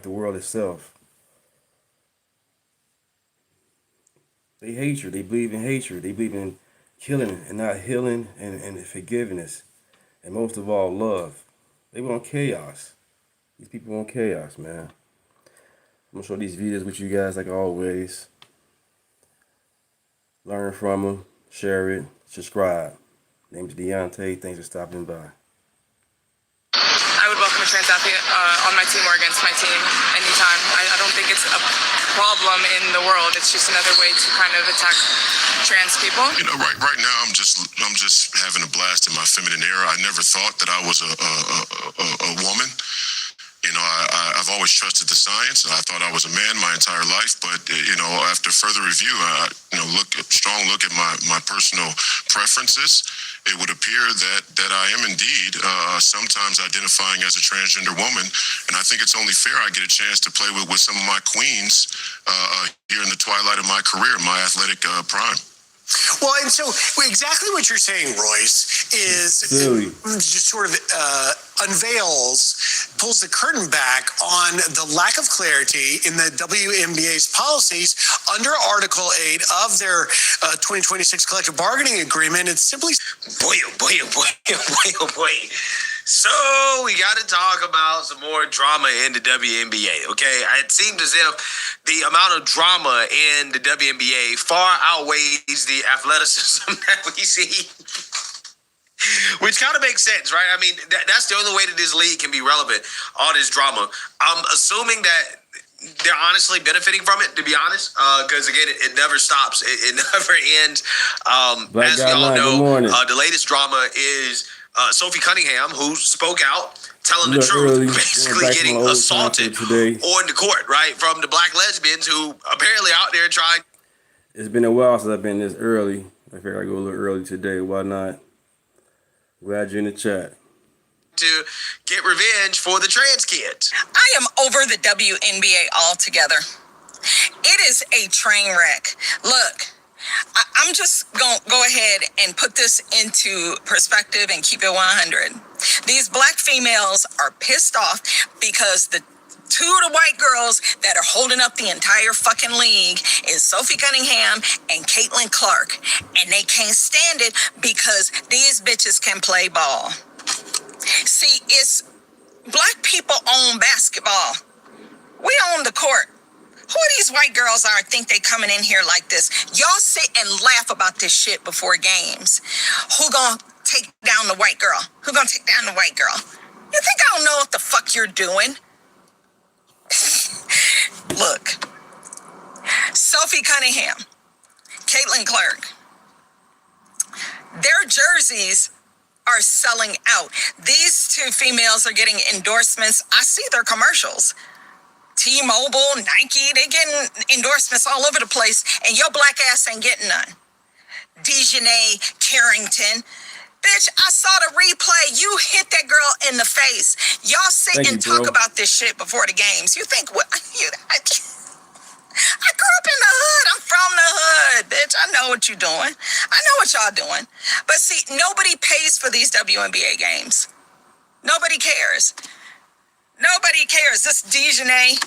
the world itself. They hatred. They believe in hatred. They believe in killing and not healing and forgiveness. And most of all, love. They want chaos. These people want chaos, man. I'm gonna show these videos with you guys like always. Learn from them, share it, subscribe. Name's Deontay. Thanks for stopping by. I would welcome a trans athlete on my team or against my team anytime. I don't think it's a problem in the world. It's just another way to kind of attack trans people. You know, right now I'm just having a blast in my feminine era. I never thought that I was a woman. You know, I've always trusted the science. I thought I was a man my entire life, but you know, after further review, strong look at my personal preferences, it would appear that I am indeed sometimes identifying as a transgender woman, and I think it's only fair I get a chance to play with some of my queens here in the twilight of my career, my athletic prime. Well, and so exactly what you're saying, Royce, is just sort of pulls the curtain back on the lack of clarity in the WNBA's policies under Article 8 of their 2026 collective bargaining agreement. It's simply... Boy. So we got to talk about some more drama in the WNBA, okay? It seems as if the amount of drama in the WNBA far outweighs the athleticism that we see, which kind of makes sense, right? I mean, that's the only way that this league can be relevant, all this drama. I'm assuming that they're honestly benefiting from it, to be honest, because, again, it never stops. It never ends. As we all know, the latest drama is... Sophie Cunningham, who spoke out, telling the truth, basically getting assaulted on the court, right, from the black lesbians who apparently out there trying. It's been a while since I've been this early. I figured I'd go a little early today. Why not? Glad you're in the chat. To get revenge for the trans kids. I am over the WNBA altogether. It is a train wreck. Look. I'm just going to go ahead and put this into perspective and keep it 100. These black females are pissed off because the two of the white girls that are holding up the entire fucking league is Sophie Cunningham and Caitlin Clark. And they can't stand it because these bitches can play ball. See, it's black people own basketball. We own the court. Who these white girls are think they coming in here like this? Y'all sit and laugh about this shit before games. Who gonna take down the white girl? Who gonna take down the white girl? You think I don't know what the fuck you're doing? Look. Sophie Cunningham, Caitlin Clark. Their jerseys are selling out. These two females are getting endorsements. I see their commercials. T-Mobile, Nike, they getting endorsements all over the place, and your black ass ain't getting none. Dejanay Carrington. Bitch, I saw the replay. You hit that girl in the face. Y'all sit and talk about this shit before the games. You think what? I grew up in the hood. I'm from the hood, bitch. I know what you're doing. I know what y'all doing. But see, nobody pays for these WNBA games. Nobody cares. Nobody cares. This Dejanay.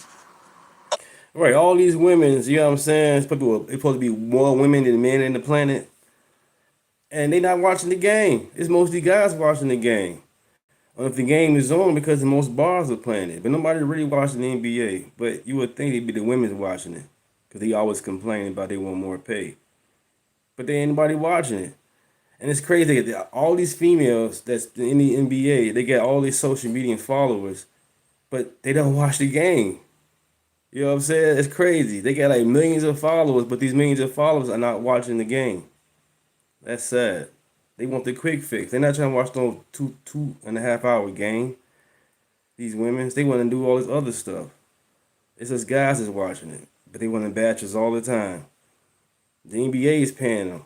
Right, all these women, you know what I'm saying? It's supposed to be more women than men in the planet. And they not watching the game. It's mostly guys watching the game. Or if the game is on because the most bars are playing it. But nobody really watching the NBA. But you would think it'd be the women watching it. Because they always complain about they want more pay. But there ain't nobody watching it. And it's crazy. All these females that's in the NBA, they get all these social media followers. But they don't watch the game. You know what I'm saying? It's crazy. They got like millions of followers, but these millions of followers are not watching the game. That's sad. They want the quick fix. They're not trying to watch no 2.5 hour game. These women, they want to do all this other stuff. It's just guys that's watching it, but they want in batches all the time. The NBA is paying them.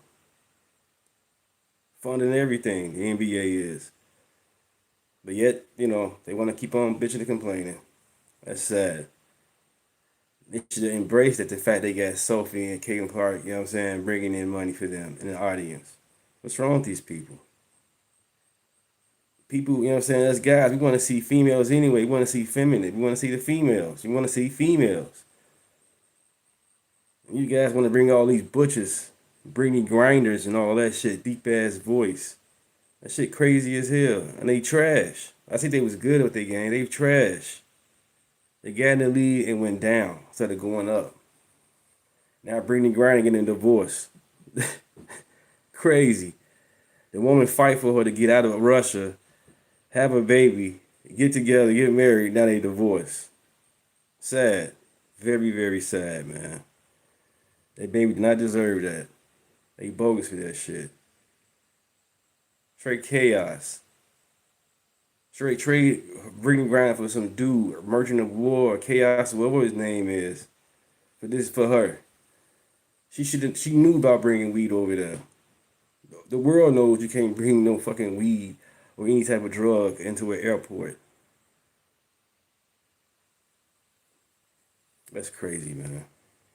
Funding everything, the NBA is. But yet, you know, they want to keep on bitching and complaining. That's sad. They should embrace that, the fact they got Sophie and Caitlin Clark, you know what I'm saying, bringing in money for them in the audience. What's wrong with these people? people, you know what I'm saying, as guys, we want to see females anyway. We want to see feminine. We want to see the females. We want to see females. And you guys want to bring all these butchers, Brittany Grinders and all that shit, deep ass voice. That shit crazy as hell. And they trash. I think they was good with their game. They trash. They got in the lead and went down instead of going up. Now Brittany Griner getting a divorce. Crazy. The woman fight for her to get out of Russia, have a baby, get together, get married, now they divorce. Sad. Very, very sad, man. That baby did not deserve that. They bogus for that shit. Straight chaos. Straight trade Brittany Griner for some dude, merchant of war, chaos, whatever his name is. For her. She knew about bringing weed over there. The world knows you can't bring no fucking weed or any type of drug into an airport. That's crazy, man.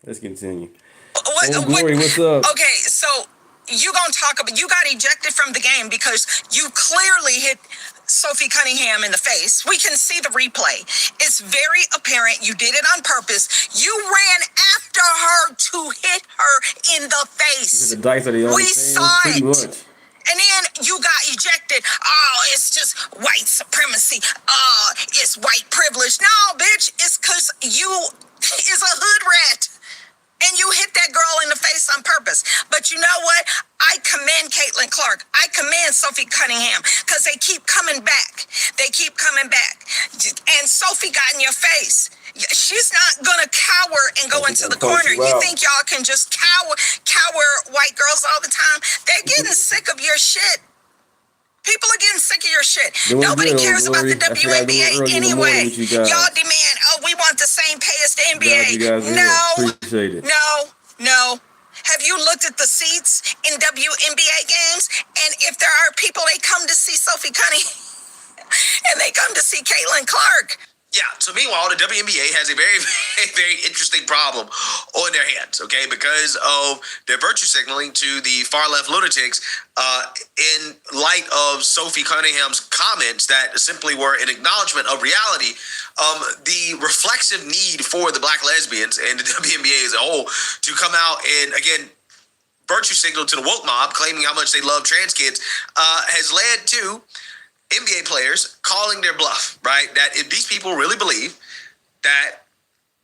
Let's continue. Glory, what's up? Okay, so you gonna talk about, you got ejected from the game because you clearly hit Sophie Cunningham in the face. We can see the replay. It's very apparent you did it on purpose. You ran after her to hit her in the face. The dice are the only We thing, saw pretty it. much. And then you got ejected. Oh, it's just white supremacy. Oh, it's white privilege. No, bitch, it's because you is a hood rat. And you hit that girl in the face on purpose. But you know what? I commend Caitlin Clark. I commend Sophie Cunningham because they keep coming back. They keep coming back. And Sophie got in your face. She's not going to cower and go into the corner. You think y'all can just cower white girls all the time? They're getting sick of your shit. People are getting sick of your shit. Nobody cares about the WNBA anyway. Y'all demand, oh, we want the same pay as the NBA. No, appreciate it. No. Have you looked at the seats in WNBA games? And if there are people, they come to see Sophie Cunningham and they come to see Caitlin Clark. Yeah, so meanwhile, the WNBA has a very, very, very interesting problem on their hands, okay, because of their virtue signaling to the far-left lunatics in light of Sophie Cunningham's comments that simply were an acknowledgement of reality. The reflexive need for the black lesbians and the WNBA as a whole to come out and, again, virtue signal to the woke mob, claiming how much they love trans kids, has led to NBA players calling their bluff, right? That if these people really believe that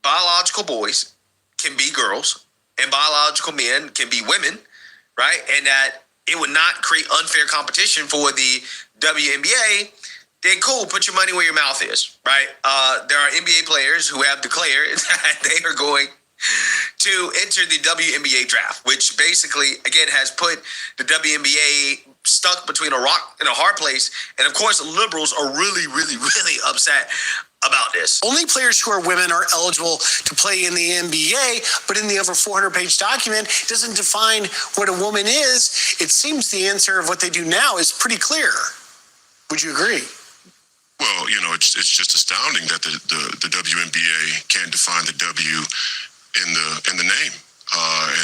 biological boys can be girls and biological men can be women, right? And that it would not create unfair competition for the WNBA, then cool, put your money where your mouth is, right? There are NBA players who have declared that they are going to enter the WNBA draft, which basically, again, has put the WNBA stuck between a rock and a hard place. And of course, liberals are really, really, really upset about this. Only players who are women are eligible to play in the NBA, but in the over 400-page document, it doesn't define what a woman is. It seems the answer of what they do now is pretty clear. Would you agree? Well, it's just astounding that the WNBA can't define the W in the name.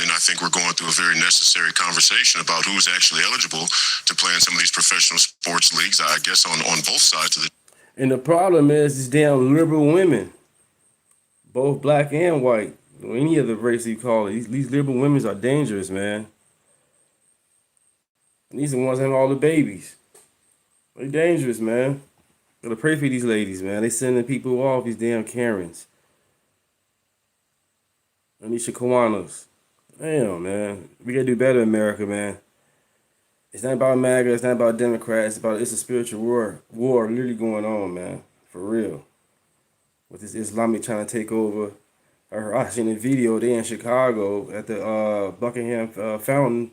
And I think we're going through a very necessary conversation about who's actually eligible to play in some of these professional sports leagues, I guess, on both sides of the. And the problem is these damn liberal women, both black and white, or any other race you call it. These liberal women are dangerous, man. And these are the ones having all the babies. They're dangerous, man. Gotta pray for these ladies, man. They sending people off, these damn Karens. Anisha Kawanos. Damn, man. We gotta do better, America, man. It's not about MAGA, it's not about Democrats, it's a spiritual war literally going on, man. For real. With this Islamic trying to take over. I seen a video, they in Chicago at the Buckingham Fountain.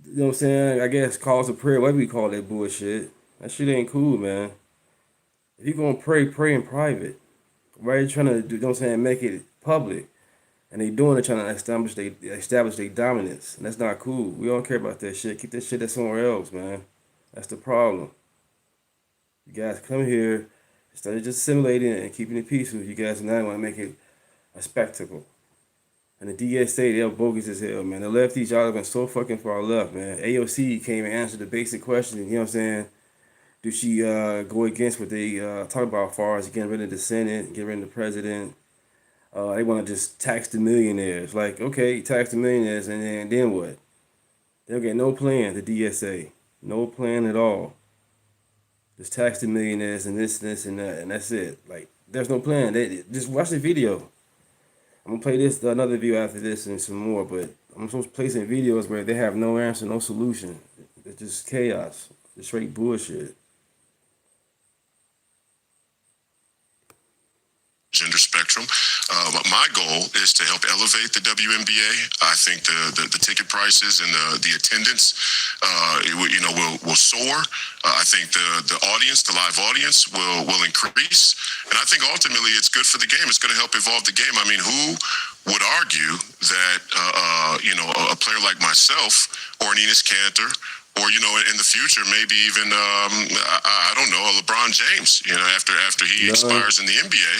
You know what I'm saying? I guess calls of prayer, whatever we call that bullshit. That shit ain't cool, man. If you gonna pray in private. Why are you trying to do, you know what I'm saying, make it public? And they doing it trying to establish their dominance. And that's not cool. We don't care about that shit. Keep that shit somewhere else, man. That's the problem. You guys come here, instead of just assimilating and keeping it peaceful, you guys now want to make it a spectacle. And the DSA, they're bogus as hell, man. The lefties, y'all have been so fucking far left, man. AOC came and answered the basic question, you know what I'm saying? do she go against what they talk about as far as getting rid of the Senate, getting rid of the president? They want to just tax the millionaires. Like, okay, tax the millionaires, and then what? They'll get no plan, the DSA. No plan at all. Just tax the millionaires and this, and that, and that's it. Like, there's no plan. Just watch the video. I'm gonna play another video after this and some more, but I'm supposed to play some videos where they have no answer, no solution. It's just chaos. It's straight bullshit. Gender spectrum. My goal is to help elevate the WNBA. I think the ticket prices and the attendance, will soar. I think the audience, the live audience, will increase, and I think ultimately it's good for the game. It's going to help evolve the game. I mean, who would argue that a player like myself or an Enes Kanter, or in the future, maybe even I don't know, a LeBron James. After he expires in the NBA,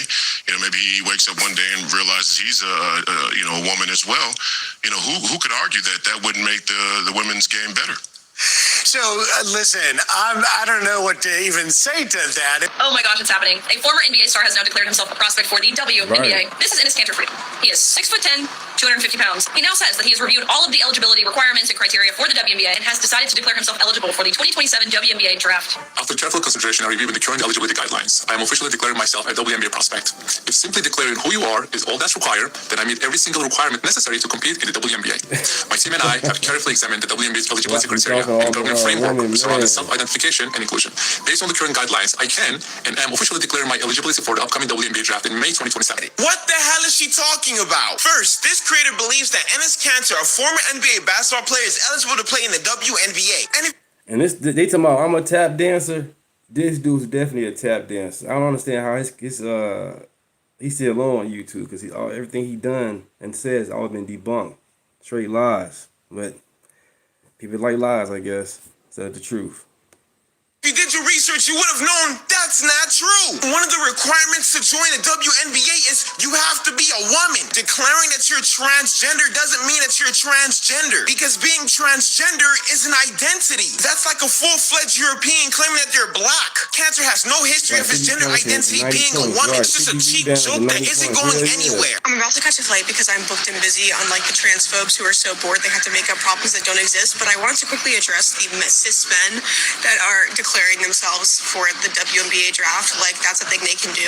maybe he wakes up one day and realizes he's a woman as well. Who could argue that wouldn't make the women's game better? So listen, I don't know what to even say to that. Oh my gosh, it's happening. A former NBA star has now declared himself a prospect for the WNBA. Right. This is Enes Kanter. He is 6'10", 250 pounds. He now says that he has reviewed all of the eligibility requirements and criteria for the WNBA and has decided to declare himself eligible for the 2027 WNBA draft. After careful consideration and reviewing the current eligibility guidelines, I am officially declaring myself a WNBA prospect. If simply declaring who you are is all that's required, then I meet every single requirement necessary to compete in the WNBA. My team and I have carefully examined the WNBA's eligibility criteria and government framework surrounding self-identification and inclusion. Based on the current guidelines, I can and am officially declaring my eligibility for the upcoming WNBA draft in May 2027. What the hell is she talking about? First, this creator believes that Enes Kanter, a former NBA basketball player, is eligible to play in the WNBA. And they talking about I'm a tap dancer. This dude's definitely a tap dancer. I don't understand how he's still on YouTube, because everything he done and says all been debunked, straight lies. But people like lies, I guess, instead of the truth. If you did your research, you would have known that's not true. One of the requirements to join the WNBA is you have to be a woman. Declaring that you're transgender doesn't mean that you're transgender, because being transgender is an identity. That's like a full-fledged European claiming that they're black. Kanter has no history of his gender identity being a woman. It's just a cheap joke that isn't going anywhere. I'm about to catch a flight because I'm booked and busy, unlike the transphobes who are so bored they have to make up problems that don't exist. But I wanted to quickly address the cis men that are declaring themselves for the WNBA draft. Like, that's a thing they can do.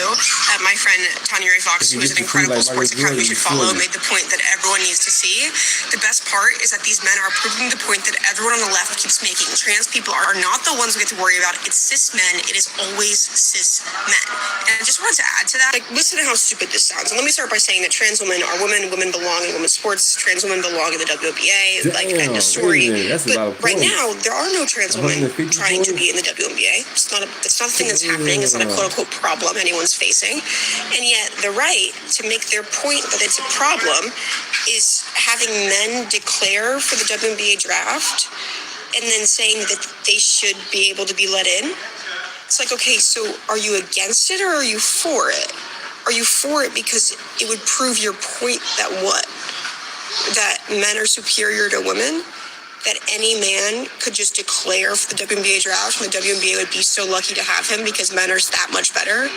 My friend Tanya Ray Fox, who is an incredible sports account you should follow, made the point that everyone needs to see. The best part is that these men are proving the point that everyone on the left keeps making. Trans people are not the ones we have to worry about. It's cis men. It is always cis men. And I just wanted to add to that, like, listen to how stupid this sounds. And let me start by saying that trans women are women. Women belong in women's sports. Trans women belong in the WNBA. Like, end of story. But right now, there are no trans women trying to be in the WNBA. It's not a thing that's happening. It's not a quote-unquote problem anyone's facing. And yet the right to make their point that it's a problem is having men declare for the WNBA draft and then saying that they should be able to be let in. It's like, okay, so are you against it or are you for it? Are you for it because it would prove your point that what? That men are superior to women? That any man could just declare for the WNBA draft and the WNBA would be so lucky to have him because men are that much better?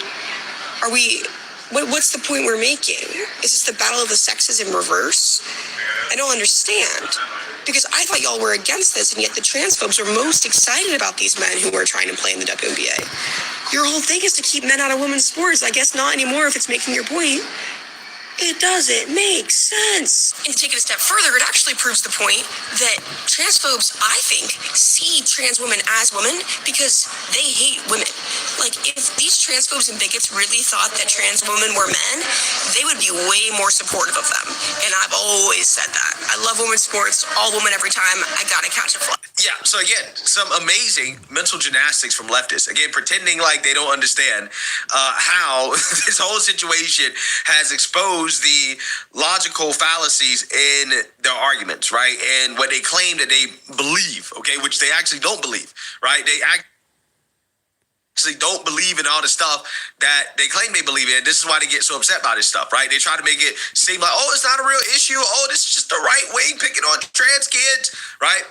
What's the point we're making? Is this the battle of the sexes in reverse? I don't understand. Because I thought y'all were against this, and yet the transphobes are most excited about these men who are trying to play in the WNBA. Your whole thing is to keep men out of women's sports. I guess not anymore if it's making your point. It doesn't make sense. And to take it a step further, it actually proves the point that transphobes, I think, see trans women as women because they hate women. Like, if these transphobes and bigots really thought that trans women were men, they would be way more supportive of them. And I've always said that. I love women's sports, all women every time. I gotta catch a flight. Yeah, so again, some amazing mental gymnastics from leftists. Again, pretending like they don't understand how this whole situation has exposed the logical fallacies in their arguments, right? And what they claim that they believe, okay, which they actually don't believe, right? They actually don't believe in all the stuff that they claim they believe in. This is why they get so upset by this stuff, right? They try to make it seem like, oh, it's not a real issue. Oh, this is just the right wing picking on trans kids, right?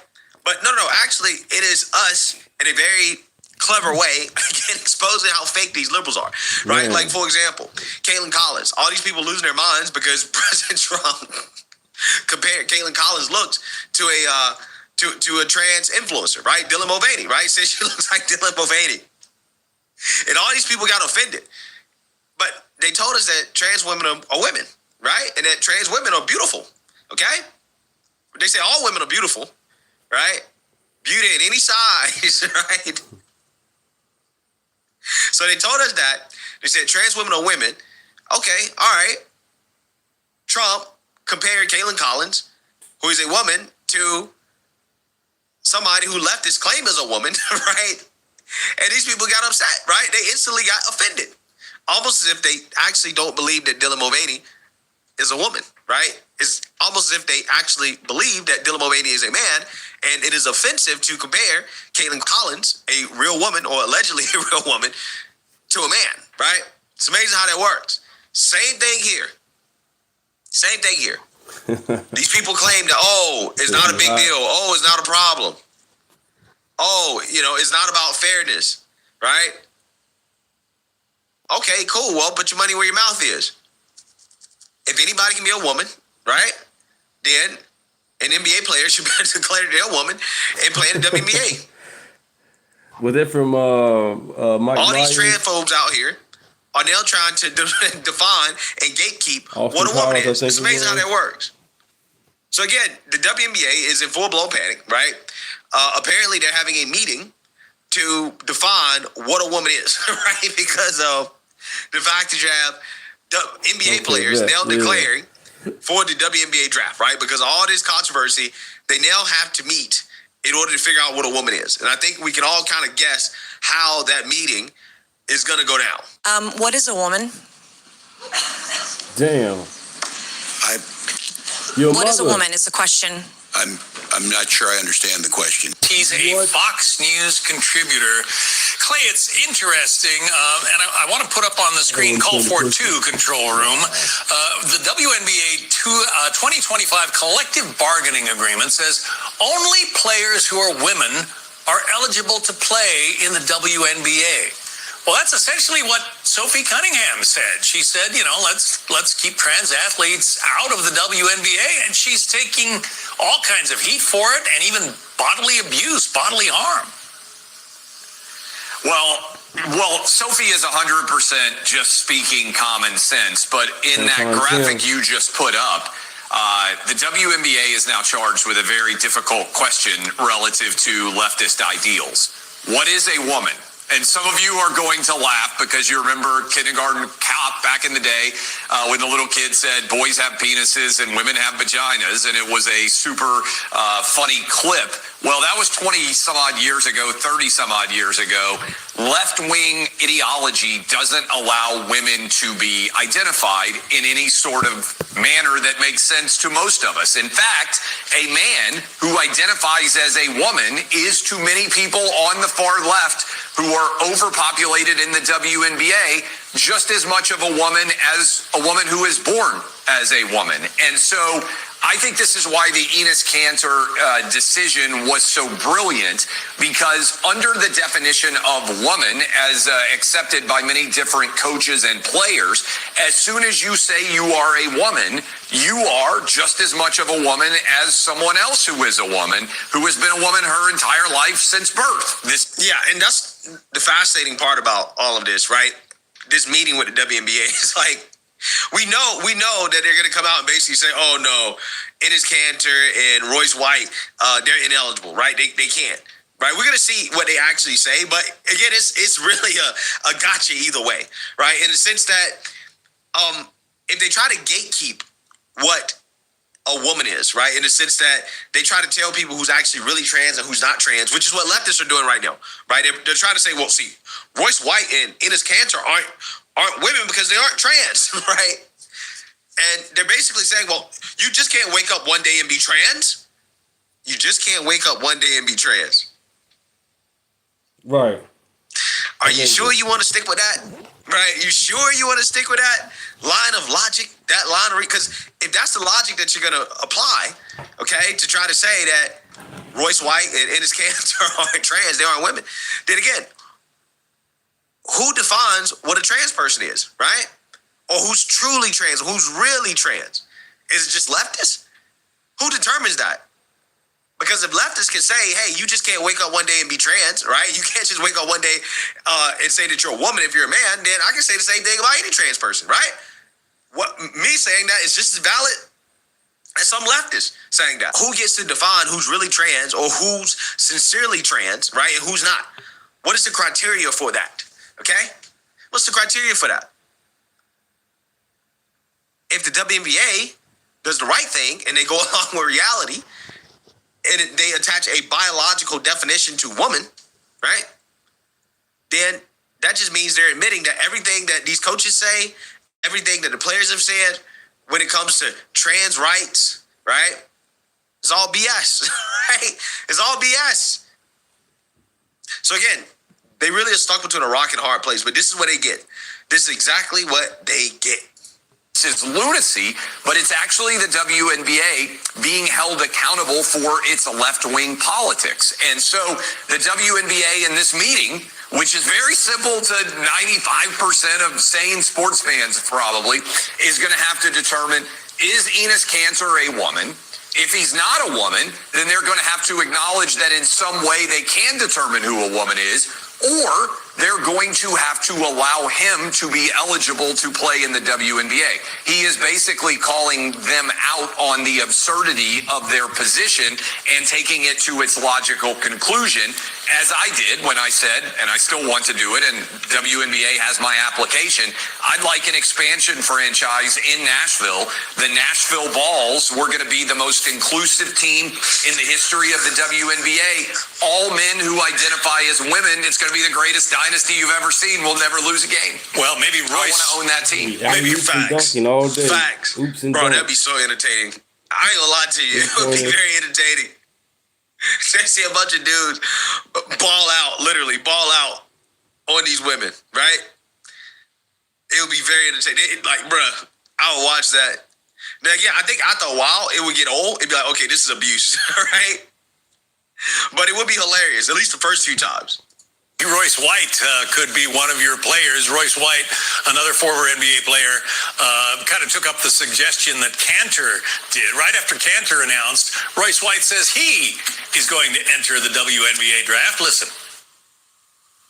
But no, actually, it is us in a very clever way, again, exposing how fake these liberals are, right? Yeah. Like, for example, Caitlin Collins. All these people losing their minds because President Trump compared Caitlin Collins' looks to a trans influencer, right? Dylan Mulvaney, right? Says she looks like Dylan Mulvaney. And all these people got offended. But they told us that trans women are women, right? And that trans women are beautiful, okay? They say all women are beautiful, right? Beauty at any size, right? So they told us that. They said trans women are women. Okay, all right. Trump compared Caitlin Collins, who is a woman, to somebody who leftists claim is a woman, right? And these people got upset, right? They instantly got offended. Almost as if they actually don't believe that Dylan Mulvaney is a woman, right? It's almost as if they actually believe that Dylan Mulvaney is a man, and it is offensive to compare Caitlin Collins, a real woman or allegedly a real woman, to a man, right? It's amazing how that works. Same thing here. Same thing here. These people claim that, oh, it's not a big deal. Oh, it's not a problem. Oh, it's not about fairness, right? Okay, cool. Well, put your money where your mouth is. If anybody can be a woman, right, then an NBA player should be declared they're a woman and play in the WNBA. Was it from Mike All these Myers? transphobes out here are now trying to define and gatekeep Austin what a woman Powers, is. I think It's it amazing how was. that works. So again, the WNBA is in full-blown panic, right? Apparently, they're having a meeting to define what a woman is, right? Because of the fact that you have the NBA players now declaring for the WNBA draft, right? Because of all this controversy, they now have to meet in order to figure out what a woman is. And I think we can all kind of guess how that meeting is going to go down. What is a woman? Damn. What is a woman is the question. I'm not sure I understand the question. He's a Fox News contributor. Clay, it's interesting, and I want to put up on the screen call for two, control room. The WNBA 2025 collective bargaining agreement says only players who are women are eligible to play in the WNBA. Well, that's essentially what Sophie Cunningham said. She said, let's keep trans athletes out of the WNBA, and she's taking all kinds of heat for it, and even bodily abuse, bodily harm. Well, Sophie is 100% just speaking common sense, but in that graphic you just put up, the WNBA is now charged with a very difficult question relative to leftist ideals. What is a woman? And some of you are going to laugh because you remember kindergarten cop back in the day when the little kid said boys have penises and women have vaginas, and it was a super funny clip. Well, that was 20 some odd years ago, 30 some odd years ago. Left-wing ideology doesn't allow women to be identified in any sort of manner that makes sense to most of us. In fact, a man who identifies as a woman is to many people on the far left who are overpopulated in the WNBA just as much of a woman as a woman who is born as a woman. And so I think this is why the Enes Kanter decision was so brilliant, because under the definition of woman as accepted by many different coaches and players, as soon as you say you are a woman, you are just as much of a woman as someone else who is a woman, who has been a woman her entire life since birth. And that's the fascinating part about all of this, right? This meeting with the WNBA is like, we know that they're going to come out and basically say, oh no, Enes Kanter and Royce White, they're ineligible, right? They can't, right? We're going to see what they actually say, but again, it's really a gotcha either way, right? In the sense that if they try to gatekeep what a woman is, right? In the sense that they try to tell people who's actually really trans and who's not trans, which is what leftists are doing right now, right? They're trying to say, well, see, Royce White and Enes Kanter aren't women because they aren't trans, right? And they're basically saying, well, you just can't wake up one day and be trans. You just can't wake up one day and be trans. Right. Are you sure you want to stick with that? Right? You sure you want to stick with that line of logic, that line of because if that's the logic that you're going to apply, okay, to try to say that Royce White and Enes Kanter aren't trans, they aren't women, then again, who defines what a trans person is, right? Or who's truly trans, who's really trans? Is it just leftists? Who determines that? Because if leftists can say, hey, you just can't wake up one day and be trans, right? You can't just wake up one day and say that you're a woman if you're a man, then I can say the same thing about any trans person, right? What me saying that is just as valid as some leftists saying that. Who gets to define who's really trans or who's sincerely trans, right? And who's not? What is the criteria for that? Okay? What's the criteria for that? If the WNBA does the right thing and they go along with reality and they attach a biological definition to woman, right? Then that just means they're admitting that everything that these coaches say, everything that the players have said when it comes to trans rights, right? It's all BS, right? It's all BS. So again, they really are stuck between a rock and a hard place, but this is what they get. This is exactly what they get. This is lunacy, but it's actually the WNBA being held accountable for its left-wing politics. And so the WNBA in this meeting, which is very simple to 95% of sane sports fans probably, is going to have to determine, is Enes Kanter a woman? If he's not a woman, then they're going to have to acknowledge that in some way they can determine who a woman is, or they're going to have to allow him to be eligible to play in the WNBA. He is basically calling them out on the absurdity of their position and taking it to its logical conclusion, as I did when I said, and I still want to do it, and WNBA has my application, I'd like an expansion franchise in Nashville. The Nashville Balls were going to be the most inclusive team in the history of the WNBA. All men who identify as women, it's going to be the greatest dynasty you've ever seen. We'll never lose a game. Well, maybe Royce. I want to own that team. Maybe facts. All day. Facts. Bro, that'd be so entertaining. I ain't gonna lie to you. It would be very entertaining. See a bunch of dudes literally ball out on these women, right? It would be very entertaining. Bruh, I would watch that. Now, again, I think after a while, it would get old. It'd be like, okay, this is abuse, right? But it would be hilarious, at least the first few times. Royce White could be one of your players. Royce White, another former NBA player, kind of took up the suggestion that Kanter did. Right after Kanter announced, Royce White says he is going to enter the WNBA draft. Listen.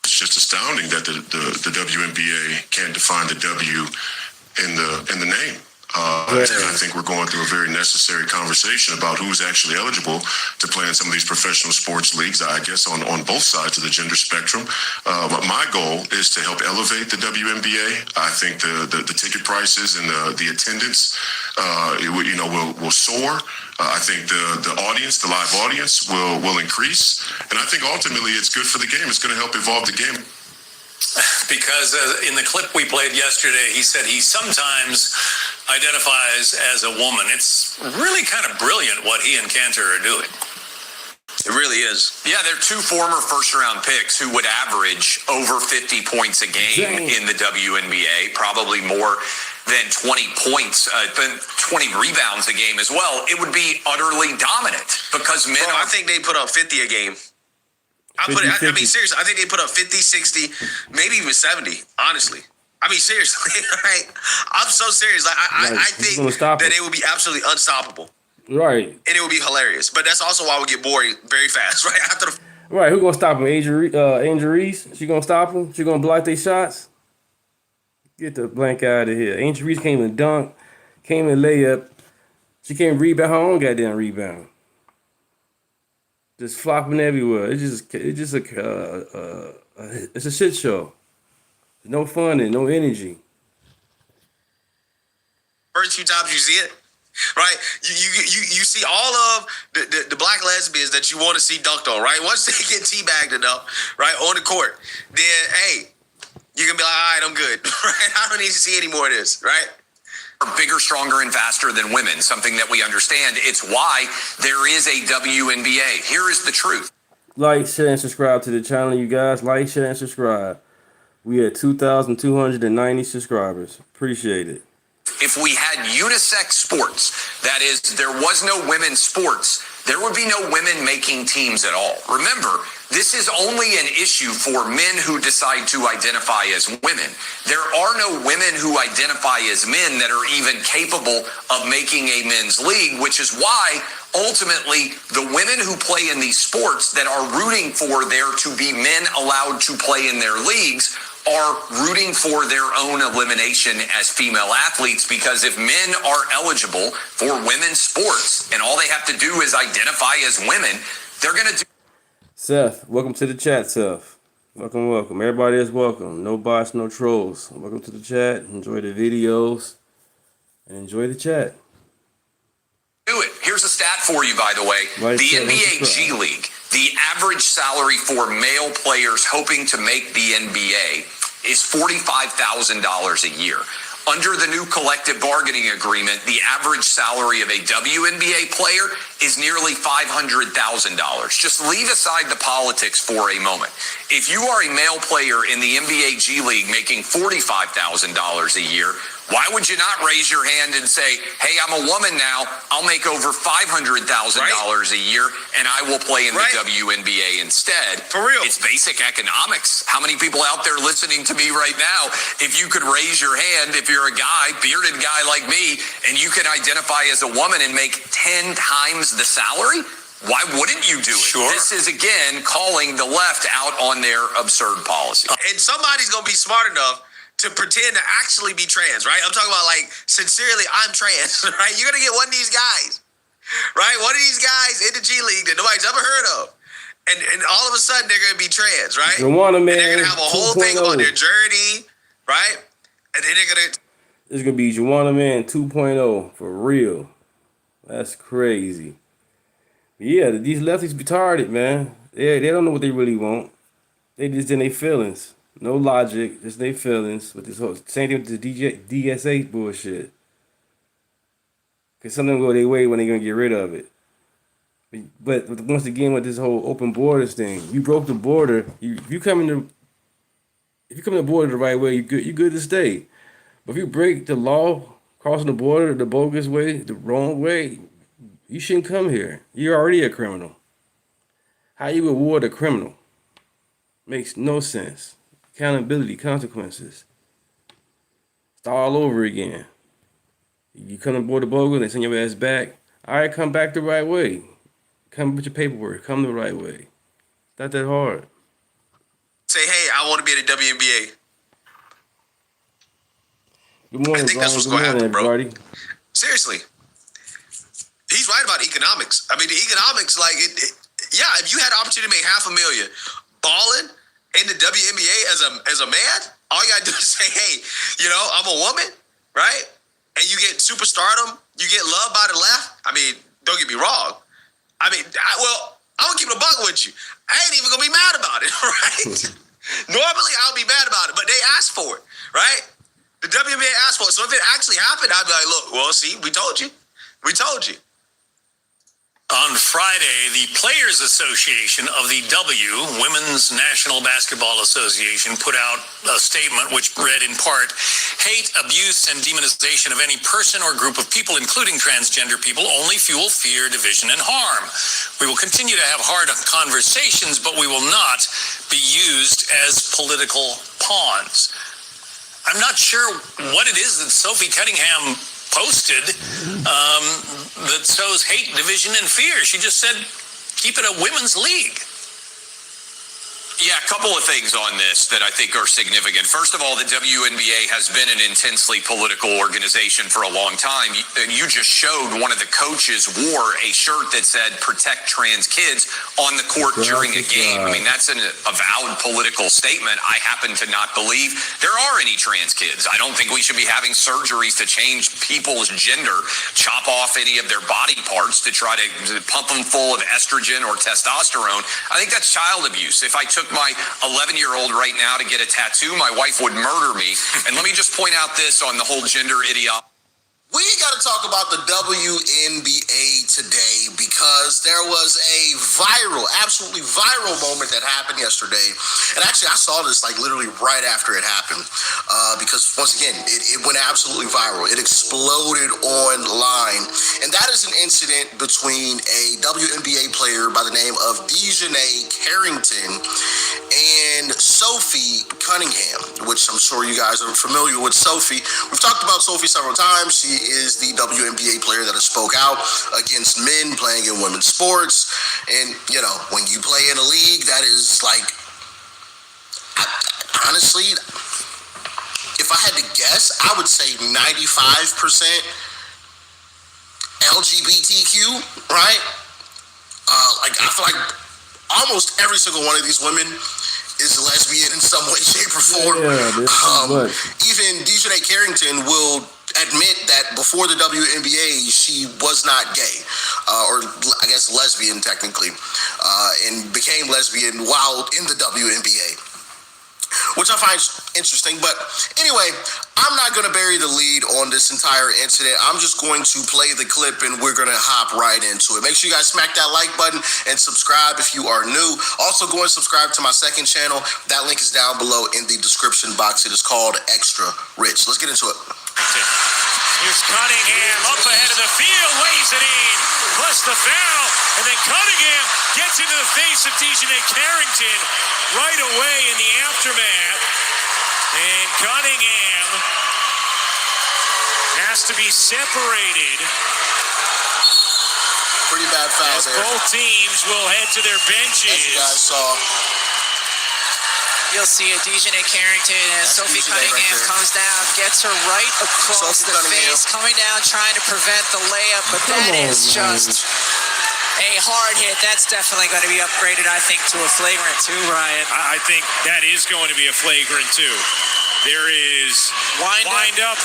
It's just astounding that the WNBA can't define the W in the name. And I think we're going through a very necessary conversation about who's actually eligible to play in some of these professional sports leagues, I guess, on both sides of the gender spectrum. But my goal is to help elevate the WNBA. I think the ticket prices and the attendance will soar. I think the audience, the live audience, will increase. And I think ultimately it's good for the game. It's going to help evolve the game. Because in the clip we played yesterday, he said he sometimes identifies as a woman. It's really kind of brilliant what he and Kanter are doing. It really is. Yeah, they're two former first-round picks who would average over 50 points a game in the WNBA, probably more than 20 points, than 20 rebounds a game as well. It would be utterly dominant because men I think they put up 50 a game. I mean, seriously, I think they put up 50, 60, maybe even 70, honestly. I mean, seriously, right? I'm so serious. I think that it would be absolutely unstoppable. Right. And it would be hilarious. But that's also why we get boring very fast, right? After the Right, who gonna stop him? Angel Reese? She gonna stop him? She gonna block their shots? Get the blank out of here. Angel Reese came and dunk, came and lay up. She can't rebound her own goddamn rebound. Just flopping everywhere. It's a shit show. No fun and no energy. First few times you see it, right? You see all of the black lesbians that you want to see dunked on, right? Once they get teabagged enough, right, on the court, then hey, you can be like, all right, I'm good, right? I don't need to see any more of this, right? Are bigger, stronger, and faster than women, something that we understand. It's why there is a WNBA. Here is the truth. Like, share, and subscribe to the channel, you guys. Like, share, and subscribe. We at 2,290 subscribers. Appreciate it. If we had unisex sports, that is, there was no women's sports, there would be no women making teams at all. Remember, this is only an issue for men who decide to identify as women. There are no women who identify as men that are even capable of making a men's league, which is why ultimately the women who play in these sports that are rooting for there to be men allowed to play in their leagues are rooting for their own elimination as female athletes, because if men are eligible for women's sports and all they have to do is identify as women, they're going to do. Seth, welcome to the chat, Seth. Welcome, welcome. Everybody is welcome. No bots, no trolls. Welcome to the chat. Enjoy the videos and enjoy the chat. Do it. Here's a stat for you, by the way. The NBA G League, the average salary for male players hoping to make the NBA is $45,000 a year. Under the new collective bargaining agreement, the average salary of a WNBA player is nearly $500,000. Just leave aside the politics for a moment. If you are a male player in the NBA G League making $45,000 a year, why would you not raise your hand and say, hey, I'm a woman now, I'll make over $500,000 a year, and I will play in the WNBA instead? For real. It's basic economics. How many people out there listening to me right now, if you could raise your hand, if you're a guy, bearded guy like me, and you can identify as a woman and make 10 times the salary, why wouldn't you do it? Sure. This is, again, calling the left out on their absurd policy. And somebody's going to be smart enough to pretend to actually be trans, right? I'm talking about like, sincerely, I'm trans, right? You're going to get one of these guys, right? One of these guys in the G League that nobody's ever heard of. And all of a sudden, they're going to be trans, right? Juwanna Mann, and they're going to have a whole thing 2.0. about their journey, right? And then they're going to... It's going to be Juwanna Mann 2.0 for real. That's crazy. Yeah, these lefties retarded, man. They don't know what they really want. They just in their feelings. No logic, just their feelings. With this whole same thing with the DSA bullshit. Cause some of them go their way when they're gonna get rid of it. But once again, with this whole open borders thing, you broke the border. If you come in the border the right way, you good to stay. But if you break the law, crossing the border the bogus way, the wrong way, you shouldn't come here. You're already a criminal. How you reward a criminal? Makes no sense. Accountability, consequences. It's all over again. You come aboard the bogus, they send your ass back. All right, come back the right way. Come with your paperwork. Come the right way. It's not that hard. Say, hey, I want to be in the WNBA. Good morning, I think that's what's Brian. going to happen, bro. Everybody. Seriously. He's right about economics. I mean, the economics, like, yeah, if you had the opportunity to make $500,000 balling in the WNBA as a man, all you got to do is say, hey, I'm a woman, right? And you get superstardom, you get loved by the left. I mean, don't get me wrong. I mean, I'm going to keep it a buck with you. I ain't even going to be mad about it, right? Normally, I'll be mad about it, but they asked for it, right? The WNBA asked for it. So if it actually happened, I'd be like, look, well, see, we told you. We told you. On Friday, the Players Association of the Women's National Basketball Association, put out a statement which read in part, hate, abuse, and demonization of any person or group of people, including transgender people, only fuel fear, division, and harm. We will continue to have hard conversations, but we will not be used as political pawns. I'm not sure what it is that Sophie Cunningham posted that sows hate, division, and fear. She just said, keep it a women's league. Yeah, a couple of things on this that I think are significant. First of all, the WNBA has been an intensely political organization for a long time. You just showed one of the coaches wore a shirt that said protect trans kids on the court during a game. I mean, that's an avowed political statement. I happen to not believe there are any trans kids. I don't think we should be having surgeries to change people's gender, chop off any of their body parts to try to pump them full of estrogen or testosterone. I think that's child abuse. If I took my 11-year-old right now to get a tattoo, my wife would murder me. And let me just point out this on the whole gender ideology. We got to talk about the WNBA today because there was a absolutely viral moment that happened yesterday. And actually, I saw this like literally right after it happened because once again, it went absolutely viral. It exploded online. And that is an incident between a WNBA player by the name of Dejanay Carrington and Sophie Cunningham, which I'm sure you guys are familiar with Sophie. We've talked about Sophie several times. She is the WNBA player that has spoke out against men playing in women's sports. And, you know, when you play in a league that is like, honestly, if I had to guess, I would say 95% LGBTQ, right? Like, I feel like almost every single one of these women is lesbian in some way, shape, or form. Even Dejanay Carrington will admit that before the WNBA, she was not gay, or I guess lesbian technically, and became lesbian while in the WNBA, which I find interesting. But anyway, I'm not going to bury the lead on this entire incident. I'm just going to play the clip and we're going to hop right into it. Make sure you guys smack that like button and subscribe if you are new. Also, go and subscribe to my second channel. That link is down below in the description box. It is called Extra Rich. Let's get into it. Here's Cunningham up ahead of the field, lays it in, plus the foul, and then Cunningham gets into the face of Dejanay Carrington right away in the aftermath. And Cunningham has to be separated. Pretty bad foul there. Both teams will head to their benches. As you guys saw. You'll see it, Dejanay Carrington as Sophie Cunningham comes down, gets her right across the face, coming down, trying to prevent the layup, but that is just a hard hit. That's definitely going to be upgraded, I think, to a flagrant too, Ryan. I think that is going to be a flagrant too. There is wind up.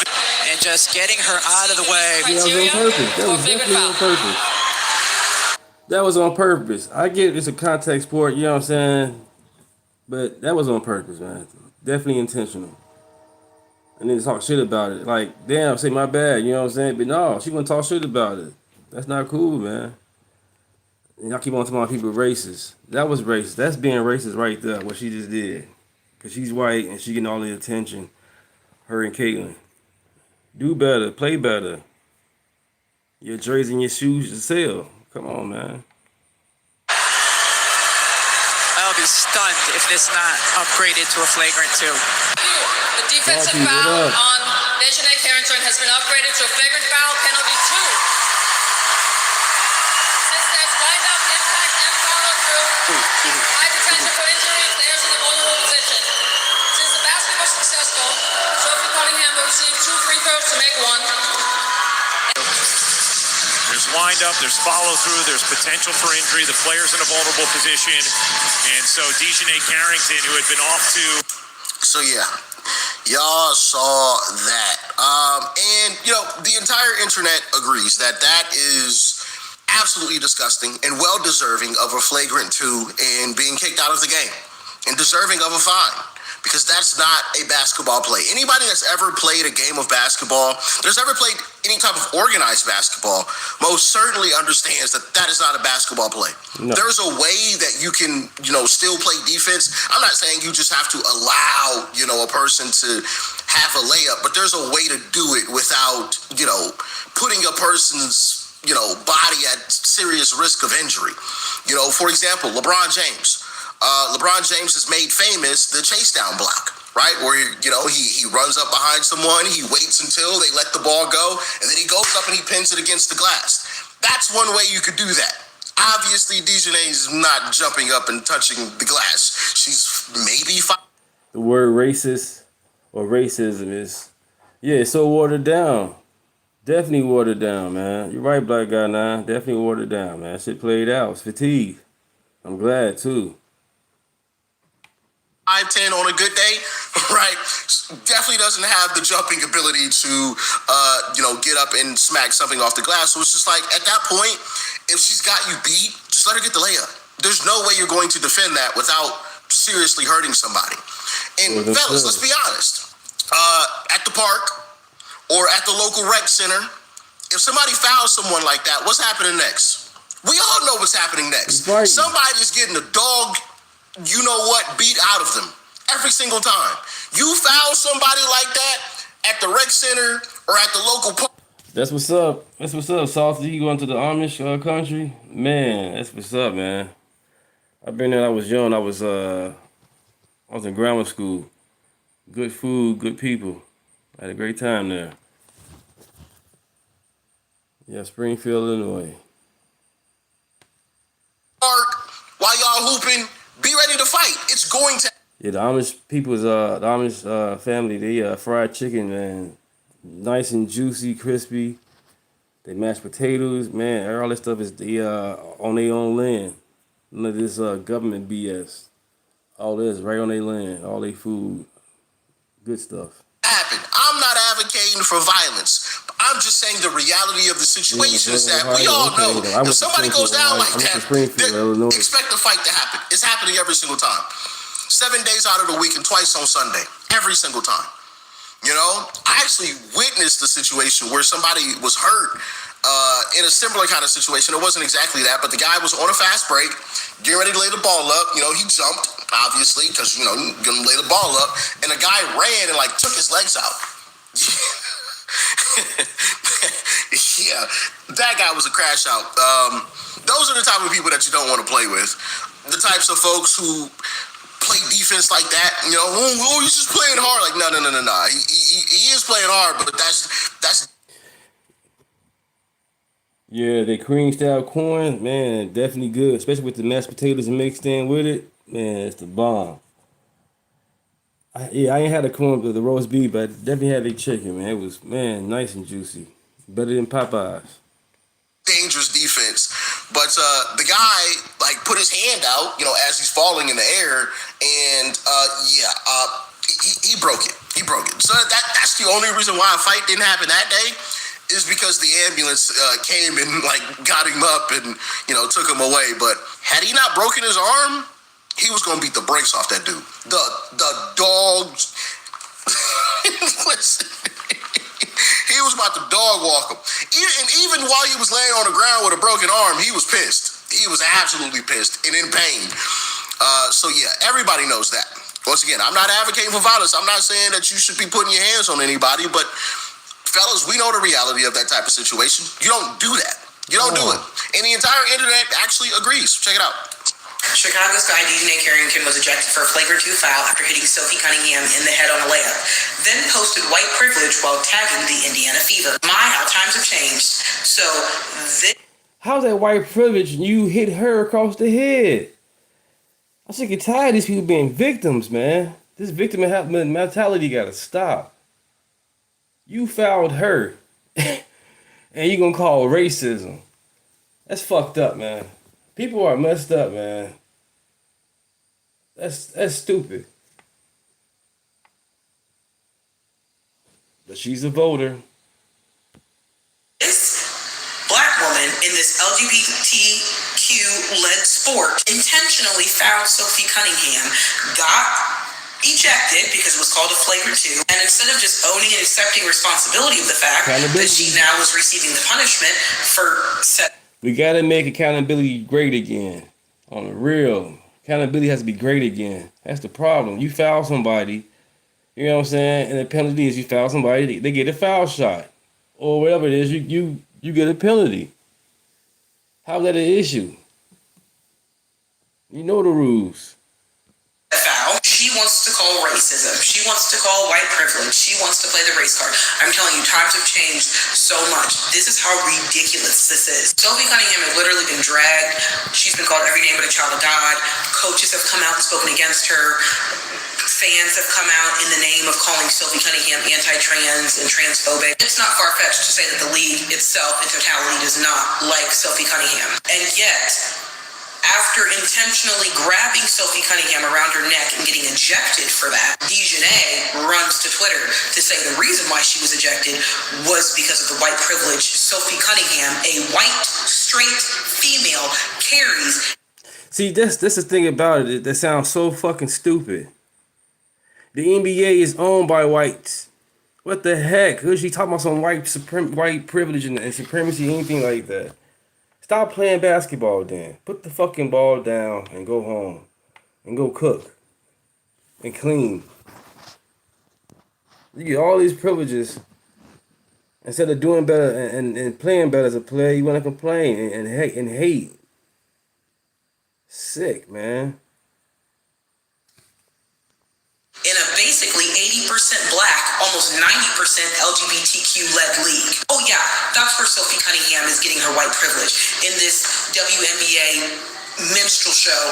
And just getting her out of the way. Yeah, that was on purpose. That was definitely on purpose. That was on purpose. I get it's a contact sport, you know what I'm saying? But that was on purpose, man. Definitely intentional. And then talk shit about it. Like, damn, say my bad, you know what I'm saying? But no, she wouldn't talk shit about it. That's not cool, man. And y'all keep on talking about people racist. That was racist. That's being racist right there, what she just did. Because she's white and she getting all the attention. Her and Caitlyn. Do better. Play better. Your jersey and your shoes to sell. Come on, man. I'll be stunned if this not upgraded to a flagrant too. The defensive foul on Dejanay Carrington has been upgraded to a flagrant foul, penalty 2. Since there's wind-up, impact, and follow-through, high potential for injury, players in a vulnerable position. Since the basket was successful, Sophie Cunningham will receive 2 free throws to make 1. There's wind up, there's follow through, there's potential for injury. The player's in a vulnerable position. And so Dejanay Carrington, who had been off to. So yeah, y'all saw that. And you know, the entire internet agrees that that is absolutely disgusting and well deserving of a flagrant 2 and being kicked out of the game and deserving of a fine. Because that's not a basketball play. Anybody that's ever played a game of basketball, that's ever played any type of organized basketball, most certainly understands that that is not a basketball play. No. There's a way that you can, you know, still play defense. I'm not saying you just have to allow, you know, a person to have a layup, but there's a way to do it without, you know, putting a person's, you know, body at serious risk of injury. You know, for example, LeBron James. LeBron James has made famous the chase down block, right? Where, you know, he runs up behind someone, he waits until they let the ball go, and then he goes up and he pins it against the glass. That's one way you could do that. Obviously, Dejanay is not jumping up and touching the glass. She's maybe the word racist or racism is, yeah, it's so watered down. Definitely watered down, man. You're right, black guy, now. Definitely watered down, man. Shit played out. It's fatigue. I'm glad, too. 5'10" on a good day, right? Definitely doesn't have the jumping ability to, you know, get up and smack something off the glass. So it's just like, at that point, if she's got you beat, just let her get the layup. There's no way you're going to defend that without seriously hurting somebody. And fellas, let's be honest. At the park or at the local rec center, if somebody fouls someone like that, what's happening next? We all know what's happening next. Somebody's getting a dog, you know what, beat out of them every single time. You foul somebody like that at the rec center or at the local park. That's what's up. That's what's up, Salty. You going to the Amish country? Man, that's what's up, man. I've been there. I was young. I was in grammar school. Good food, good people. I had a great time there. Yeah, Springfield, Illinois. While y'all hooping, be ready to fight. It's going to. Yeah, the Amish people's the Amish family, they fried chicken, man. Nice and juicy, crispy. They mashed potatoes, man. All that stuff is on their own land. None of this government BS. All this right on their land, all their food, good stuff. Happen. I'm not advocating for violence. I'm just saying the reality of the situation is that we all know if somebody goes down like that, expect the fight to happen. It's happening every single time. 7 days out of the week and twice on Sunday. Every single time. You know, I actually witnessed a situation where somebody was hurt in a similar kind of situation. It wasn't exactly that, but the guy was on a fast break, getting ready to lay the ball up. You know, he jumped, obviously, because, you know, gonna lay the ball up. And the guy ran and, like, took his legs out. Yeah, that guy was a crash out. Those are the type of people that you don't want to play with. The types of folks who play defense like that, you know, he's just playing hard. Like, no. He is playing hard, but that's. Yeah, the cream style corn, man, definitely good, especially with the mashed potatoes mixed in with it. Man, it's the bomb. I ain't had the corn, but the roast beef, but I definitely had the chicken, man. It was, man, nice and juicy, better than Popeyes. Dangerous defense, but the guy like put his hand out, you know, as he's falling in the air, and he broke it. He broke it. So that's the only reason why a fight didn't happen that day, is because the ambulance came and like got him up and, you know, took him away. But had he not broken his arm, he was gonna beat the brakes off that dude. The dogs. Listen. He was about to dog walk him. And even while he was laying on the ground with a broken arm, he was pissed. He was absolutely pissed and in pain. So yeah, everybody knows that. Once again, I'm not advocating for violence. I'm not saying that you should be putting your hands on anybody, but fellas, we know the reality of that type of situation. You don't do that. You don't do it. And the entire internet actually agrees. Check it out. Chicago's guy DJ Carrington was ejected for a flagrant 2 foul after hitting Sophie Cunningham in the head on a layup, then posted white privilege while tagging the Indiana Fever. My, how times have changed. So this. How's that white privilege and you hit her across the head? I'm sick and tired of these people being victims, man. This victim mentality gotta stop. You fouled her, and you gonna call racism. That's fucked up, man. People are messed up, man. That's stupid. But she's a voter. This black woman in this LGBTQ-led sport intentionally fouled Sophie Cunningham, got ejected because it was called a flagrant 2, and instead of just owning and accepting responsibility of the fact that she now was receiving the punishment for we gotta make accountability great again. On the real. Accountability has to be great again. That's the problem. You foul somebody, you know what I'm saying? And the penalty is you foul somebody, they get a foul shot. Or whatever it is, you get a penalty. How's that an issue? You know the rules. Foul. She wants to call racism. She wants to call white privilege. She wants to play the race card. I'm telling you, times have changed so much. This is how ridiculous this is. Sophie Cunningham has literally been dragged. She's been called every name but a child of God. Coaches have come out and spoken against her. Fans have come out in the name of calling Sophie Cunningham anti-trans and transphobic. It's not far-fetched to say that the league itself in totality does not like Sophie Cunningham. And yet, after intentionally grabbing Sophie Cunningham around her neck and getting ejected for that, DeJohnay runs to Twitter to say the reason why she was ejected was because of the white privilege Sophie Cunningham, a white, straight female, carries. See, that's the thing about it that sounds so fucking stupid. The NBA is owned by whites. What the heck? Who's she talking about some white privilege and supremacy, anything like that? Stop playing basketball then. Put the fucking ball down and go home. And go cook. And clean. You get all these privileges. Instead of doing better and playing better as a player, you want to complain and hate. Sick, man. In a basically 80% black, almost 90% LGBTQ-led league. Oh yeah, that's where Sophie Cunningham is getting her white privilege in this WNBA minstrel show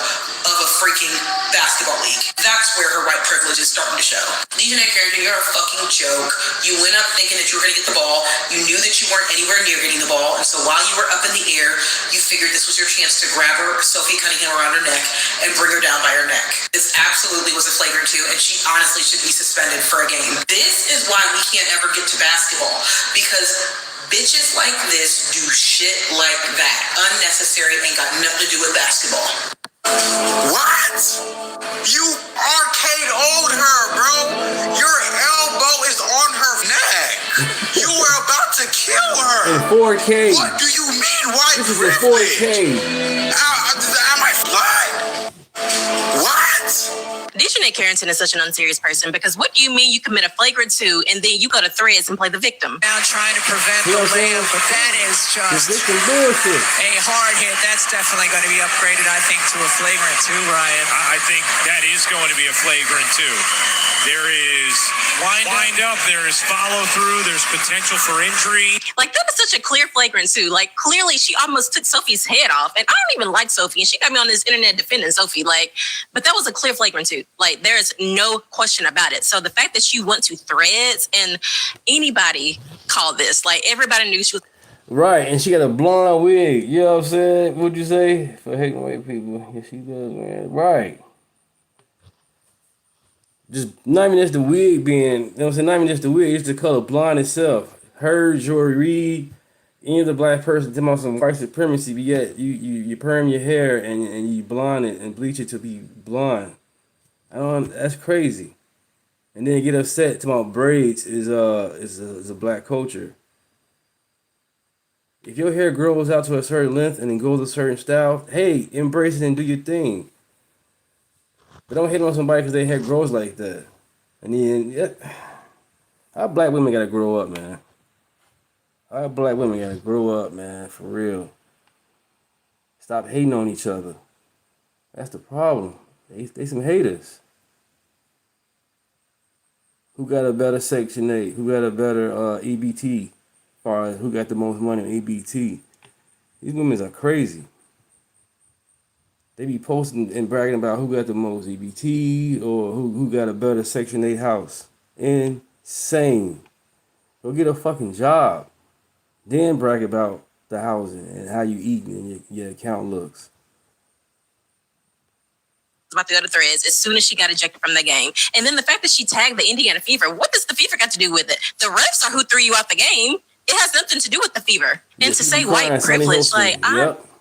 of a freaking basketball league. That's where her white privilege is starting to show. Dejanay Carrington, you're a fucking joke. You went up thinking that you were going to get the ball. You knew that you weren't anywhere near getting the ball, and so while you were up in the air, you figured this was your chance to grab her, Sophie Cunningham, around her neck and bring her down by her neck. This absolutely was a flagrant 2, and she honestly should be suspended for a game. This is why we can't ever get to basketball, because bitches like this do shit like that. Unnecessary, ain't got nothing to do with basketball. What? You arcade-o'd her, bro. Your elbow is on her neck. You were about to kill her. In 4K. What do you mean white This is privilege? in 4K. Am I flying? What? Dejanay Carrington is such an unserious person because what do you mean you commit a flagrant 2 and then you go to Threads and play the victim? Now trying to prevent the layup, but that is just bullshit. a hard hit. That's definitely going to be upgraded, I think, to a flagrant 2, Ryan. I think that is going to be a flagrant 2. There is wind up, there is follow through, there's potential for injury. Like, that was such a clear flagrant 2. Like, clearly she almost took Sophie's head off. And I don't even like Sophie. And she got me on this internet defending Sophie. Like, but that was a clear flagrant 2. Like, there's no question about it. So the fact that she went to Threads and anybody called this, like, everybody knew she was. Right, and she got a blown out wig. You know what I'm saying? What'd you say? For hating white people. Yeah, she does, man. Right. Just not even just the wig being, you know what I'm saying? Not even just the wig, it's the color blonde itself. Her, Jory Reid, any other black person talking about some white supremacy, but yet you perm your hair and you blonde it and bleach it to be blonde. That's crazy. And then you get upset talking about braids is a black culture. If your hair grows out to a certain length and then goes a certain style, hey, embrace it and do your thing. But don't hate on somebody because their hair grows like that. And then, our black women gotta grow up, man. Our black women gotta grow up, man, for real. Stop hating on each other. That's the problem. They some haters. Who got a better Section 8? Who got a better EBT? As far as who got the most money on EBT? These women are crazy. They be posting and bragging about who got the most EBT or who got a better Section 8 house. Insane. Go get a fucking job. Then brag about the housing and how you eat and your account looks. About to go to Threads as soon as she got ejected from the game. And then the fact that she tagged the Indiana Fever, what does the Fever got to do with it? The refs are who threw you out the game. It has nothing to do with the Fever. And to say white privilege, like,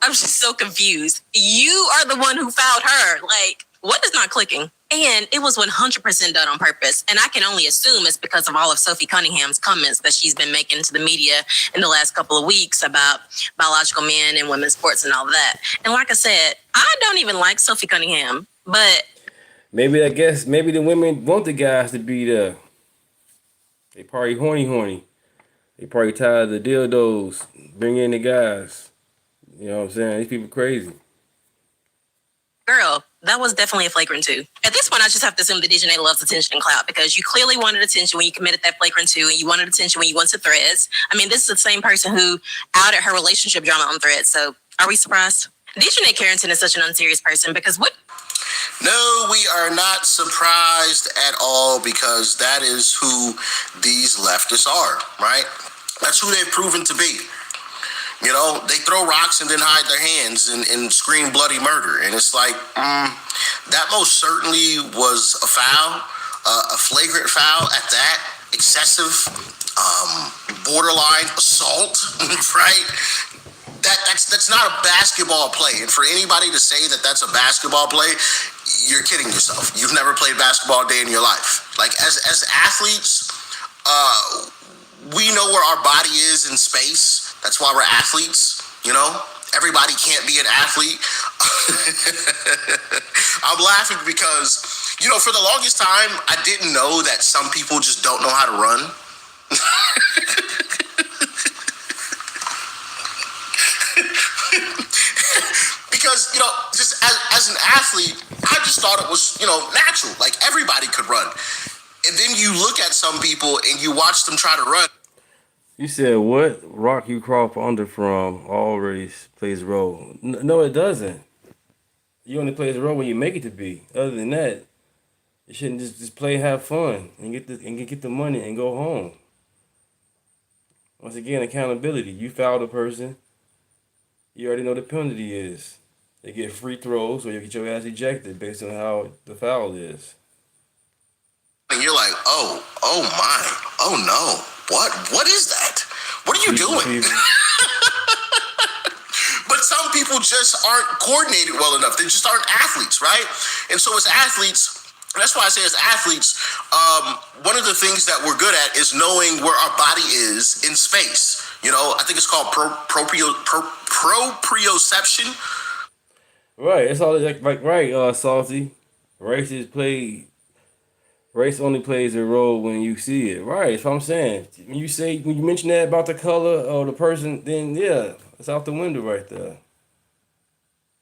I'm just so confused. You are the one who fouled her. Like, what is not clicking? And it was 100% done on purpose. And I can only assume it's because of all of Sophie Cunningham's comments that she's been making to the media in the last couple of weeks about biological men and women's sports and all of that. And like I said, I don't even like Sophie Cunningham, but maybe the women want the guys to be there. They probably horny. They probably tired of the dildos. Bring in the guys. You know what I'm saying? These people crazy. girl, that was definitely a flagrant 2. At this point, I just have to assume that Dejanay loves attention and clout because you clearly wanted attention when you committed that flagrant 2 and you wanted attention when you went to Threads. I mean, this is the same person who outed her relationship drama on Threads. So are we surprised? Dejanay Carrington is such an unserious person because what? No, we are not surprised at all because that is who these leftists are, right? That's who they've proven to be. You know, they throw rocks and then hide their hands and scream bloody murder. And it's like, that most certainly was a foul, a flagrant foul at that, excessive, borderline assault, right? That's not a basketball play. And for anybody to say that that's a basketball play, you're kidding yourself. You've never played basketball a day in your life. Like, as athletes, we know where our body is in space. That's why we're athletes, you know? Everybody can't be an athlete. I'm laughing because, you know, for the longest time, I didn't know that some people just don't know how to run. because, just as an athlete, I just thought it was, natural. Like everybody could run. And then you look at some people and you watch them try to run. You said what? Rock you crawl under from already plays a role. No, it doesn't. You only plays a role when you make it to be. Other than that, you shouldn't just play, have fun, and get the money and go home. Once again, accountability. You fouled a person. You already know the penalty is. They get free throws, or you get your ass ejected based on how the foul is. And you're like, oh my, oh no, what is that? What are you doing? But some people just aren't coordinated well enough. They just aren't athletes, right? And so as athletes, that's why I say as athletes, one of the things that we're good at is knowing where our body is in space. I think it's called proprioception. Right, it's all right, Salty. Race only plays a role when you see it. Right, that's what I'm saying. When you mention that about the color or the person, then yeah, it's out the window right there.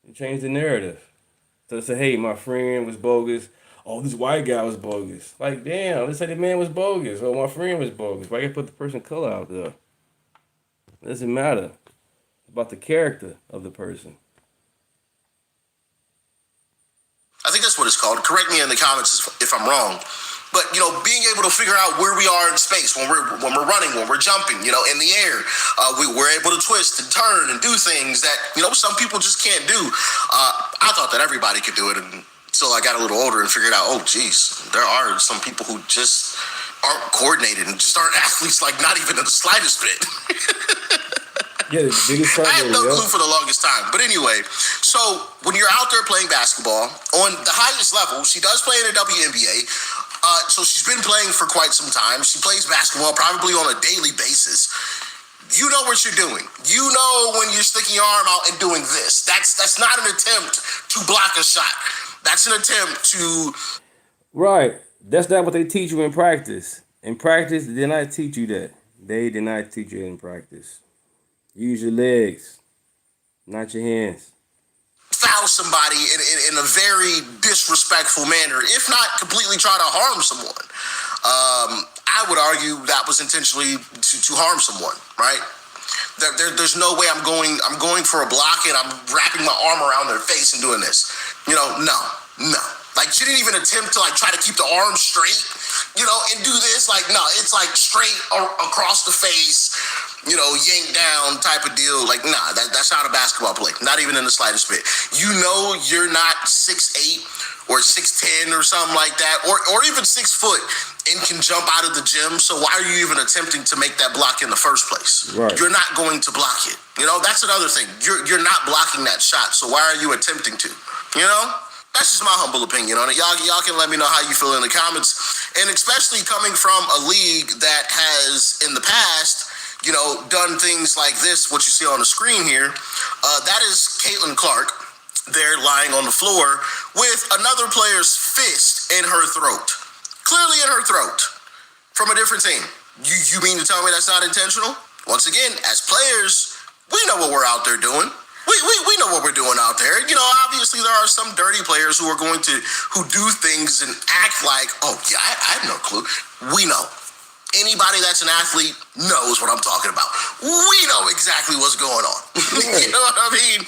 You change the narrative. So say, hey, my friend was bogus. Oh, this white guy was bogus. Like, damn, let's say the man was bogus. Or my friend was bogus. Why you put the person color out there? It doesn't matter. It's about the character of the person. I think that's what it's called. Correct me in the comments if I'm wrong. But, being able to figure out where we are in space, when we're running, when we're jumping, in the air, we're able to twist and turn and do things that, some people just can't do. I thought that everybody could do it until I got a little older and figured out, oh, geez, there are some people who just aren't coordinated and just aren't athletes, like not even in the slightest bit. Yeah, the biggest I had no clue for the longest time. But anyway, so when you're out there playing basketball on the highest level, she does play in the WNBA. So she's been playing for quite some time. She plays basketball probably on a daily basis. You know what you're doing. You know when you're sticking your arm out and doing this. That's not an attempt to block a shot. That's an attempt to... Right. That's not what they teach you in practice. In practice, they did not teach you that. They did not teach you in practice. Use your legs, not your hands. Foul somebody in a very disrespectful manner, if not completely try to harm someone. I would argue that was intentionally to harm someone, right? There's no way I'm going for a block and I'm wrapping my arm around their face and doing this. No. Like, she didn't even attempt to try to keep the arm straight, and do this. Like, no, it's straight across the face, yank down type of deal. Like, nah, that's not a basketball play. Not even in the slightest bit. You're not 6'8" or 6'10" or something like that, or even 6 foot and can jump out of the gym. So why are you even attempting to make that block in the first place? Right. You're not going to block it. That's another thing. You're not blocking that shot. So why are you attempting to? That's just my humble opinion on it. Y'all can let me know how you feel in the comments. And especially coming from a league that has, in the past, done things like this, what you see on the screen here. That is Caitlin Clark there lying on the floor with another player's fist in her throat. Clearly in her throat. From a different team. You mean to tell me that's not intentional? Once again, as players, we know what we're out there doing. We know what we're doing out there. Obviously there are some dirty players who do things and act like, oh yeah, I have no clue. We know. Anybody that's an athlete knows what I'm talking about. We know exactly what's going on. You know what I mean?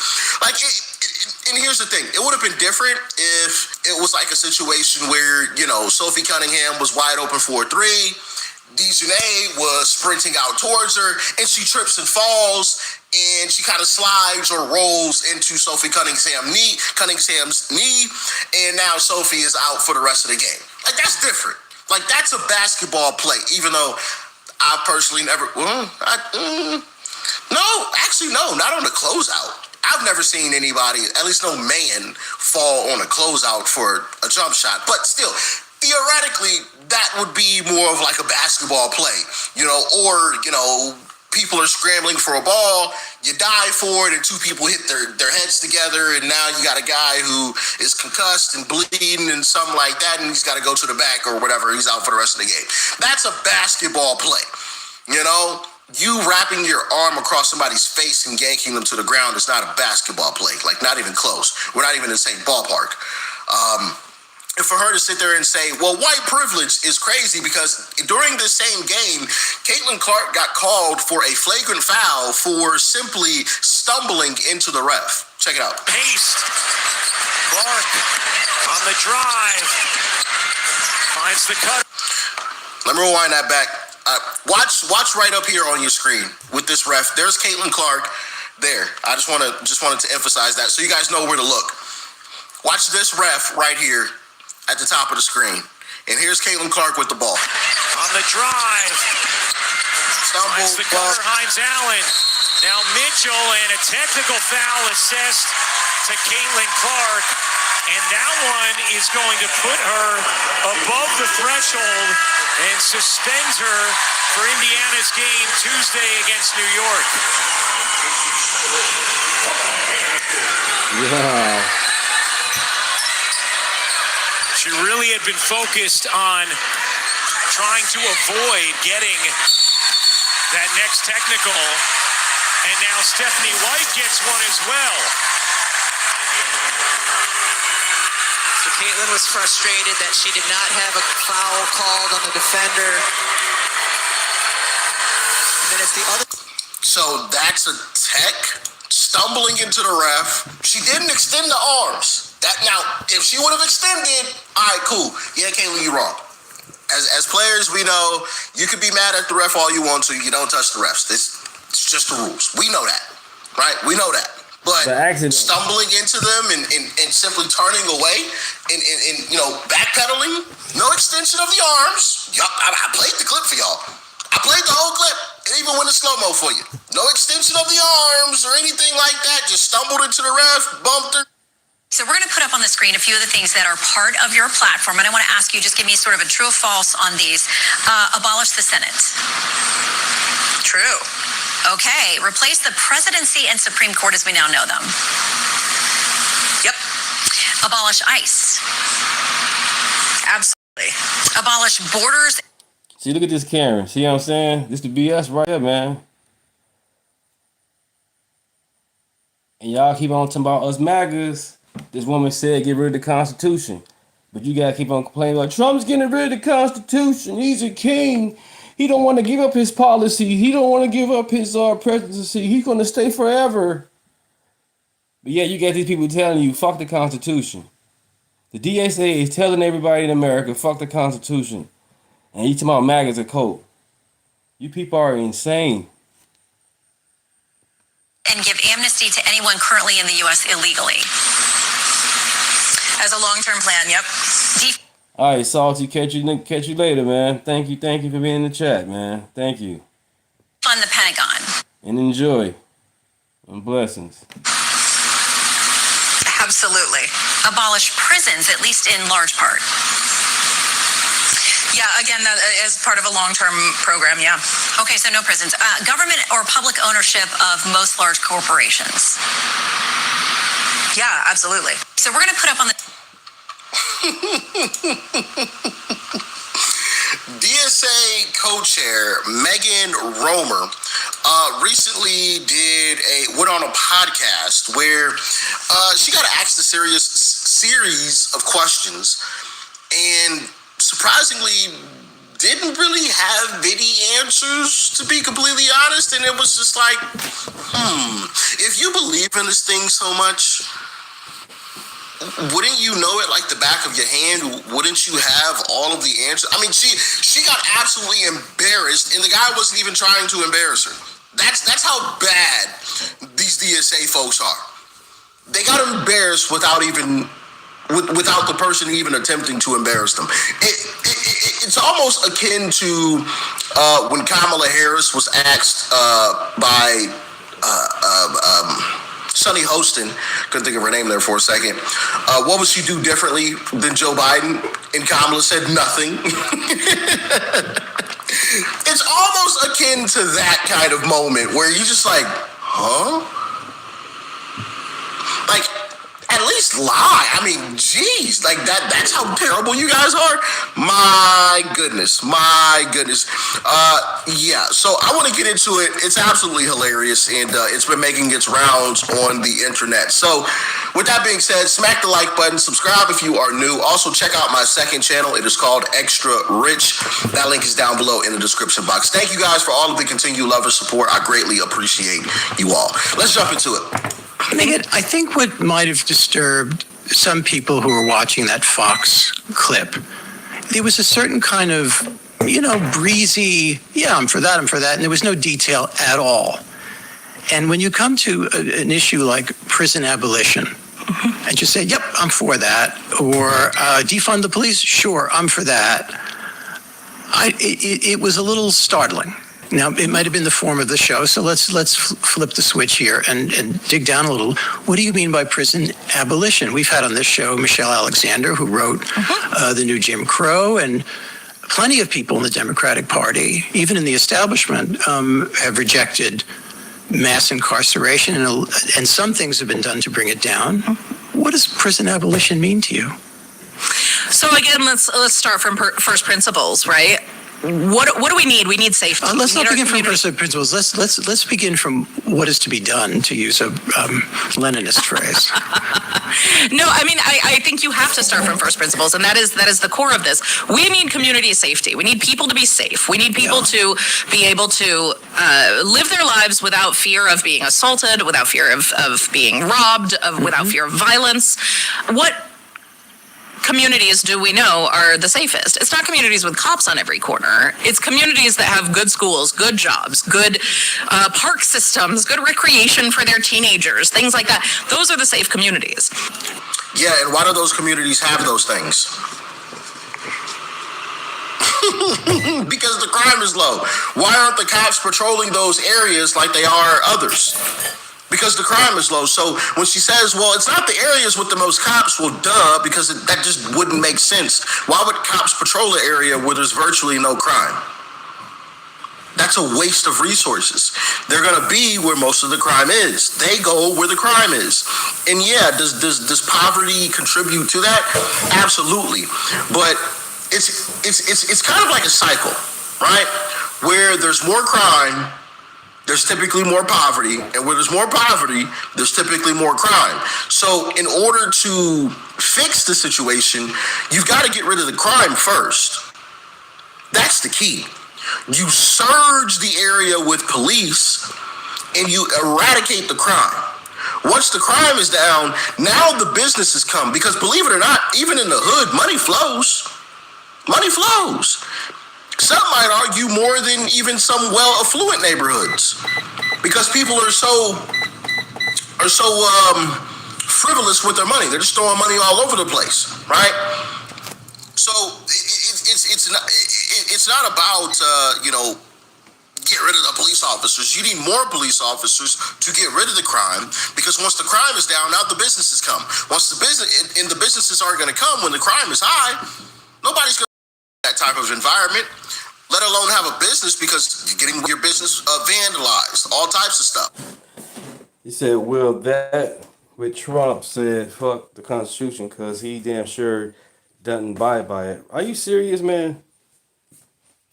And here's the thing. It would have been different if it was like a situation where, Sophie Cunningham was wide open for a three. Dejanay was sprinting out towards her, and she trips and falls, and she kind of slides or rolls into Sophie Cunningham's knee, and now Sophie is out for the rest of the game. Like, that's different. Like, that's a basketball play, even though I personally never... No, not on the closeout. I've never seen anybody, at least no man, fall on a closeout for a jump shot, but still... Theoretically, that would be more of like a basketball play, or, people are scrambling for a ball, you dive for it, and two people hit their heads together, and now you got a guy who is concussed and bleeding and something like that, and he's got to go to the back or whatever, he's out for the rest of the game. That's a basketball play, you wrapping your arm across somebody's face and yanking them to the ground is not a basketball play. Like, not even close. We're not even in the same ballpark. And for her to sit there and say, well, white privilege is crazy because during this same game, Caitlin Clark got called for a flagrant foul for simply stumbling into the ref. Check it out. Paste. Clark on the drive. Finds the cut. Let me rewind that back. Watch right up here on your screen with this ref. There's Caitlin Clark there. I just wanted to emphasize that so you guys know where to look. Watch this ref right here at the top of the screen. And here's Caitlin Clark with the ball. On the drive. Finds the cutter, Hines Allen. Now Mitchell, and a technical foul assessed to Caitlin Clark. And that one is going to put her above the threshold and suspends her for Indiana's game Tuesday against New York. Yeah. She really had been focused on trying to avoid getting that next technical. And now Stephanie White gets one as well. So Caitlin was frustrated that she did not have a foul called on the defender. And then it's the other. So that's a tech stumbling into the ref. She didn't extend the arms. Now, if she would have extended, all right, cool. Yeah, Caitlin, you're wrong. As players, we know you could be mad at the ref all you want to. You don't touch the refs. It's just the rules. We know that, right? We know that. But stumbling into them and simply turning away and backpedaling, no extension of the arms. I played the clip for y'all. I played the whole clip. It even went in slow-mo for you. No extension of the arms or anything like that. Just stumbled into the ref, bumped her. So we're going to put up on the screen a few of the things that are part of your platform, and I want to ask you, just give me sort of a true or false on these. Abolish the Senate. True. Okay. Replace the presidency and Supreme Court as we now know them. Yep. Abolish ICE. Absolutely. Abolish borders. See, look at this Karen. See what I'm saying? This the BS right here, man. And y'all keep on talking about us MAGAs. This woman said get rid of the Constitution. But you gotta keep on complaining like Trump's getting rid of the Constitution. He's a king. He don't want to give up his policy. He don't want to give up his presidency. He's gonna stay forever. But yeah, you got these people telling you, fuck the Constitution. The DSA is telling everybody in America, fuck the Constitution. And you talking about MAGA's a cult. You people are insane. And give amnesty to anyone currently in the U.S. illegally. As a long-term plan, yep. All right, Salty, catch you later, man. Thank you for being in the chat, man. Thank you. Fund the Pentagon. And enjoy. And blessings. Absolutely. Abolish prisons, at least in large part. Yeah, again, that is part of a long-term program, yeah. Okay, so no prisons. Government or public ownership of most large corporations. Yeah, absolutely. So we're going to put up on the... DSA co-chair Megan Romer recently went on a podcast where she got asked a series of questions and surprisingly didn't really have many answers, to be completely honest. And it was just like, if you believe in this thing so much, wouldn't you know it like the back of your hand? Wouldn't you have all of the answers? I mean, she got absolutely embarrassed, and the guy wasn't even trying to embarrass her. That's how bad these DSA folks are. They got embarrassed without the person even attempting to embarrass them. It's almost akin to when Kamala Harris was asked by Sunny Hostin, couldn't think of her name there for a second, what would she do differently than Joe Biden? And Kamala said nothing. It's almost akin to that kind of moment where you just like, huh? Like, at at least lie. I mean, geez, like that's how terrible you guys are. My goodness. Yeah, so I want to get into it. It's absolutely hilarious, and it's been making its rounds on the internet. So with that being said, smack the like button, subscribe if you are new. Also, check out my second channel. It is called Extra Rich. That link is down below in the description box. Thank you guys for all of the continued love and support. I greatly appreciate you all. Let's jump into it. I think what might have disturbed some people who were watching that Fox clip, there was a certain kind of, breezy, yeah, I'm for that, and there was no detail at all. And when you come to an issue like prison abolition, and just say, yep, I'm for that, or defund the police, sure, I'm for that, it was a little startling. Now, it might have been the form of the show, so let's flip the switch here and dig down a little. What do you mean by prison abolition? We've had on this show Michelle Alexander, who wrote The New Jim Crow, and plenty of people in the Democratic Party, even in the establishment, have rejected mass incarceration, and some things have been done to bring it down. What does prison abolition mean to you? So again, let's start from first principles, right? What do we need? We need safety. Let's not begin from first principles. Let's begin from what is to be done, to use a Leninist phrase. No, I mean, I think you have to start from first principles, and that is the core of this. We need community safety. We need people to be safe. We need people to be able to live their lives without fear of being assaulted, without fear of being robbed, without fear of violence. What communities do we know are the safest? It's not communities with cops on every corner. It's communities that have good schools, good jobs, good park systems, good recreation for their teenagers, things like that. Those are the safe communities. Yeah, and why do those communities have those things? Because the crime is low. Why aren't the cops patrolling those areas like they are others? Because the crime is low. So when she says, well, it's not the areas with the most cops, well, duh, because that just wouldn't make sense. Why would cops patrol an area where there's virtually no crime? That's a waste of resources. They're going to be where most of the crime is. They go where the crime is. And yeah, does poverty contribute to that? Absolutely. But it's kind of like a cycle, right? Where there's more crime, there's typically more poverty, and where there's more poverty, there's typically more crime. So in order to fix the situation, you've got to get rid of the crime first. That's the key. You surge the area with police, and you eradicate the crime. Once the crime is down, now the businesses come, because believe it or not, even in the hood, money flows. Money flows. Some might argue more than even some well-affluent neighborhoods, because people are so frivolous with their money. They're just throwing money all over the place, right? So it's not about get rid of the police officers. You need more police officers to get rid of the crime, because once the crime is down, now the businesses come. Once the businesses aren't going to come when the crime is high, nobody's going to that type of environment, let alone have a business, because you're getting your business vandalized, all types of stuff. He said, well, that with Trump said, fuck the Constitution, because he damn sure doesn't abide by it. Are you serious, man?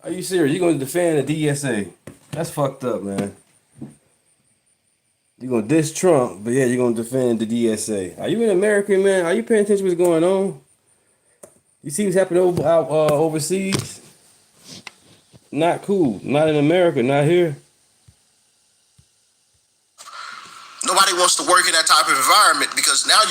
Are you serious? You're going to defend the DSA? That's fucked up, man. You're going to diss Trump, but yeah, you're going to defend the DSA. Are you an American, man? Are you paying attention to what's going on? You see what's happening overseas? Not cool. Not in America. Not here. Nobody wants to work in that type of environment, because now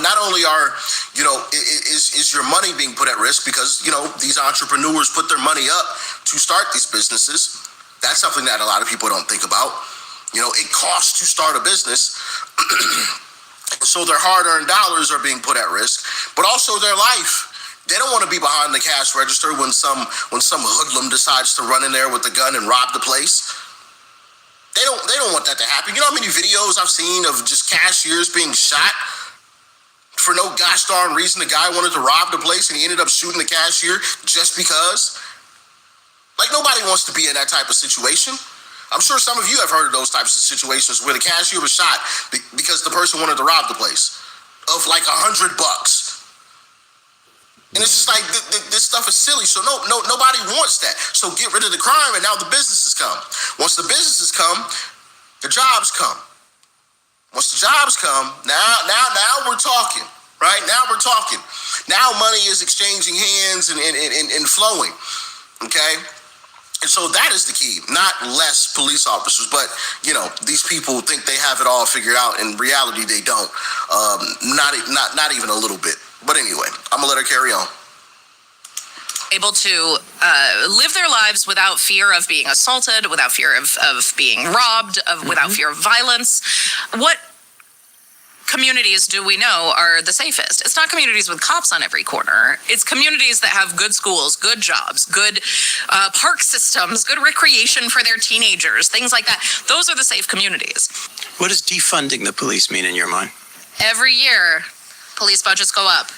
not only are is your money being put at risk, because these entrepreneurs put their money up to start these businesses. That's something that a lot of people don't think about. It costs to start a business. So their hard-earned dollars are being put at risk, but also their life. They don't want to be behind the cash register when some hoodlum decides to run in there with a gun and rob the place. They don't want that to happen. You know how many videos I've seen of just cashiers being shot for no gosh darn reason? The guy wanted to rob the place and he ended up shooting the cashier just because. Like, nobody wants to be in that type of situation. I'm sure some of you have heard of those types of situations where the cashier was shot because the person wanted to rob the place. of like $100. And it's just like this stuff is silly. So nobody wants that. So get rid of the crime, and now the businesses come. Once the businesses come, the jobs come. Once the jobs come, now we're talking, right? Now we're talking. Now money is exchanging hands and flowing. Okay. And so that is the key, not less police officers, but these people think they have it all figured out. In reality, they don't. Not even a little bit. But anyway, I'm gonna let her carry on. Able to live their lives without fear of being assaulted, without fear of being robbed, without fear of violence. What communities do we know are the safest? It's not communities with cops on every corner. It's communities that have good schools, good jobs, good park systems, good recreation for their teenagers, things like that. Those are the safe communities. What does defunding the police mean in your mind? Every year, police budgets go up.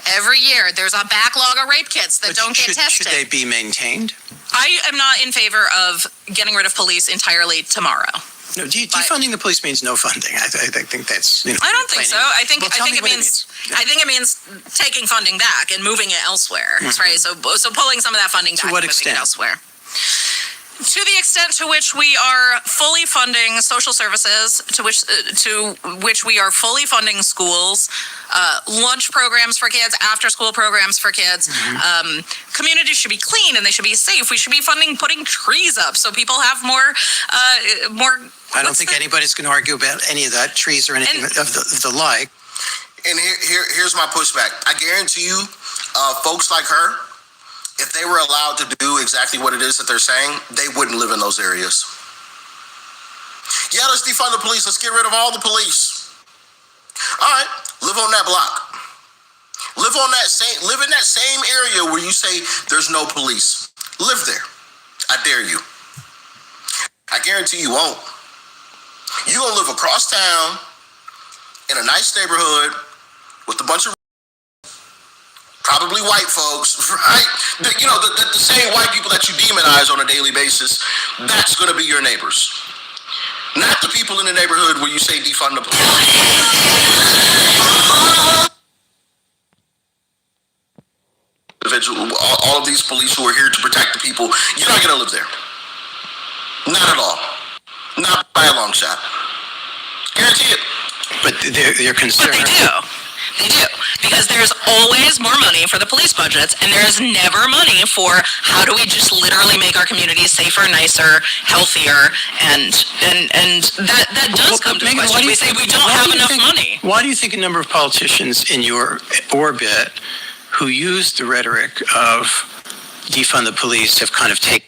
Every year, there's a backlog of rape kits that don't get tested. Should they be maintained? I am not in favor of getting rid of police entirely tomorrow. No, defunding the police means no funding. I think that's. I don't think so. I think it means taking funding back and moving it elsewhere. Mm-hmm. Right. So pulling some of that funding back and moving it elsewhere. To the extent to which we are fully funding social services, to which we are fully funding schools, lunch programs for kids, after-school programs for kids, communities should be clean and they should be safe. We should be funding putting trees up so people have more. I don't think anybody's going to argue about any of that, trees or anything of the like. And here's my pushback. I guarantee you, folks like her, if they were allowed to do exactly what it is that they're saying, they wouldn't live in those areas. Yeah, let's defund the police. Let's get rid of all the police. All right, live on that block. Live in that same area where you say there's no police. Live there. I dare you. I guarantee you won't. You're gonna live across town in a nice neighborhood with a bunch of probably white folks, right? The same white people that you demonize on a daily basis, that's going to be your neighbors. Not the people in the neighborhood where you say defund the police. All of these police who are here to protect the people, you're not going to live there. Not at all. Not by a long shot. Guarantee it. But they're concerned. But they do. They do, because there's always more money for the police budgets, and there's never money for how do we just literally make our communities safer, nicer, healthier, and that does come to question. We say we don't have enough money. Why do you think a number of politicians in your orbit who use the rhetoric of defund the police have kind of taken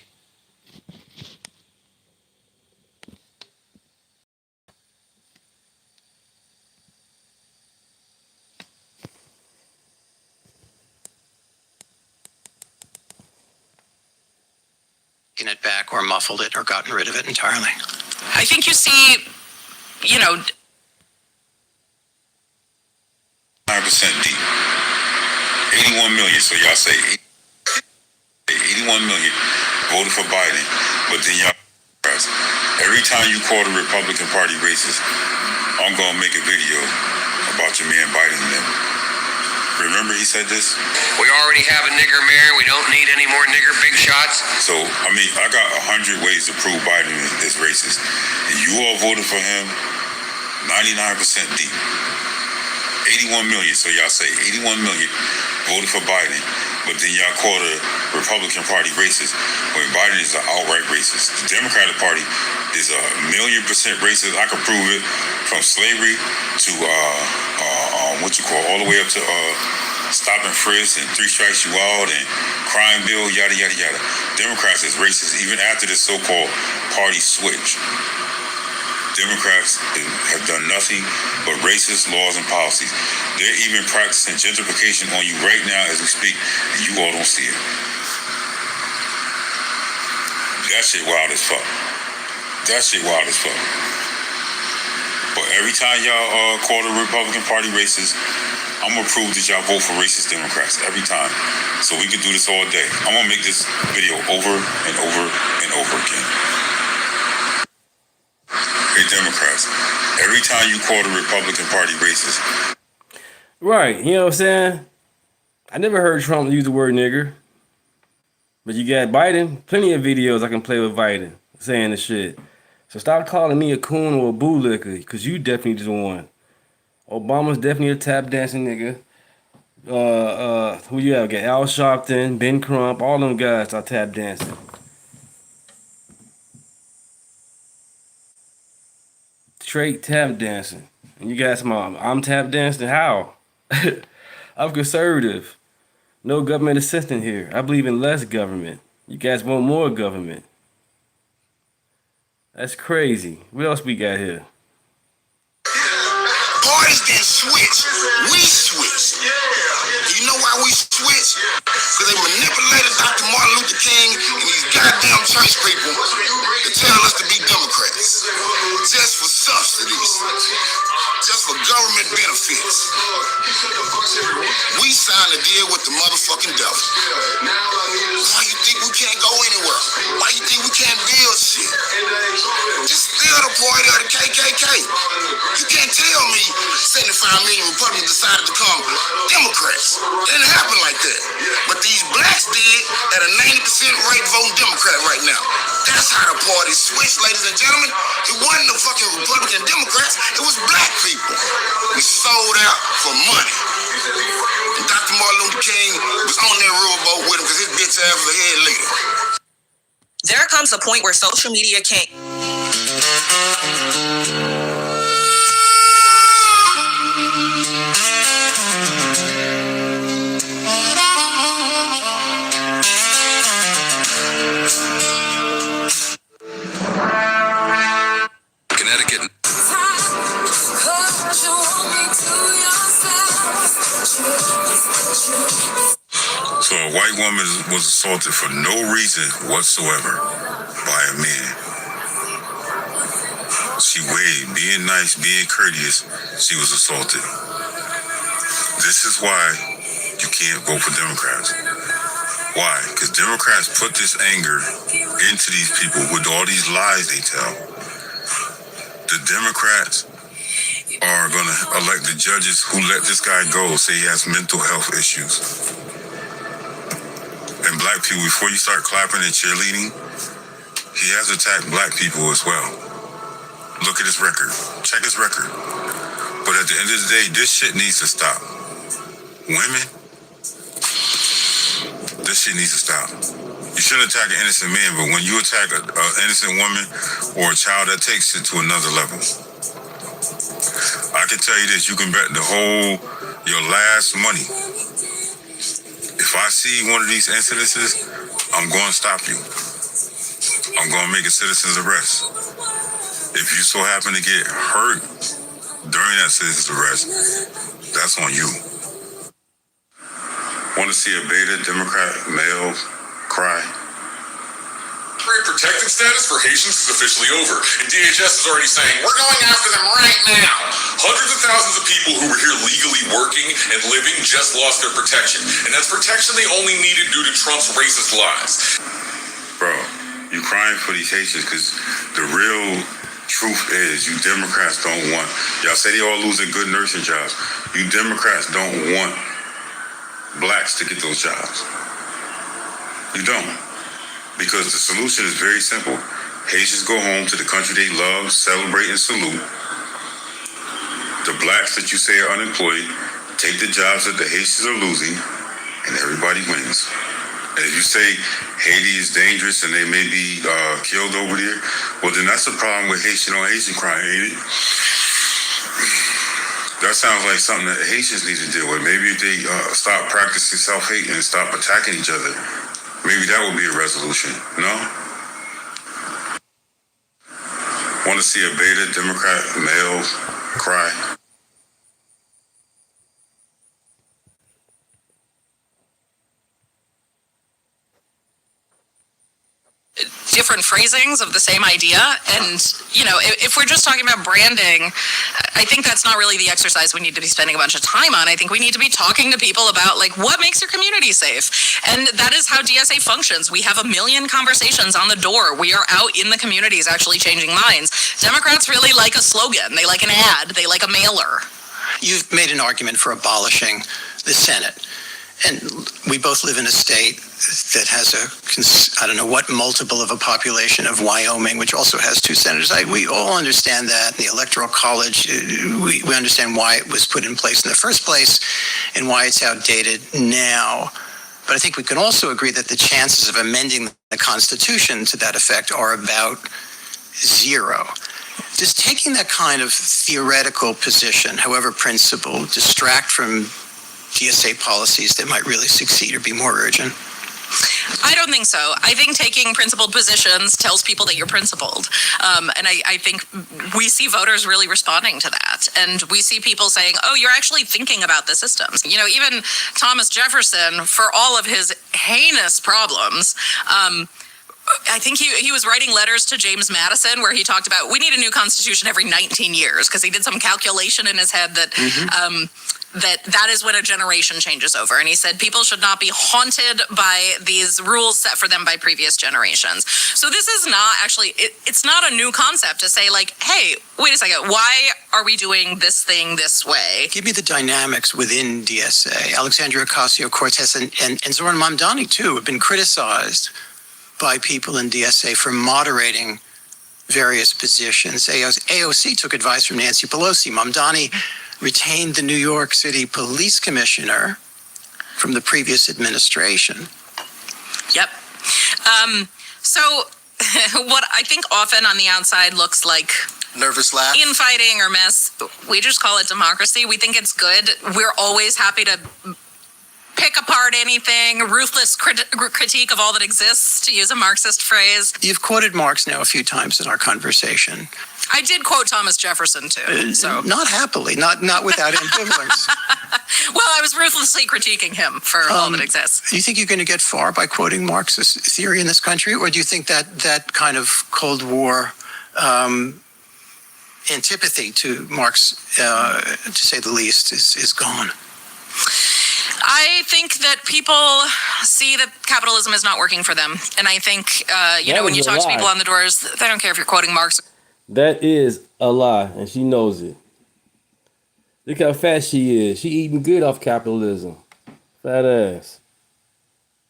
it back or muffled it or gotten rid of it entirely? I think you see, 9% deep. 81 million, so y'all say 81 million voted for Biden, but then y'all, every time you call the Republican Party racist, I'm going to make a video about your man Biden and them. Remember he said this? We already have a nigger mayor. We don't need any more nigger big shots. So, I got 100 ways to prove Biden is racist. And you all voted for him 99% deep. 81 million, so y'all say 81 million voted for Biden, but then y'all call the Republican Party racist when Biden is an outright racist. The Democratic Party is 1,000,000% racist. I can prove it from slavery to all the way up to stop and frisk and 3 strikes you out and crime bill, yada yada yada. Democrats is racist even after this so-called party switch. Democrats have done nothing but racist laws and policies. They're even practicing gentrification on you right now as we speak, and you all don't see it. That shit wild as fuck. But every time y'all call the Republican Party racist, I'm gonna prove that y'all vote for racist Democrats every time. So we can do this all day. I'm gonna make this video over and over and over again. Hey Democrats, every time you call the Republican Party racist. Right, you know what I'm saying? I never heard Trump use the word nigger. But you got Biden, plenty of videos I can play with Biden saying the shit. So stop calling me a coon or a bootlicker, because you definitely just one. Obama's definitely a tap dancing nigga. Who you have? Got Al Sharpton, Ben Crump, all them guys are tap dancing. Straight tap dancing. And you guys, I'm tap dancing. How? I'm conservative. No government assistance here. I believe in less government. You guys want more government. That's crazy. What else we got here? Parties didn't switch. We switched. You know why we switched? Because they manipulated Dr. Martin Luther King and these goddamn church people to tell us to be Democrats. Just for subsidies. Just for government benefits. We signed a deal with the motherfucking devil. Why you think we can't go anywhere? Why you think we can't build shit? Just still the party of the KKK. You can't tell me 75 million Republicans decided to become Democrats. It didn't happen like that. But these blacks did at a 90% rate voting Democrat right now. That's how the party switched, ladies and gentlemen. It wasn't the fucking Republican Democrats, it was black people. We sold out for money. And Dr. Martin Luther King was on that riverboat with him because his bitch ass was the head leader. There comes a point where social media can't. Connecticut. So a white woman was assaulted for no reason whatsoever by a man. She waved, being nice, being courteous, she was assaulted. This is why you can't vote for Democrats. Why? Because Democrats put this anger into these people with all these lies they tell. The Democrats are going to elect the judges who let this guy go, say he has mental health issues. And black people, before you start clapping and cheerleading, he has attacked black people as well. Look at his record. Check his record. But at the end of the day, this shit needs to stop. Women, this shit needs to stop. You shouldn't attack an innocent man, but when you attack an innocent woman or a child, that takes it to another level. I can tell you this, you can bet your last money. If I see one of these incidences, I'm going to stop you. I'm going to make a citizen's arrest. If you so happen to get hurt during that citizen's arrest, that's on you. Want to see a beta Democrat male cry? Protected status for Haitians is officially over, and DHS is already saying, we're going after them right now. Hundreds of thousands of people who were here legally working and living just lost their protection, and that's protection they only needed due to Trump's racist lies. Bro, you crying for these Haitians because the real truth is you Democrats don't want, y'all say they all losing good nursing jobs. You Democrats don't want blacks to get those jobs. You don't. Because the solution is very simple. Haitians go home to the country they love, celebrate and salute. The blacks that you say are unemployed take the jobs that the Haitians are losing, and everybody wins. And if you say Haiti is dangerous and they may be killed over there, well then that's a problem with Haitian on Haitian crime, ain't it? That sounds like something that Haitians need to deal with. Maybe if they stop practicing self-hate and stop attacking each other, maybe that would be a resolution, no? Want to see a beta Democrat male cry? Different phrasings of the same idea. And, you know, if we're just talking about branding, I think that's not really the exercise we need to be spending a bunch of time on. I think we need to be talking to people about, like, what makes your community safe? And that is how DSA functions. We have a million conversations on the door. We are out in the communities actually changing minds. Democrats really like a slogan. They like an ad. They like a mailer. You've made an argument for abolishing the Senate. And we both live in a state that has I don't know what multiple of a population of Wyoming, which also has 2 senators. We all understand that. The Electoral College, we understand why it was put in place in the first place and why it's outdated now. But I think we can also agree that the chances of amending the Constitution to that effect are about 0. Does taking that kind of theoretical position, however principled, distract from DSA policies that might really succeed or be more urgent? I don't think so. I think taking principled positions tells people that you're principled. And I think we see voters really responding to that. And we see people saying, oh, you're actually thinking about the systems. You know, even Thomas Jefferson, for all of his heinous problems, I think he was writing letters to James Madison where he talked about we need a new constitution every 19 years because he did some calculation in his head that that is when a generation changes over. And he said people should not be haunted by these rules set for them by previous generations. So this is not actually, it's not a new concept to say like, hey, wait a second, why are we doing this thing this way? Give me the dynamics within DSA. Alexandria Ocasio-Cortez and Zoran Mamdani, too, have been criticized by people in DSA for moderating various positions. AOC took advice from Nancy Pelosi. Mamdani retained the New York City police commissioner from the previous administration. Yep. So what I think often on the outside looks like nervous laugh, infighting or mess, we just call it democracy. We think it's good. We're always happy to pick apart anything, ruthless critique of all that exists, to use a Marxist phrase. You've quoted Marx now a few times in our conversation. I did quote Thomas Jefferson too. So not happily, not without ambivalence. Well, I was ruthlessly critiquing him for all that exists. Do you think you're going to get far by quoting Marxist theory in this country, or do you think that kind of Cold War antipathy to Marx, to say the least, is gone? I think that people see that capitalism is not working for them. And I think, when you talk to people on the doors, they don't care if you're quoting Marx. That is a lie, and she knows it. Look how fat she is. She eating good off capitalism. Fat ass.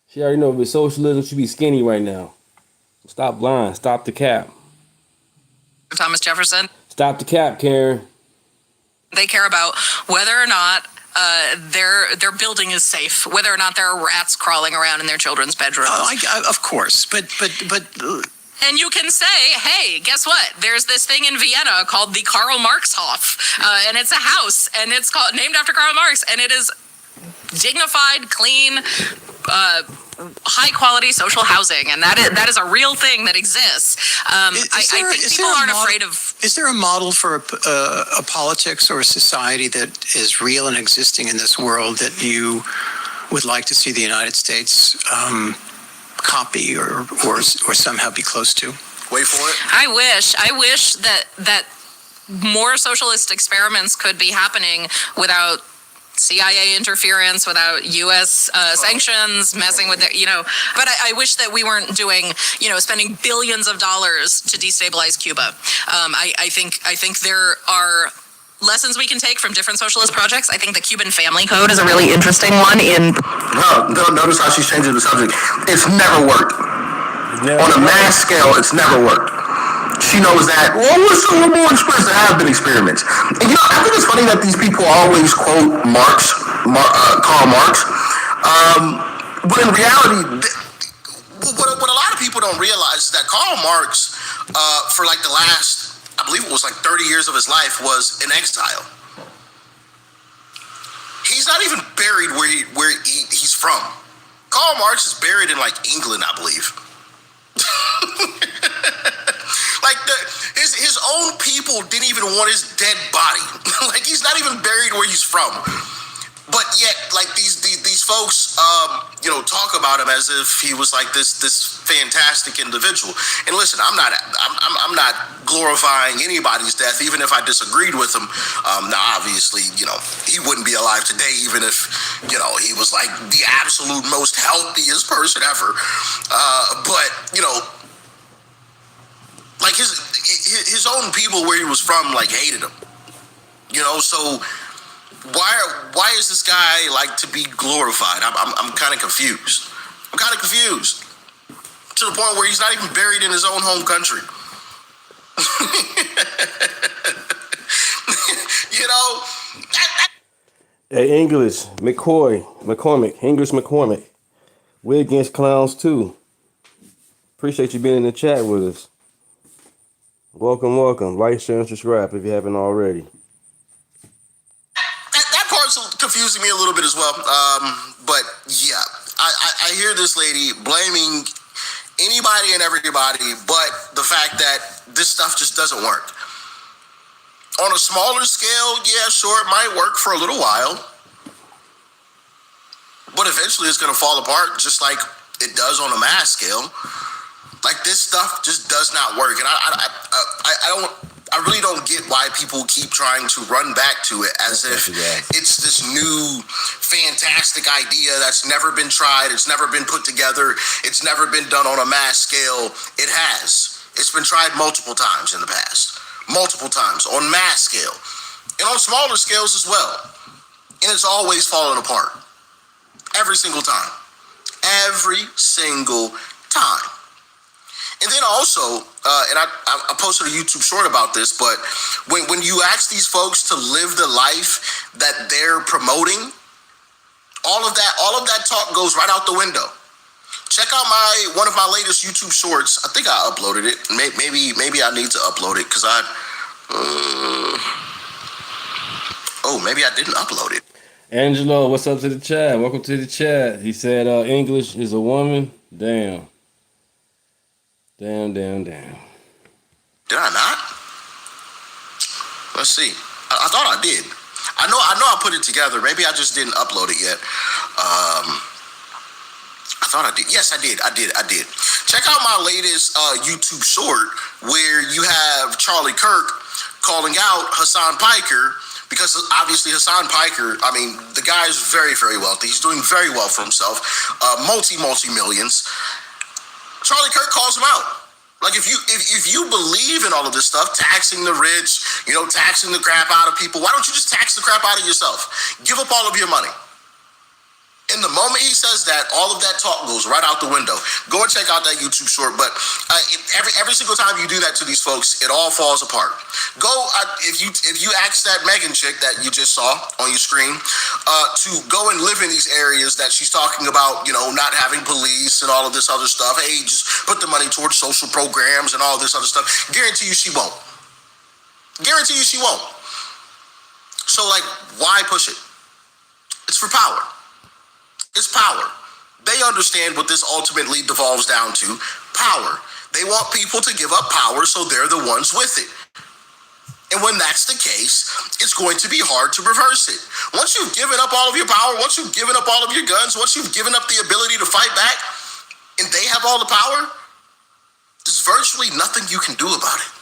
She already know with socialism, she be skinny right now. Stop lying. Stop the cap. Thomas Jefferson. Stop the cap, Karen. They care about whether or not their building is safe, whether or not there are rats crawling around in their children's bedrooms. Of course, but. And you can say, hey, guess what? There's this thing in Vienna called the Karl Marx Hof, and it's a house, and it's named after Karl Marx, and it is dignified, clean, high-quality social housing, and that is a real thing that exists. I think people aren't afraid of... Is there a model for a politics or a society that is real and existing in this world that you would like to see the United States copy or somehow be close to? Wait for it. I wish that more socialist experiments could be happening without CIA interference, without U.S. sanctions, messing with it, But I wish that we weren't doing, spending billions of dollars to destabilize Cuba. I think there are lessons we can take from different socialist projects. I think the Cuban Family Code is a really interesting one. Notice how she's changing the subject. It's never worked. On a mass scale, it's never worked. She knows that. Well, it's a little more expressed. There have been experiments. And I think it's funny that these people always quote Karl Marx. But in reality, what a lot of people don't realize is that Karl Marx, for like the last, I believe it was like 30 years of his life, was in exile. He's not even buried where he's from. Karl Marx is buried in like England, I believe. Like his own people didn't even want his dead body. Like he's not even buried where he's from. But yet, like these folks, talk about him as if he was like this fantastic individual. And listen, I'm not glorifying anybody's death, even if I disagreed with him. Now, obviously, he wouldn't be alive today, even if he was like the absolute most healthiest person ever. But like his own people where he was from like hated him. So Why is this guy like to be glorified? I'm kind of confused. I'm kind of confused to the point where he's not even buried in his own home country. You know. Hey, English McCormick. We're against clowns too. Appreciate you being in the chat with us. Welcome. Like, share, and subscribe if you haven't already. That part's confusing me a little bit as well. But yeah, I hear this lady blaming anybody and everybody, but the fact that this stuff just doesn't work. On a smaller scale, yeah, sure, it might work for a little while, but eventually it's going to fall apart just like it does on a mass scale. Like, this stuff just does not work. And I really don't get why people keep trying to run back to it as if it's this new fantastic idea that's never been tried. It's never been put together. It's never been done on a mass scale. It has. It's been tried multiple times in the past. Multiple times on mass scale and on smaller scales as well. And it's always fallen apart. Every single time. Every single time. And then also, and I posted a YouTube short about this, but when you ask these folks to live the life that they're promoting, all of that talk goes right out the window. Check out one of my latest YouTube shorts. I think I uploaded it. Maybe I need to upload it because maybe I didn't upload it. Angelo, what's up to the chat? Welcome to the chat. He said English is a woman. Damn. Did I not? Let's see. I thought I did. I know I put it together. Maybe I just didn't upload it yet. I thought I did. Yes, I did. Check out my latest YouTube short where you have Charlie Kirk calling out Hassan Piker, because obviously Hassan Piker, I mean, the guy is very, very wealthy. He's doing very well for himself. Multi-millions. Charlie Kirk calls him out. Like, if you believe in all of this stuff, taxing the rich, taxing the crap out of people, why don't you just tax the crap out of yourself? Give up all of your money. And the moment he says that, all of that talk goes right out the window. Go and check out that YouTube short. But every single time you do that to these folks, it all falls apart. Go if you ask that Megan chick that you just saw on your screen to go and live in these areas that she's talking about, not having police and all of this other stuff. Hey, just put the money towards social programs and all this other stuff. Guarantee you she won't. So, like, why push it? It's for power. It's power. They understand what this ultimately devolves down to. Power. They want people to give up power, so they're the ones with it. And when that's the case, it's going to be hard to reverse it. Once you've given up all of your power, once you've given up all of your guns, once you've given up the ability to fight back, and they have all the power, there's virtually nothing you can do about it.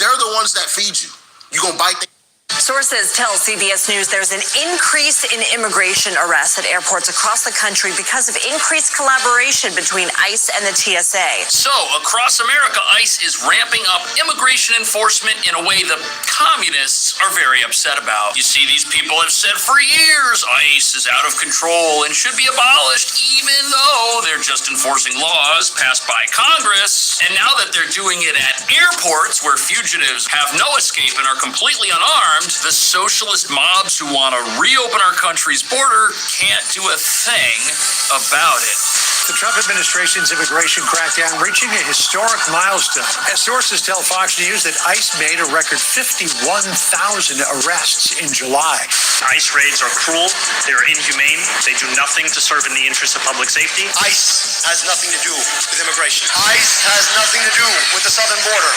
They're the ones that feed you. You gonna bite their... Sources tell CBS News there's an increase in immigration arrests at airports across the country because of increased collaboration between ICE and the TSA. So, across America, ICE is ramping up immigration enforcement in a way the communists are very upset about. You see, these people have said for years ICE is out of control and should be abolished, even though they're just enforcing laws passed by Congress. And now that they're doing it at airports where fugitives have no escape and are completely unarmed, the socialist mobs who want to reopen our country's border can't do a thing about it. The Trump administration's immigration crackdown reaching a historic milestone. As sources tell Fox News that ICE made a record 51,000 arrests in July. ICE raids are cruel. They are inhumane. They do nothing to serve in the interest of public safety. ICE has nothing to do with immigration. ICE has nothing to do with the southern border.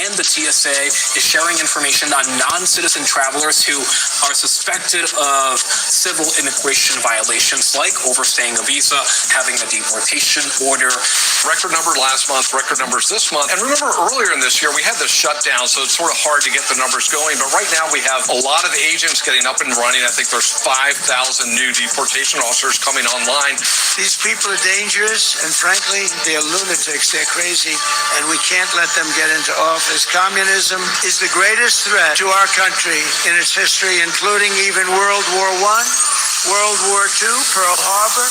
And the TSA is sharing information on non-citizen travelers who are suspected of civil immigration violations like overstaying a visa, having a deportation order. Record number last month, record numbers this month. And remember earlier in this year, we had the shutdown, so it's sort of hard to get the numbers going. But right now we have a lot of agents getting up and running. I think there's 5,000 new deportation officers coming online. These people are dangerous, and frankly, they're lunatics. They're crazy, and we can't let them get into office. Communism is the greatest threat to our country in its history, including even World War I, World War II, Pearl Harbor.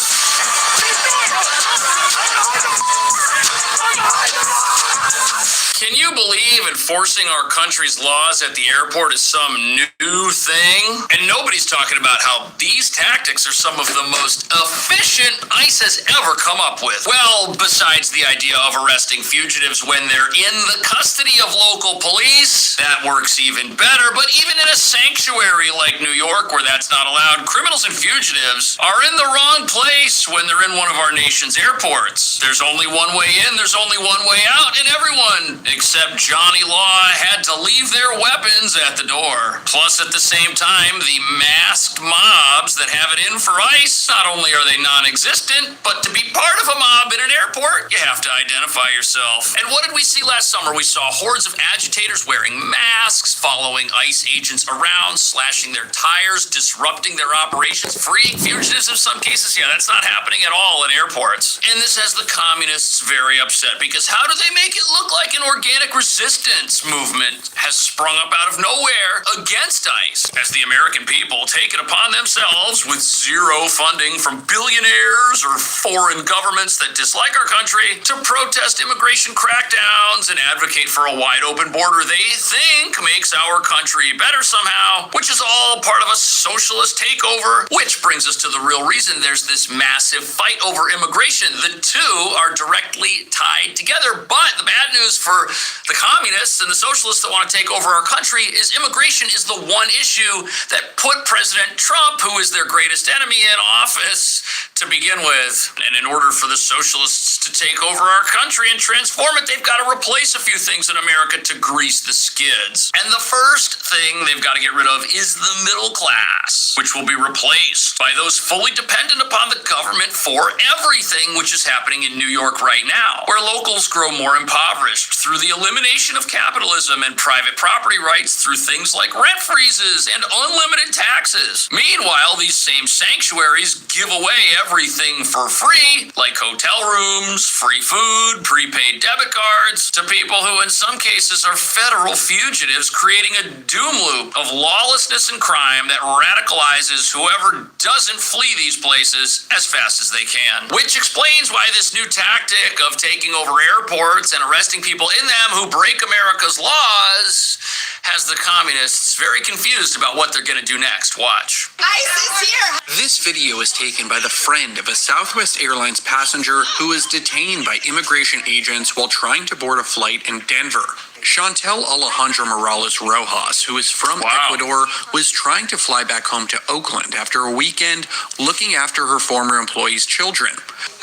Can you believe enforcing our country's laws at the airport is some new thing? And nobody's talking about how these tactics are some of the most efficient ICE has ever come up with. Well, besides the idea of arresting fugitives when they're in the custody of local police, that works even better. But even in a sanctuary like New York, where that's not allowed, criminals and fugitives are in the wrong place when they're in one of our nation's airports. There's only one way in, there's only one way out, and everyone except Johnny Law had to leave their weapons at the door. Plus, at the same time, the masked mobs that have it in for ICE, not only are they non-existent, but to be part of a mob in an airport, you have to identify yourself. And what did we see last summer? We saw hordes of agitators wearing masks, following ICE agents around, slashing their tires, disrupting their operations, freeing fugitives in some cases. Yeah, that's not happening at all in airports. And this has the communists very upset, because how do they make it look like an organic resistance movement has sprung up out of nowhere against ICE, as the American people take it upon themselves, with zero funding from billionaires or foreign governments that dislike our country, to protest immigration crackdowns and advocate for a wide open border they think makes our country better somehow, which is all part of a socialist takeover. Which brings us to the real reason there's this massive fight over immigration. The two are directly tied together, but the bad news for the communists and the socialists that want to take over our country is immigration is the one issue that put President Trump, who is their greatest enemy, in office to begin with. And in order for the socialists to take over our country and transform it, they've got to replace a few things in America to grease the skids. And the first thing they've got to get rid of is the middle class, which will be replaced by those fully dependent upon the government for everything, which is happening in New York right now, where locals grow more impoverished through the elimination of capitalism and private property rights through things like rent freezes and unlimited taxes. Meanwhile, these same sanctuaries give away everything for free, like hotel rooms, free food, prepaid debit cards, to people who in some cases are federal fugitives, creating a doom loop of lawlessness and crime that radicalizes whoever doesn't flee these places as fast as they can. Which explains why this new tactic of taking over airports and arresting people in them who break America's laws has the communists very confused about what they're going to do next. Watch. ICE is here! This video is taken by the friend of a Southwest Airlines passenger who was detained by immigration agents while trying to board a flight in Denver. Chantel Alejandra Morales Rojas, who is from Ecuador, was trying to fly back home to Oakland after a weekend looking after her former employees' children.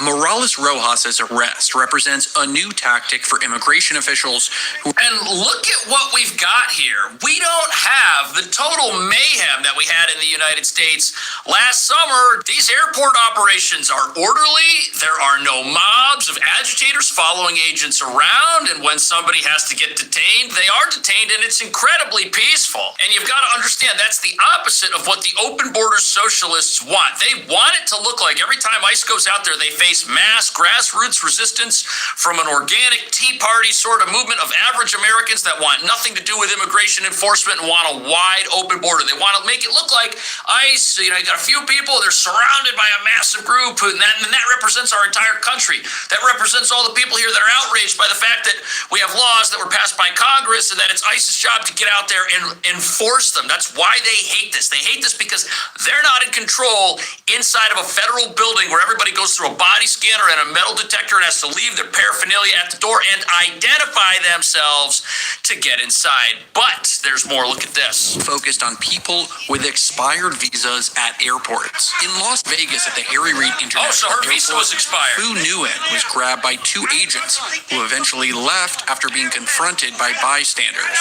Morales Rojas' arrest represents a new tactic for immigration officials who... And look at what we've got here. We don't have the total mayhem that we had in the United States last summer. These airport operations are orderly. There are no mobs of agitators following agents around, and when somebody has to get detained, they are detained, and it's incredibly peaceful. And you've got to understand that's the opposite of what the open border socialists want. They want it to look like every time ICE goes out there, they face mass grassroots resistance from an organic Tea Party sort of movement of average Americans that want nothing to do with immigration enforcement and want a wide open border. They want to make it look like ICE, you got a few people, they're surrounded by a massive group, and that represents our entire country. That represents all the people here that are outraged by the fact that we have laws that were passed by Congress and that it's ICE's job to get out there and enforce them. That's why they hate this. They hate this because they're not in control inside of a federal building where everybody goes through a body scanner and a metal detector and has to leave their paraphernalia at the door and identify themselves to get inside. But there's more. Look at this. ICE focused on people with expired visas at airports. In Las Vegas at the Harry Reid International so her Airport, visa was expired. Fu Nguyen was grabbed by two agents who eventually left after being confronted by bystanders.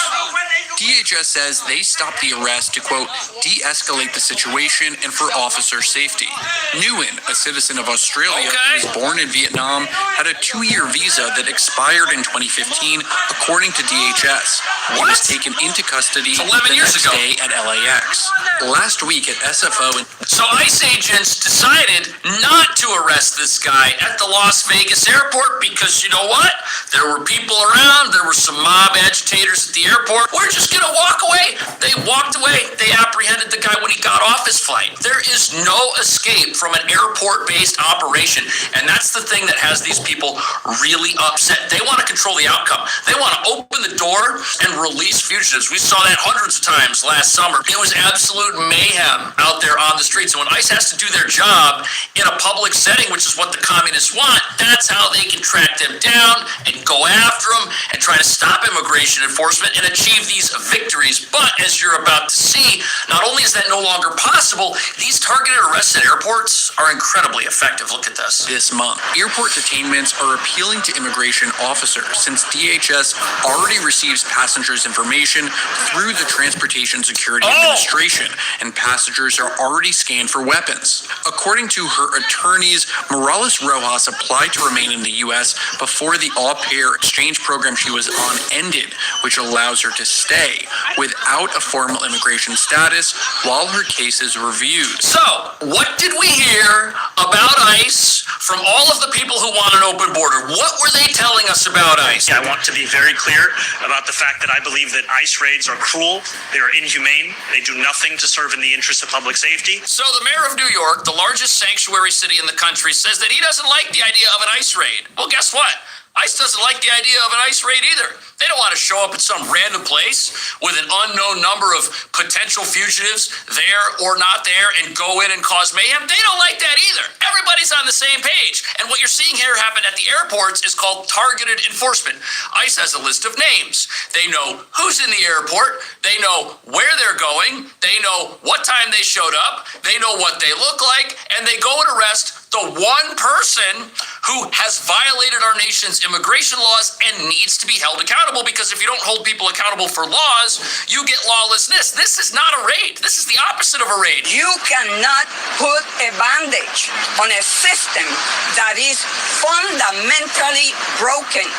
DHS says they stopped the arrest to, quote, de-escalate the situation and for officer safety. Nguyen, a citizen of Australia who was born in Vietnam, had a 2-year visa that expired in 2015, according to DHS. He was taken into custody 11 years ago. Day at LAX. Last week at SFO. So ICE agents decided not to arrest this guy at the Las Vegas airport because you know what? There were people around. There were some mob agitators at the airport. We're just going to walk away. They walked away. They apprehended the guy when he got off his flight. There is no escape from an airport-based operation. And that's the thing that has these people really upset. They want to control the outcome. They want to open the door and release fugitives. We saw that hundreds of times last summer. It was absolute mayhem out there on the streets. And when ICE has to do their job in a public setting, which is what the communists want, that's how they can track them down and go after them and try to stop immigration enforcement and achieve these victories. But as you're about to see, not only is that no longer possible, these targeted arrests at airports are incredibly effective. Look at this. This month, airport detainments are appealing to immigration officers since DHS already receives passengers' information through the Transportation Security Administration, and passengers are already scanned for weapons. According to her attorneys, Morales Rojas applied to remain in the U.S. before the au pair exchange program she was on ended, which allows her to stay without a formal immigration status while her case is reviewed. So, what did we hear about ICE from all of the people who want an open border? What were they telling us about ICE? I want to be very clear about the fact that I believe that ICE raids are cruel, they are inhumane, they do nothing to serve in the interest of public safety. So the mayor of New York, the largest sanctuary city in the country, says that he doesn't like the idea of an ICE raid. Well, guess what? ICE doesn't like the idea of an ICE raid either. They don't want to show up at some random place with an unknown number of potential fugitives there or not there and go in and cause mayhem. They don't like that either. Everybody's on the same page. And what you're seeing here happen at the airports is called targeted enforcement. ICE has a list of names. They know who's in the airport. They know where they're going. They know what time they showed up. They know what they look like. And they go and arrest the one person who has violated our nation's immigration laws and needs to be held accountable, because if you don't hold people accountable for laws, you get lawlessness. This is not a raid. This is the opposite of a raid. You cannot put a bandage on a system that is fundamentally broken.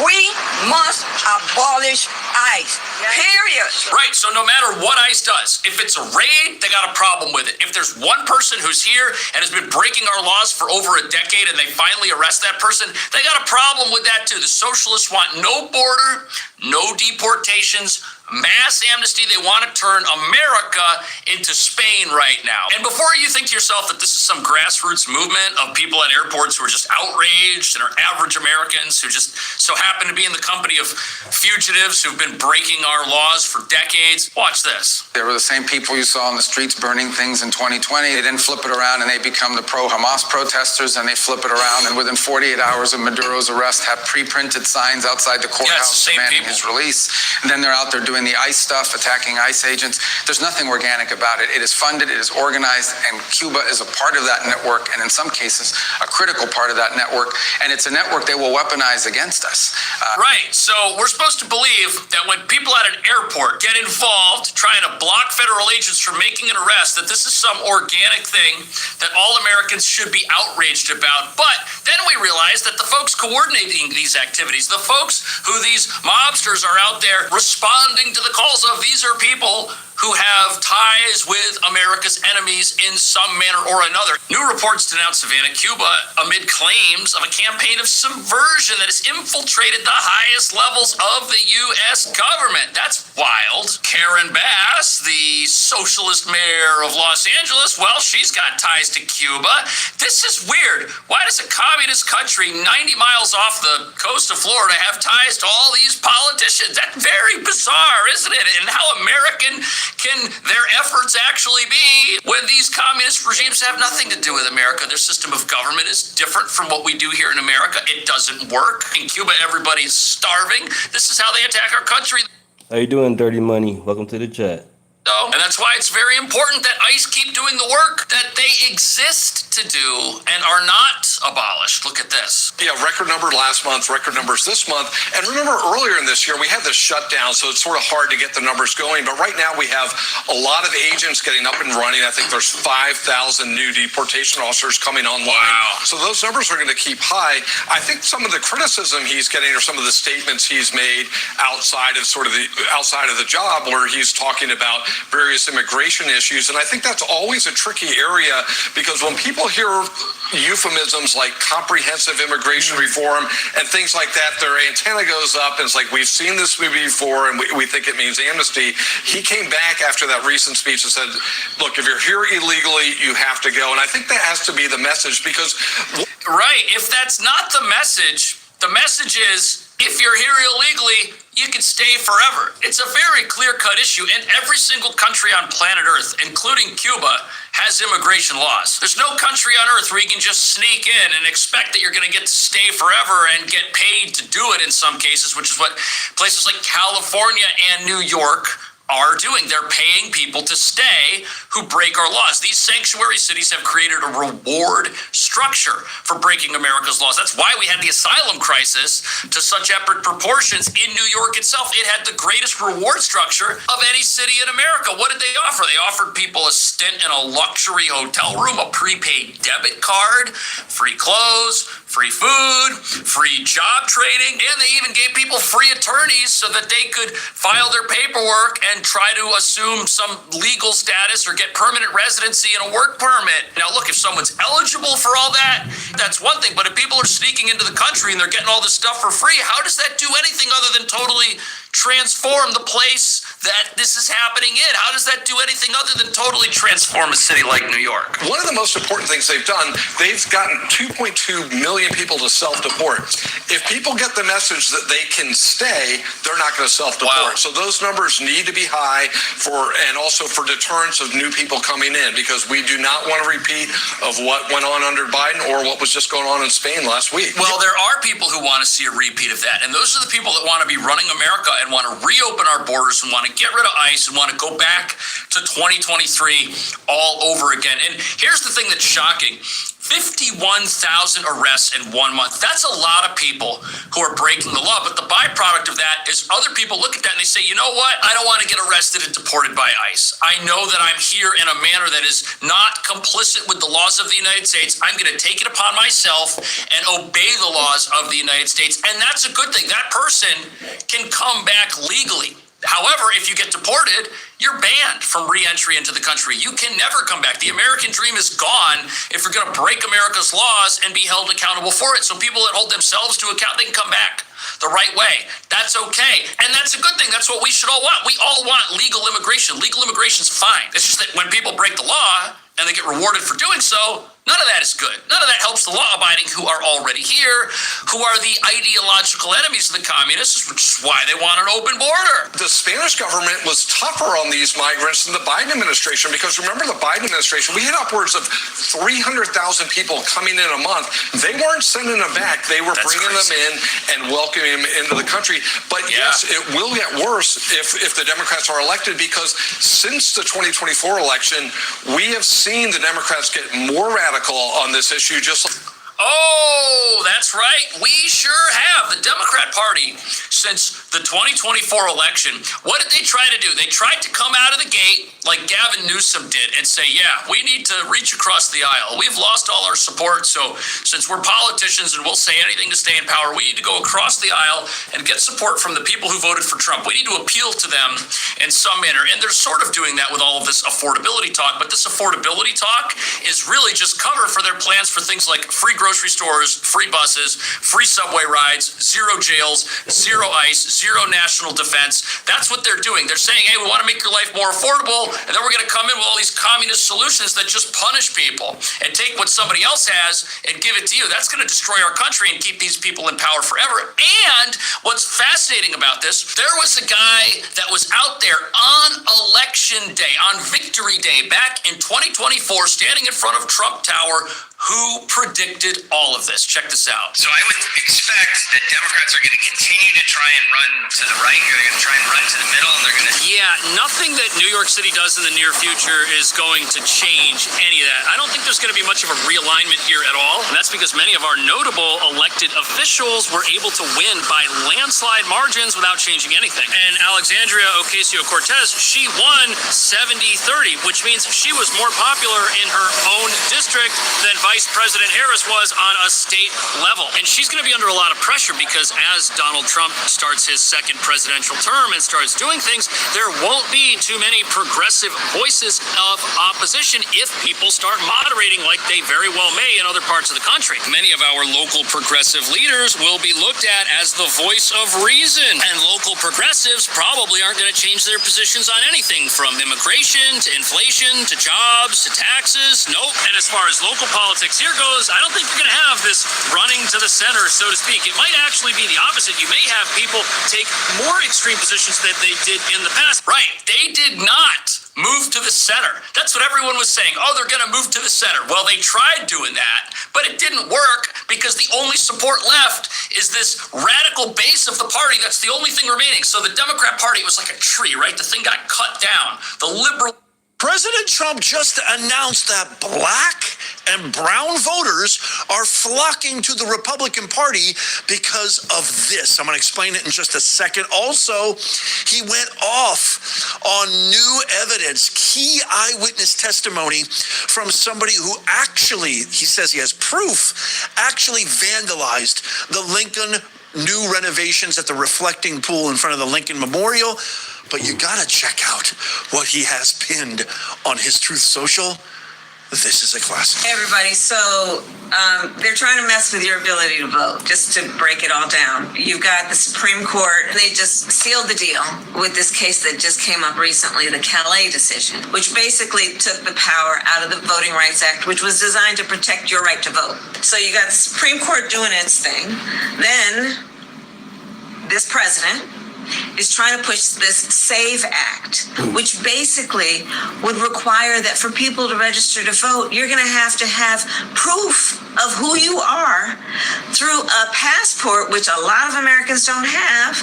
We must abolish ICE, period. Right, so no matter what ICE does, if it's a raid, they got a problem with it. If there's one person who's here and has been breaking our laws for over a decade and they finally arrest that person, they got a problem with that too. The socialists want no border, no deportations, mass amnesty. They want to turn America into Spain right now. And before you think to yourself that this is some grassroots movement of people at airports who are just outraged and are average Americans who just so happen to be in the company of fugitives who've been breaking our laws for decades, watch this. They were the same people you saw on the streets burning things in 2020. They didn't flip it around and they become the pro-Hamas protesters, and they flip it around and within 48 hours of Maduro's arrest have pre-printed signs outside the courthouse demanding his release. And then they're out there doing the ICE stuff, attacking ICE agents. There's nothing organic about it. It is funded, it is organized, and Cuba is a part of that network, and in some cases, a critical part of that network. And it's a network they will weaponize against us. Right, so we're supposed to believe that when people at an airport get involved trying to block federal agents from making an arrest, that this is some organic thing that all Americans should be outraged about. But then we realize that the folks coordinating these activities, the folks who these mobsters are out there responding to the calls of, these are people who have ties with America's enemies in some manner or another. New reports denounce Havana, Cuba, amid claims of a campaign of subversion that has infiltrated the highest levels of the U.S. government. That's wild. Karen Bass, the socialist mayor of Los Angeles, well, she's got ties to Cuba. This is weird. Why does a communist country 90 miles off the coast of Florida have ties to all these politicians? That's very bizarre, isn't it? And how American can their efforts actually be when these communist regimes have nothing to do with America? Their system of government is different from what we do here in America. It doesn't work. In Cuba, everybody's starving. This is how they attack our country. How you doing, Dirty Money? Welcome to the chat. And that's why it's very important that ICE keep doing the work that they exist to do and are not abolished. Look at this. Yeah, record number last month, record numbers this month. And remember earlier in this year, we had this shutdown, so it's sort of hard to get the numbers going. But right now we have a lot of agents getting up and running. I think there's 5,000 new deportation officers coming online. Wow. So those numbers are going to keep high. I think some of the criticism he's getting or some of the statements he's made outside of the job where he's talking about various immigration issues. And I think that's always a tricky area because when people hear euphemisms like comprehensive immigration reform and things like that, their antenna goes up and it's like, we've seen this movie before and we think it means amnesty. He came back after that recent speech and said, look, if you're here illegally, you have to go. And I think that has to be the message because... Right. If that's not the message is, if you're here illegally, you can stay forever. It's a very clear-cut issue, and every single country on planet Earth, including Cuba, has immigration laws. There's no country on Earth where you can just sneak in and expect that you're going to get to stay forever and get paid to do it in some cases, which is what places like California and New York are doing. They're paying people to stay who break our laws. These sanctuary cities have created a reward structure for breaking America's laws. That's why we had the asylum crisis to such epic proportions in New York itself. It had the greatest reward structure of any city in America. What did they offer? They offered people a stint in a luxury hotel room, a prepaid debit card, free clothes, free food, free job training, and they even gave people free attorneys so that they could file their paperwork and try to assume some legal status or get permanent residency and a work permit. Now, look, if someone's eligible for all that, that's one thing. But if people are sneaking into the country and they're getting all this stuff for free, how does that do anything other than totally transform the place that this is happening in? How does that do anything other than totally transform a city like New York? One of the most important things they've done, they've gotten 2.2 million people to self-deport. If people get the message that they can stay, they're not going to self-deport. Wow. So those numbers need to be high and also for deterrence of new people coming in, because we do not want a repeat of what went on under Biden or what was just going on in Spain last week. Well, there are people who want to see a repeat of that, and those are the people that want to be running America and want to reopen our borders and want to get rid of ICE and want to go back to 2023 all over again. And here's the thing that's shocking. 51,000 arrests in 1 month. That's a lot of people who are breaking the law. But the byproduct of that is other people look at that and they say, you know what? I don't want to get arrested and deported by ICE. I know that I'm here in a manner that is not complicit with the laws of the United States. I'm going to take it upon myself and obey the laws of the United States. And that's a good thing. That person can come back legally. However, if you get deported, you're banned from re-entry into the country. You can never come back. The American dream is gone if you're going to break America's laws and be held accountable for it. So people that hold themselves to account, they can come back the right way. That's okay. And that's a good thing. That's what we should all want. We all want legal immigration. Legal immigration is fine. It's just that when people break the law and they get rewarded for doing so, none of that is good. None of that helps the law-abiding who are already here, who are the ideological enemies of the communists, which is why they want an open border. The Spanish government was tougher on these migrants than the Biden administration, because remember the Biden administration, we had upwards of 300,000 people coming in a month. They weren't sending them back. They were bringing them in and welcoming them into the country. But yes, it will get worse if the Democrats are elected, because since the 2024 election, we have seen the Democrats get more radical on this issue, just like... Oh, that's right. We sure have. The Democrat Party, since the 2024 election, what did they try to do? They tried to come out of the gate like Gavin Newsom did and say, yeah, we need to reach across the aisle. We've lost all our support, so since we're politicians and we'll say anything to stay in power, we need to go across the aisle and get support from the people who voted for Trump. We need to appeal to them in some manner. And they're sort of doing that with all of this affordability talk, but this affordability talk is really just cover for their plans for things like free grocery stores, free buses, free subway rides, zero jails, zero ICE, zero national defense. That's what they're doing. They're saying, hey, we want to make your life more affordable, and then we're going to come in with all these communist solutions that just punish people and take what somebody else has and give it to you. That's going to destroy our country and keep these people in power forever. And what's fascinating about this, there was a guy that was out there on election day, on victory day, back in 2024, standing in front of Trump Tower, Who predicted all of this? Check this out. So I would expect that Democrats are going to continue to try and run to the right. They're going to try and run to the middle, and they're going to... Yeah, nothing that New York City does in the near future is going to change any of that. I don't think there's going to be much of a realignment here at all. And that's because many of our notable elected officials were able to win by landslide margins without changing anything. And Alexandria Ocasio-Cortez, she won 70-30, which means she was more popular in her own district than Vice President Harris was on a state level. And she's going to be under a lot of pressure because as Donald Trump starts his second presidential term and starts doing things, there won't be too many progressive voices of opposition if people start moderating like they very well may in other parts of the country. Many of our local progressive leaders will be looked at as the voice of reason, and local progressives probably aren't going to change their positions on anything from immigration to inflation to jobs to taxes. Nope. And as far as local politics here goes, I don't think you're going to have this running to the center, so to speak. It might actually be the opposite. You may have people take more extreme positions than they did in the past. Right. They did not move to the center. That's what everyone was saying. Oh, they're going to move to the center. Well, they tried doing that, but it didn't work because the only support left is this radical base of the party. That's the only thing remaining. So the Democrat Party was like a tree, right? The thing got cut down. The liberal... President Trump just announced that black and brown voters are flocking to the Republican Party because of this. I'm going to explain it in just a second. Also, he went off on new evidence, key eyewitness testimony from somebody who actually, he says he has proof, actually vandalized the Lincoln new renovations at the reflecting pool in front of the Lincoln Memorial. But you gotta check out what he has pinned on his Truth Social. This is a classic. Hey everybody, so they're trying to mess with your ability to vote, just to break it all down. You've got the Supreme Court. They just sealed the deal with this case that just came up recently, the Calais decision, which basically took the power out of the Voting Rights Act, which was designed to protect your right to vote. So you got the Supreme Court doing its thing. Then this president is trying to push this SAVE Act, which basically would require that for people to register to vote, you're going to have proof of who you are through a passport, which a lot of Americans don't have,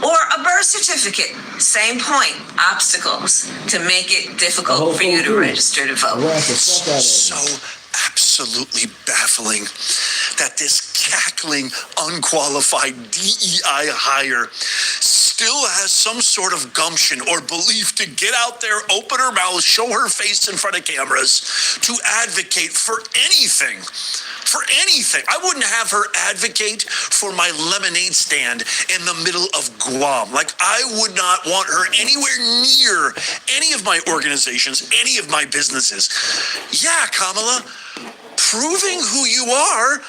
or a birth certificate. Same point, obstacles to make it difficult for you to register to vote. So absolutely baffling that this cackling, unqualified DEI hire still has some sort of gumption or belief to get out there, open her mouth, show her face in front of cameras, to advocate for anything. For anything. I wouldn't have her advocate for my lemonade stand in the middle of Guam. Like, I would not want her anywhere near any of my organizations, any of my businesses. Yeah, Kamala, proving who you are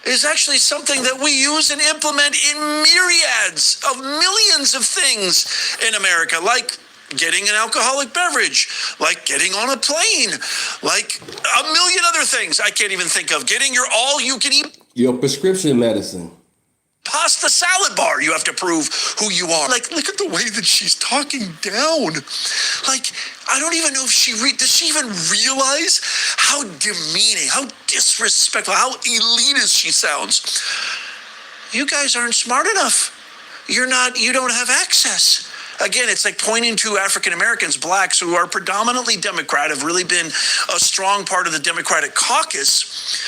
is actually something that we use and implement in myriads of millions of things in America, like getting an alcoholic beverage, like getting on a plane, like a million other things I can't even think of. Getting your all-you-can-eat Your prescription medicine. pasta salad bar, you have to prove who you are. Like, look at the way that she's talking down. Like, I don't even know if does she even realize how demeaning, how disrespectful, how elitist she sounds? You guys aren't smart enough. You don't have access. Again, it's like pointing to African Americans, blacks, who are predominantly Democrat, have really been a strong part of the Democratic caucus.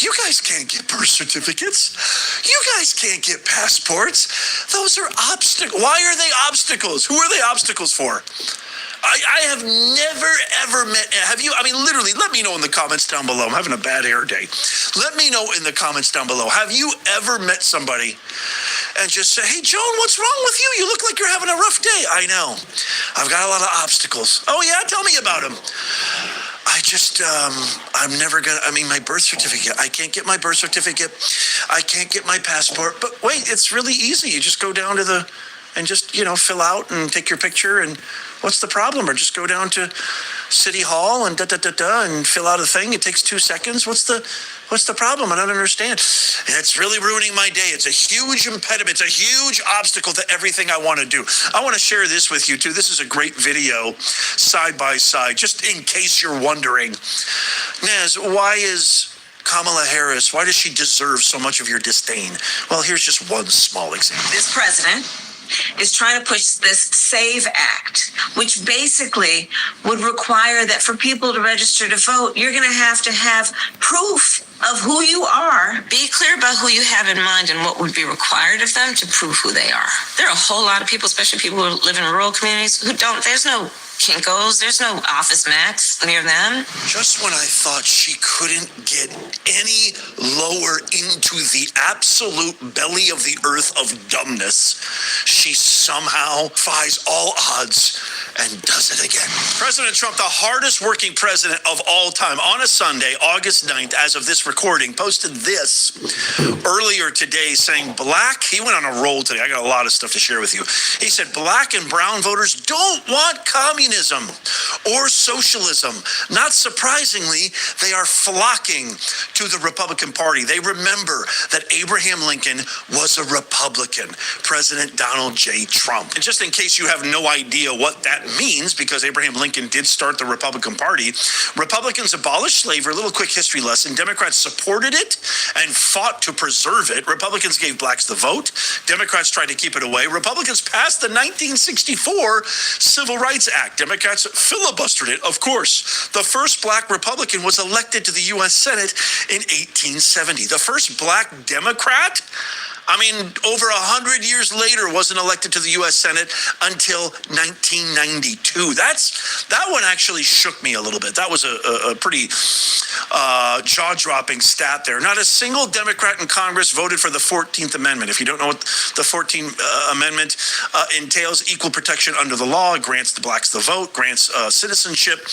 You guys can't get birth certificates. You guys can't get passports. Those are obstacles. Why are they obstacles? Who are they obstacles for? I have never, ever met, have you, I mean, literally, let me know in the comments down below. I'm having a bad hair day. Let me know in the comments down below. Have you ever met somebody and just say, hey, Joan, what's wrong with you? You look like you're having a rough day. I know. I've got a lot of obstacles. Oh, yeah? Tell me about them. I'm never going to, my birth certificate. I can't get my birth certificate. I can't get my passport. But wait, it's really easy. You just go down to and just, fill out and take your picture, and what's the problem? Or just go down to City Hall and and fill out a thing. It takes 2 seconds. What's the problem? I don't understand. It's really ruining my day. It's a huge impediment. It's a huge obstacle to everything I want to do. I want to share this with you too. This is a great video, side by side, just in case you're wondering. Nez, why is Kamala Harris, why does she deserve so much of your disdain? Well, here's just one small example. This president is trying to push this SAVE Act, which basically would require that for people to register to vote, you're going to have proof of who you are. Be clear about who you have in mind and what would be required of them to prove who they are. There are a whole lot of people, especially people who live in rural communities, who don't, there's no Kinko's, there's no Office Max near them. Just when I thought she couldn't get any lower into the absolute belly of the earth of dumbness, she somehow defies all odds and does it again. President Trump, the hardest working president of all time, on a Sunday, August 9th, as of this recording, posted this earlier today saying he went on a roll today. I got a lot of stuff to share with you. He said black and brown voters don't want communism or socialism. Not surprisingly, they are flocking to the Republican Party. They remember that Abraham Lincoln was a Republican, President Donald J. Trump. And just in case you have no idea what that means, because Abraham Lincoln did start the Republican Party, Republicans abolished slavery. A little quick history lesson. Democrats supported it and fought to preserve it. Republicans gave blacks the vote. Democrats tried to keep it away. Republicans passed the 1964 Civil Rights Act. Democrats filibustered it, of course. The first black Republican was elected to the U.S. Senate in 1870. The first black Democrat, over 100 years later, wasn't elected to the U.S. Senate until 1992. That one actually shook me a little bit. That was a pretty jaw-dropping stat there. Not a single Democrat in Congress voted for the 14th Amendment. If you don't know what the 14th Amendment entails, equal protection under the law, grants the blacks the vote, grants citizenship.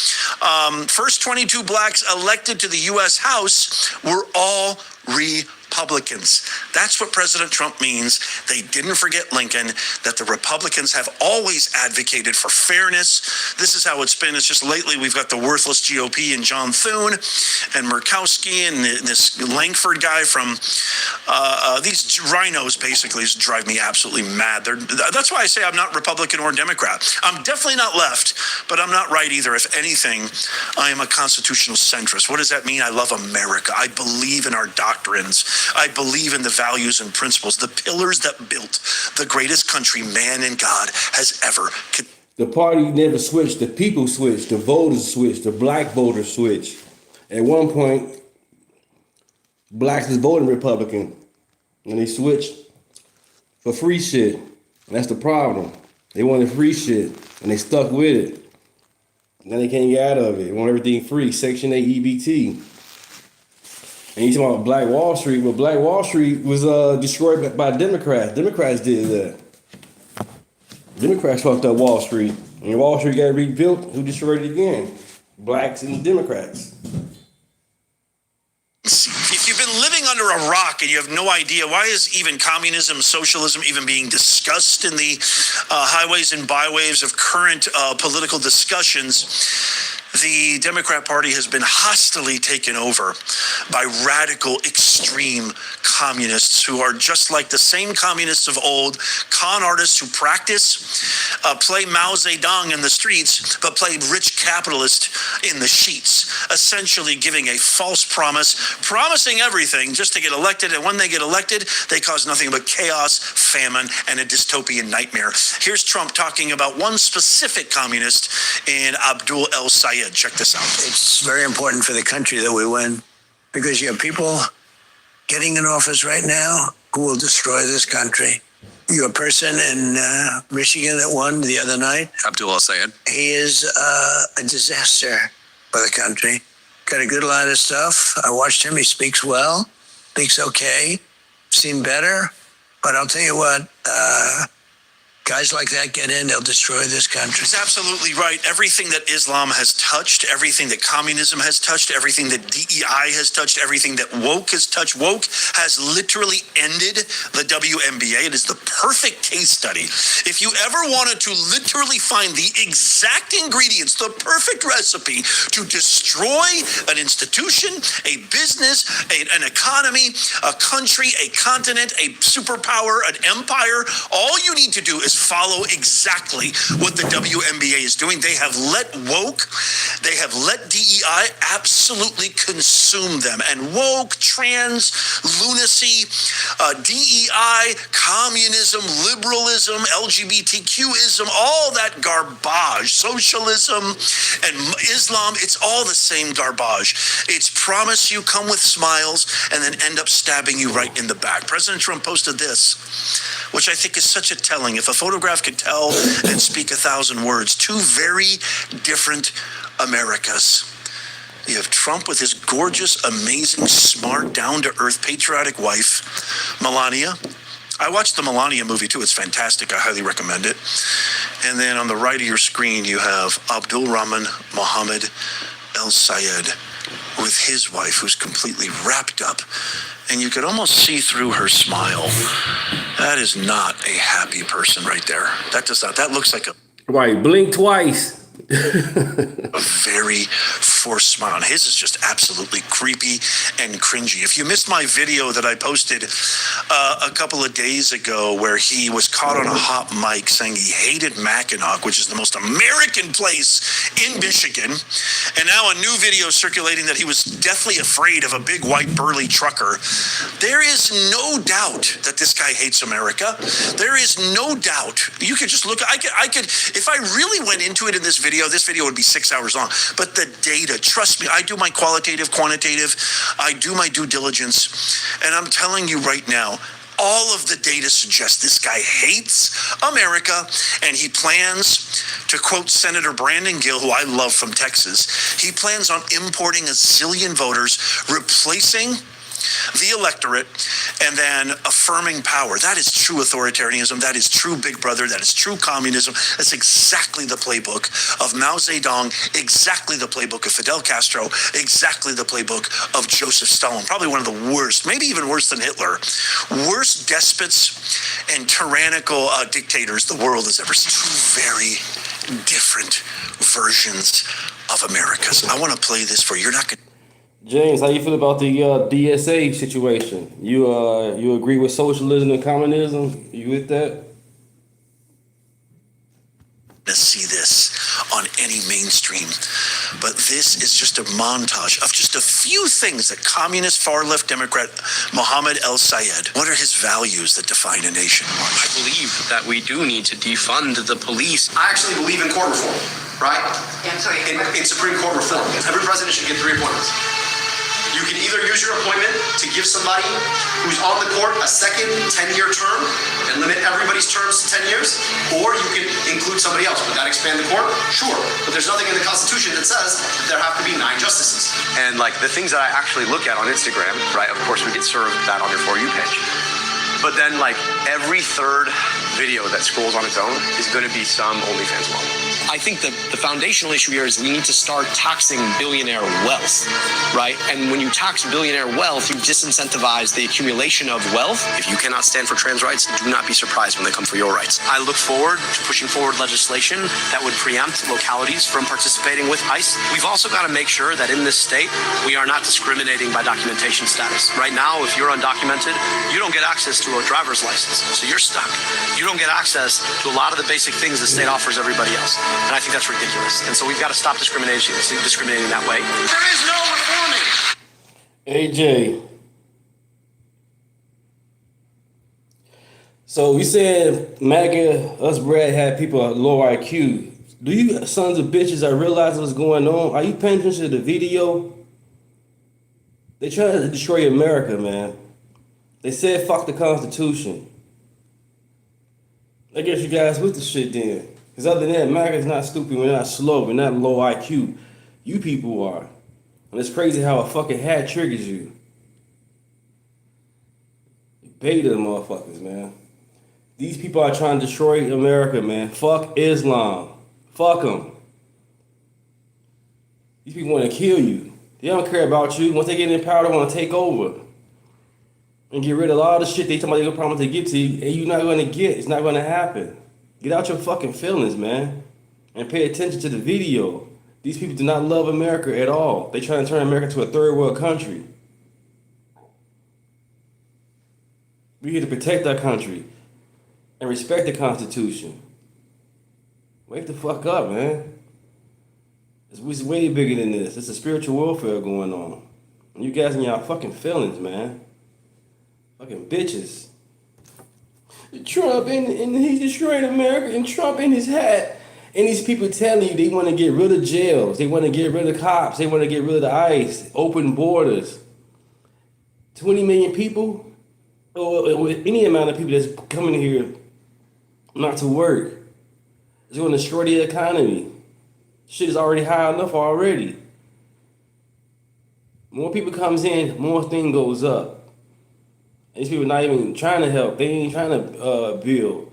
First 22 blacks elected to the U.S. House were all Republicans. That's what President Trump means. They didn't forget Lincoln, that the Republicans have always advocated for fairness. This is how it's been. It's just lately we've got the worthless GOP and John Thune and Murkowski and this Langford guy from these rhinos basically just drive me absolutely mad. That's why I say I'm not Republican or Democrat. I'm definitely not left, but I'm not right either. If anything, I am a constitutional centrist. What does that mean? I love America. I believe in our doctrines. I believe in the values and principles, the pillars that built the greatest country man and God has ever. The party never switched. The people switched. The voters switched. The black voters switched. At one point, blacks was voting Republican, and they switched for free shit. And that's the problem. They wanted free shit, and they stuck with it. Now they can't get out of it. They want everything free. Section 8 EBT. And you talking about Black Wall Street? Well, Black Wall Street was destroyed by Democrats. Democrats did that. Democrats fucked up Wall Street. And Wall Street got rebuilt. Who destroyed it again? Blacks and Democrats. If you've been living under a rock and you have no idea, why is even communism, socialism even being discussed in the highways and byways of current political discussions? The Democrat Party has been hostily taken over by radical, extreme communists who are just like the same communists of old, con artists who practice, play Mao Zedong in the streets, but play rich capitalist in the sheets, essentially giving a false promise, promising everything just to get elected. And when they get elected, they cause nothing but chaos, famine, and a dystopian nightmare. Here's Trump talking about one specific communist in Abdul El Sayed. Check this out. It's very important for the country that we win, because you have people getting in office right now who will destroy this country. You have a person in Michigan that won the other night. Abdul El Sayed. He is a disaster for the country. Got a good line of stuff. I watched him. He speaks well, speaks okay, seen better. But I'll tell you what, guys like that get in, they'll destroy this country. He's absolutely right. Everything that Islam has touched, everything that communism has touched, everything that DEI has touched, everything that woke has touched, woke has literally ended the WNBA. It is the perfect case study. If you ever wanted to literally find the exact ingredients, the perfect recipe to destroy an institution, a business, an economy, a country, a continent, a superpower, an empire, all you need to do is follow exactly what the WNBA is doing. They have let woke They have let DEI absolutely consume them. And woke, trans, lunacy, DEI, communism, liberalism, LGBTQism, all that garbage, socialism and Islam, it's all the same garbage. It's promise you come with smiles and then end up stabbing you right in the back. President Trump posted this, which I think is such a telling. If a photograph could tell and speak 1,000 words, two very different Americas. You have Trump with his gorgeous, amazing, smart, down-to-earth, patriotic wife, Melania. I watched the Melania movie too. It's fantastic. I highly recommend it. And then on the right of your screen, you have Abdul Rahman Mohammed El Sayed with his wife, who's completely wrapped up. And you could almost see through her smile. That is not a happy person right there. That does not. That looks like a... Right, blink twice. a very forced smile. And his is just absolutely creepy and cringy. If you missed my video that I posted a couple of days ago where he was caught on a hot mic saying he hated Mackinac, which is the most American place in Michigan, and now a new video circulating that he was deathly afraid of a big white burly trucker, there is no doubt that this guy hates America. There is no doubt. You could just look. I could if I really went into it in this video would be 6 hours long. But the data, trust me, I do my qualitative, quantitative, I do my due diligence, and I'm telling you right now, all of the data suggests this guy hates America, and he plans, to quote Senator Brandon Gill, who I love from Texas, he plans on importing a zillion voters, replacing the electorate, and then affirming power. That is true authoritarianism. That is true Big Brother. That is true communism. That's exactly the playbook of Mao Zedong, exactly the playbook of Fidel Castro, exactly the playbook of Joseph Stalin. Probably one of the worst, maybe even worse than Hitler, worst despots and tyrannical dictators the world has ever seen. Two very different versions of Americas. I want to play this for you. You're not going to... James, how you feel about the DSA situation? You agree with socialism and communism? You with that? To see this on any mainstream, but this is just a montage of just a few things that communist far-left Democrat Mohammed El Sayed, what are his values that define a nation? I believe that we do need to defund the police. I actually believe in court reform, right? In Supreme Court reform. Every president should get 3 appointments. You can either use your appointment to give somebody who's on the court a second 10-year term and limit everybody's terms to 10 years, or you can include somebody else. Would that expand the court? Sure. But there's nothing in the Constitution that says that there have to be 9 justices. And like the things that I actually look at on Instagram, right? Of course, we get served that on your For You page. But then like every third video that scrolls on its own is going to be some OnlyFans model. I think that the foundational issue here is we need to start taxing billionaire wealth, right? And when you tax billionaire wealth, you disincentivize the accumulation of wealth. If you cannot stand for trans rights, do not be surprised when they come for your rights. I look forward to pushing forward legislation that would preempt localities from participating with ICE. We've also got to make sure that in this state, we are not discriminating by documentation status. Right now, if you're undocumented, you don't get access to a driver's license, so you're stuck. You don't get access to a lot of the basic things the state offers everybody else. And I think that's ridiculous. And so we've got to stop discriminating that way. There is no reforming. AJ. So you said MAGA, us Brad, had people at low IQ. Do you sons of bitches that realize what's going on? Are you paying attention to the video? They trying to destroy America, man. They said fuck the Constitution. I guess you guys with the shit then. Because other than that, MAGA is not stupid, we're not slow, we're not low IQ. You people are. And it's crazy how a fucking hat triggers you. Beta motherfuckers, man. These people are trying to destroy America, man. Fuck Islam. Fuck them. These people want to kill you. They don't care about you. Once they get in power, they want to take over. And get rid of all the shit they talking about they promise to get to you, and you're not going to get. It's not going to happen. Get out your fucking feelings, man. And pay attention to the video. These people do not love America at all. They try to turn America into a third world country. We're here to protect our country and respect the Constitution. Wake the fuck up, man. It's way bigger than this. It's a spiritual warfare going on. And you guys in y'all fucking feelings, man. Fucking bitches. Trump and he destroyed America, and Trump in his hat. And these people telling you they want to get rid of jails, they want to get rid of cops, they want to get rid of the ICE, open borders. 20 million people, or any amount of people that's coming here not to work, it's going to destroy the economy. Shit is already high enough already. More people comes in, more thing goes up. These people not even trying to help. They ain't trying to build.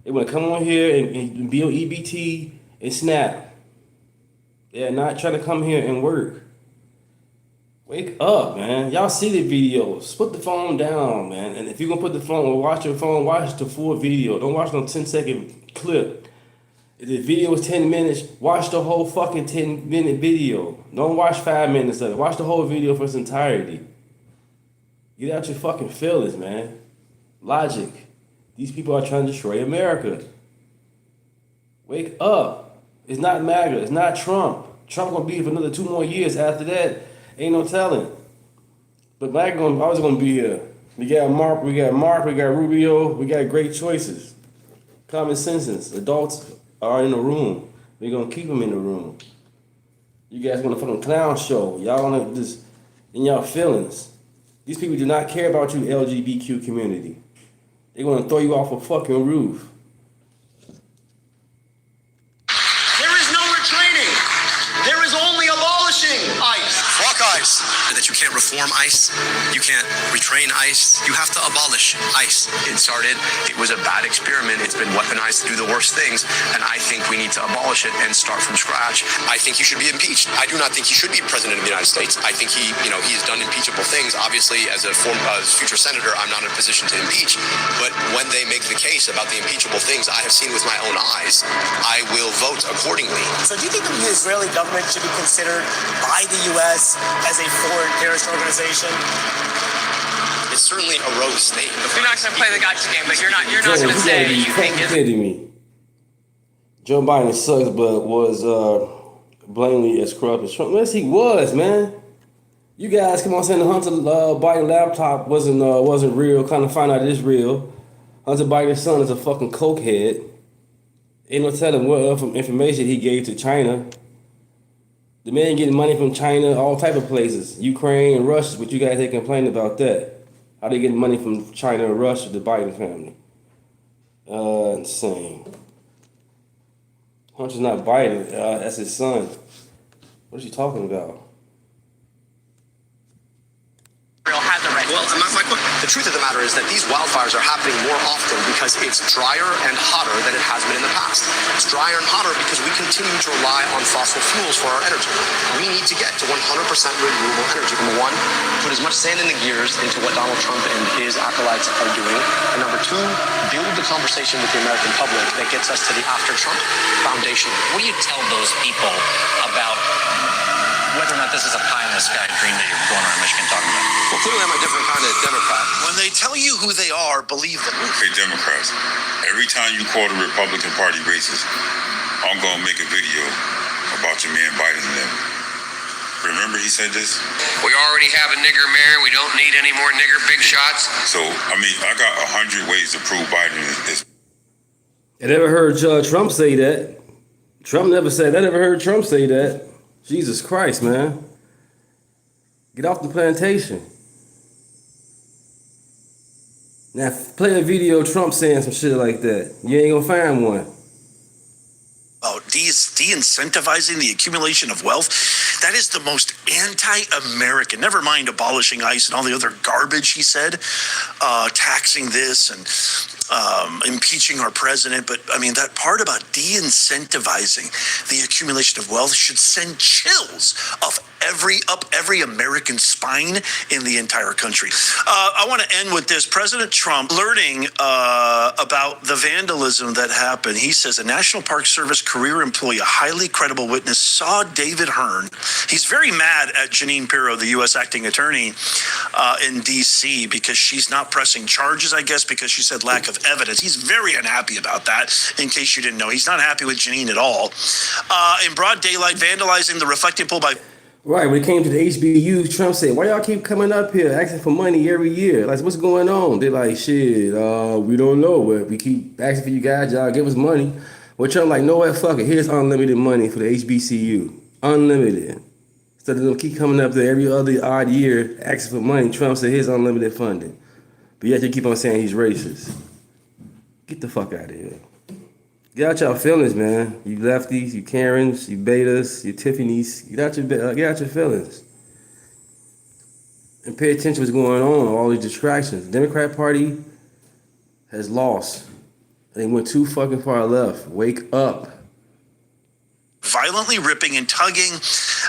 They want to come on here and build EBT and SNAP. They're not trying to come here and work. Wake up, man. Y'all see the videos. Put the phone down, man. And if you're going to put the phone or watch your phone, watch the full video. Don't watch no 10-second clip. If the video is 10 minutes, watch the whole fucking 10-minute video. Don't watch 5 minutes of it. Watch the whole video for its entirety. Get out your fucking feelings, man. Logic. These people are trying to destroy America. Wake up. It's not MAGA. It's not Trump. Trump gonna be here for another 2 more years after that. Ain't no telling. But MAGA always gonna be here. We got Mark, we got Rubio, we got great choices. Common senses. Adults are in the room. We're gonna keep them in the room. You guys want a fucking clown show. Y'all wanna just in y'all feelings. These people do not care about you, LGBTQ community. They want to throw you off a fucking roof. There is no retreating. There is only abolishing ICE. Fuck ICE. That you can't reform ICE. You can't retrain ICE. You have to abolish ICE. It started, it was a bad experiment. It's been weaponized to do the worst things. And I think we need to abolish it and start from scratch. I think he should be impeached. I do not think he should be president of the United States. I think he has done impeachable things. Obviously, as a future senator, I'm not in a position to impeach. But when they make the case about the impeachable things I have seen with my own eyes, I will vote accordingly. So do you think the Israeli government should be considered by the U.S. as a foreign terrorist organization? It's certainly a rogue state. You're not going to play the gotcha game, but you're not going to say you think it's... kidding me. Joe Biden sucks, but was blatantly as corrupt as Trump. Yes, he was, man. You guys come on saying the Hunter Biden laptop wasn't real. Kind of find out it's real. Hunter Biden's son is a fucking cokehead. Ain't no telling what information he gave to China. The man getting money from China, all type of places. Ukraine and Russia, but you guys ain't complaining about that. How they getting money from China and Russia, the Biden family. Insane. Hunter's not Biden, that's his son. What is he talking about? Well, the truth of the matter is that these wildfires are happening more often because it's drier and hotter than it has been in the past. It's drier and hotter because we continue to rely on fossil fuels for our energy. We need to get to 100% renewable energy. Number one, put as much sand in the gears into what Donald Trump and his acolytes are doing. And number two, build the conversation with the American public that gets us to the after Trump foundation. What do you tell those people about whether or not this is a pie in the sky dream that you're going around Michigan talking about? Well, clearly I'm a different kind of Democrat. When they tell you who they are, believe them. Hey, Democrats, every time you call the Republican Party racist, I'm going to make a video about your man Biden and them. Remember he said this? We already have a nigger mayor. We don't need any more nigger big shots. So, I got 100 ways to prove Biden is. I never heard Trump say that. Trump never said that. I never heard Trump say that. Jesus Christ, man. Get off the plantation. Now, play a video of Trump saying some shit like that. You ain't gonna find one. Oh, de-incentivizing the accumulation of wealth. That is the most anti-American. Never mind abolishing ICE and all the other garbage he said. Taxing this and impeaching our president. But, that part about de-incentivizing the accumulation of wealth should send chills up every American spine in the entire country. I want to end with this. President Trump learning about the vandalism that happened. He says a National Park Service career employee, a highly credible witness, saw David Hearn. He's very mad at Jeanine Pirro, the U.S. acting attorney in D.C., because she's not pressing charges, I guess, because she said lack of evidence. He's very unhappy about that, in case you didn't know. He's not happy with Jeanine at all. In broad daylight, vandalizing the reflecting pool by... Right, when it came to the HBU, Trump said, why y'all keep coming up here asking for money every year? Like, what's going on? They're like, shit, we don't know, but we keep asking for you guys, y'all give us money. Well, Trump like, no what, fuck it, here's unlimited money for the HBCU. Unlimited. Instead of them keep coming up there every other odd year asking for money, Trump said, here's unlimited funding. But yet they keep on saying he's racist. Get the fuck out of here. Get out your feelings, man. You lefties, you Karens, you betas, you Tiffany's. Get out your feelings. And pay attention to what's going on, all these distractions. The Democrat Party has lost. They went too fucking far left. Wake up. Violently ripping and tugging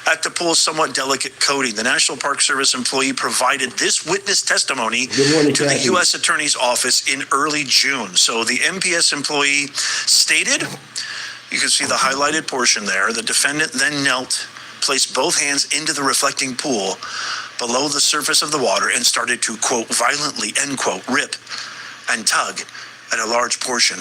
at the pool's somewhat delicate coating. The National Park Service employee provided this witness testimony to the U.S. Attorney's Office in early June. So the MPS employee stated, you can see the highlighted portion there, the defendant then knelt, placed both hands into the reflecting pool below the surface of the water and started to, quote, violently, end quote, rip and tug at a large portion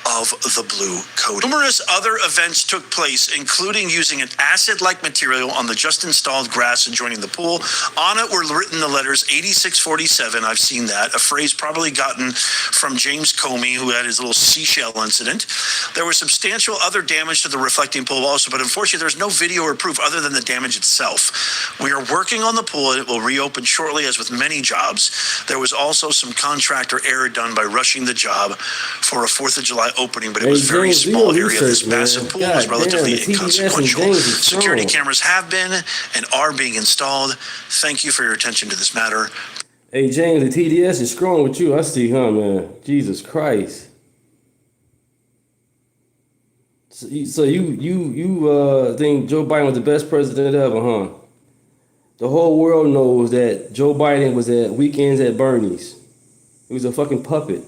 of the blue coating. Numerous other events took place, including using an acid-like material on the just installed grass adjoining the pool. On it were written the letters 8647. I've seen that, a phrase probably gotten from James Comey, who had his little seashell incident. There was substantial other damage to the reflecting pool also, but unfortunately there's no video or proof other than the damage itself. We are working on the pool and it will reopen shortly, as with many jobs. There was also some contractor error done by rushing the job for a 4th of July opening, but it was very small area. This massive pool was relatively inconsequential. Security cameras have been and are being installed. Thank you for your attention to this matter. Hey James, the TDS is strong with you. I see, huh, man? Jesus Christ. So you think Joe Biden was the best president ever, huh? The whole world knows that Joe Biden was at weekends at Bernie's. He was a fucking puppet.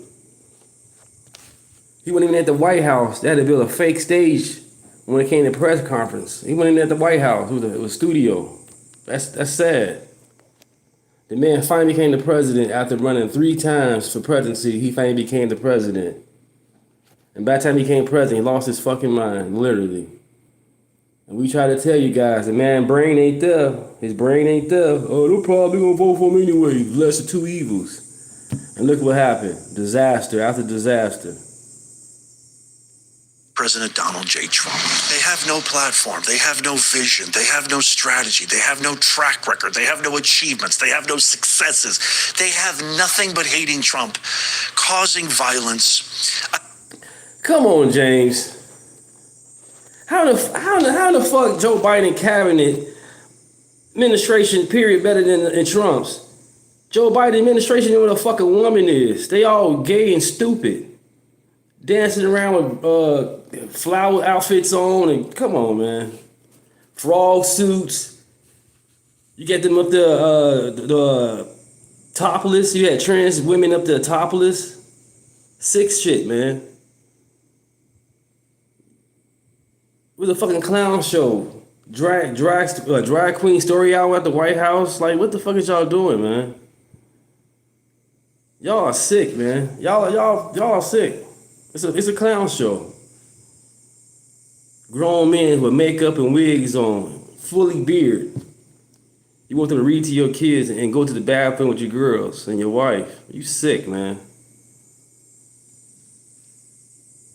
He wasn't even at the White House. They had to build a fake stage when it came to press conference. He wasn't even at the White House. It was a studio. That's sad. The man finally became the president after running 3 times for presidency. He finally became the president. And by the time he became president, he lost his fucking mind, literally. And we try to tell you guys, the man's brain ain't there. His brain ain't there. Oh, they're probably gonna vote for him anyway. Lesser 2 evils. And look what happened. Disaster after disaster. President Donald J. Trump. They have no platform. They have no vision. They have no strategy. They have no track record. They have no achievements. They have no successes. They have nothing but hating Trump, causing violence. Come on, James. How the fuck Joe Biden cabinet administration period better than Trump's? Joe Biden administration know what a fucking woman is. They all gay and stupid. Dancing around with flower outfits on, and come on, man. Frog suits. You get them up there, the topless. You had trans women up there topless. Sick shit, man. It was a fucking clown show. Drag queen story hour at the White House. Like, what the fuck is y'all doing, man? Y'all are sick, man. Y'all are sick. It's a clown show. Grown men with makeup and wigs on, fully beard. You want them to read to your kids and go to the bathroom with your girls and your wife. You sick, man.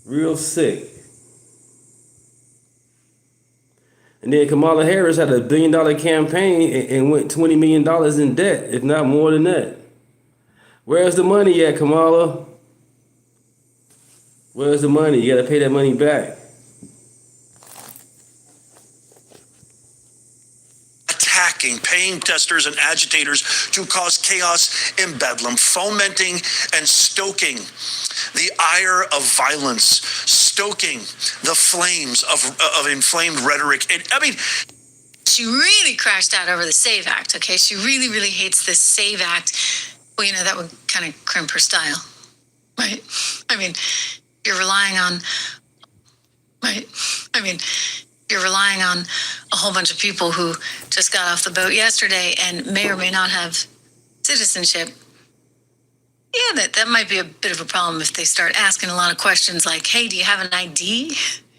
Real sick. And then Kamala Harris had $1 billion campaign and went $20 million in debt, if not more than that. Where's the money at, Kamala? Where's the money? You gotta pay that money back. Attacking, paying protesters and agitators to cause chaos in Bedlam, fomenting and stoking the ire of violence, stoking the flames of inflamed rhetoric. And I mean, She really crashed out over the SAVE Act, okay? She really, really hates this SAVE Act. Well, that would kind of crimp her style, right? I mean, you're relying on, right? I mean, you're relying on a whole bunch of people who just got off the boat yesterday and may or may not have citizenship. Yeah, that might be a bit of a problem if they start asking a lot of questions like, hey, do you have an ID?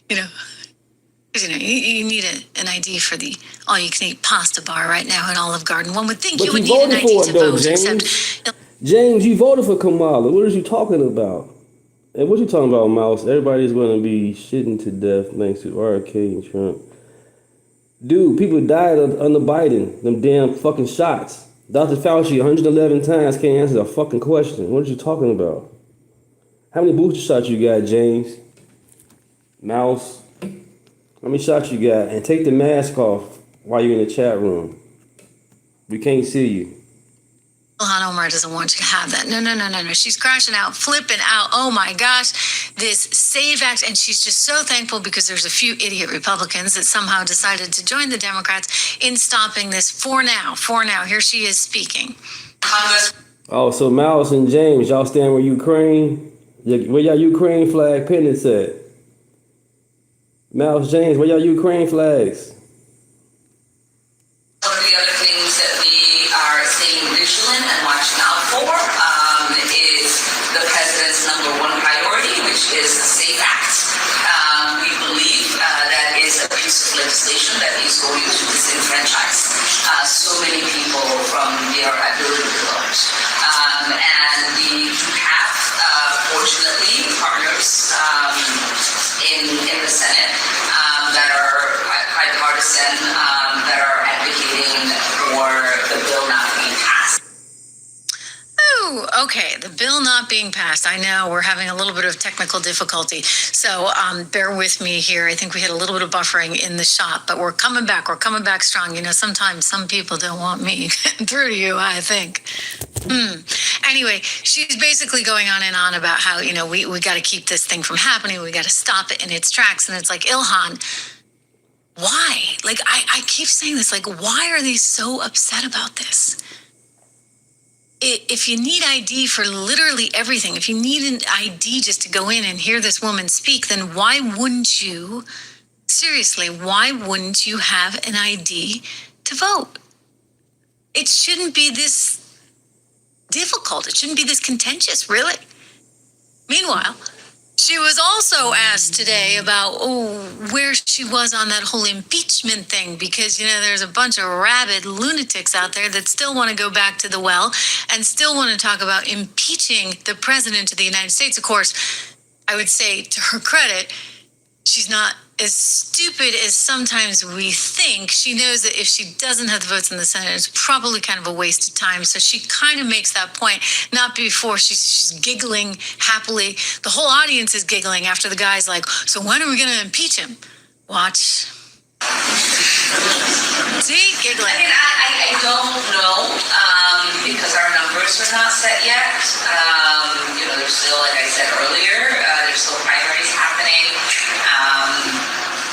Because, you need an ID for the all-you-can-eat pasta bar right now at Olive Garden. One would think But you would you need an voted ID for to it, though, vote, James. except... James, you voted for Kamala. What are you talking about? And what you talking about, Mouse? Everybody's going to be shitting to death thanks to RK and Trump. Dude, people died under Biden. Them damn fucking shots. Dr. Fauci 111 times can't answer a fucking question. What are you talking about? How many booster shots you got, James? Mouse? How many shots you got? And take the mask off while you're in the chat room. We can't see you. Ilhan Omar doesn't want you to have that. No. She's crashing out, flipping out. Oh my gosh, this SAVE Act. And she's just so thankful because there's a few idiot Republicans that somehow decided to join the Democrats in stopping this for now. Here she is speaking. Oh, so Mouse and James, y'all stand with Ukraine? Where y'all Ukraine flag pendants at? Mouse, James, where y'all Ukraine flags? One of the other things that we are staying vigilant and watching out for is the president's number one priority, which is the SAFE Act. We believe that is a piece of legislation that is going to disenfranchise so many people from their ability to vote. And we do have, fortunately, partners in the Senate that are bipartisan, that are advocating for the bill not being passed. Oh, okay. The bill not being passed. I know we're having a little bit of technical difficulty. So bear with me here. I think we had a little bit of buffering in the shot, but we're coming back. We're coming back strong. Sometimes some people don't want me through to you, I think. Anyway, she's basically going on and on about how, we got to keep this thing from happening. We got to stop it in its tracks. And it's like, Ilhan, why? Like, I keep saying this, like, why are they so upset about this? If you need ID for literally everything, if you need an ID just to go in and hear this woman speak, then why wouldn't you, seriously, why wouldn't you have an ID to vote? It shouldn't be this difficult. It shouldn't be this contentious, really. Meanwhile, she was also asked today about where she was on that whole impeachment thing because, there's a bunch of rabid lunatics out there that still want to go back to the well and still want to talk about impeaching the president of the United States. Of course, I would say to her credit, she's not as stupid as sometimes we think. She knows that if she doesn't have the votes in the Senate, it's probably kind of a waste of time. So she kind of makes that point, not before she's giggling happily. The whole audience is giggling after the guy's like, so when are we going to impeach him? Watch. See, giggling. I mean, I don't know because our numbers are not set yet. There's still, like I said earlier, there's still primaries happening.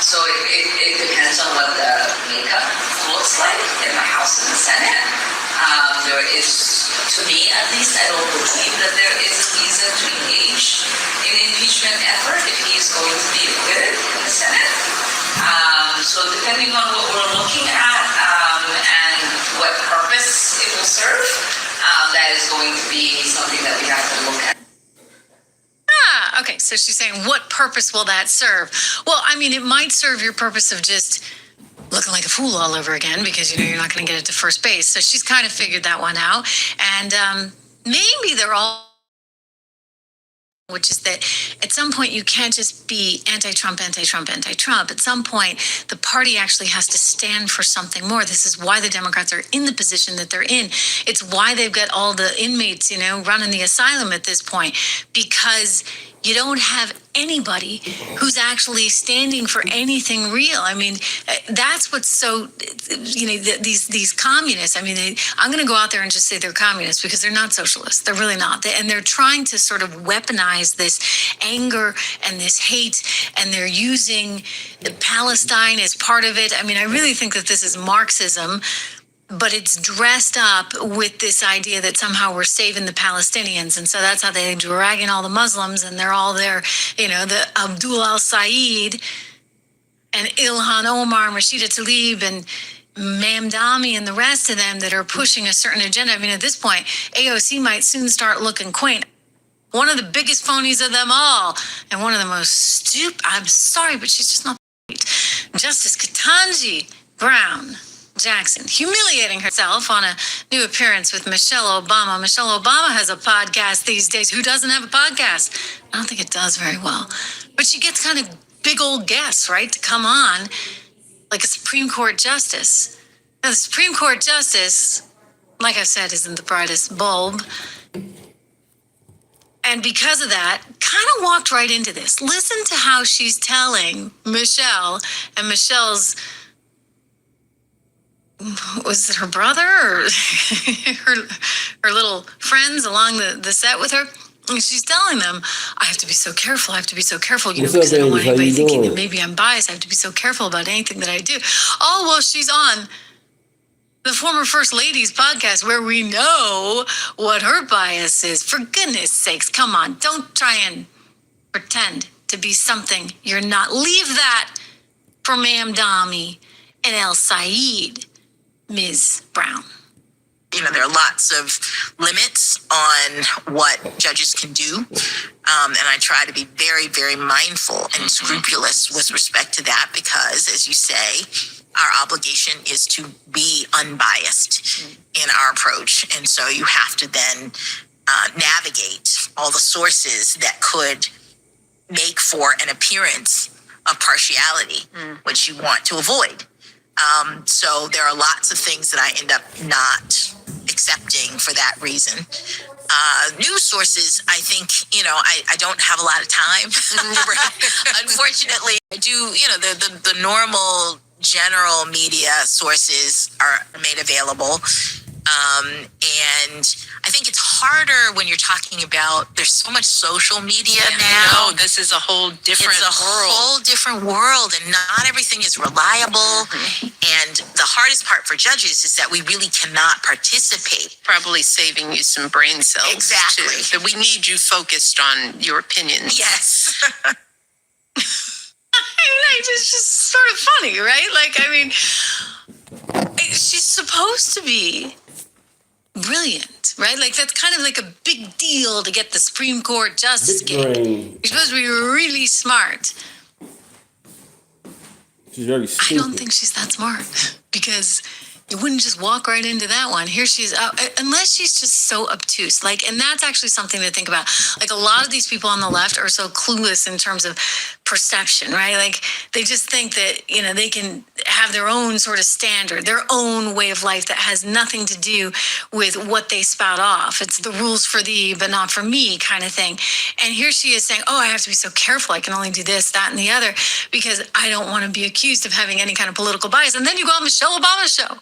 So it depends on what the makeup looks like in the House and the Senate. There is, to me at least, I don't believe that there is a reason to engage in impeachment effort if he is going to be acquitted in the Senate. So depending on what we're looking at and what purpose it will serve, that is going to be something that we have to look at. Okay, so she's saying, what purpose will that serve? Well, I mean, it might serve your purpose of just looking like a fool all over again because, you're not going to get it to first base. So she's kind of figured that one out. And maybe they're all, which is that at some point you can't just be anti-Trump. At some point, the party actually has to stand for something more. This is why the Democrats are in the position that they're in. It's why they've got all the inmates, running the asylum at this point, because You don't have anybody who's actually standing for anything real. I mean, that's what's so, these communists, I mean, I'm going to go out there and just say they're communists because they're not socialists. They're really not. And they're trying to sort of weaponize this anger and this hate, and they're using Palestine as part of it. I mean, I really think that this is Marxism, but it's dressed up with this idea that somehow we're saving the Palestinians. And so that's how they drag in all the Muslims, and they're all there, the Abdul al-Said and Ilhan Omar, Rashida Tlaib, and Mamdani, and the rest of them that are pushing a certain agenda. I mean, at this point, AOC might soon start looking quaint. One of the biggest phonies of them all, and one of the most stupid, I'm sorry, but she's just not right. Justice Ketanji Brown Jackson, humiliating herself on a new appearance with Michelle Obama. Michelle Obama has a podcast these days. Who doesn't have a podcast? I don't think it does very well. But she gets kind of big old guests, right, to come on, like a Supreme Court justice. Now, the Supreme Court justice, like I said, isn't the brightest bulb. And because of that, kind of walked right into this. Listen to how she's telling Michelle, and Michelle's, was it her brother or her little friends along the set with her? And she's telling them, I have to be so careful. I have to be so careful, because I don't want anybody thinking that maybe I'm biased. I have to be so careful about anything that I do. Oh, well, she's on the former First Lady's podcast, where we know what her bias is. For goodness sakes, come on. Don't try and pretend to be something you're not. Leave that for Mamdani and El Said, Ms. Brown. There are lots of limits on what judges can do. And I try to be very, very mindful and scrupulous with respect to that, because, as you say, our obligation is to be unbiased in our approach. And so you have to then navigate all the sources that could make for an appearance of partiality, which you want to avoid. So there are lots of things that I end up not accepting for that reason. News sources, I think, I don't have a lot of time. Unfortunately, I do, the normal general media sources are made available. And I think it's harder when you're talking about, there's so much social media now. No, this is a whole different world. It's a whole different world, and not everything is reliable. And the hardest part for judges is that we really cannot participate. Probably saving you some brain cells. Exactly. Too. That we need you focused on your opinions. Yes. It's just sort of funny, right? She's supposed to be brilliant, right? That's kind of like a big deal to get the Supreme Court justice gig. You're supposed to be really smart. She's very stupid. I don't think she's that smart, because you wouldn't just walk right into that one. Here she is, unless she's just so obtuse. And that's actually something to think about. A lot of these people on the left are so clueless in terms of perception, right? They just think that, they can have their own sort of standard, their own way of life that has nothing to do with what they spout off. It's the rules for thee, but not for me kind of thing. And here she is saying, oh, I have to be so careful. I can only do this, that, and the other, because I don't want to be accused of having any kind of political bias. And then you go on Michelle Obama's show.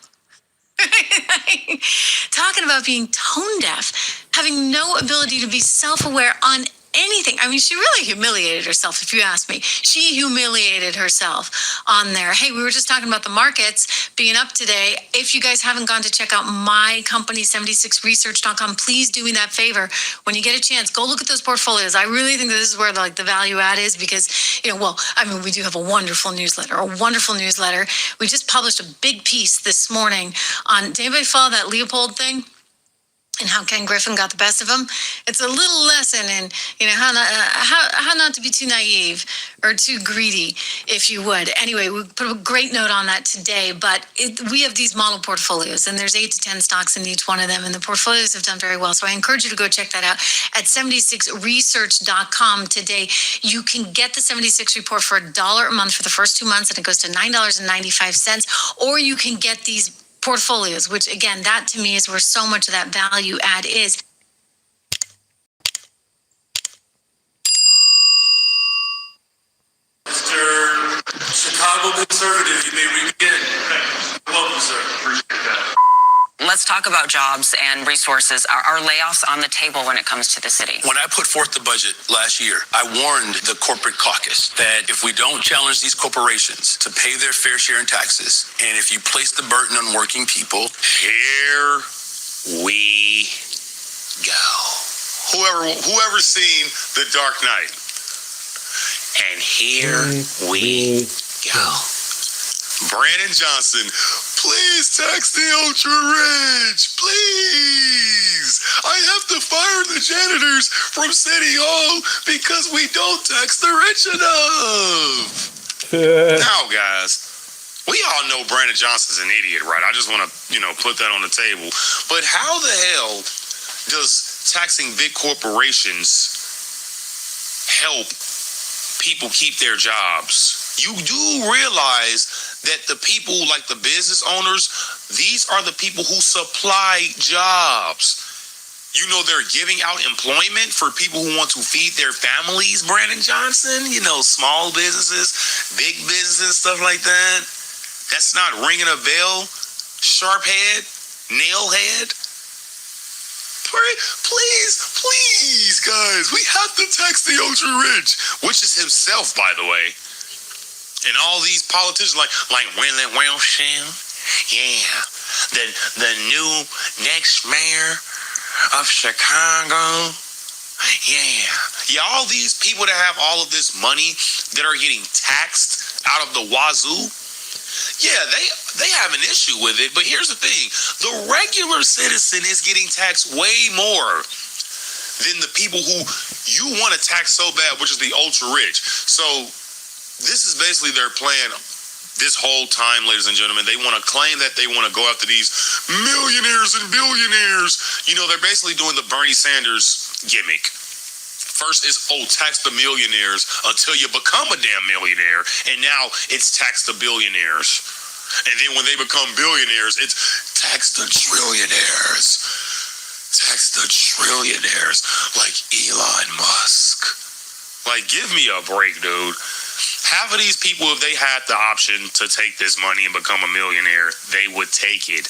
Talking about being tone deaf, having no ability to be self-aware on anything. I mean, she really humiliated herself, if you ask me. She humiliated herself on there. Hey, we were just talking about the markets being up today. If you guys haven't gone to check out my company, 76research.com, please do me that favor. When you get a chance, go look at those portfolios. I really think that this is where the value add is, because, we do have a wonderful newsletter. We just published a big piece this morning on, did anybody follow that Leopold thing? And how Ken Griffin got the best of him. It's a little lesson in, how not to be too naive or too greedy, if you would. Anyway, we put a great note on that today, but we have these model portfolios, and there's 8 to 10 stocks in each one of them, and the portfolios have done very well. So I encourage you to go check that out at 76research.com today. You can get the 76 report for $1 a month for the first 2 months, and it goes to $9.95, or you can get these portfolios, which again, that to me is where so much of that value add is. talk about jobs and resources. Are layoffs on the table when it comes to the city? When I put forth the budget last year, I warned the corporate caucus that if we don't challenge these corporations to pay their fair share in taxes, and if you place the burden on working people, here we go. Whoever's seen The Dark Knight. And here we go. Brandon Johnson, please tax the ultra-rich, please. I have to fire the janitors from City Hall because we don't tax the rich enough. Now, guys, we all know Brandon Johnson's an idiot, right? I just want to, put that on the table. But how the hell does taxing big corporations help people keep their jobs? You do realize that the people, like the business owners, these are the people who supply jobs. They're giving out employment for people who want to feed their families, Brandon Johnson. Small businesses, big businesses, stuff like that. That's not ringing a bell. Sharp head, nail head. Please, guys, we have to tax the ultra rich, which is himself, by the way. And all these politicians like Willie Wilson, the new next mayor of Chicago, all these people that have all of this money that are getting taxed out of the wazoo, they have an issue with it. But here's the thing: the regular citizen is getting taxed way more than the people who you want to tax so bad, which is the ultra rich. So this is basically their plan this whole time, ladies and gentlemen. They want to claim that they want to go after these millionaires and billionaires. They're basically doing the Bernie Sanders gimmick. First is, tax the millionaires until you become a damn millionaire. And now it's tax the billionaires. And then when they become billionaires, it's tax the trillionaires. Tax the trillionaires like Elon Musk. Like, give me a break, dude. Half of these people, if they had the option to take this money and become a millionaire, they would take it.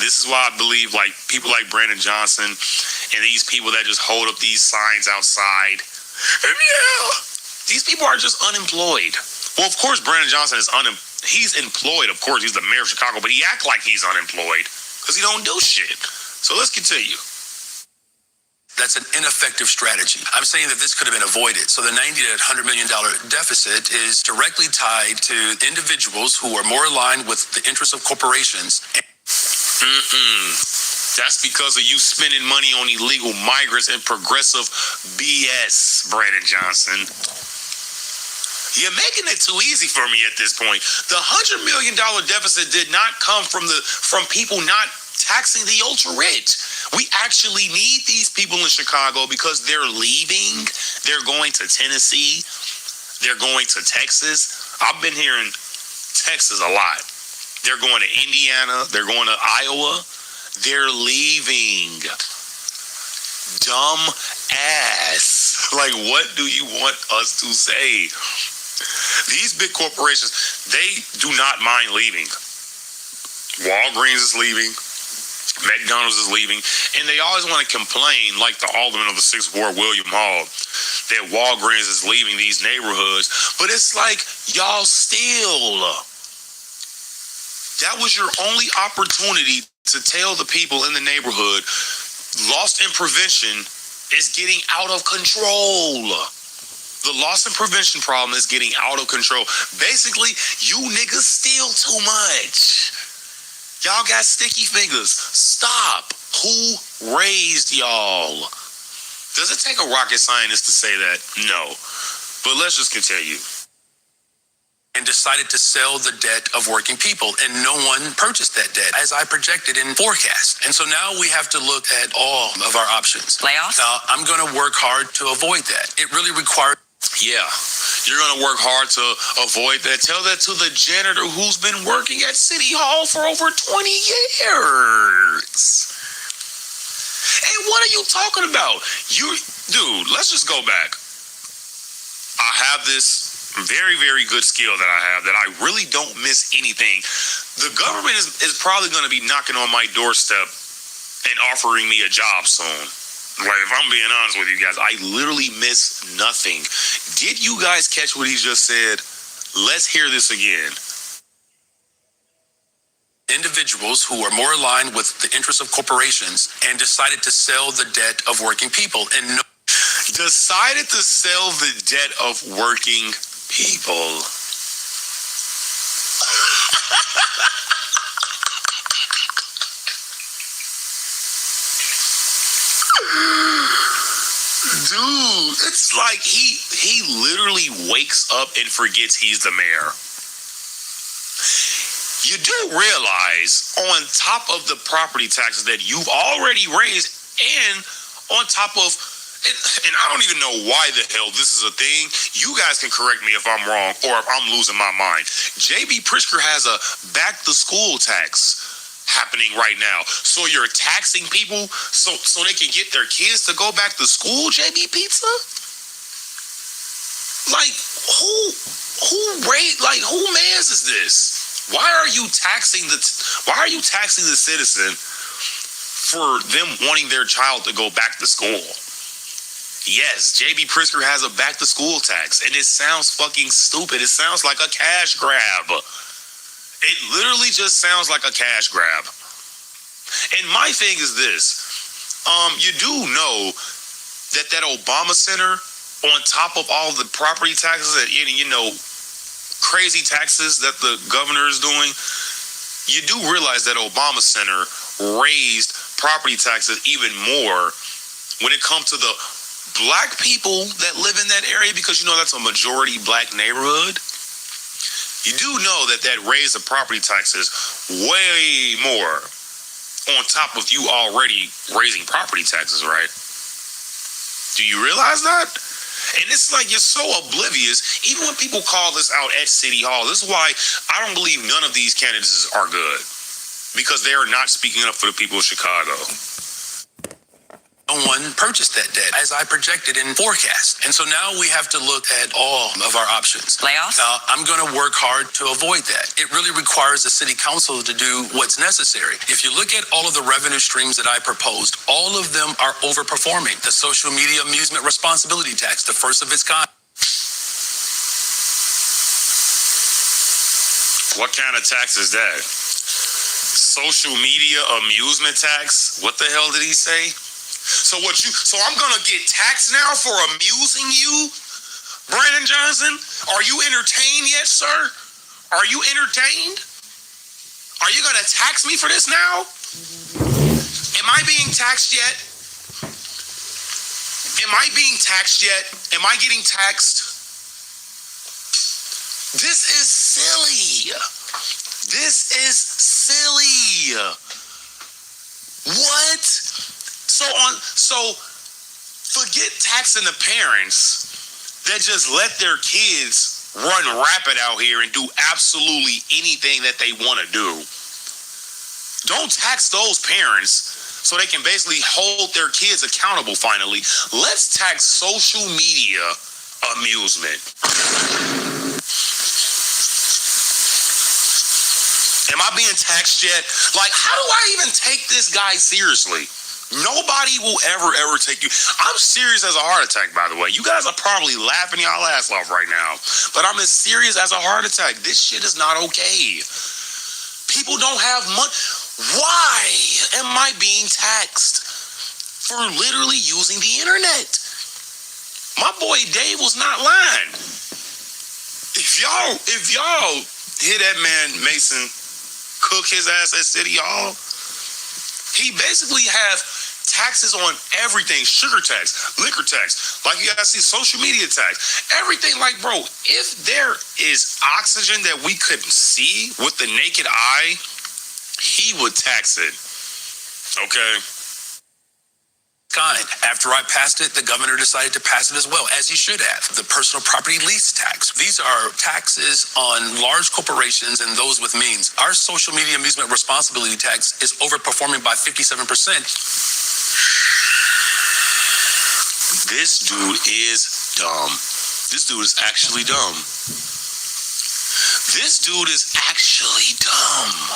This is why I believe, people like Brandon Johnson and these people that just hold up these signs outside. And these people are just unemployed. Well, of course, Brandon Johnson is he's employed, of course. He's the mayor of Chicago, but he act like he's unemployed because he don't do shit. So let's continue. That's an ineffective strategy. I'm saying that this could have been avoided. So the $90 to $100 million deficit is directly tied to individuals who are more aligned with the interests of corporations. That's because of you spending money on illegal migrants and progressive BS, Brandon Johnson. You're making it too easy for me at this point. The $100 million deficit did not come from people not taxing the ultra rich. We actually need these people in Chicago because they're leaving. They're going to Tennessee. They're going to Texas. I've been here in Texas a lot. They're going to Indiana. They're going to Iowa. They're leaving. Dumb ass. Like, what do you want us to say? These big corporations, they do not mind leaving. Walgreens is leaving. McDonald's is leaving. And they always want to complain, like the alderman of the 6th Ward, William Hall, that Walgreens is leaving these neighborhoods. But it's like, y'all still, that was your only opportunity to tell the people in the neighborhood, loss in prevention is getting out of control. The loss and prevention problem is getting out of control. Basically, you niggas steal too much. Y'all got sticky fingers. Stop. Who raised y'all? Does it take a rocket scientist to say that? No. But let's just continue. And decided to sell the debt of working people, and no one purchased that debt as I projected in forecast. And so now we have to look at all of our options. Layoffs? Now, I'm going to work hard to avoid that. It really requires... Yeah, you're going to work hard to avoid that. Tell that to the janitor who's been working at City Hall for over 20 years. And what are you talking about? Dude, let's just go back. I have this very, very good skill that I have that I really don't miss anything. the government is probably going to be knocking on my doorstep and offering me a job soon. Like, if I'm being honest with you guys, I literally miss nothing. Did you guys catch what he just said? Let's hear this again. Individuals who are more aligned with the interests of corporations and decided to sell the debt of working people. And decided to sell the debt of working people. Dude, it's like he literally wakes up and forgets he's the mayor. You do realize, on top of the property taxes that you've already raised, and on top of, and I don't even know why the hell this is a thing. You guys can correct me if I'm wrong or if I'm losing my mind. J.B. Pritzker has a back-to-school tax happening right now. So you're taxing people so they can get their kids to go back to school, JB Pizza? Like, who mans is this? Why are you taxing the citizen for them wanting their child to go back to school? Yes, JB Pritzker has a back to school tax, and it sounds fucking stupid. It sounds like a cash grab. It literally just sounds like a cash grab. And my thing is this. You do know that Obama Center, on top of all the property taxes and, crazy taxes that the governor is doing, you do realize that Obama Center raised property taxes even more when it comes to the black people that live in that area, because that's a majority black neighborhood. You do know that raised the property taxes way more on top of you already raising property taxes, right? Do you realize that? And it's like you're so oblivious, even when people call this out at City Hall. This is why I don't believe none of these candidates are good, because they are not speaking up for the people of Chicago. no one purchased that debt as I projected in forecast. And so now we have to look at all of our options. Layoffs? Now, I'm going to work hard to avoid that. It really requires the city council to do what's necessary. If you look at all of the revenue streams that I proposed, all of them are overperforming. The social media amusement responsibility tax, the first of its kind. What kind of tax is that? Social media amusement tax? What the hell did he say? So I'm gonna get taxed now for amusing you, Brandon Johnson? Are you entertained yet, sir? Are you entertained? Are you gonna tax me for this now? Am I being taxed yet? Am I being taxed yet? Am I getting taxed? This is silly. This is silly. What? So forget taxing the parents that just let their kids run rapid out here and do absolutely anything that they want to do. Don't tax those parents so they can basically hold their kids accountable finally. Let's tax social media amusement. Am I being taxed yet? Like, how do I even take this guy seriously? Nobody will ever take you. I'm serious as a heart attack, by the way. You guys are probably laughing y'all ass off right now. But I'm as serious as a heart attack. This shit is not okay. People don't have money. Why am I being taxed for literally using the internet? My boy Dave was not lying. If y'all hear that man Mason cook his ass at City Hall, he basically have taxes on everything. Sugar tax, liquor tax, like you guys see, social media tax, everything. Like, bro, if there is oxygen that we couldn't see with the naked eye, he would tax it. Okay? Kind. After I passed it, the governor decided to pass it as well, as he should have. The personal property lease tax. These are taxes on large corporations and those with means. Our social media amusement responsibility tax is overperforming by 57%. This dude is dumb. This dude is actually dumb. This dude is actually dumb.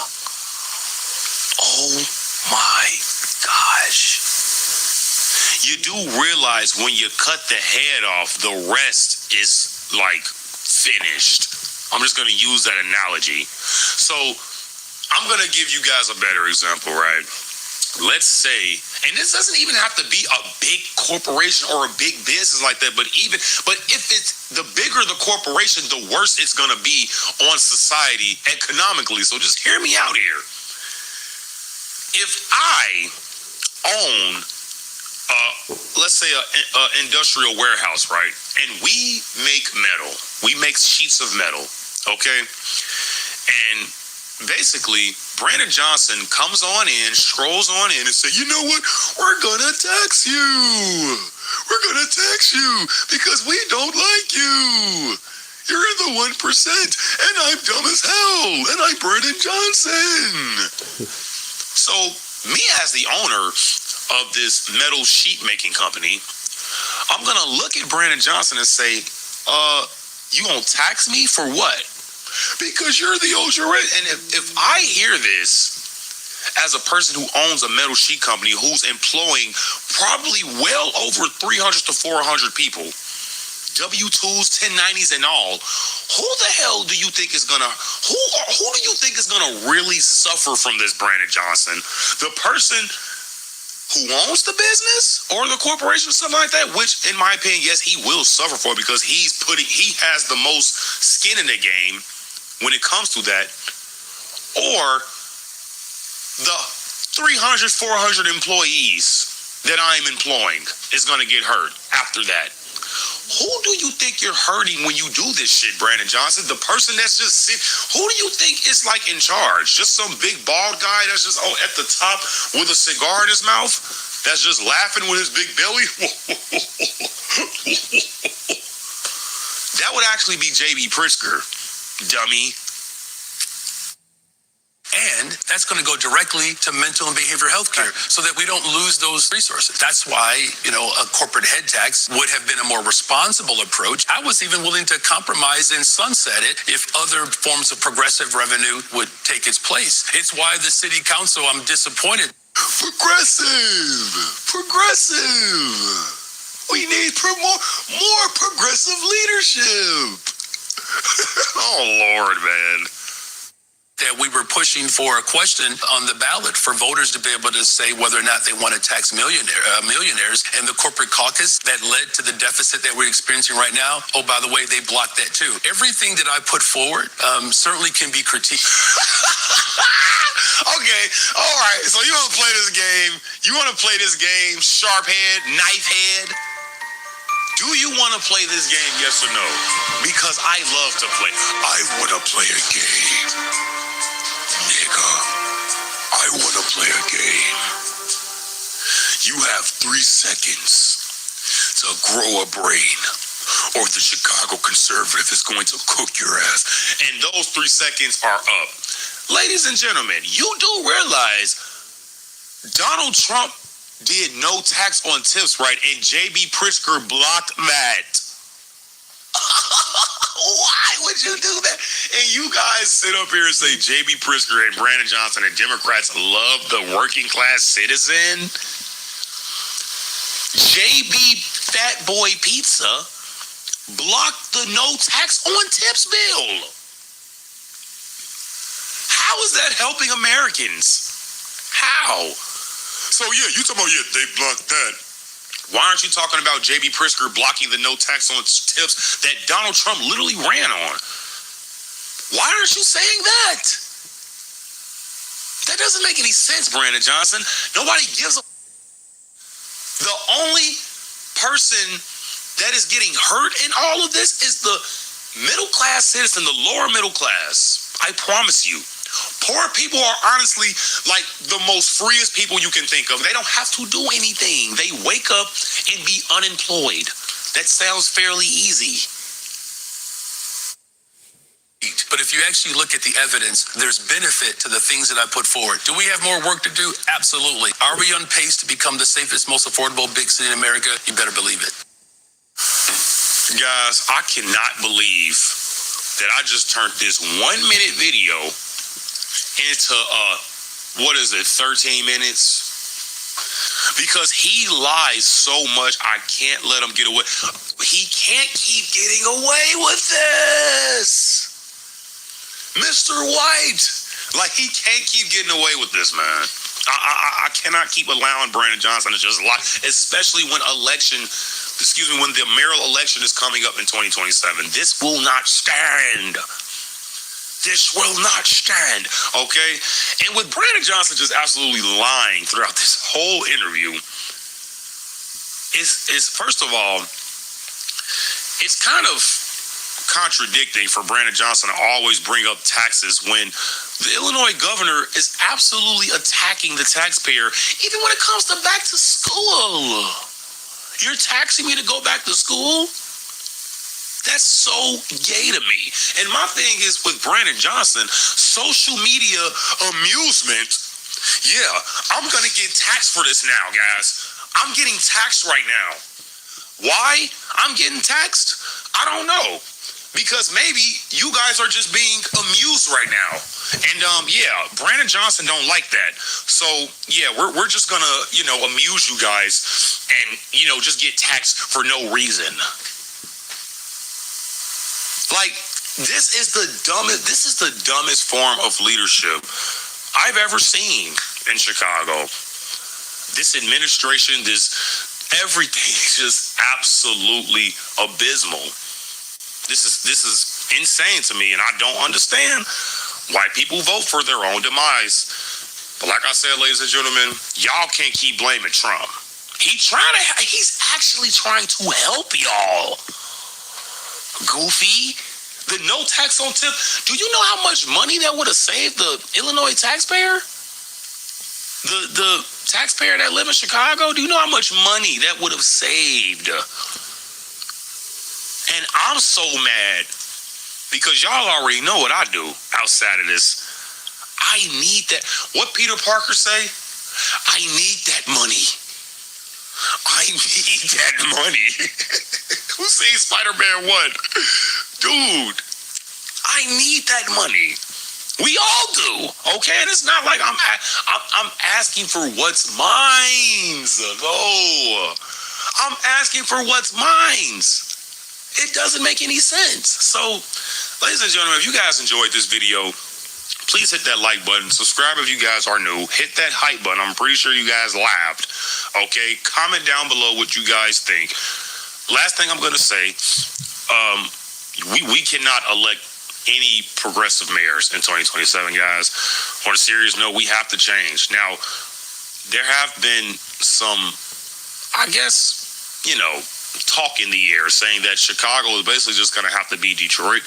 cash. You do realize when you cut the head off, the rest is like finished. I'm just going to use that analogy. So I'm going to give you guys a better example, right? Let's say, and this doesn't even have to be a big corporation or a big business like that, but if it's the bigger the corporation, the worse it's going to be on society economically. So just hear me out here. If I own, let's say a industrial warehouse, right? And we make metal. We make sheets of metal, okay? And basically, Brandon Johnson comes on in, strolls on in and say, you know what? We're going to tax you. We're going to tax you because we don't like you. You're in the 1%, and I'm dumb as hell, and I'm Brandon Johnson. So me as the owner of this metal sheet making company, I'm going to look at Brandon Johnson and say, you going to tax me for what? Because you're the OSHA rate. And if I hear this as a person who owns a metal sheet company who's employing probably well over 300 to 400 people, W-2s, 1090s and all, who the hell do you think is gonna, who do you think is gonna really suffer from this, Brandon Johnson? The person who owns the business or the corporation or something like that, which in my opinion, yes, he will suffer for because he has the most skin in the game when it comes to that, or the 300, 400 employees that I'm employing is going to get hurt after that. Who do you think you're hurting when you do this shit, Brandon Johnson? The person that's just sitting, who do you think is like in charge? Just some big bald guy that's just at the top with a cigar in his mouth that's just laughing with his big belly? That would actually be J.B. Pritzker. Dummy. And that's going to go directly to mental and behavioral health care so that we don't lose those resources. That's why, a corporate head tax would have been a more responsible approach. I was even willing to compromise and sunset it if other forms of progressive revenue would take its place. It's why the city council, I'm disappointed. Progressive. We need more progressive leadership. Oh, Lord, man. That we were pushing for a question on the ballot for voters to be able to say whether or not they want to tax millionaires, and the corporate caucus that led to the deficit that we're experiencing right now. Oh, by the way, they blocked that too. Everything that I put forward certainly can be critiqued. Okay, all right. So you want to play this game? Sharp head, knife head? Do you want to play this game, yes or no? Because I love to play. I want to play a game. Nigga, I want to play a game. You have 3 seconds to grow a brain, or the Chicago Conservative is going to cook your ass. And those 3 seconds are up. Ladies and gentlemen, you do realize Donald Trump did no tax on tips, right? And J.B. Pritzker blocked that. Why would you do that? And you guys sit up here and say J.B. Pritzker and Brandon Johnson and Democrats love the working class citizen. J.B. Fat Boy Pizza blocked the no tax on tips bill. How is that helping Americans? How? So yeah, you talking about, they blocked that. Why aren't you talking about J.B. Pritzker blocking the no tax on tips that Donald Trump literally ran on? Why aren't you saying that? That doesn't make any sense, Brandon Johnson. Nobody gives a... The only person that is getting hurt in all of this is the middle class citizen, the lower middle class. I promise you. Poor people are honestly like the most freest people you can think of. They don't have to do anything. They wake up and be unemployed. That sounds fairly easy. But if you actually look at the evidence, there's benefit to the things that I put forward. Do we have more work to do? Absolutely. Are we on pace to become the safest, most affordable big city in America? You better believe it. Guys, I cannot believe that I just turned this 1-minute video into 13 minutes. because he lies so much. I can't let him get away. He can't keep getting away with this. Mr. White. Like, he can't keep getting away with this, man. I cannot keep allowing Brandon Johnson to just lie, especially when when the mayoral election is coming up in 2027. This will not stand. This will not stand, okay? And with Brandon Johnson just absolutely lying throughout this whole interview, is first of all, it's kind of contradicting for Brandon Johnson to always bring up taxes when the Illinois governor is absolutely attacking the taxpayer, even when it comes to back to school. You're taxing me to go back to school? That's so gay to me. And my thing is with Brandon Johnson, social media amusement. Yeah, I'm going to get taxed for this now, guys. I'm getting taxed right now. Why I'm getting taxed? I don't know. Because maybe you guys are just being amused right now. And yeah, Brandon Johnson don't like that. So yeah, we're just going to, amuse you guys and, just get taxed for no reason. Like, this is the dumbest form of leadership I've ever seen in Chicago. This administration, everything is just absolutely abysmal. This is insane to me, and I don't understand why people vote for their own demise. But like I said, ladies and gentlemen, y'all can't keep blaming Trump. He's actually trying to help y'all. Goofy. The no tax on tip. Do you know how much money that would have saved the Illinois taxpayer? The taxpayer that live in Chicago? Do you know how much money that would have saved? And I'm so mad because y'all already know what I do outside of this. I need that. What Peter Parker say? I need that money. I need that money. Who seen Spider-Man 1? Dude, I need that money. We all do, okay? And it's not like I'm asking for what's mine. No, I'm asking for what's mine. It doesn't make any sense. So, ladies and gentlemen, if you guys enjoyed this video, please hit that like button. Subscribe if you guys are new. Hit that hype button. I'm pretty sure you guys laughed. Okay? Comment down below what you guys think. Last thing I'm going to say, we cannot elect any progressive mayors in 2027, guys. On a serious note, we have to change. Now, there have been some, I guess, talk in the air saying that Chicago is basically just going to have to be Detroit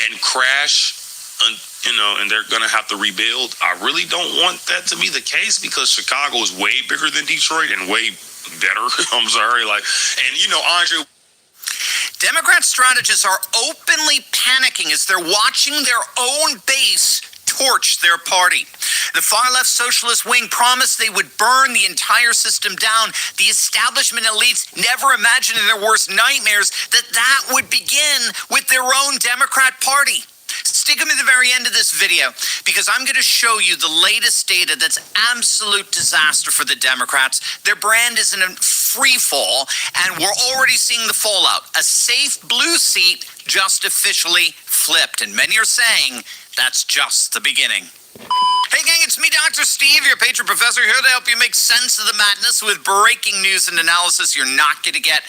and crash, and they're going to have to rebuild. I really don't want that to be the case because Chicago is way bigger than Detroit and way better. I'm sorry. Andre. Democrat strategists are openly panicking as they're watching their own base torch their party. The far-left socialist wing promised they would burn the entire system down. The establishment elites never imagined in their worst nightmares that would begin with their own Democrat Party. Stick them to the very end of this video because I'm going to show you the latest data that's absolute disaster for the Democrats. Their brand is in a free fall, and we're already seeing the fallout. A safe blue seat just officially flipped, and many are saying that's just the beginning. Hey gang, it's me, Dr. Steve, your patron professor, here to help you make sense of the madness with breaking news and analysis you're not going to get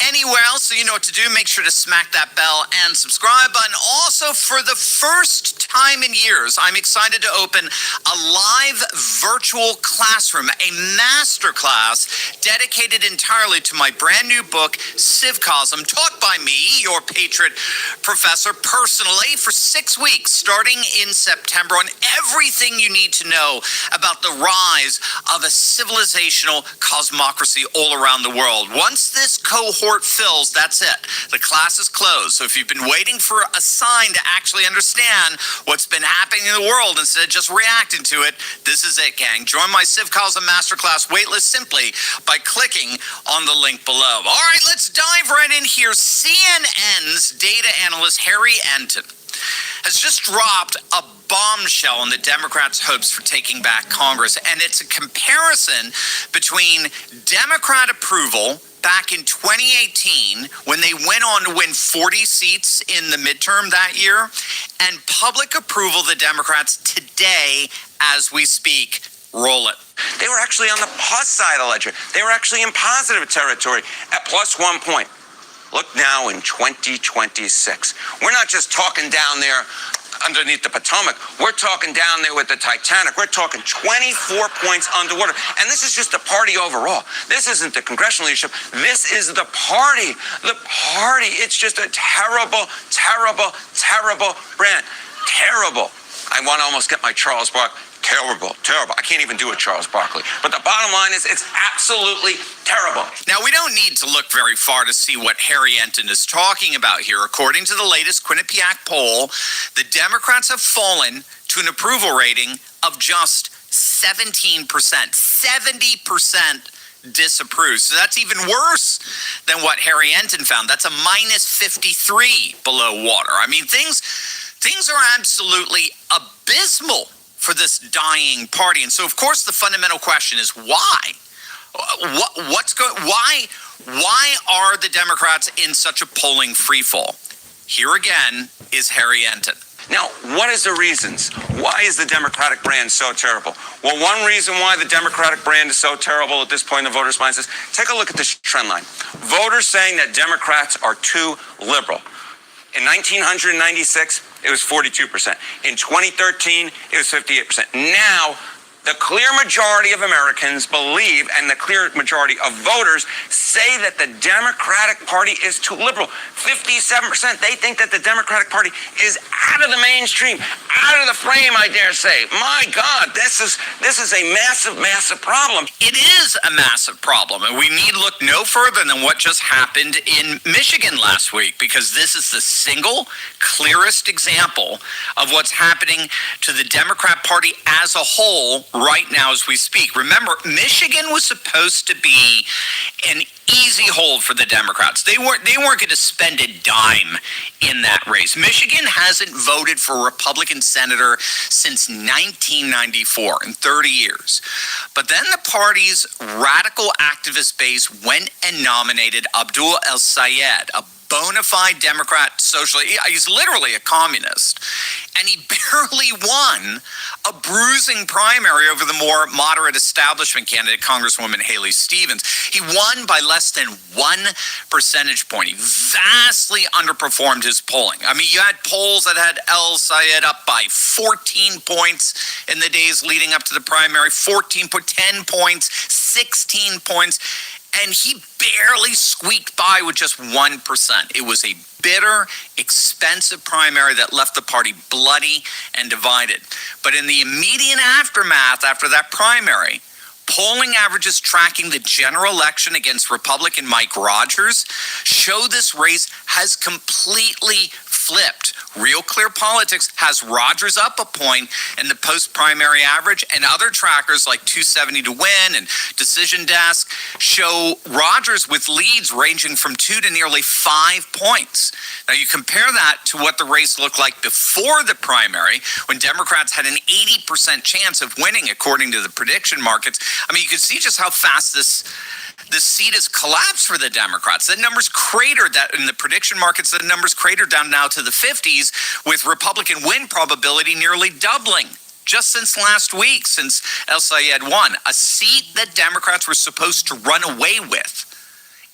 anywhere else. So you know what to do. Make sure to smack that bell and subscribe button. Also, for the first time in years, I'm excited to open a live virtual classroom, a masterclass dedicated entirely to my brand new book, Civcosm, taught by me, your patron professor, personally for 6 weeks, starting in September, on everything you need to know about the rise of a civilizational cosmocracy all around the world. Once this cohort fills, that's it. The class is closed. So if you've been waiting for a sign to actually understand what's been happening in the world instead of just reacting to it, this is it, gang. Join my Civcosm Masterclass waitlist simply by clicking on the link below. All right, let's dive right in here. CNN's data analyst Harry Enton has just dropped a bombshell on the Democrats' hopes for taking back Congress. And it's a comparison between Democrat approval back in 2018, when they went on to win 40 seats in the midterm that year, and public approval of the Democrats today as we speak. Roll it. They were actually on the plus side of the ledger. They were actually in positive territory at plus 1 point. Look now in 2026. We're not just talking down there underneath the Potomac. We're talking down there with the Titanic. We're talking 24 points underwater. And this is just the party overall. This isn't the congressional leadership. This is the party. The party. It's just a terrible, terrible, terrible brand. Terrible. I want to almost get my Charles Barkley. Terrible, terrible. I can't even do a Charles Barkley. But the bottom line is it's absolutely terrible. Now, we don't need to look very far to see what Harry Enton is talking about here. According to the latest Quinnipiac poll, the Democrats have fallen to an approval rating of just 17%. 70% disapprove. So that's even worse than what Harry Enton found. That's a minus 53 below water. I mean, things are absolutely abysmal for this dying party. And so, of course, the fundamental question is why? Why are the Democrats in such a polling freefall? Here again is Harry Enton. Now, what is the reasons? Why is the Democratic brand so terrible? Well, one reason why the Democratic brand is so terrible at this point in the voters' minds is, take a look at this trend line. Voters saying that Democrats are too liberal. In 1996, it was 42%. In 2013, it was 58%. Now, the clear majority of Americans believe, and the clear majority of voters say that the Democratic Party is too liberal. 57%, they think that the Democratic Party is out of the mainstream, out of the frame, I dare say. My God, this is a massive, massive problem. It is a massive problem, and we need look no further than what just happened in Michigan last week, because this is the single clearest example of what's happening to the Democrat Party as a whole right now as we speak. Remember, Michigan was supposed to be an easy hold for the Democrats. They weren't going to spend a dime in that race. Michigan hasn't voted for a Republican senator since 1994, in 30 years. But then the party's radical activist base went and nominated Abdul El-Sayed, a bona fide Democrat socialist. He's literally a communist. And he barely won a bruising primary over the more moderate establishment candidate, Congresswoman Haley Stevens. He won by less than 1 percentage point. He vastly underperformed his polling. I mean, you had polls that had El-Sayed up by 14 points in the days leading up to the primary, 10 points, 16 points. And he barely squeaked by with just 1%. It was a bitter, expensive primary that left the party bloody and divided. But in the immediate aftermath after that primary, polling averages tracking the general election against Republican Mike Rogers show this race has completely flipped. Real Clear Politics has Rogers up a point in the post-primary average, and other trackers like 270 to Win and Decision Desk show Rogers with leads ranging from 2 to nearly 5 points. Now, you compare that to what the race looked like before the primary, when Democrats had an 80% chance of winning, according to the prediction markets. I mean, you can see just how fast the seat has collapsed for the Democrats. The numbers cratered that in the prediction markets. The numbers cratered down now to the 50s, with Republican win probability nearly doubling just since last week, since El-Sayed won. A seat that Democrats were supposed to run away with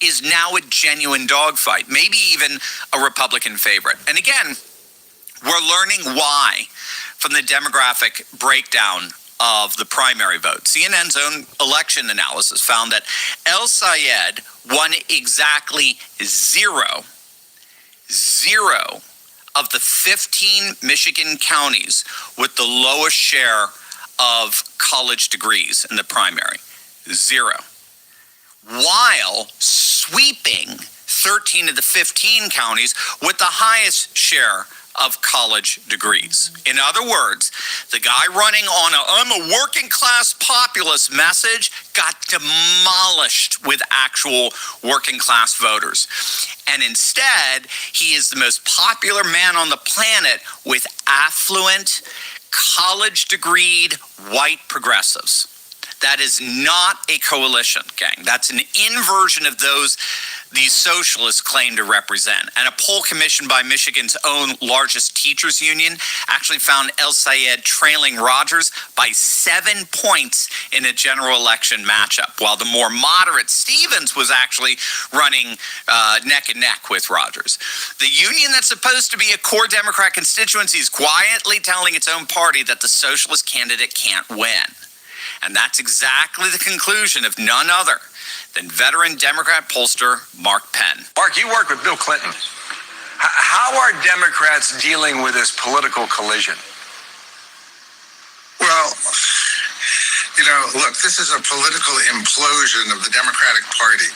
is now a genuine dogfight, maybe even a Republican favorite. And again, we're learning why from the demographic breakdown of the primary vote. CNN's own election analysis found that El-Sayed won exactly zero of the 15 Michigan counties with the lowest share of college degrees in the primary. 0. While sweeping 13 of the 15 counties with the highest share of college degrees. In other words, the guy running on I'm a working class populist message got demolished with actual working class voters. And instead, he is the most popular man on the planet with affluent, college degreed white progressives. That is not a coalition, gang. That's an inversion of these socialists claim to represent. And a poll commissioned by Michigan's own largest teachers union actually found El Sayed trailing Rogers by 7 points in a general election matchup, while the more moderate Stevens was actually running neck and neck with Rogers. The union that's supposed to be a core Democrat constituency is quietly telling its own party that the socialist candidate can't win. And that's exactly the conclusion of none other than veteran Democrat pollster Mark Penn. Mark, you worked with Bill Clinton. How are Democrats dealing with this political collision? Well, you know, look, this is a political implosion of the Democratic Party.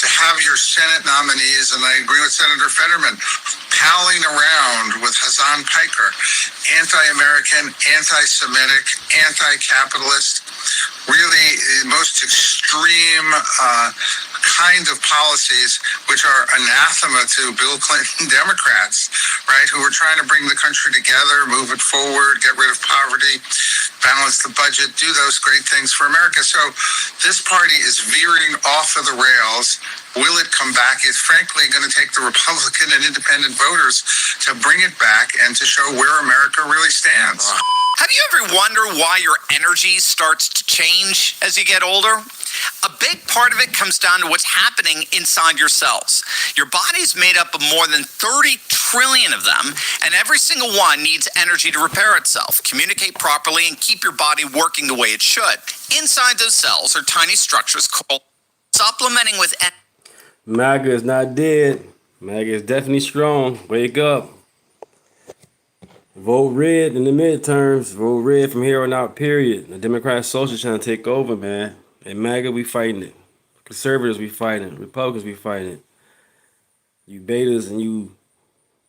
To have your Senate nominees, and I agree with Senator Fetterman, palling around with Hassan Piker, anti-American, anti-Semitic, anti-capitalist, really most extreme kind of policies which are anathema to Bill Clinton Democrats, right, who were trying to bring the country together, move it forward, get rid of poverty, balance the budget, do those great things for America. So this party is veering off of the rails. Will it come back? It's frankly going to take the Republican and independent voters to bring it back and to show where America really stands. Have you ever wondered why your energy starts to change as you get older? A big part of it comes down to what's happening inside your cells. Your body's made up of more than 30 trillion of them, and every single one needs energy to repair itself, communicate properly, and keep your body working the way it should. Inside those cells are tiny structures called supplementing with energy. MAGA is not dead. MAGA is definitely strong. Wake up. Vote red in the midterms. Vote red from here on out, period. The Democrat Socialists trying to take over, man. And MAGA, we fighting it. Conservatives, we fighting it. Republicans, we fighting it. You betas and you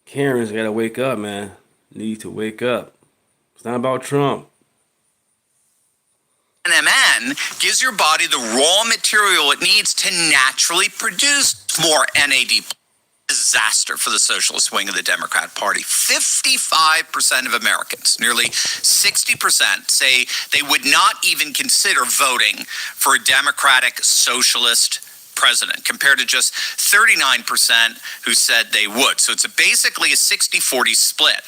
Karens gotta wake up, man. Need to wake up. It's not about Trump. NMN gives your body the raw material it needs to naturally produce more NAD. Disaster for the socialist wing of the Democrat Party. 55% of Americans, nearly 60%, say they would not even consider voting for a Democratic socialist president, compared to just 39% who said they would. So it's basically a 60-40 split.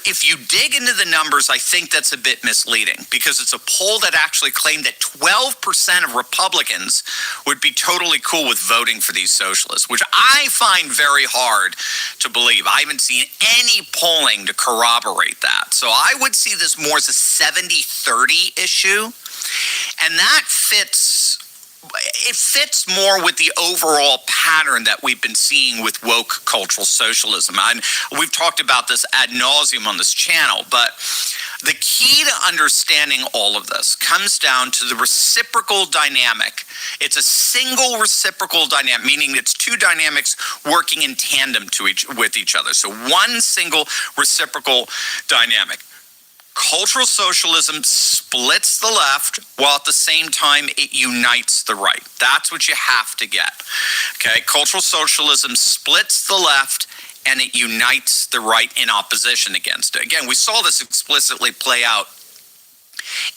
If you dig into the numbers, I think that's a bit misleading, because it's a poll that actually claimed that 12% of Republicans would be totally cool with voting for these socialists, which I find very hard to believe. I haven't seen any polling to corroborate that. So I would see this more as a 70-30 issue, and that fits more with the overall pattern that we've been seeing with woke cultural socialism. And we've talked about this ad nauseum on this channel, but the key to understanding all of this comes down to the reciprocal dynamic. It's a single reciprocal dynamic, meaning it's two dynamics working in tandem with each other. So one single reciprocal dynamic. Cultural socialism splits the left while at the same time it unites the right. That's what you have to get. Okay, cultural socialism splits the left and it unites the right in opposition against it. Again, we saw this explicitly play out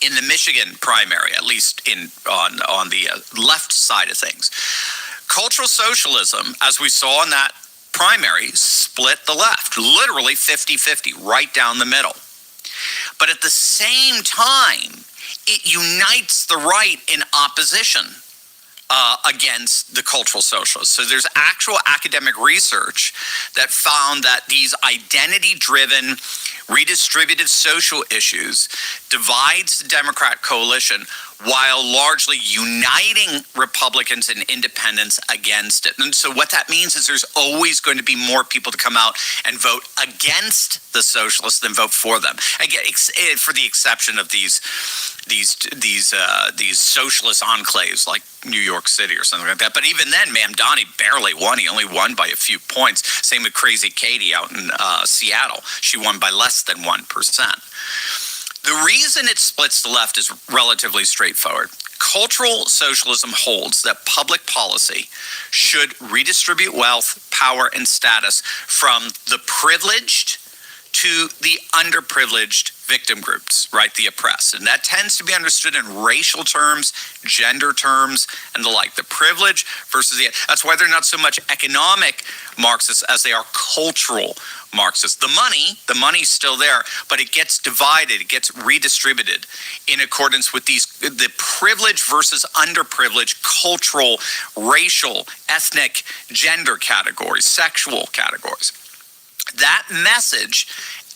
in the Michigan primary, at least on the left side of things. Cultural socialism, as we saw in that primary, split the left, literally 50-50, right down the middle. But at the same time, it unites the right in opposition against the cultural socialists. So there's actual academic research that found that these identity-driven, redistributive social issues divides the Democrat coalition while largely uniting Republicans and independents against it. And so what that means is there's always going to be more people to come out and vote against the socialists than vote for them. Again, for the exception of these socialist enclaves like New York York City or something like that. But even then, Mamdani barely won. He only won by a few points. Same with Crazy Katie out in Seattle. She won by less than 1%. The reason it splits the left is relatively straightforward. Cultural socialism holds that public policy should redistribute wealth, power, and status from the privileged to the underprivileged victim groups, right? The oppressed. And that tends to be understood in racial terms, gender terms, and the like. The privilege versus the... That's why they're not so much economic Marxists as they are cultural Marxists. The money's still there, but it gets divided, it gets redistributed in accordance with the privileged versus underprivileged cultural, racial, ethnic, gender categories, sexual categories. That message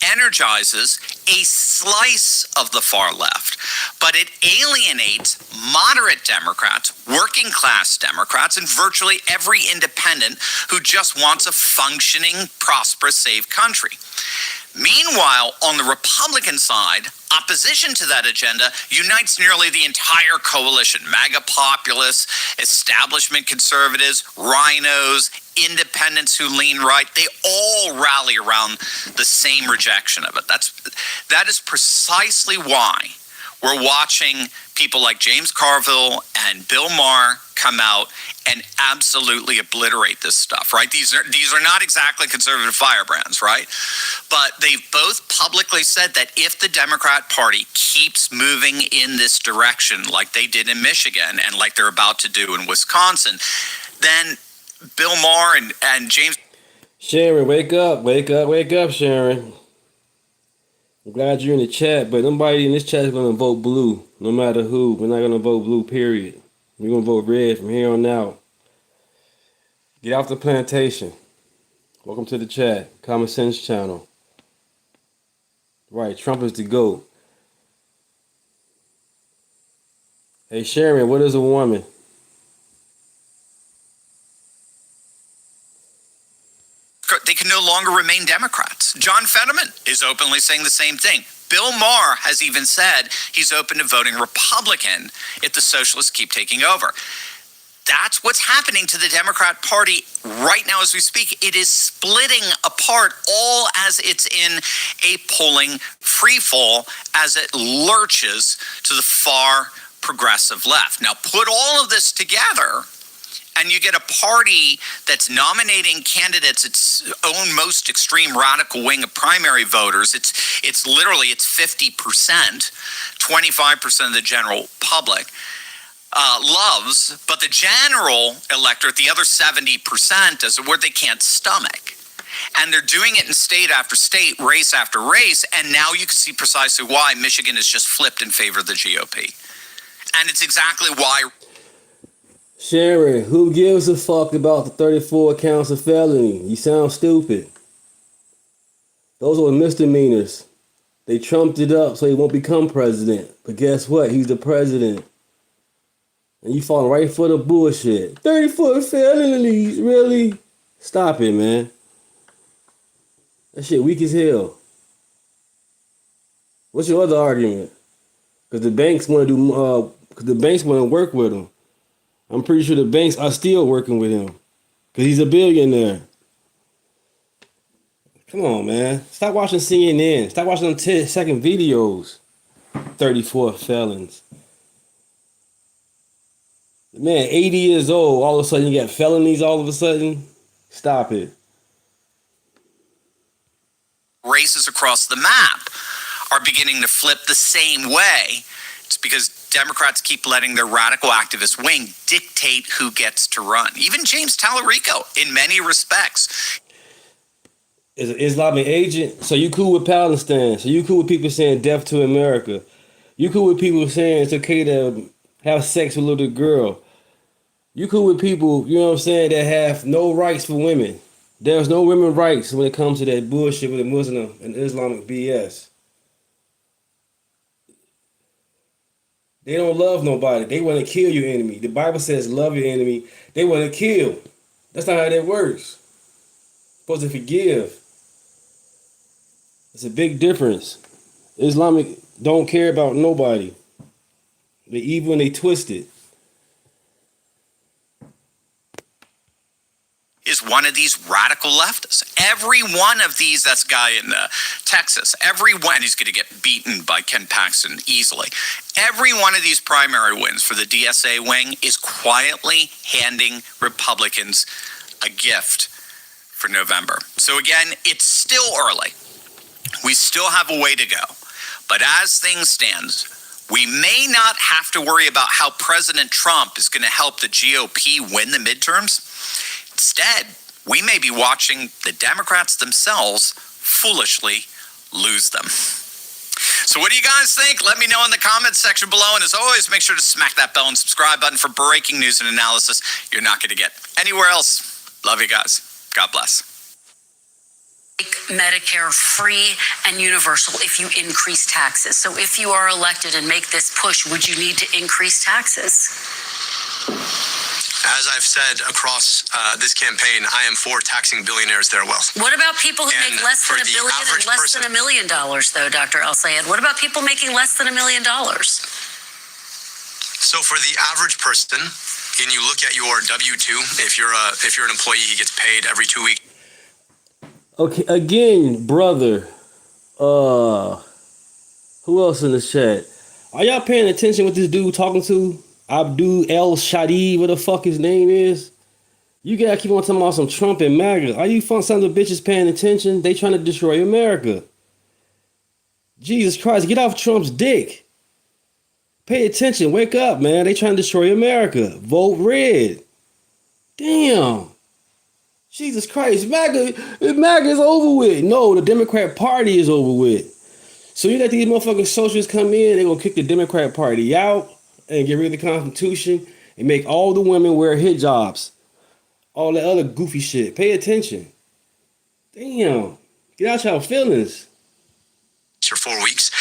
energizes a slice of the far left, but it alienates moderate Democrats, working class Democrats, and virtually every independent who just wants a functioning, prosperous, safe country. Meanwhile, on the Republican side, opposition to that agenda unites nearly the entire coalition. MAGA populists, establishment conservatives, rhinos, independents who lean right, they all rally around the same rejection of it. That is precisely why we're watching people like James Carville and Bill Maher come out and absolutely obliterate this stuff, right? These are not exactly conservative firebrands, right? But they've both publicly said that if the Democrat Party keeps moving in this direction, like they did in Michigan and like they're about to do in Wisconsin, then Bill Maher and James... Sharon, wake up, Sharon. I'm glad you're in the chat, but nobody in this chat is going to vote blue, no matter who. We're not going to vote blue, period. We're going to vote red from here on out. Get off the plantation. Welcome to the chat. Common Sense Channel. Right, Trump is the GOAT. Hey, Sharon, what is a woman? They can no longer remain Democrats. John Fetterman is openly saying the same thing. Bill Maher has even said he's open to voting Republican if the socialists keep taking over. That's what's happening to the Democrat Party right now as we speak. It is splitting apart all as it's in a polling freefall as it lurches to the far progressive left. Now, put all of this together, and you get a party that's nominating candidates its own most extreme radical wing of primary voters. It's literally 50%, 25% of the general public loves, but the general electorate, the other 70%, is a word they can't stomach. And they're doing it in state after state, race after race, and now you can see precisely why Michigan is just flipped in favor of the GOP. And it's exactly why... Sharon, who gives a fuck about the 34 counts of felony? You sound stupid. Those were misdemeanors. They trumped it up so he won't become president. But guess what? He's the president. And you falling right for the bullshit. 34 felonies, really? Stop it, man. That shit weak as hell. What's your other argument? Because the banks want to do, because the banks want to work with him. I'm pretty sure the banks are still working with him because he's a billionaire. Come on, man. Stop watching CNN. Stop watching them 10-second videos. 34 felons. Man, 80 years old, all of a sudden you got felonies all of a sudden? Stop it. Races across the map are beginning to flip the same way. It's because Democrats keep letting their radical activist wing dictate who gets to run. Even James Tallarico, in many respects. Is an Islamic agent? So you cool with Palestine? So you cool with people saying death to America? You cool with people saying it's okay to have sex with a little girl? You cool with people, you know what I'm saying, that have no rights for women? There's no women's rights when it comes to that bullshit with the Muslim and Islamic BS. They don't love nobody. They want to kill your enemy. The Bible says love your enemy. They want to kill. That's not how that works. You're supposed to forgive. It's a big difference. Islamic don't care about nobody. They evil and they twisted. is one of these radical leftists. Every one of these, that's a guy in Texas, every one, he's going to get beaten by Ken Paxton easily. Every one of these primary wins for the DSA wing is quietly handing Republicans a gift for November. So again, it's still early. We still have a way to go. But as things stand, we may not have to worry about how President Trump is going to help the GOP win the midterms. Instead, we may be watching the Democrats themselves foolishly lose them. So what do you guys think? Let me know in the comments section below. And as always, make sure to smack that bell and subscribe button for breaking news and analysis you're not going to get anywhere else. Love you guys. God bless. Make Medicare free and universal if you increase taxes. So if you are elected and make this push, would you need to increase taxes? As I've said across this campaign, I am for taxing billionaires their wealth. What about people who make less than $1 billion and less than $1 million, though, Dr. El-Sayed? What about people making less than $1 million? So for the average person, and you look at your W-2, if you're an employee, he gets paid every 2 weeks. Okay, again, brother. Who else in the chat? Are y'all paying attention what this dude talking to? Abdul El Shadi, what the fuck his name is? You gotta keep on talking about some Trump and MAGA. Are you sons of bitches paying attention? They trying to destroy America. Jesus Christ, get off Trump's dick. Pay attention, wake up, man. They trying to destroy America. Vote red. Damn. Jesus Christ, MAGA is over with. No, the Democrat Party is over with. So you let these motherfucking socialists come in, they're gonna kick the Democrat Party out and get rid of the Constitution and make all the women wear hijabs. All that other goofy shit. Pay attention. Damn. Get out your feelings. For 4 weeks.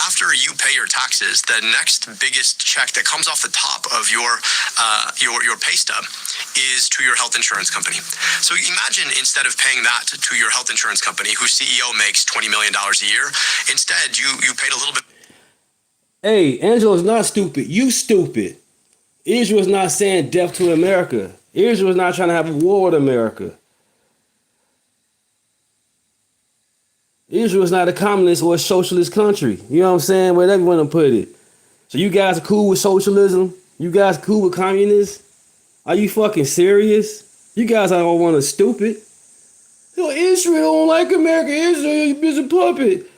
After you pay your taxes, the next biggest check that comes off the top of your pay stub is to your health insurance company. So imagine instead of paying that to your health insurance company, whose CEO makes $20 million a year, instead you paid a little bit. Hey, Angela's not stupid. You stupid. Israel's not saying death to America. Israel's not trying to have a war with America. Israel's not a communist or a socialist country. You know what I'm saying? Wherever you want to put it. So you guys are cool with socialism? You guys cool with communists? Are you fucking serious? You guys are all one of stupid. Yo, Israel don't like America. Israel is a puppet.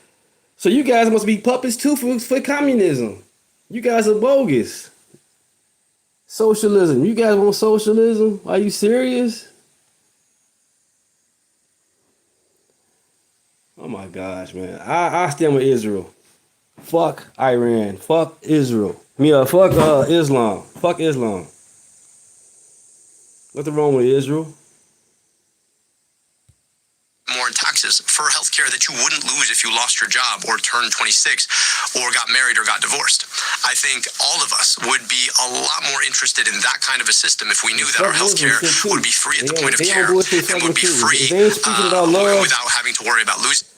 So you guys must be puppets too for communism. You guys are bogus. Socialism. You guys want socialism? Are you serious? Oh my gosh, man. I stand with Israel. Fuck Iran. Fuck Israel. Fuck Islam. Fuck Islam. What's wrong with Israel? More in taxes for healthcare that you wouldn't lose if you lost your job or turned 26 or got married or got divorced. I think all of us would be a lot more interested in that kind of a system if we knew that our healthcare would be free at the point of care and would be free without having to worry about losing.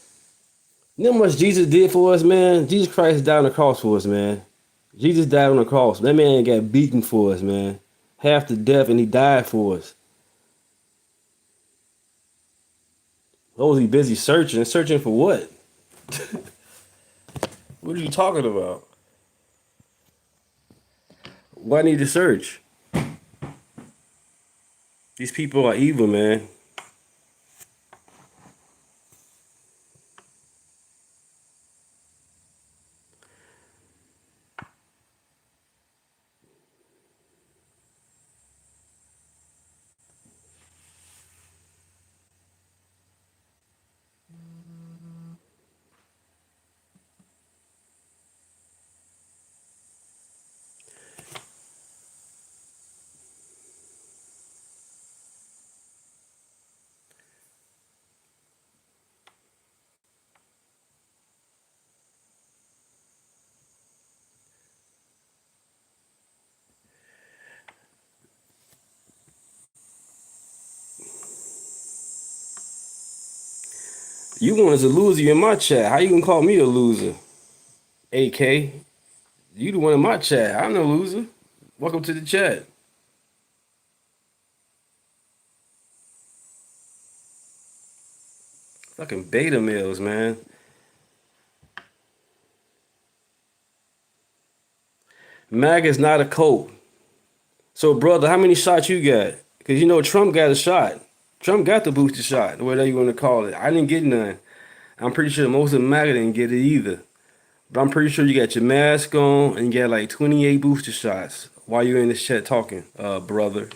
You know how much Jesus did for us, man? Jesus Christ died on the cross for us, man. Jesus died on the cross. That man got beaten for us, man. Half to death, and he died for us. What was he busy searching? Searching for what? What are you talking about? Why need to search? These people are evil, man. You wanted a loser in my chat. How you gonna call me a loser? AK. You the one in my chat. I'm no loser. Welcome to the chat. Fucking beta males, man. MAGA is not a cult. So, brother, how many shots you got? Because you know Trump got a shot. Trump got the booster shot, whatever you want to call it. I didn't get none. I'm pretty sure most of MAGA didn't get it either. But I'm pretty sure you got your mask on and you got like 28 booster shots while you're in this chat talking, brother. Get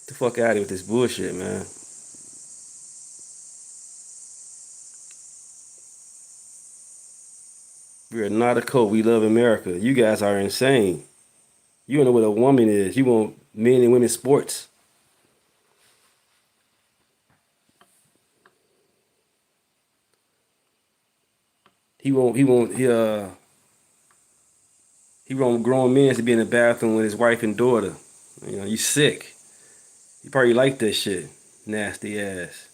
the fuck out of here with this bullshit, man. We are not a cult. We love America. You guys are insane. You don't know what a woman is. You want men and women sports. He want grown men to be in the bathroom with his wife and daughter. You know, you sick. You probably like that shit. Nasty ass.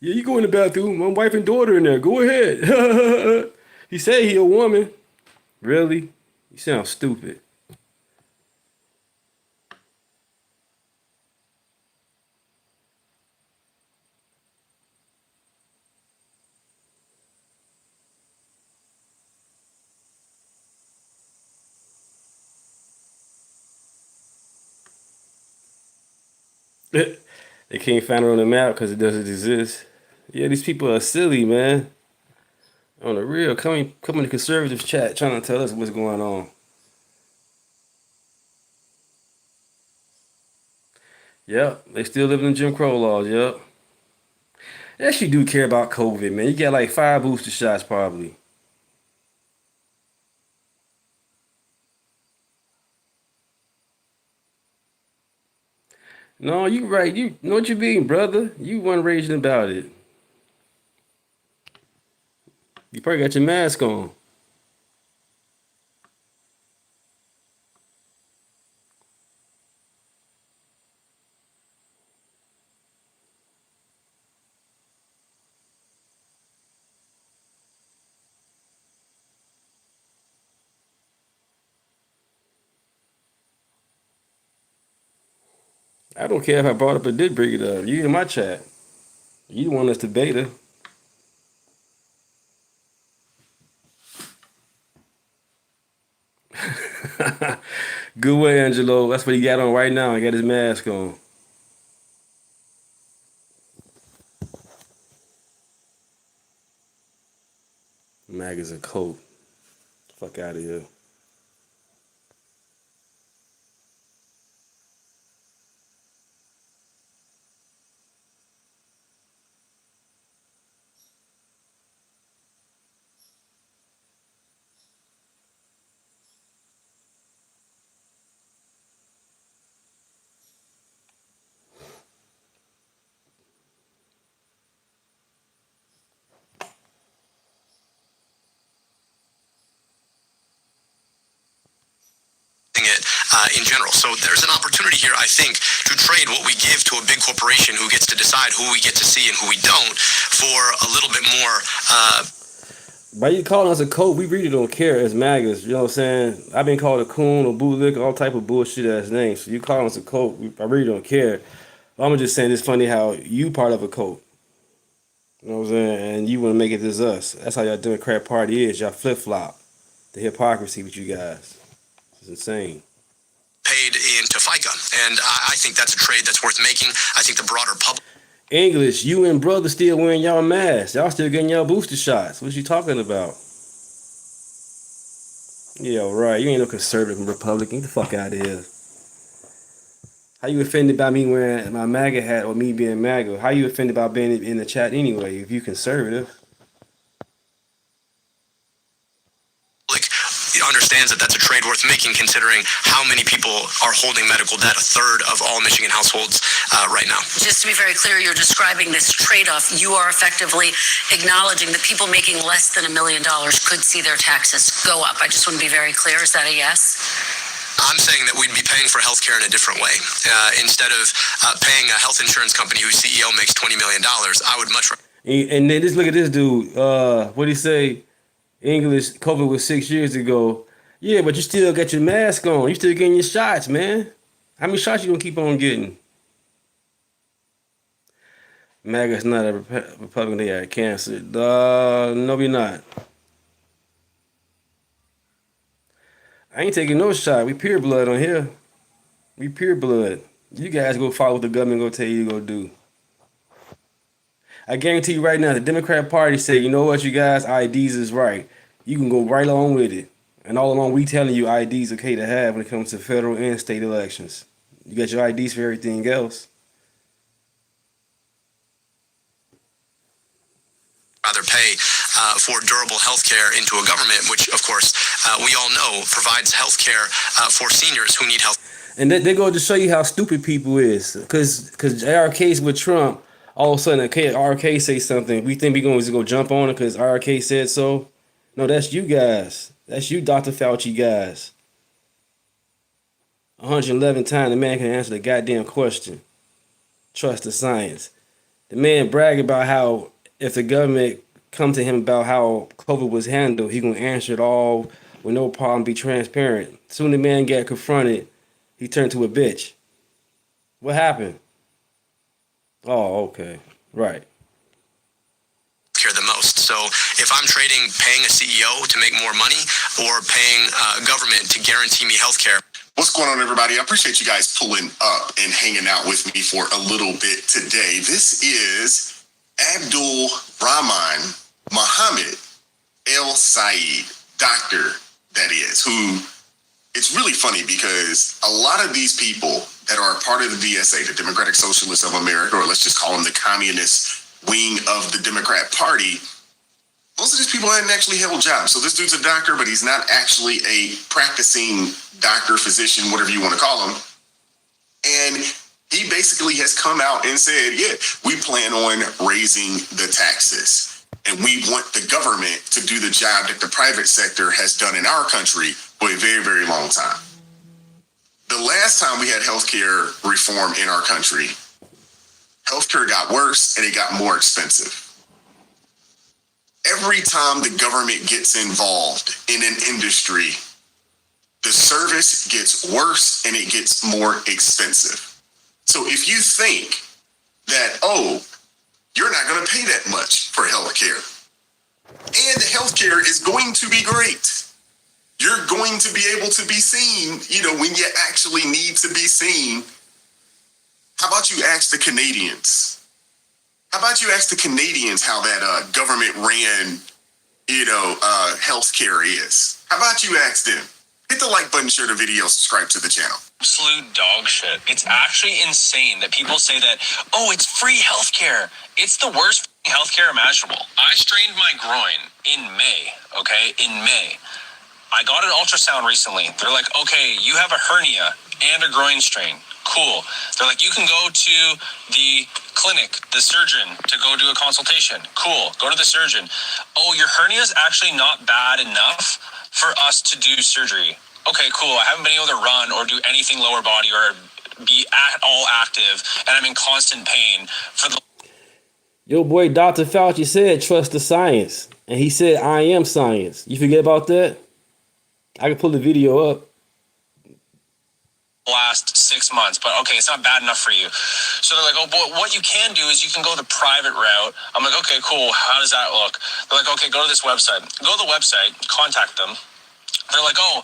Yeah, you go in the bathroom. My wife and daughter in there. Go ahead. He said he a woman. Really? You sound stupid. They can't find it on the map because it doesn't exist. Yeah, these people are silly, man. On the real, come in the conservative chat trying to tell us what's going on. Yep, they still living in Jim Crow laws, yep. They actually do care about COVID, man. You got like 5 booster shots probably. No, you right. You know what you mean, brother. You weren't raging about it. You probably got your mask on. I don't care if I brought up or did bring it up. You in my chat. You want us to beta. Good way, Angelo. That's what he got on right now. He got his mask on. MAGA's a coat. Fuck out of here. In general. So there's an opportunity here, I think, to trade what we give to a big corporation who gets to decide who we get to see and who we don't for a little bit more. By you calling us a code, we really don't care as MAGAs. You know what I'm saying? I've been called a coon or bootlick, all type of bullshit ass names. So you calling us a code, I really don't care. I'm just saying it's funny how you part of a code. You know what I'm saying? And you want to make it as us. That's how y'all Democrat Party is. Y'all flip flop. The hypocrisy with you guys. It's insane. Paid into FICA. And I think that's a trade that's worth making. I think the broader public. English, you and brother still wearing y'all masks. Y'all still getting y'all booster shots. What you talking about? Yeah, right. You ain't no conservative and Republican. Get the fuck out of here. How you offended by me wearing my MAGA hat or me being MAGA? How you offended by being in the chat anyway if you conservative? Understands that that's a trade worth making considering how many people are holding medical debt, a third of all Michigan households right now. Just to be very clear, you're describing this trade-off. You are effectively acknowledging that people making less than $1 million could see their taxes go up. I just want to be very clear. Is that a yes? I'm saying that we'd be paying for healthcare in a different way. Instead of paying a health insurance company whose CEO makes $20 million, I would much rather. And then just look at this dude. What'd he say? English, COVID was 6 years ago. Yeah, but you still got your mask on. You still getting your shots, man. How many shots you gonna keep on getting? MAGA's not a Republican. They are cancer. No, we're not. I ain't taking no shot. We pure blood on here. We pure blood. You guys go follow what the government go tell you to go do. I guarantee you right now, the Democrat Party say, you know what, you guys, IDs is right. You can go right along with it. And all along, we telling you IDs okay to have when it comes to federal and state elections. You got your IDs for everything else. Rather pay for durable health care into a government, which, of course, we all know provides health care for seniors who need health. And they go to show you how stupid people is. Because RK's with Trump, all of a sudden, RK say something. We think we're going to go jump on it because RK said so. No, that's you guys. That's you, Dr. Fauci guys. 111 times the man can answer the goddamn question. Trust the science. The man brag about how if the government come to him about how COVID was handled, he gonna answer it all with no problem, be transparent. Soon the man got confronted, he turned to a bitch. What happened? Oh, okay. Right. Care the most. So if I'm trading paying a CEO to make more money or paying government to guarantee me health care. What's going on, everybody? I appreciate you guys pulling up and hanging out with me for a little bit today. This is Abdul Rahman Muhammad El Said, doctor, that is, who it's really funny because a lot of these people that are part of the DSA, the Democratic Socialists of America, or let's just call them the communist wing of the Democrat Party, most of these people hadn't actually held jobs. So this dude's a doctor, but he's not actually a practicing doctor, physician, whatever you want to call him. And he basically has come out and said, yeah, we plan on raising the taxes. And we want the government to do the job that the private sector has done in our country for a very, very long time. The last time we had healthcare reform in our country, healthcare got worse and it got more expensive. Every time the government gets involved in an industry, the service gets worse and it gets more expensive. So if you think that, oh, you're not going to pay that much for healthcare, and the healthcare is going to be great, you're going to be able to be seen, when you actually need to be seen. How about you ask the Canadians? How about you ask the Canadians how that government ran, healthcare is? How about you ask them? Hit the like button, share the video, subscribe to the channel. Absolute dog shit. It's actually insane that people say that, oh, it's free healthcare. It's the worst healthcare imaginable. I strained my groin in May, okay? In May. I got an ultrasound recently. They're like, okay, you have a hernia and a groin strain. Cool. They're like, you can go to the clinic, the surgeon, to go do a consultation. Cool. Go to the surgeon. Oh, your hernia is actually not bad enough for us to do surgery. Okay, cool. I haven't been able to run or do anything lower body or be at all active, and I'm in constant pain for the... Yo, boy, Dr. Fauci said, trust the science. And he said, I am science. You forget about that? I can pull the video up. last 6 months, but okay, it's not bad enough for you. So they're like, oh, but what you can do is you can go the private route. I'm like, okay, cool. How does that look? They're like, okay, go to this website. Go to the website, contact them. They're like, oh,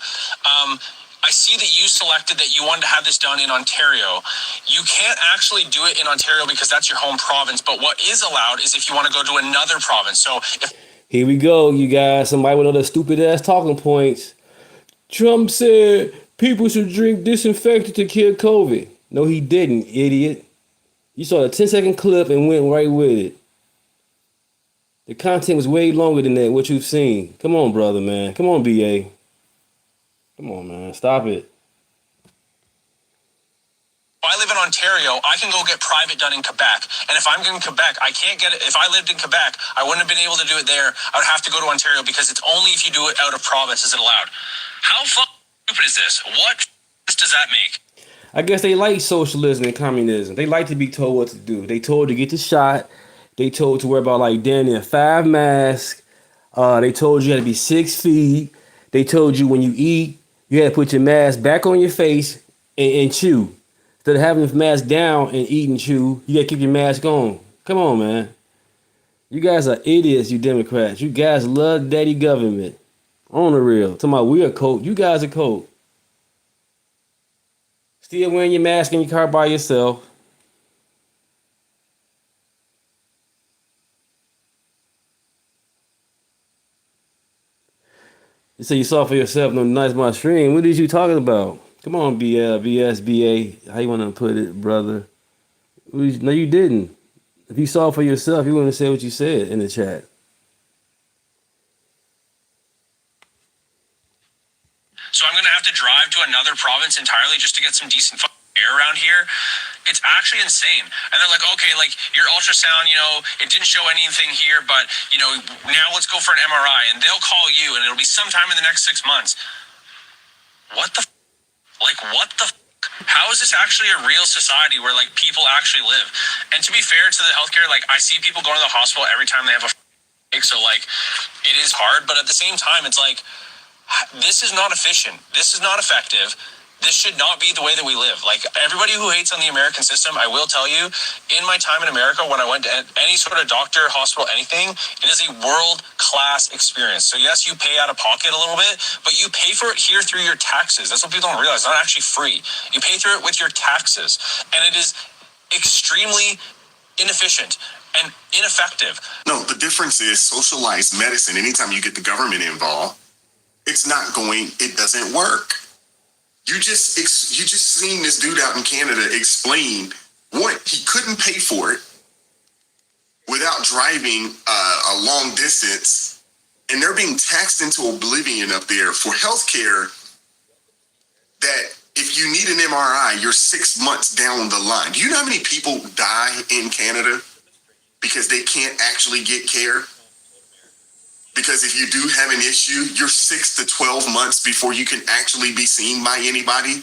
I see that you selected that you wanted to have this done in Ontario. You can't actually do it in Ontario because that's your home province, but what is allowed is if you want to go to another province. So if... Here we go, you guys. Somebody with other stupid ass talking points. Trump said people should drink disinfectant to kill COVID. No, he didn't, idiot. You saw a 10-second clip and went right with it. The content was way longer than that, what you've seen. Come on, brother, man. Come on, BA. Come on, man. Stop it. If I live in Ontario, I can go get private done in Quebec. And if I'm in Quebec, I can't get it. If I lived in Quebec, I wouldn't have been able to do it there. I would have to go to Ontario because it's only if you do it out of province is it allowed. How stupid is this? What does that make? I guess they like socialism and communism. They like to be told what to do. They told to get the shot. They told to wear about like damn near 5 masks. They told you had to be 6 feet. They told you when you eat, you had to put your mask back on your face and chew. Instead of having the mask down and eat and chew, you got to keep your mask on. Come on, man. You guys are idiots, you Democrats. You guys love daddy government. On the real. Talking about we are coke. You guys are coke. Still wearing your mask in your car by yourself. You say you saw for yourself no nice my stream. What is you talking about? Come on, BL, BS, BA. How you want to put it, brother? No, you didn't. If you saw for yourself, you wouldn't say what you said in the chat. So I'm going to have to drive to another province entirely just to get some decent air around here. It's actually insane. And they're like, okay, like your ultrasound, it didn't show anything here, but, now let's go for an MRI. And they'll call you and it'll be sometime in the next 6 months. What the what the how is this actually a real society where like people actually live? And to be fair to the healthcare, like I see people going to the hospital every time they have a so like it is hard, but at the same time, it's like, this is not efficient. This is not effective. This should not be the way that we live. Like everybody who hates on the American system, I will tell you, in my time in America, when I went to any sort of doctor, hospital, anything, it is a world-class experience. So yes, you pay out of pocket a little bit, but you pay for it here through your taxes. That's what people don't realize. It's not actually free. You pay through it with your taxes. And it is extremely inefficient and ineffective. No, the difference is socialized medicine. Anytime you get the government involved, it doesn't work. You just seen this dude out in Canada explain he couldn't pay for it without driving a long distance, and they're being taxed into oblivion up there for healthcare. That if you need an MRI, you're 6 months down the line. Do you know how many people die in Canada because they can't actually get care? Because if you do have an issue, you're 6 to 12 months before you can actually be seen by anybody.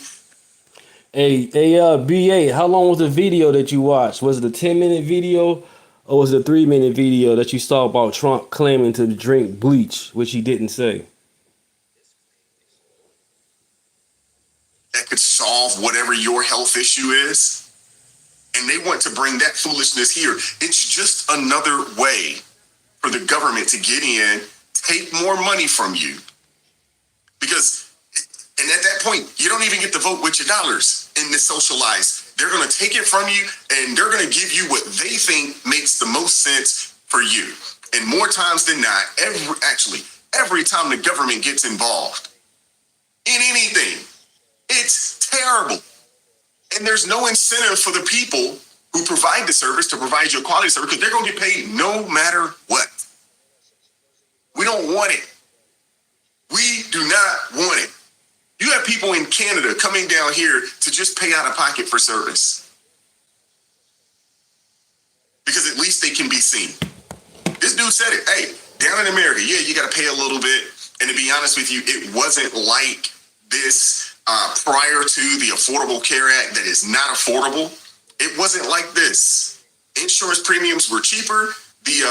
Hey, BA, how long was the video that you watched? Was it a 10-minute video or was it a 3-minute video that you saw about Trump claiming to drink bleach, which he didn't say? That could solve whatever your health issue is. And they want to bring that foolishness here. It's just another way for the government to get in, take more money from you. And at that point, you don't even get to vote with your dollars in this socialized. They're going to take it from you and they're going to give you what they think makes the most sense for you. And more times than not, every time the government gets involved in anything, it's terrible. And there's no incentive for the people who provide the service to provide you a quality service because they're going to get paid no matter what. We don't want it. We do not want it. You have people in Canada coming down here to just pay out of pocket for service because at least they can be seen. This dude said it. Hey, down in America, yeah, you got to pay a little bit. And to be honest with you, it wasn't like this prior to the Affordable Care Act that is not affordable. It wasn't like this. Insurance premiums were cheaper. The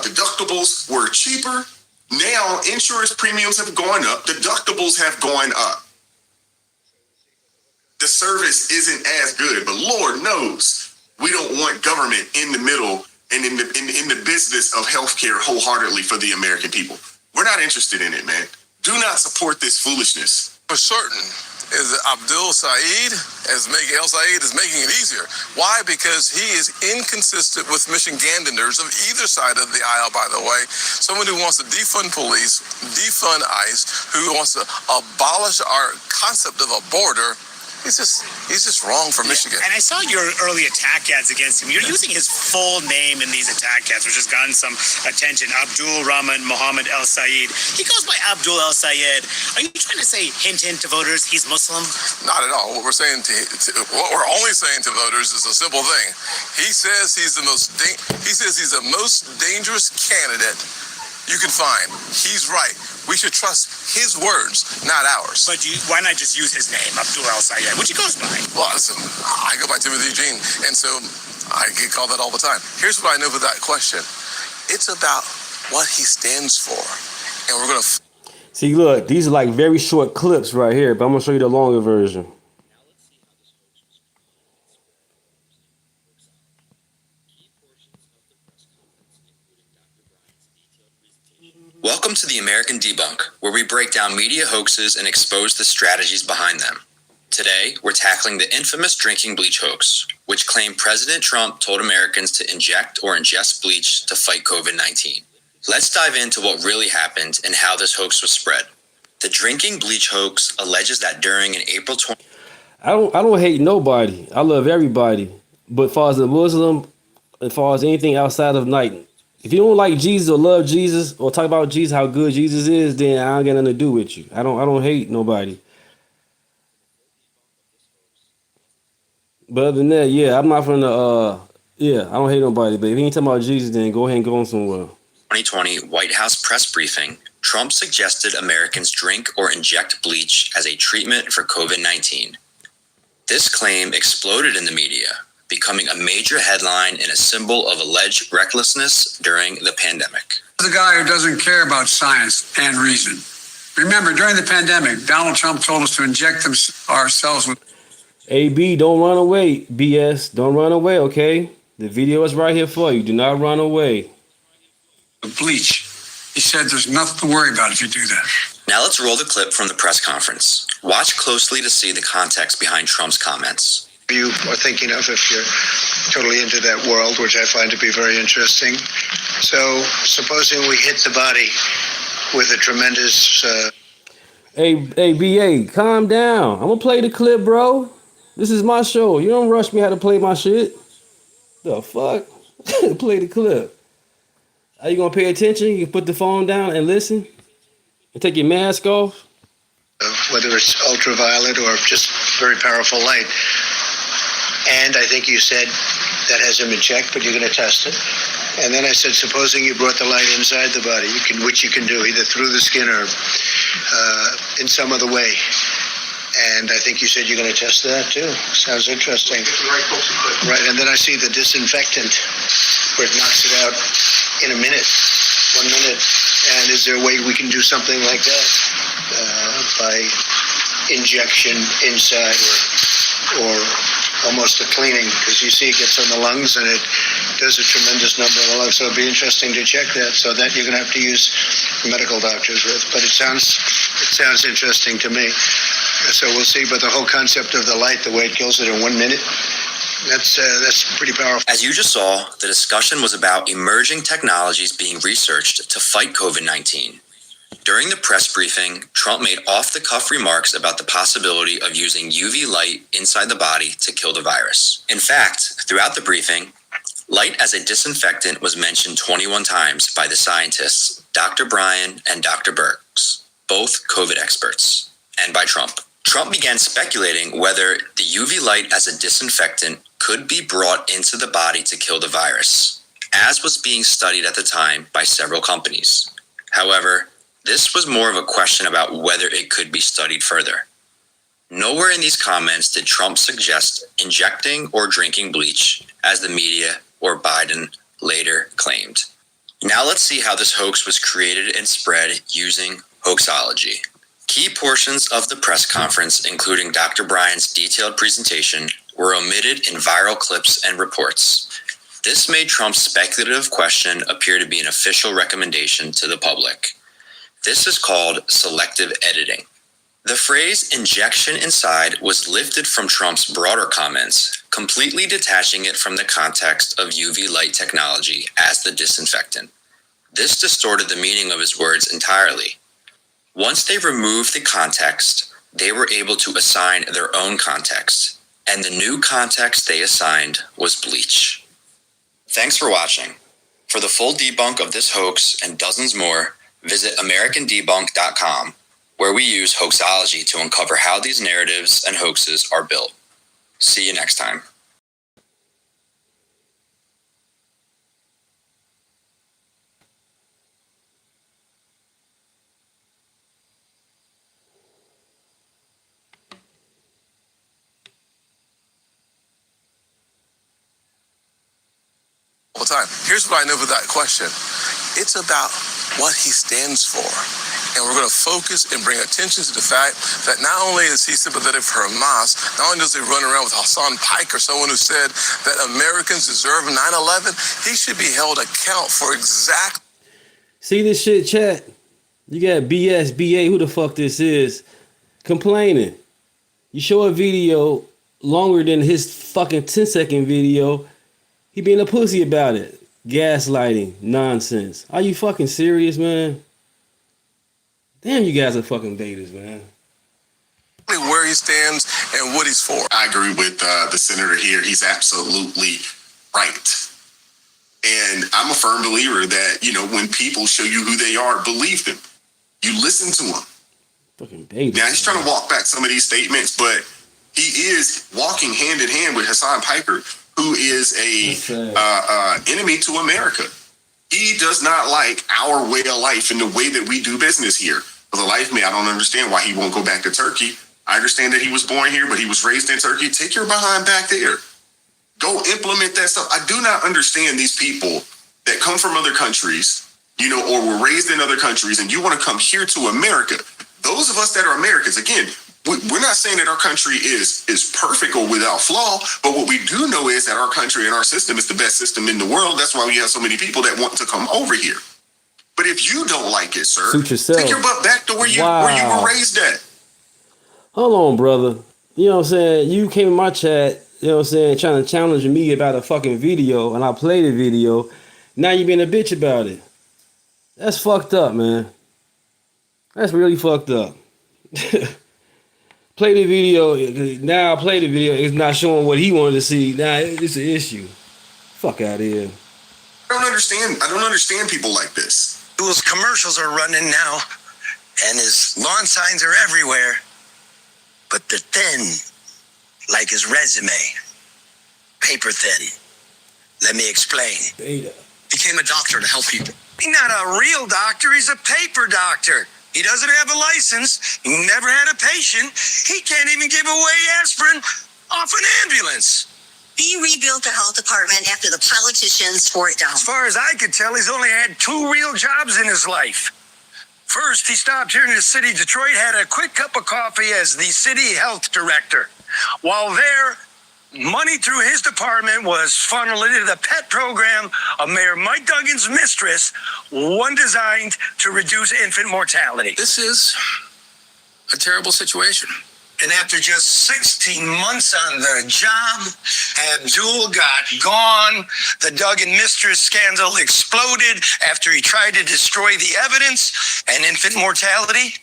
deductibles were cheaper. Now insurance premiums have gone up. Deductibles have gone up. The service isn't as good, but Lord knows we don't want government in the middle and in the business of healthcare wholeheartedly for the American people. We're not interested in it, man. Do not support this foolishness. For certain is that Abdul Saeed El Saeed is making it easier. Why? Because he is inconsistent with Michiganders of either side of the aisle, by the way. Someone who wants to defund police, defund ICE, who wants to abolish our concept of a border. He's just wrong for Michigan. And I saw your early attack ads against him. You're using his full name in these attack ads, which has gotten some attention. Abdul Rahman Mohammed El Sayed. He goes by Abdul El Sayed. Are you trying to say, hint to voters, he's Muslim? Not at all. What we're saying what we're only saying to voters is a simple thing. He says he's the most dangerous candidate you can find. He's right. We should trust his words, not ours. But why not just use his name, Abdul El Sayed, which he goes by? Well, listen, I go by Timothy Eugene, and so I get called that all the time. Here's what I know for that question. It's about what he stands for. And we're going to... See, look, these are like very short clips right here, but I'm going to show you the longer version. American Debunk, where we break down media hoaxes and expose the strategies behind them. Today, we're tackling the infamous drinking bleach hoax, which claimed President Trump told Americans to inject or ingest bleach to fight COVID-19. Let's dive into what really happened and how this hoax was spread. The drinking bleach hoax alleges that during an April 20... I don't hate nobody. I love everybody. But as far as a Muslim, as far as anything outside of night, if you don't like Jesus or love Jesus or talk about Jesus, how good Jesus is, then I don't got nothing to do with you. I don't hate nobody. But other than that, yeah, I'm not from the I don't hate nobody. But if you ain't talking about Jesus, then go ahead and go on somewhere. 2020 White House press briefing, Trump suggested Americans drink or inject bleach as a treatment for COVID-19. This claim exploded in the media, becoming a major headline and a symbol of alleged recklessness during the pandemic. The guy who doesn't care about science and reason. Remember, during the pandemic, Donald Trump told us to inject ourselves with... AB, don't run away, BS. Don't run away, okay? The video is right here for you. Do not run away. Bleach. He said there's nothing to worry about if you do that. Now let's roll the clip from the press conference. Watch closely to see the context behind Trump's comments. You are thinking of if you're totally into that world, which I find to be very interesting. So supposing we hit the body with a tremendous... Hey, BA, calm down. I'm going to play the clip, bro. This is my show. You don't rush me how to play my shit. The fuck? Play the clip. Are you going to pay attention? You can put the phone down and listen? And take your mask off? Whether it's ultraviolet or just very powerful light. And I think you said that hasn't been checked, but you're going to test it. And then I said, supposing you brought the light inside the body, which you can do either through the skin or in some other way. And I think you said you're going to test that too. Sounds interesting. Right, and then I see the disinfectant where it knocks it out in a minute, 1 minute. And is there a way we can do something like that by injection inside or almost a cleaning? Because you see it gets on the lungs and it does a tremendous number on the lungs. So it'd be interesting to check that. So that you're going to have to use medical doctors with. But it sounds interesting to me. So we'll see. But the whole concept of the light, the way it kills it in 1 minute, that's pretty powerful. As you just saw, the discussion was about emerging technologies being researched to fight COVID-19. During the press briefing, Trump made off-the-cuff remarks about the possibility of using UV light inside the body to kill the virus. In fact, throughout the briefing, light as a disinfectant was mentioned 21 times by the scientists Dr. Bryan and Dr. Birx, both COVID experts, and by Trump. Trump began speculating whether the UV light as a disinfectant could be brought into the body to kill the virus, as was being studied at the time by several companies. However, this was more of a question about whether it could be studied further. Nowhere in these comments did Trump suggest injecting or drinking bleach, as the media or Biden later claimed. Now let's see how this hoax was created and spread using hoaxology. Key portions of the press conference, including Dr. Bryan's detailed presentation, were omitted in viral clips and reports. This made Trump's speculative question appear to be an official recommendation to the public. This is called selective editing. The phrase injection inside was lifted from Trump's broader comments, completely detaching it from the context of UV light technology as the disinfectant. This distorted the meaning of his words entirely. Once they removed the context, they were able to assign their own context, and the new context they assigned was bleach. Thanks for watching. For the full debunk of this hoax and dozens more, visit AmericanDebunk.com, where we use hoaxology to uncover how these narratives and hoaxes are built. See you next time. All the time. Here's what I know for that question. It's about what he stands for. And we're going to focus and bring attention to the fact that not only is he sympathetic for Hamas, not only does he run around with Hassan Pike or someone who said that Americans deserve 9/11, he should be held account for exactly. See this shit, chat? You got BA, who the fuck this is, complaining. You show a video longer than his fucking 10-second video. He being a pussy about it. Gaslighting. Nonsense. Are you fucking serious, man? Damn, you guys are fucking betas, man. Where he stands and what he's for. I agree with the senator here. He's absolutely right. And I'm a firm believer that, when people show you who they are, believe them. You listen to them. Fucking betas. Now, he's trying to walk back some of these statements, but he is walking hand in hand with Hassan Piper, who is a enemy to America. He does not like our way of life and the way that we do business here. For the life of me, I don't understand why he won't go back to Turkey. I understand that he was born here, but he was raised in Turkey. Take your behind back there. Go implement that stuff. I do not understand these people that come from other countries, or were raised in other countries, and you want to come here to America. Those of us that are Americans, again, we're not saying that our country is perfect or without flaw, but what we do know is that our country and our system is the best system in the world. That's why we have so many people that want to come over here. But if you don't like it, sir, take your butt back to where you were raised at. Hold on, brother. You know what I'm saying? You came in my chat, trying to challenge me about a fucking video, and I played the video. Now you being a bitch about it. That's fucked up, man. That's really fucked up. Play the video. Now I play the video. It's not showing what he wanted to see. Now it's an issue. Fuck out of here. I don't understand people like this. Those commercials are running now, and his lawn signs are everywhere. But they're thin, like his resume. Paper thin. Let me explain. Beta. Became a doctor to help people. He's not a real doctor, he's a paper doctor. He doesn't have a license, he never had a patient, he can't even give away aspirin off an ambulance. He rebuilt the health department after the politicians tore it down. As far as I could tell, he's only had 2 real jobs in his life. First, he stopped here in the city of Detroit, had a quick cup of coffee as the city health director. While there, money through his department was funneled into the pet program of Mayor Mike Duggan's mistress, one designed to reduce infant mortality. This is a terrible situation. And after just 16 months on the job, Abdul got gone. The Duggan mistress scandal exploded after he tried to destroy the evidence, and infant mortality,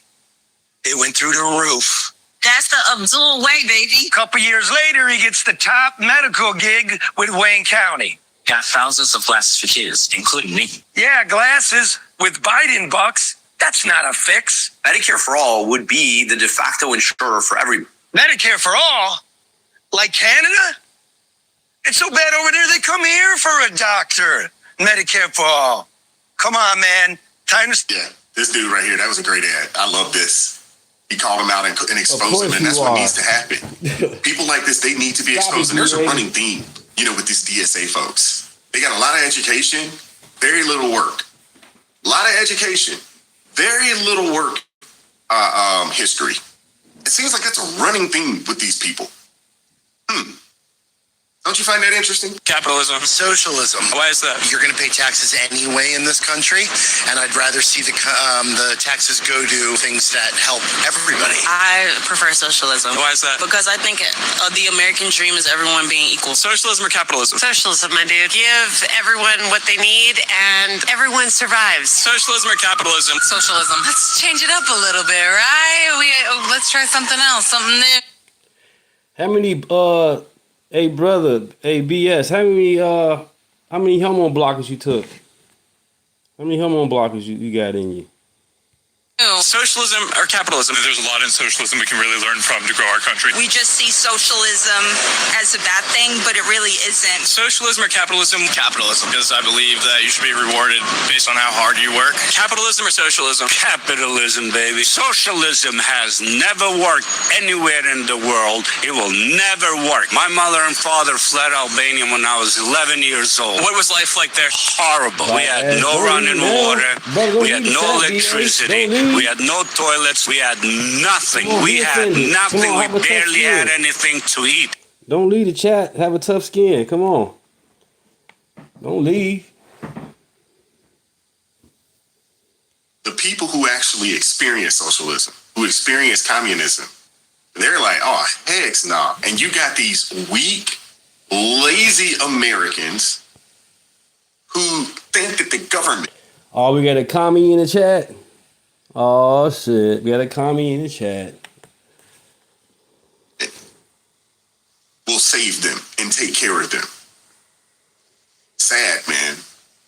it went through the roof. That's the Abdul way, baby. A couple years later, he gets the top medical gig with Wayne County. Got thousands of glasses for kids, including me. Yeah, glasses with Biden bucks. That's not a fix. Medicare for All would be the de facto insurer for everyone. Medicare for all? Like Canada? It's so bad over there, they come here for a doctor. Medicare for all. Come on, man. Time to... Yeah, this dude right here, that was a great ad. I love this. He called him out and exposed him, and that's what needs to happen. People like this, they need to be exposed. And there's a running theme, with these DSA folks. They got a lot of education, very little work. A lot of education, very little work history. It seems like that's a running theme with these people. Don't you find that interesting? Capitalism. Socialism. Why is that? You're going to pay taxes anyway in this country, and I'd rather see the taxes go to things that help everybody. I prefer socialism. Why is that? Because I think the American dream is everyone being equal. Socialism or capitalism? Socialism, my dude. Give everyone what they need, and everyone survives. Socialism or capitalism? Socialism. Let's change it up a little bit, right? Let's try something else, something new. How many hey brother, hey BS, how many hormone blockers you took? How many hormone blockers you got in you? Socialism or capitalism? There's a lot in socialism we can really learn from to grow our country. We just see socialism as a bad thing, but it really isn't. Socialism or capitalism? Capitalism, because I believe that you should be rewarded based on how hard you work. Capitalism or socialism? Capitalism, baby. Socialism has never worked anywhere in the world. It will never work. My mother and father fled Albania when I was 11 years old. What was life like there? Horrible. We had no running water. We had no electricity. We had no toilets. We had nothing. We had nothing. We barely had anything to eat. Don't leave the chat. Have a tough skin. Come on. Don't leave. The people who actually experience socialism, who experience communism, they're like, oh, heck no. And you got these weak, lazy Americans who think that the government. Oh, we got a commie in the chat. Oh, shit. We got a commie in the chat. Will save them and take care of them. Sad, man.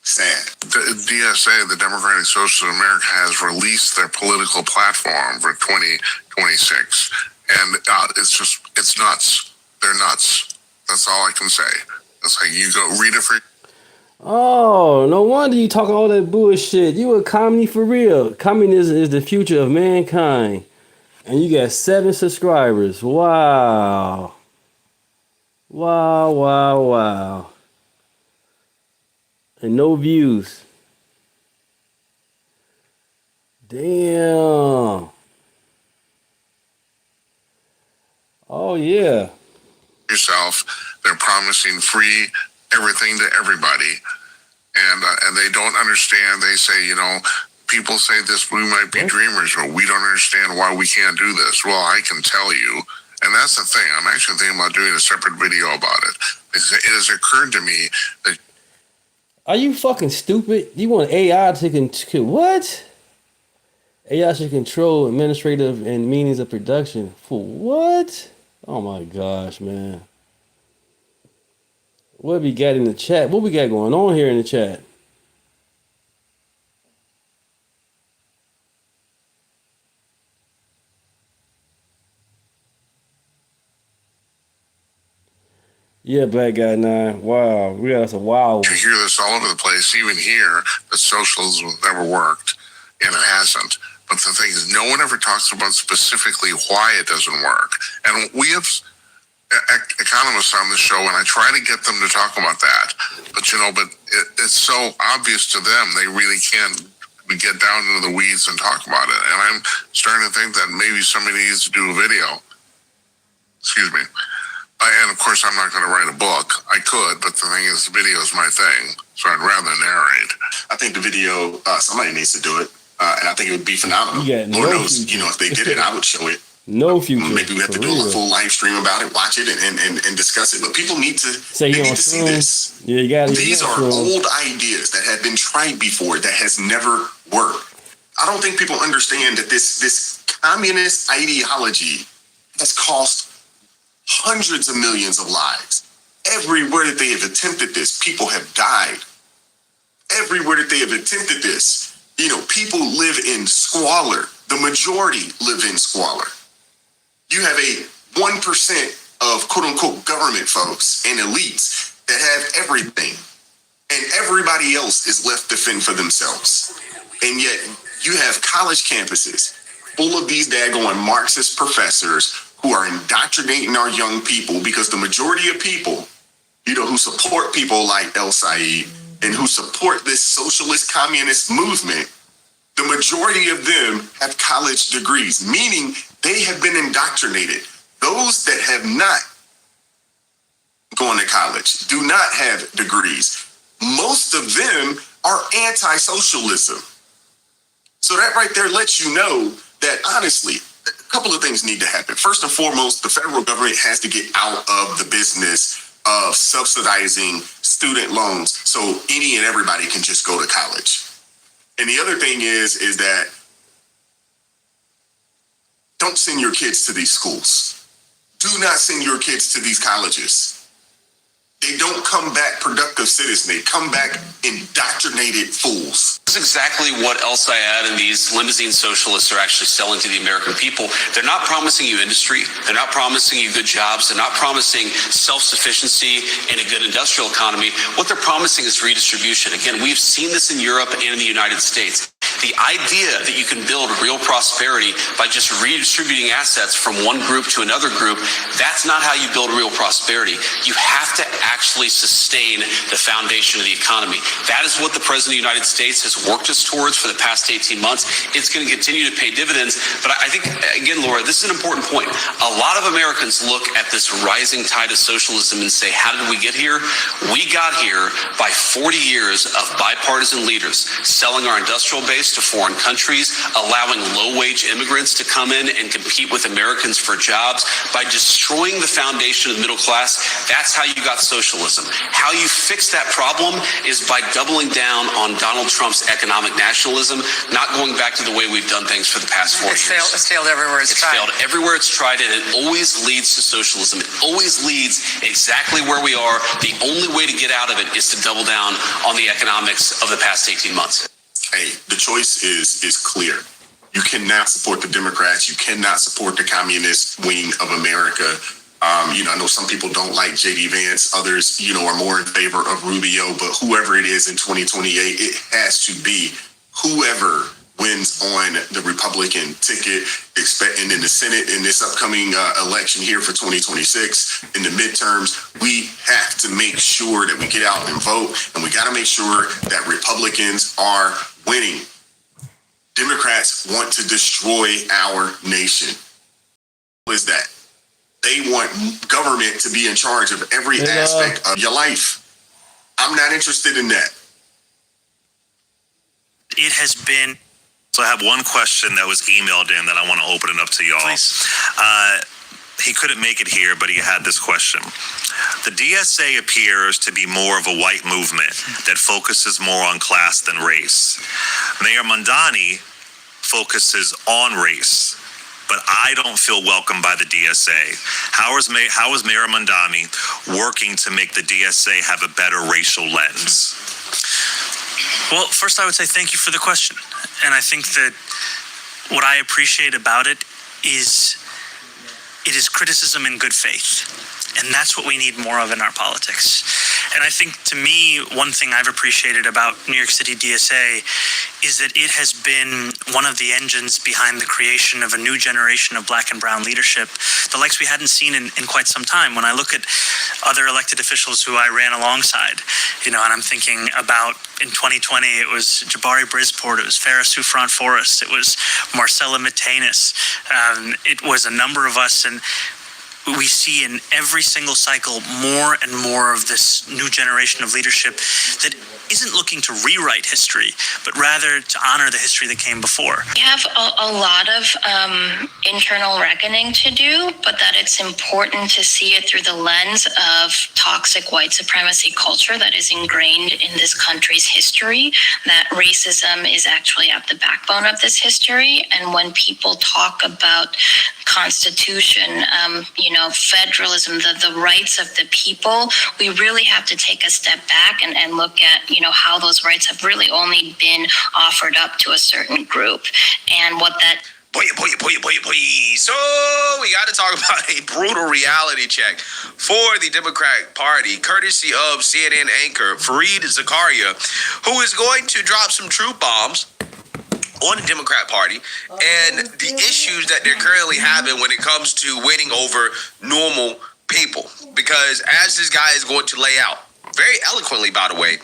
Sad. The DSA, the Democratic Socialist of America, has released their political platform for 2026. And it's nuts. They're nuts. That's all I can say. That's how you go read it for. Oh, no wonder you talk all that bullshit. You a commie for real. Communism is the future of mankind. And you got 7 subscribers. Wow. Wow, wow, wow. And no views. Damn. Oh, yeah. Yourself, they're promising free everything to everybody. And they don't understand. They say, you know, people say this, we might be dreamers, but we don't understand why we can't do this. Well, I can tell you. And that's the thing. I'm actually thinking about doing a separate video about it. It has occurred to me that. Are you fucking stupid? You want AI to what? AI should control administrative and means of production. For what? Oh my gosh, man. What we got in the chat? What we got going on here in the chat? Yeah, Black Guy 9. Wow. That's a wow. You hear this all over the place, even here, that socialism never worked, and it hasn't. But the thing is, no one ever talks about specifically why it doesn't work. And we have economists on the show, and I try to get them to talk about that. But, it's so obvious to them, they really can't get down into the weeds and talk about it. And I'm starting to think that maybe somebody needs to do a video. Excuse me. And of course, I'm not going to write a book. I could, but the thing is, the video is my thing, so I'd rather narrate. I think the video, somebody needs to do it, and I think it would be phenomenal. Lord knows, if they did it, I would show it. No future. Maybe we have to do a full live stream about it, watch it, and discuss it. But people need to see this. Yeah, you got it. These are old ideas that have been tried before that has never worked. I don't think people understand that this communist ideology has cost hundreds of millions of lives. Everywhere that they have attempted this, people have died. Everywhere that they have attempted this, people live in squalor. The majority live in squalor. You have a 1% of quote unquote government folks and elites that have everything, and everybody else is left to fend for themselves. And yet you have college campuses full of these daggone Marxist professors who are indoctrinating our young people, because the majority of people, who support people like El Said and who support this socialist communist movement, the majority of them have college degrees, meaning they have been indoctrinated. Those that have not gone to college do not have degrees. Most of them are anti-socialism. So that right there lets you know that, honestly, a couple of things need to happen. First and foremost, the federal government has to get out of the business of subsidizing student loans so any and everybody can just go to college. And the other thing is that don't send your kids to these schools. Do not send your kids to these colleges. They don't come back productive citizens. They come back indoctrinated fools. This is exactly what El Sayed and these limousine socialists are actually selling to the American people. They're not promising you industry. They're not promising you good jobs. They're not promising self-sufficiency and a good industrial economy. What they're promising is redistribution. Again, we've seen this in Europe and in the United States. The idea that you can build real prosperity by just redistributing assets from one group to another group, that's not how you build real prosperity. You have to actually sustain the foundation of the economy. That is what the President of the United States has worked us towards for the past 18 months. It's going to continue to pay dividends. But I think, again, Laura, this is an important point. A lot of Americans look at this rising tide of socialism and say, how did we get here? We got here by 40 years of bipartisan leaders selling our industrial base to foreign countries, allowing low-wage immigrants to come in and compete with Americans for jobs, by destroying the foundation of the middle class. That's how you got socialism. How you fix that problem is by doubling down on Donald Trump's economic nationalism, not going back to the way we've done things for the past 4 years. It's failed everywhere it's tried. Failed everywhere it's tried, and it always leads to socialism. It always leads exactly where we are. The only way to get out of it is to double down on the economics of the past 18 months. Hey, the choice is clear. You cannot support the Democrats. You cannot support the communist wing of America. I know some people don't like J.D. Vance. Others, are more in favor of Rubio. But whoever it is in 2028, it has to be whoever wins on the Republican ticket, and in the Senate in this upcoming election here for 2026, in the midterms, we have to make sure that we get out and vote, and we got to make sure that Republicans are winning. Democrats want to destroy our nation. What is that? They want government to be in charge of every aspect of your life. I'm not interested in that. It has been. So I have one question that was emailed in that I want to open it up to y'all. Please. He couldn't make it here, but he had this question. The DSA appears to be more of a white movement that focuses more on class than race. Mayor Mamdani focuses on race, but I don't feel welcomed by the DSA. How is Mayor Mamdani working to make the DSA have a better racial lens? Well, first I would say thank you for the question. And I think that what I appreciate about it is criticism in good faith. And that's what we need more of in our politics. And I think, to me, one thing I've appreciated about New York City DSA is that it has been one of the engines behind the creation of a new generation of black and brown leadership, the likes we hadn't seen in quite some time. When I look at other elected officials who I ran alongside, and I'm thinking about in 2020, it was Jabari Brisport, it was Farrah Souffrant Forrest, it was Marcella Matenis, it was a number of us, and we see in every single cycle more and more of this new generation of leadership that isn't looking to rewrite history, but rather to honor the history that came before. We have a lot of internal reckoning to do, but that it's important to see it through the lens of toxic white supremacy culture that is ingrained in this country's history, that racism is actually at the backbone of this history. And when people talk about Constitution, federalism, the rights of the people, we really have to take a step back and look at, how those rights have really only been offered up to a certain group. And what that... Boy. So we got to talk about a brutal reality check for the Democratic Party, courtesy of CNN anchor Fareed Zakaria, who is going to drop some truth bombs on the Democrat Party and the issues that they're currently having when it comes to winning over normal people. Because as this guy is going to lay out, very eloquently, by the way,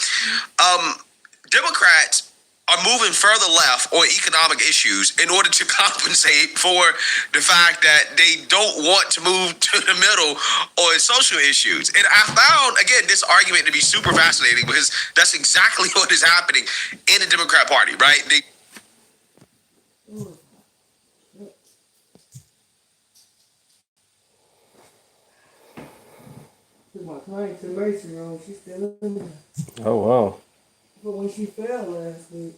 Democrats are moving further left on economic issues in order to compensate for the fact that they don't want to move to the middle on social issues. And I found, again, this argument to be super fascinating because that's exactly what is happening in the Democrat Party, right? My client's emergency room, she's still in there. Oh, wow. But when she fell last week,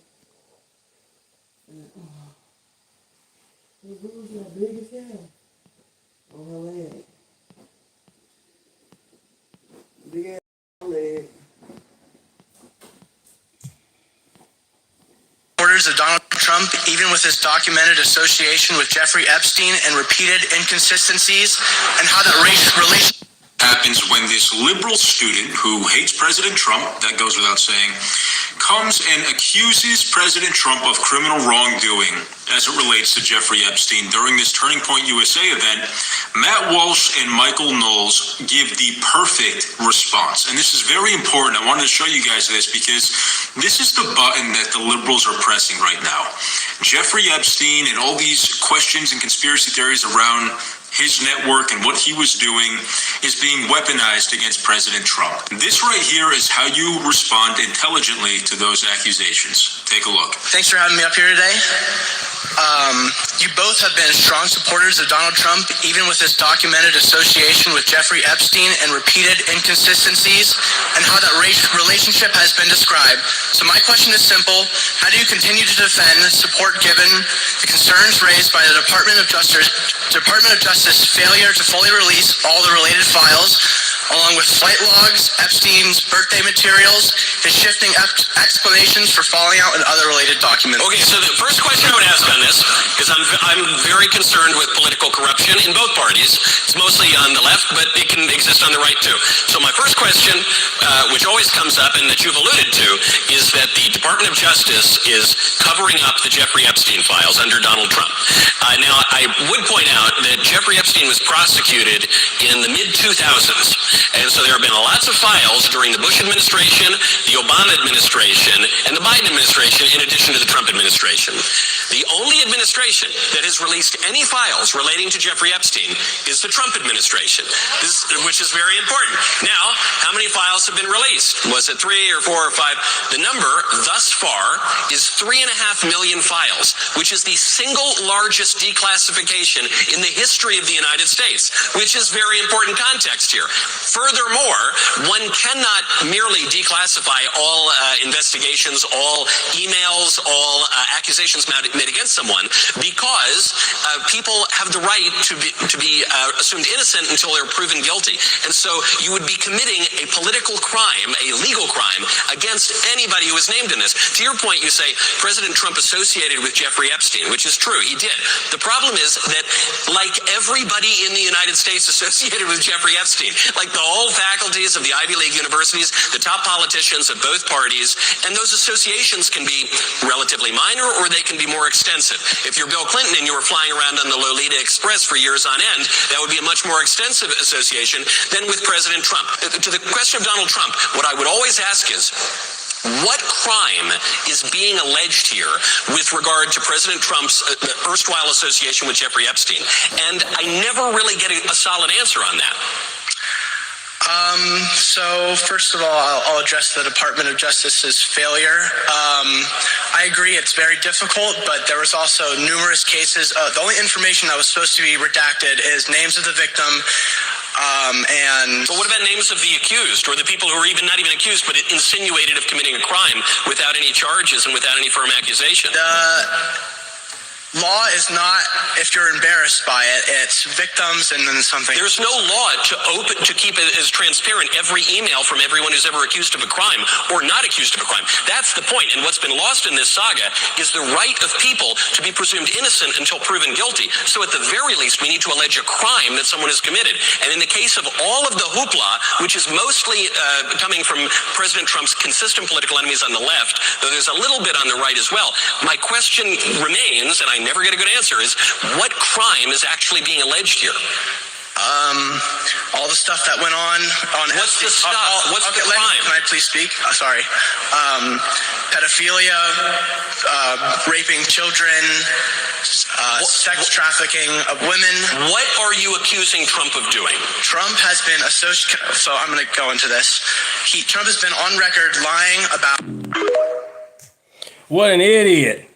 the bruise got big as hell on her leg. Big ass leg. Orders of Donald Trump, even with his documented association with Jeffrey Epstein and repeated inconsistencies, and how that relation happens when this liberal student who hates President Trump, that goes without saying, comes and accuses President Trump of criminal wrongdoing as it relates to Jeffrey Epstein. During this Turning Point USA event, Matt Walsh and Michael Knowles give the perfect response. And this is very important. I wanted to show you guys this because this is the button that the liberals are pressing right now. Jeffrey Epstein and all these questions and conspiracy theories around his network and what he was doing is being weaponized against President Trump. This right here is how you respond intelligently to those accusations. Take a look. Thanks for having me up here today. You both have been strong supporters of Donald Trump, even with his documented association with Jeffrey Epstein and repeated inconsistencies, and how that relationship has been described. So my question is simple. How do you continue to defend support given the concerns raised by the Department of Justice failure to fully release all the related files, along with flight logs, Epstein's birthday materials, his shifting explanations for falling out, and other related documents? Okay, so the first question I would ask on this, because I'm very concerned with political corruption in both parties. It's mostly on the left, but it can exist on the right too. So my first question, which always comes up and that you've alluded to, is that the Department of Justice is covering up the Jeffrey Epstein files under Donald Trump. Now, I would point out that Jeffrey Epstein was prosecuted in the mid-2000s. And so there have been lots of files during the Bush administration, the Obama administration, and the Biden administration, in addition to the Trump administration. The only administration that has released any files relating to Jeffrey Epstein is the Trump administration, which is very important. Now, how many files have been released? Was it 3 or 4 or 5? The number thus far is 3.5 million files, which is the single largest declassification in the history of the United States, which is very important context here. Furthermore, one cannot merely declassify all investigations, all emails, all accusations made against someone, because people have the right to be assumed innocent until they're proven guilty. And so you would be committing a political crime, a legal crime, against anybody who is named in this. To your point, you say President Trump associated with Jeffrey Epstein, which is true, he did. The problem is that, like everybody in the United States associated with Jeffrey Epstein, like the whole faculties of the Ivy League universities, the top politicians of both parties, and those associations can be relatively minor or they can be more extensive. If you're Bill Clinton and you were flying around on the Lolita Express for years on end, that would be a much more extensive association than with President Trump. To the question of Donald Trump, what I would always ask is, what crime is being alleged here with regard to President Trump's erstwhile association with Jeffrey Epstein? And I never really get a solid answer on that. So first of all, I'll address the Department of Justice's failure. I agree it's very difficult, but there was also numerous cases. The only information that was supposed to be redacted is names of the victim, But what about names of the accused, or the people who are not even accused, but insinuated of committing a crime without any charges and without any firm accusation? Law is not, if you're embarrassed by it, it's victims and then something. There's no law to keep it as transparent every email from everyone who's ever accused of a crime or not accused of a crime. That's the point. And what's been lost in this saga is the right of people to be presumed innocent until proven guilty. So at the very least, we need to allege a crime that someone has committed. And in the case of all of the hoopla, which is mostly coming from President Trump's consistent political enemies on the left, though there's a little bit on the right as well, my question remains, and I never get a good answer, is what crime is actually being alleged here? All the stuff that went on what's the stuff? What's the crime? Can I please speak? Sorry. Pedophilia, raping children, sex trafficking of women. What are you accusing Trump of doing? Trump has been so I'm going to go into this. Trump has been on record lying about. What an idiot.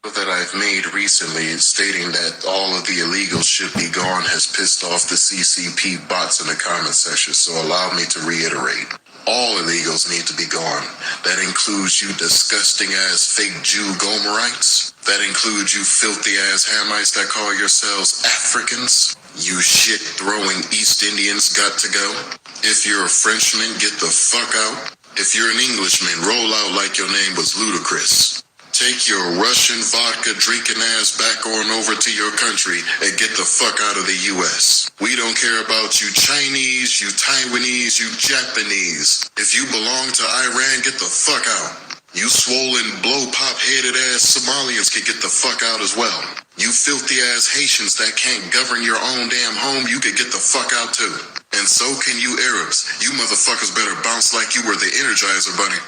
That I've made recently stating that all of the illegals should be gone has pissed off the CCP bots in the comment section, so allow me to reiterate. All illegals need to be gone. That includes you disgusting ass fake Jew Gomerites. That includes you filthy ass Hamites that call yourselves Africans. You shit throwing East Indians got to go. If you're a Frenchman, get the fuck out. If you're an Englishman, roll out like your name was Ludacris. Take your Russian vodka drinking ass back on over to your country and get the fuck out of the U.S. We don't care about you Chinese, you Taiwanese, you Japanese. If you belong to Iran, get the fuck out. You swollen, blow-pop-headed ass Somalians can get the fuck out as well. You filthy ass Haitians that can't govern your own damn home, you could get the fuck out too. And so can you Arabs. You motherfuckers better bounce like you were the Energizer Bunny.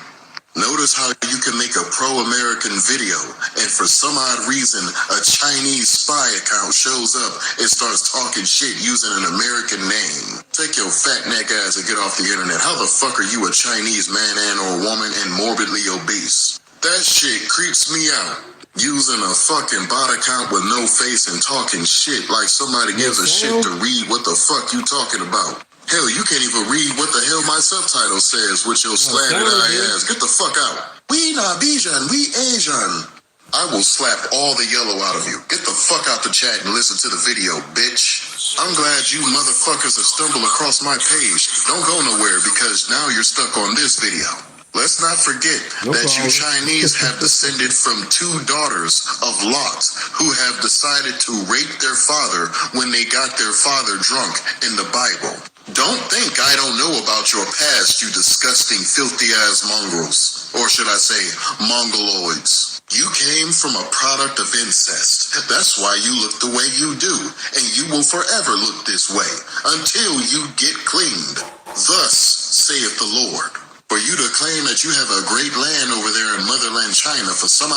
Notice how you can make a pro-American video, and for some odd reason, a Chinese spy account shows up and starts talking shit using an American name. Take your fat neck ass and get off the internet. How the fuck are you a Chinese man and or woman and morbidly obese? That shit creeps me out. Using a fucking bot account with no face and talking shit like somebody gives a shit to read what the fuck you talking about. Hell, you can't even read what the hell my subtitle says with your slanted eye ass. Get the fuck out. We not Bijan, we Asian. I will slap all the yellow out of you. Get the fuck out the chat and listen to the video, bitch. I'm glad you motherfuckers have stumbled across my page. Don't go nowhere because now you're stuck on this video. Let's not forget that you Chinese have descended from 2 daughters of Lot who have decided to rape their father when they got their father drunk in the Bible. Don't think I don't know about your past, you disgusting, filthy-ass mongrels. Or should I say, mongoloids. You came from a product of incest. That's why you look the way you do. And you will forever look this way until you get cleaned. Thus saith the Lord. For you to claim that you have a great land over there in motherland China for some...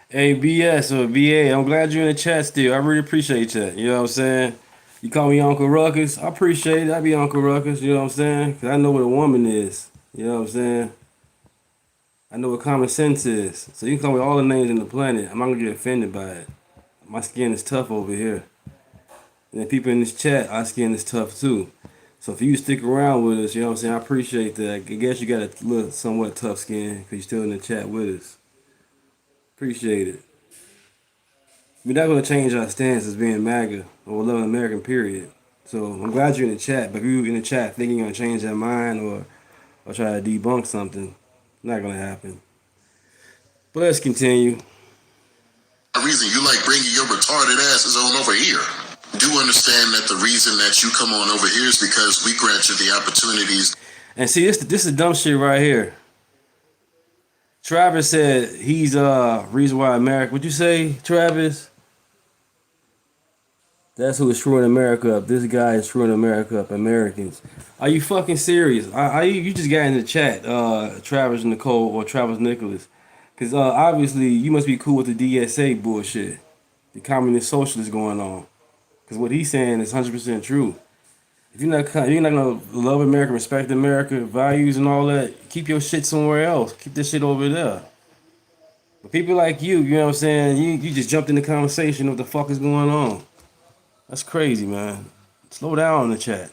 Hey, BS or BA, I'm glad you're in the chat still. I really appreciate that. You know what I'm saying? You call me Uncle Ruckus, I appreciate it. I be Uncle Ruckus, you know what I'm saying? Because I know what a woman is. You know what I'm saying? I know what common sense is. So you can call me all the names in the planet. I'm not going to get offended by it. My skin is tough over here. And the people in this chat, our skin is tough too. So if you stick around with us, you know what I'm saying? I appreciate that. I guess you got a little somewhat tough skin because you're still in the chat with us. Appreciate it. We're not going to change our stance as being MAGA or loving American, period. So I'm glad you're in the chat. But if you're in the chat thinking you're going to change that mind or try to debunk something, not going to happen. But let's continue. The reason you like bringing your retarded asses on over here. Do understand that the reason that you come on over here is because we grant you the opportunities. And see, this is dumb shit right here. Travis said he's reason why America. What'd you say, Travis? That's who is screwing America up. This guy is screwing America up. Americans. Are you fucking serious? You just got in the chat, Travis Nicole or Travis Nicholas. Because obviously you must be cool with the DSA bullshit. The communist socialist going on. Because what he's saying is 100% true. If you're not going to love America, respect America, values and all that, keep your shit somewhere else. Keep this shit over there. But people like you know what I'm saying, you just jumped in the conversation of what the fuck is going on. That's crazy, man. Slow down in the chat.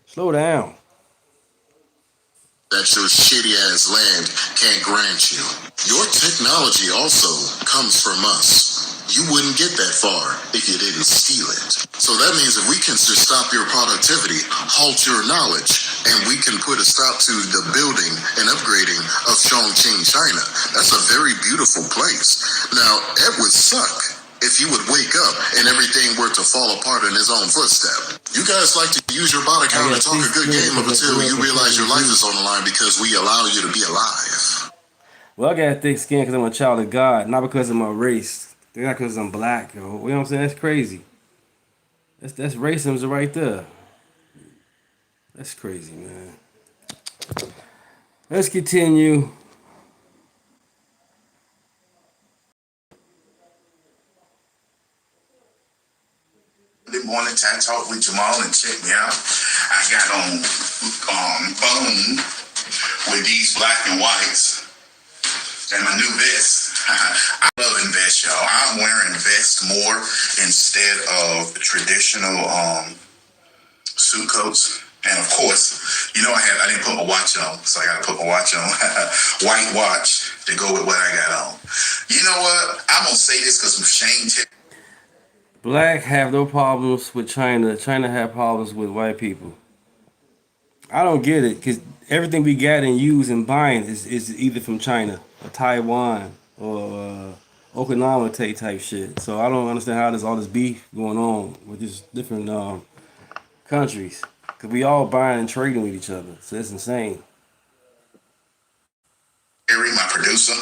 Slow down. That your shitty ass land can't grant you. Your technology also comes from us. You wouldn't get that far if you didn't steal it. So that means if we can just stop your productivity, halt your knowledge, and we can put a stop to the building and upgrading of Chongqing, China. That's a very beautiful place. Now, it would suck if you would wake up and everything were to fall apart in his own footstep. You guys like to use your bot account and talk a good game up until you realize your life is on the line because we allow you to be alive. Well, I got thick skin because I'm a child of God, not because of my race. Not because I'm black. You know what I'm saying? That's crazy. That's racism right there. That's crazy, man. Let's continue. Good morning, Chat Talk with Jamal, and check me out. I got on phone with these black and whites and my new vest. I love vest, y'all. I'm wearing vests more instead of traditional suit coats. And of course, you know I didn't put my watch on, so I got to put my watch on. White watch to go with what I got on. You know what? I'm gonna say this because I'm ashamed. Black have no problems with China. China have problems with white people. I don't get it because everything we got and use and buying is either from China or Taiwan or Okinawa type shit. So I don't understand how there's all this beef going on with these different countries because we all buying and trading with each other. So it's insane. Harry, my producer,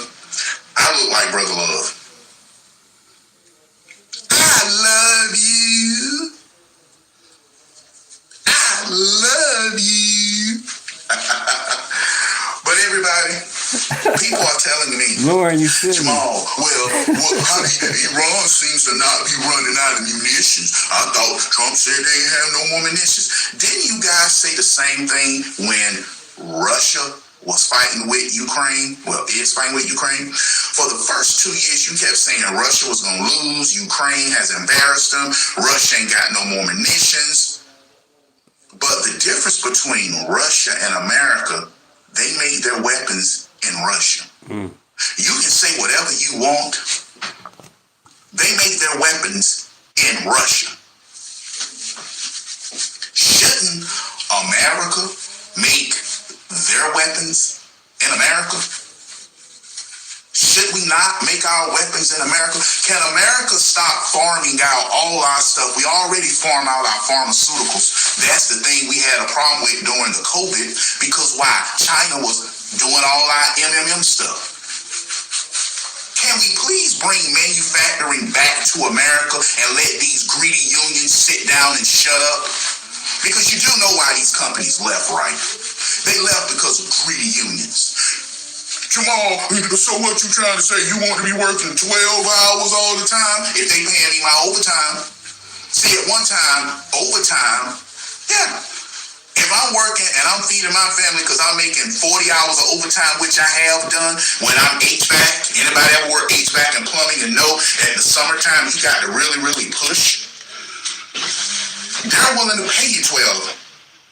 I look like Brother Love. I love you. I love you. But everybody, ignoring you, silly. Jamal, Iran seems to not be running out of munitions. I thought Trump said they ain't have no more munitions. Didn't you guys say the same thing when Russia was fighting with Ukraine? Well, is fighting with Ukraine. For the first 2 years, you kept saying Russia was going to lose. Ukraine has embarrassed them. Russia ain't got no more munitions. But the difference between Russia and America, they made their weapons in Russia. You can say whatever you want. They made their weapons in Russia. Shouldn't America make their weapons in America? Should we not make our weapons in America? Can America stop farming out all our stuff? We already farm out our pharmaceuticals. That's the thing we had a problem with during the COVID, because why? China was doing all our MMM stuff. Can we please bring manufacturing back to America and let these greedy unions sit down and shut up? Because you do know why these companies left, right? They left because of greedy unions. Jamal, so what you trying to say? You want to be working 12 hours all the time? If they pay me my overtime. See, at one time, overtime, yeah. If I'm working and I'm feeding my family because I'm making 40 hours of overtime, which I have done when I'm HVAC, anybody ever work HVAC and plumbing and know that in the summertime you got to really, really push? They're willing to pay you 12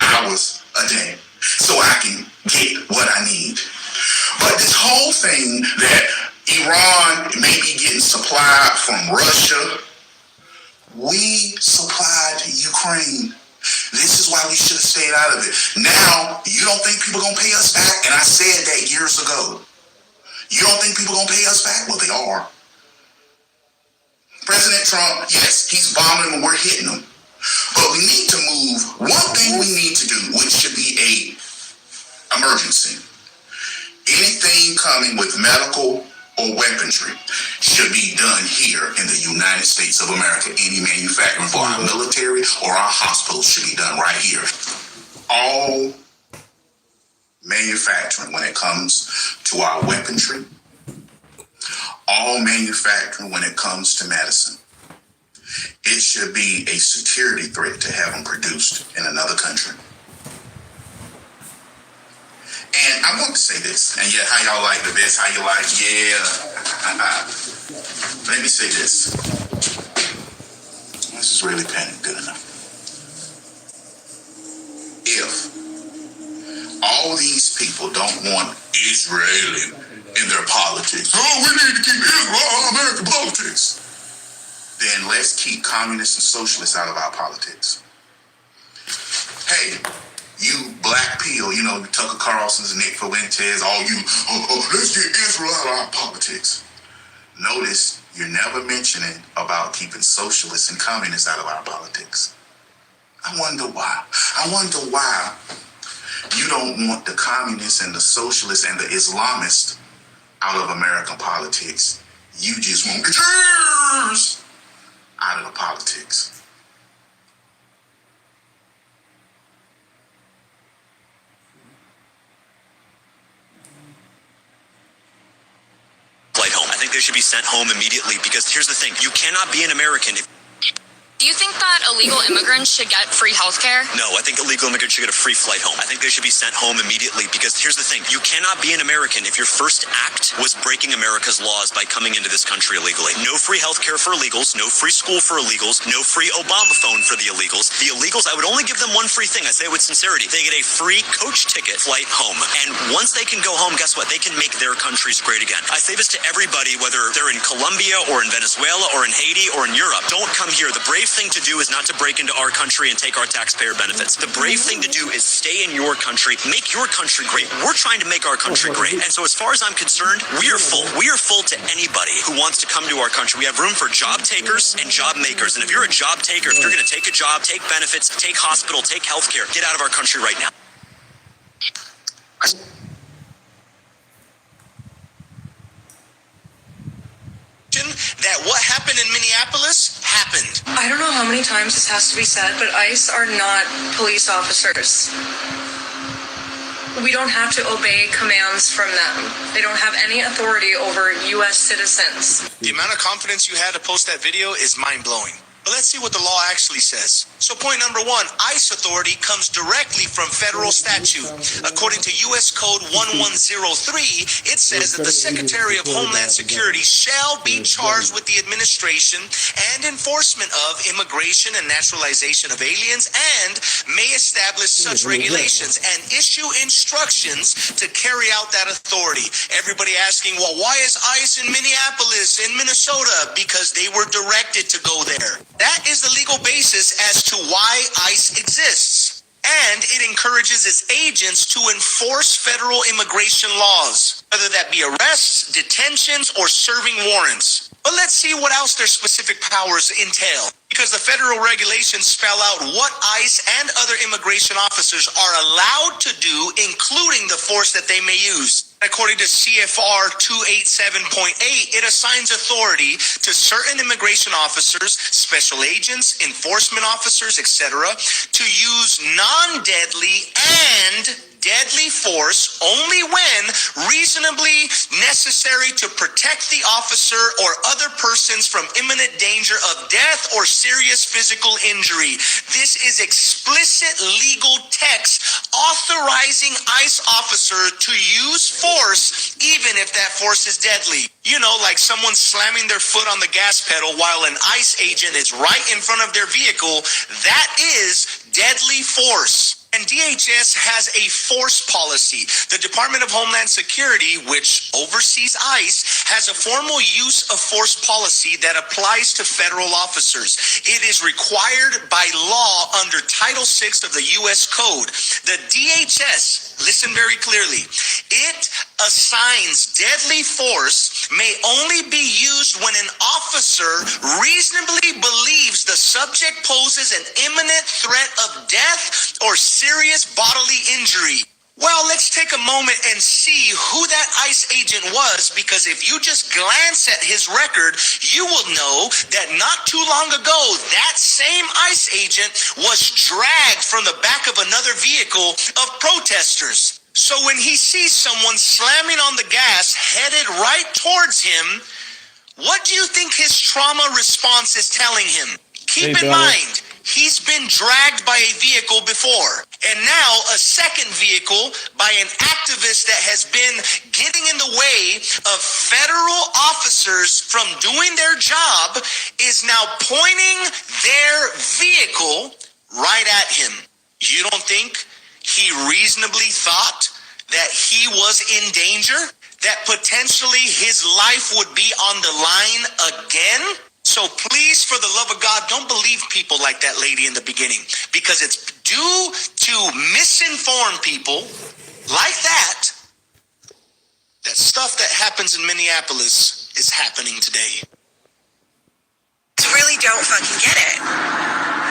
hours a day so I can get what I need. But this whole thing that Iran may be getting supplied from Russia, we supplied Ukraine. This is why we should have stayed out of it. Now, you don't think people are going to pay us back? And I said that years ago. You don't think people are going to pay us back? Well, they are. President Trump, yes, he's bombing them and we're hitting them. But we need to move. One thing we need to do, which should be a emergency. Anything coming with medical or weaponry should be done here in the United States of America. Any manufacturing for our military or our hospitals should be done right here. All manufacturing when it comes to our weaponry, all manufacturing when it comes to medicine, it should be a security threat to have them produced in another country. And I want to say this, and yeah, how y'all like the best, how you like, yeah. Let me say this. This is really good enough. If all these people don't want Israel in their politics, oh, we need to keep Israel American politics, then let's keep communists and socialists out of our politics. Hey, you black pill, you know, Tucker Carlson's, Nick Fuentes, all you, let's get Israel out of our politics. Notice you're never mentioning about keeping socialists and communists out of our politics. I wonder why. I wonder why you don't want the communists and the socialists and the Islamists out of American politics. You just want to get yours out of the politics. Flight home. I think they should be sent home immediately because here's the thing. You cannot be an American if... Do you think that illegal immigrants should get free health care? No, I think illegal immigrants should get a free flight home. I think they should be sent home immediately because here's the thing. You cannot be an American if your first act was breaking America's laws by coming into this country illegally. No free health care for illegals, no free school for illegals, no free Obama phone for the illegals. The illegals, I would only give them one free thing. I say it with sincerity. They get a free coach ticket flight home. And once they can go home, guess what? They can make their countries great again. I say this to everybody, whether they're in Colombia or in Venezuela or in Haiti or in Europe. Don't come here. The brave thing to do is not to break into our country and take our taxpayer benefits. The brave thing to do is stay in your country, make your country great. We're trying to make our country great. And so as far as I'm concerned, we are full. We are full to anybody who wants to come to our country. We have room for job takers and job makers. And if you're a job taker, if you're going to take a job, take benefits, take hospital, take health care, get out of our country right now. That what happened in Minneapolis happened. I don't know how many times this has to be said, but ICE are not police officers. We don't have to obey commands from them. They don't have any authority over U.S. citizens. The amount of confidence you had to post that video is mind-blowing. But let's see what the law actually says. So point number one, ICE authority comes directly from federal statute. According to U.S. Code 1103, it says that the Secretary of Homeland Security shall be charged with the administration and enforcement of immigration and naturalization of aliens and may establish such regulations and issue instructions to carry out that authority. Everybody asking, well, why is ICE in Minneapolis, in Minnesota? Because they were directed to go there. That is the legal basis as to why ICE exists. And it encourages its agents to enforce federal immigration laws, whether that be arrests, detentions, or serving warrants. But let's see what else their specific powers entail, because the federal regulations spell out what ICE and other immigration officers are allowed to do, including the force that they may use. According to CFR 287.8, it assigns authority to certain immigration officers, special agents, enforcement officers, etc., to use non-deadly and deadly force only when reasonably necessary to protect the officer or other persons from imminent danger of death or serious physical injury. This is explicit legal text authorizing ICE officer to use force even if that force is deadly. You know, like someone slamming their foot on the gas pedal while an ICE agent is right in front of their vehicle. That is deadly force. And DHS has a force policy. The Department of Homeland Security, which oversees ICE, has a formal use of force policy that applies to federal officers. It is required by law under Title VI of the U.S. Code. The DHS, listen very clearly, it assigns deadly force may only be used when an officer reasonably believes the subject poses an imminent threat of death or serious bodily injury. Well, let's take a moment and see who that ICE agent was, because if you just glance at his record, you will know that not too long ago, that same ICE agent was dragged from the back of another vehicle of protesters. So when he sees someone slamming on the gas headed right towards him, what do you think his trauma response is telling him? Keep in mind, he's been dragged by a vehicle before, and now a second vehicle by an activist that has been getting in the way of federal officers from doing their job is now pointing their vehicle right at him. You don't think he reasonably thought that he was in danger? That potentially his life would be on the line again? So please, for the love of God, don't believe people like that lady in the beginning, because it's due to misinform people like that stuff that happens in Minneapolis is happening today. Really don't fucking get it.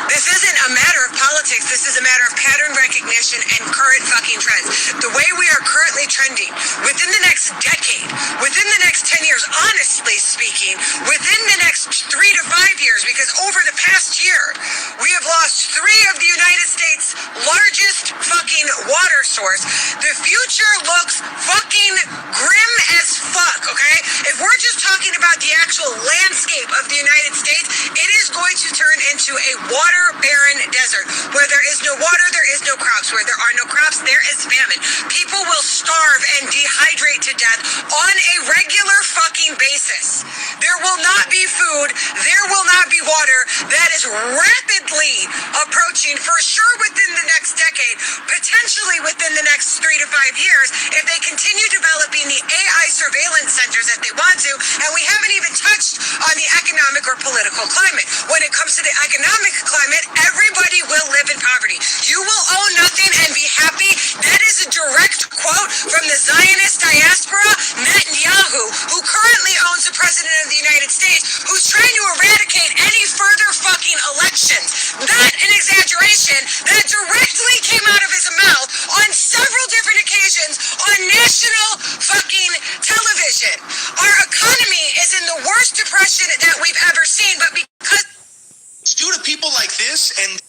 This isn't a matter of politics. This is a matter of pattern recognition and current fucking trends. The way we are currently trending, within the next decade, within the next 10 years, honestly speaking, within the next 3 to 5 years, because over the past year, we have lost 3 of the United States' largest fucking water source. The future looks fucking grim as fuck, okay? If we're just talking about the actual landscape of the United States, it is going to turn into a water-barren desert. Where there is no water, there is no crops. Where there are no crops, there is famine. People will starve and dehydrate to death on a regular fucking basis. There will not be food. There will not be water. That is rapidly approaching, for sure within the next decade, potentially within the next 3 to 5 years, if they continue developing the AI surveillance centers that they want to. And we haven't even touched on the economic or political climate. When it comes to the economic climate, everybody will live in poverty. You will own nothing and be happy. That is a direct quote from the Zionist diaspora, Netanyahu, who currently owns the president of the United States, who's trying to eradicate any further fucking elections. Not an exaggeration. That directly came out of his mouth on several different occasions on national fucking television. Our economy is in the worst depression that we've ever seen, but because It's due to people like this and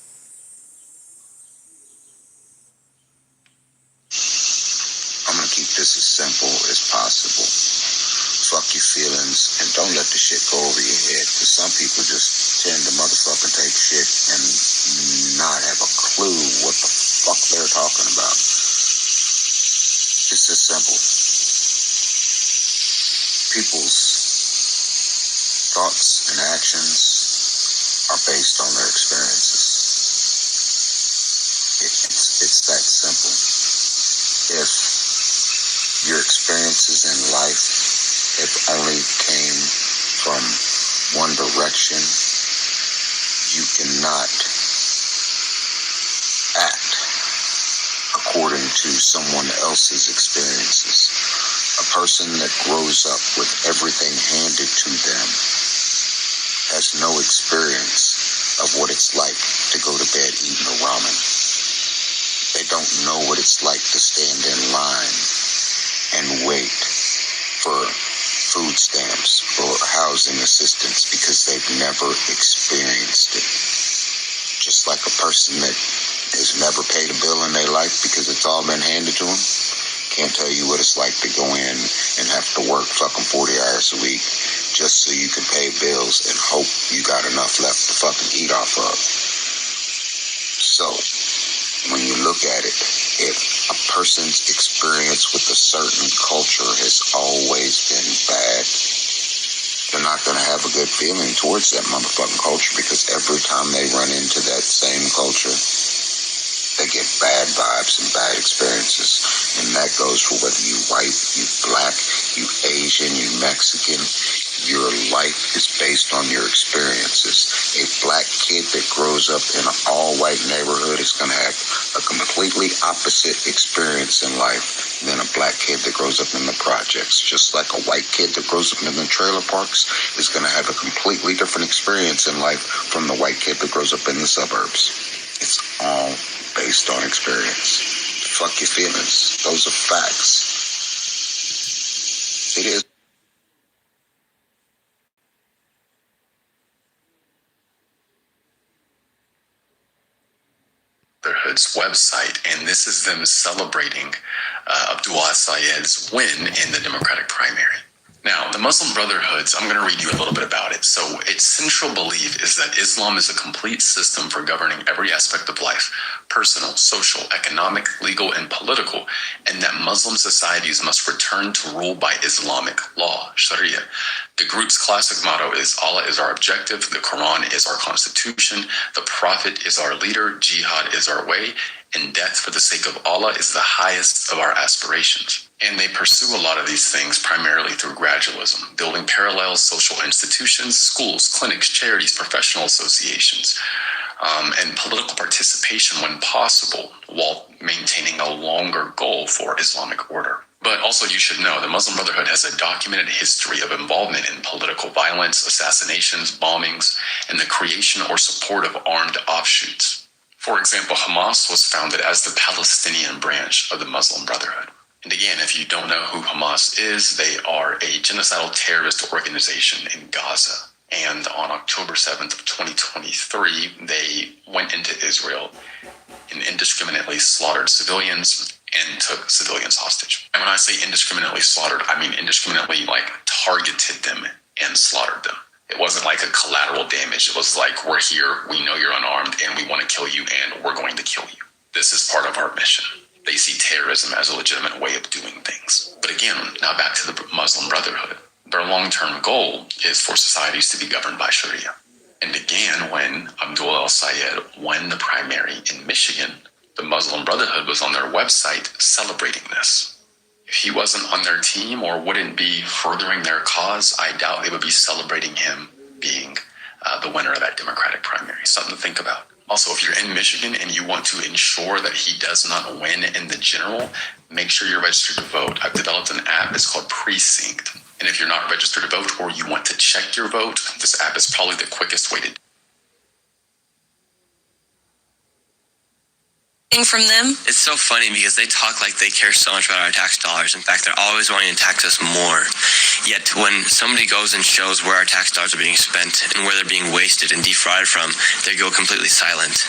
shit go over your head. Because some people just tend to motherfucking take shit and not have a clue what the fuck they're talking about. It's just simple. People's thoughts and actions are based on their experiences. It's that simple. If your experiences in life have only came from one direction, you cannot act according to someone else's experiences. A person that grows up with everything handed to them has no experience of what it's like to go to bed eating a ramen. They don't know what it's like to stand in line and wait for food stamps or housing assistance because they've never experienced it. Just like a person that has never paid a bill in their life because it's all been handed to them can't tell you what it's like to go in and have to work fucking 40 hours a week just so you can pay bills and hope you got enough left to fucking eat off of. So, when you look at it, if a person's experience with a certain culture has always been bad, they're not going to have a good feeling towards that motherfucking culture because every time they run into that same culture, they get bad vibes and bad experiences. And that goes for whether you white, you black, you Asian, you Mexican. Your life is based on your experiences. A black kid that grows up in an all-white neighborhood is going to have a completely opposite experience in life than a black kid that grows up in the projects. Just like a white kid that grows up in the trailer parks is going to have a completely different experience in life from the white kid that grows up in the suburbs. It's all based on experience. Fuck your feelings. Those are facts. It is. Brotherhood's website, and this is them celebrating Abdullah Sayed's win in the Democratic primary. Now, the Muslim Brotherhoods, I'm going to read you a little bit about it. So, its central belief is that Islam is a complete system for governing every aspect of life, personal, social, economic, legal, and political, and that Muslim societies must return to rule by Islamic law, Sharia. The group's classic motto is Allah is our objective, the Quran is our constitution, the Prophet is our leader, jihad is our way, and death for the sake of Allah is the highest of our aspirations. And they pursue a lot of these things primarily through gradualism, building parallel social institutions, schools, clinics, charities, professional associations, and political participation when possible, while maintaining a longer goal for Islamic order. But also you should know the Muslim Brotherhood has a documented history of involvement in political violence, assassinations, bombings, and the creation or support of armed offshoots. For example, Hamas was founded as the Palestinian branch of the Muslim Brotherhood. And again, if you don't know who Hamas is, they are a genocidal terrorist organization in Gaza. And on October 7th of 2023, they went into Israel and indiscriminately slaughtered civilians and took civilians hostage. And when I say indiscriminately slaughtered, I mean indiscriminately targeted them and slaughtered them. It wasn't like a collateral damage. It was like, we're here, we know you're unarmed, and we want to kill you, and we're going to kill you. This is part of our mission. They see terrorism as a legitimate way of doing things. But again, now back to the Muslim Brotherhood. Their long-term goal is for societies to be governed by Sharia. And again, when Abdullah al-Sayed won the primary in Michigan, the Muslim Brotherhood was on their website celebrating this. If he wasn't on their team or wouldn't be furthering their cause, I doubt they would be celebrating him being the winner of that Democratic primary. Something to think about. Also, if you're in Michigan and you want to ensure that he does not win in the general, make sure you're registered to vote. I've developed an app. It's called Precinct. And if you're not registered to vote or you want to check your vote, this app is probably the quickest way to From them. It's so funny because they talk like they care so much about our tax dollars. In fact, they're always wanting to tax us more. Yet when somebody goes and shows where our tax dollars are being spent and where they're being wasted and defrauded from, they go completely silent.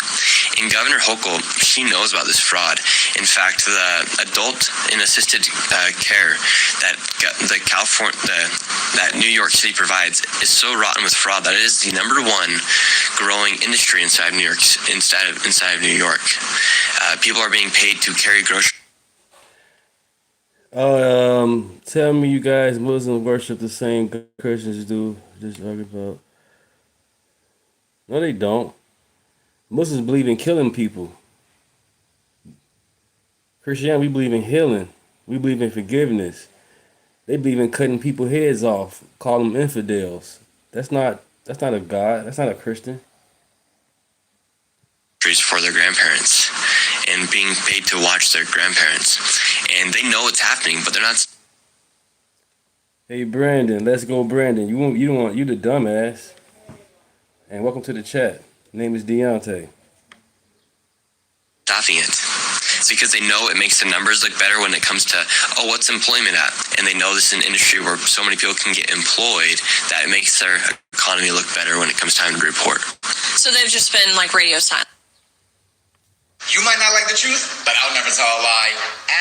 And Governor Hochul, she knows about this fraud. In fact, the adult and assisted care that that New York City provides is so rotten with fraud that it is the #1 growing industry inside New York. Inside of New York. People are being paid to carry groceries. Tell me you guys Muslims worship the same Christians do. Just talking about. No, they don't. Muslims believe in killing people. Christianity, we believe in healing. We believe in forgiveness. They believe in cutting people's heads off, call them infidels. That's not a God. That's not a Christian. For their grandparents and being paid to watch their grandparents, and they know what's happening, but they're not. Hey Brandon, let's go Brandon. You the dumbass. And welcome to the chat. Name is Deontay. Stopping it. It's because they know it makes the numbers look better when it comes to, what's employment at? And they know this is an industry where so many people can get employed that it makes their economy look better when it comes time to report. So they've just been like radio silent. You might not like the truth, but I'll never tell a lie.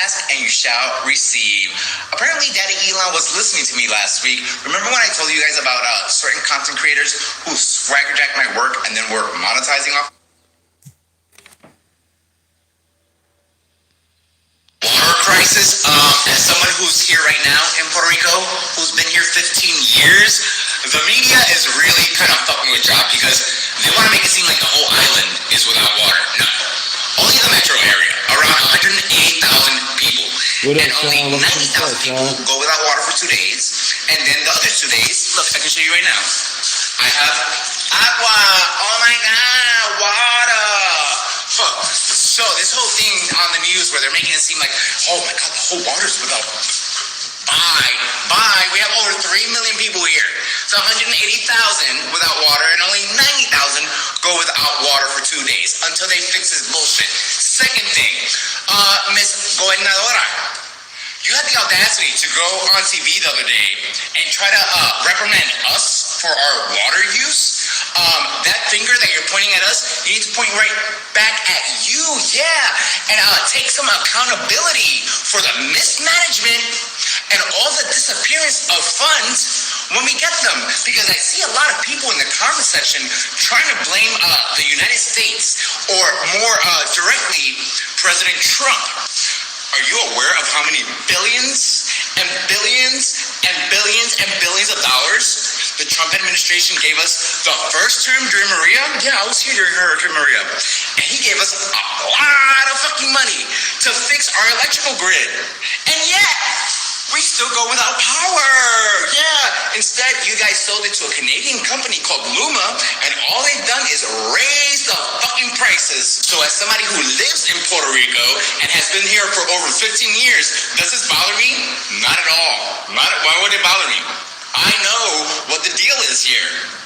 Ask and you shall receive. Apparently, Daddy Elon was listening to me last week. Remember when I told you guys about certain content creators who swaggerjacked my work and then were monetizing off? Water crisis. As someone who's here right now in Puerto Rico, who's been here 15 years, the media is really kind of fucking with Job because they want to make it seem like the whole island is without water. No. Only the metro area, around 180,000 people. And only 90,000 people go without water for 2 days. And then the other 2 days, look, I can show you right now. I have agua. Oh my God, water. Huh. So this whole thing on the news where they're making it seem like, oh my God, the whole water's without. Bye. We have over 3 million people here. So 180,000 without water and only 90,000 go without water for 2 days until they fix this bullshit. Second thing, Miss Gobernadora, you had the audacity to go on TV the other day and try to reprimand us for our water use. That finger that you're pointing at us, you need to point right back at you, yeah, and take some accountability for the mismanagement and all the disappearance of funds when we get them. Because I see a lot of people in the comment section trying to blame the United States or more directly President Trump. Are you aware of how many billions and billions and billions and billions of dollars the Trump administration gave us the first term during Maria? Yeah, I was here during Hurricane Maria. And he gave us a lot of fucking money to fix our electrical grid. And yet, we still go without power. Yeah. Instead, you guys sold it to a Canadian company called Luma, and all they've done is raise the fucking prices. So as somebody who lives in Puerto Rico and has been here for over 15 years, does this bother me? Not at all. Why would it bother me? I know what the deal is here.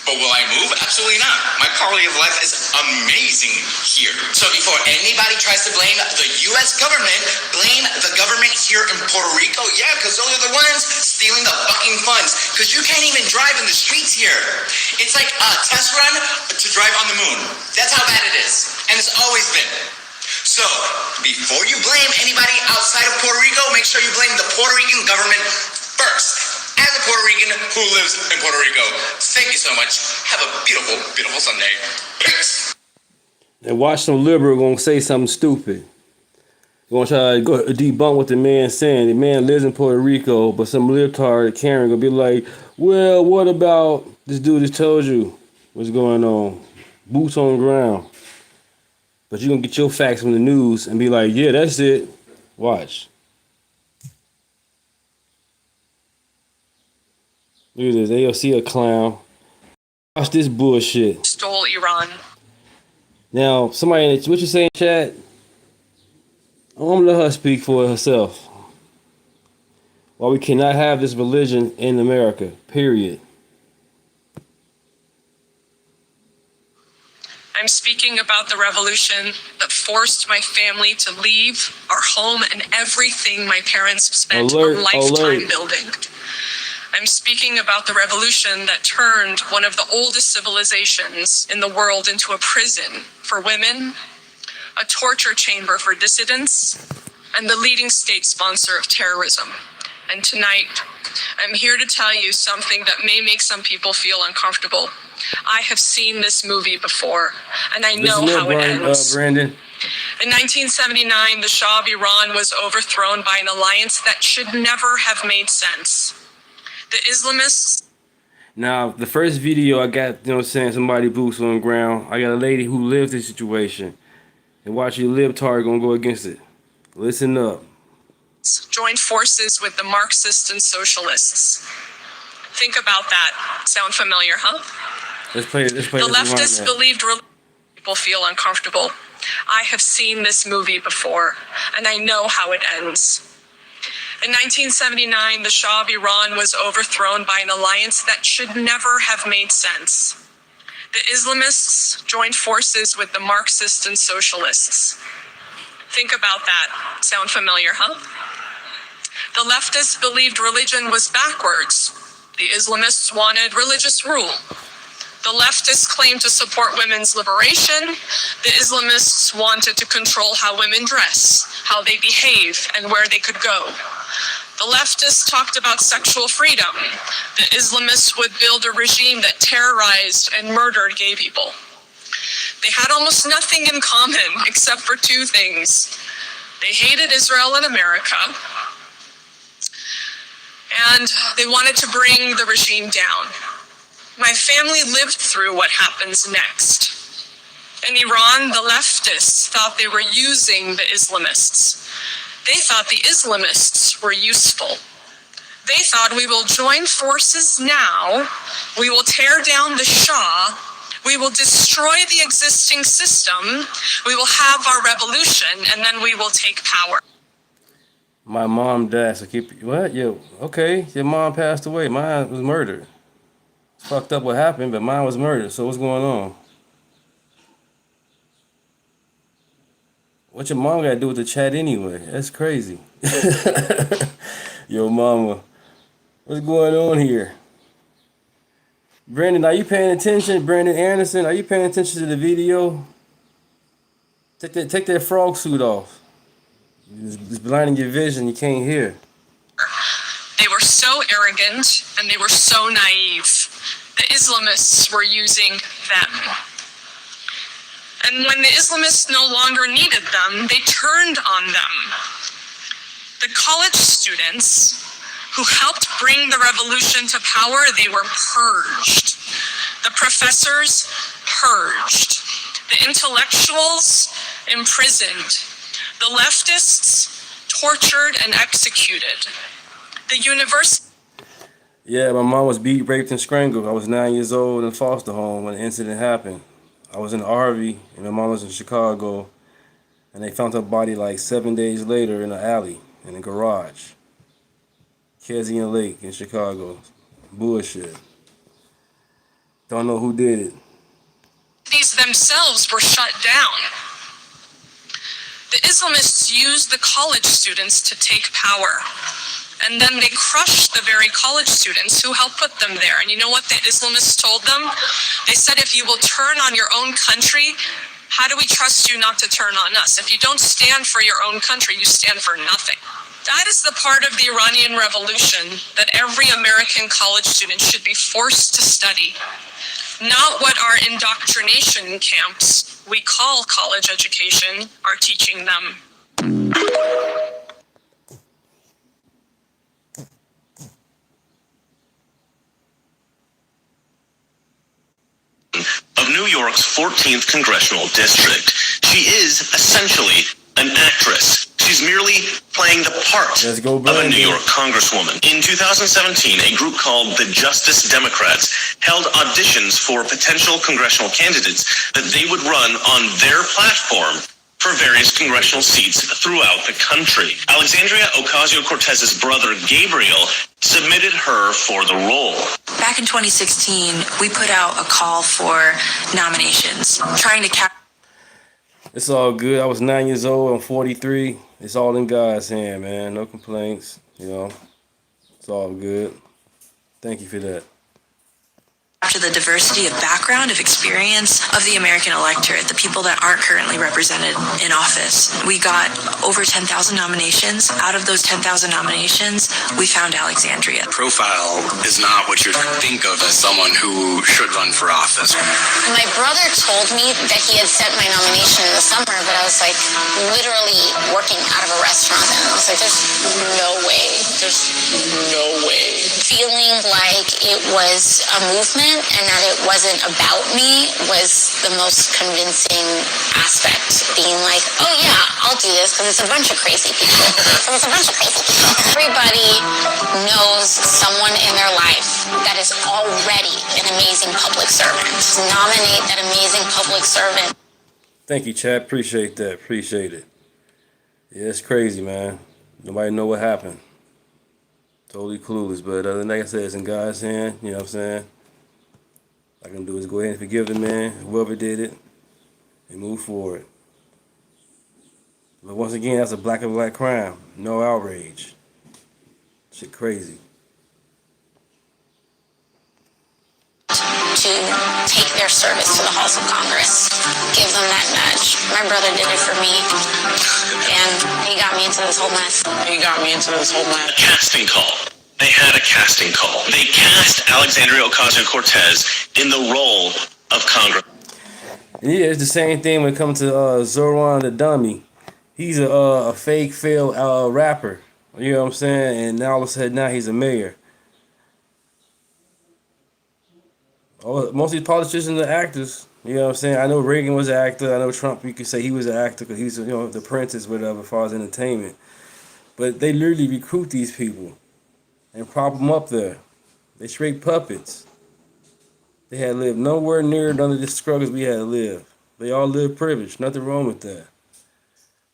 But will I move? Absolutely not. My quality of life is amazing here. So before anybody tries to blame the U.S. government, blame the government here in Puerto Rico. Yeah, because those are the ones stealing the fucking funds. Because you can't even drive in the streets here. It's like a test run to drive on the moon. That's how bad it is. And it's always been. So, before you blame anybody outside of Puerto Rico, make sure you blame the Puerto Rican government first. As a Puerto Rican who lives in Puerto Rico, thank you so much. Have a beautiful, beautiful Sunday. Peace. And watch some liberal gonna say something stupid. Gonna try to go debunk what the man saying. The man lives in Puerto Rico, but some libtard Karen gonna be like, well, what about this dude just told you what's going on? Boots on the ground. But you're gonna get your facts from the news and be like, yeah, that's it. Watch. Look at this. AOC a clown. Watch this bullshit. Stole Iran. Now, somebody in the, what you saying, chat? I'm gonna let her speak for herself. Why we cannot have this religion in America, period. I'm speaking about the revolution that forced my family to leave our home and everything my parents spent a lifetime building. I'm speaking about the revolution that turned one of the oldest civilizations in the world into a prison for women, a torture chamber for dissidents, and the leading state sponsor of terrorism. And tonight, I'm here to tell you something that may make some people feel uncomfortable. I have seen this movie before, and I know how it ends. Brandon. In 1979, the Shah of Iran was overthrown by an alliance that should never have made sense. The Islamists. Now, the first video I got, you know what I'm saying, somebody boots on the ground. I got a lady who lived this situation. And watch your libtard gonna go against it. Listen up. Joined forces with the Marxists and socialists. Think about that. Sound familiar, huh? Let's play the leftists believed people feel uncomfortable. I have seen this movie before, and I know how it ends. In 1979, the Shah of Iran was overthrown by an alliance that should never have made sense. The Islamists joined forces with the Marxists and socialists. Think about that. Sound familiar, huh? The leftists believed religion was backwards. The Islamists wanted religious rule. The leftists claimed to support women's liberation. The Islamists wanted to control how women dress, how they behave, and where they could go. The leftists talked about sexual freedom. The Islamists would build a regime that terrorized and murdered gay people. They had almost nothing in common except for two things. They hated Israel and America, and they wanted to bring the regime down. My family lived through what happens next. In Iran, the leftists thought they were using the Islamists. They thought the Islamists were useful. They thought, we will join forces now, we will tear down the Shah, we will destroy the existing system, we will have our revolution, and then we will take power. My mom died, so keep... What? Yo, okay, your mom passed away. Mine was murdered. It's fucked up what happened, but mine was murdered, so what's going on? What your mom got to do with the chat anyway? That's crazy. Yo, mama. What's going on here? Brandon, are you paying attention? Brandon Anderson, are you paying attention to the video? Take that frog suit off. It's blinding your vision. You can't hear. They were so arrogant and they were so naive. The Islamists were using them. And when the Islamists no longer needed them, they turned on them. The college students who helped bring the revolution to power, they were purged. The professors purged. The intellectuals imprisoned. The leftists tortured and executed. The university. Yeah, my mom was beat, raped, and strangled. I was 9 years old in foster home when the incident happened. I was in RV, and my mom was in Chicago, and they found her body like 7 days later in an alley, in a garage. Kezian Lake in Chicago. Bullshit. Don't know who did it. These themselves were shut down. The Islamists used the college students to take power. And then they crushed the very college students who helped put them there. And you know what the Islamists told them? They said, if you will turn on your own country, how do we trust you not to turn on us? If you don't stand for your own country, you stand for nothing. That is the part of the Iranian Revolution that every American college student should be forced to study. Not what our indoctrination camps, we call college education, are teaching them. Of New York's 14th congressional district. She is essentially an actress. She's merely playing the part of a New York congresswoman. In 2017, a group called the Justice Democrats held auditions for potential congressional candidates that they would run on their platform for various congressional seats throughout the country. Alexandria Ocasio-Cortez's brother, Gabriel, submitted her for the role. Back in 2016, we put out a call for nominations, trying to It's all good. I was 9 years old. I'm 43. It's all in God's hand, man. No complaints. You know, it's all good. Thank you for that. capture the diversity of background, of experience of the American electorate, the people that aren't currently represented in office. We got over 10,000 nominations. Out of those 10,000 nominations, we found Alexandria. Profile is not what you think of as someone who should run for office. My brother told me that he had sent my nomination in the summer, but I was like literally working out of a restaurant, and I was like, there's no way. There's no way. Feeling like it was a movement and that it wasn't about me was the most convincing aspect. Being like, oh yeah, I'll do this because it's a bunch of crazy people. Everybody knows someone in their life that is already an amazing public servant. Nominate that amazing public servant. Thank you, Chad. Appreciate that. Appreciate it. Yeah, it's crazy, man. Nobody know what happened. Totally clueless. But like I said, it's in God's hand. You know what I'm saying? All I can do is go ahead and forgive the man, whoever did it, and move forward. But once again, that's a black and black crime. No outrage. Shit crazy. To take their service to the halls of Congress. Give them that nudge. My brother did it for me. And he got me into this whole mess. A casting call. They had a casting call. They cast Alexandria Ocasio-Cortez in the role of Congress. Yeah, it's the same thing when it comes to Zoran the Dummy. He's a fake, failed rapper. You know what I'm saying? And now all of a sudden, now he's a mayor. Most of these politicians are actors. You know what I'm saying? I know Reagan was an actor. I know Trump, you could say he was an actor because he's, the apprentice, whatever, as far as entertainment. But they literally recruit these people and prop them up there. They straight puppets. They had lived nowhere near none of the struggles we had to live. They all live privileged. Nothing wrong with that.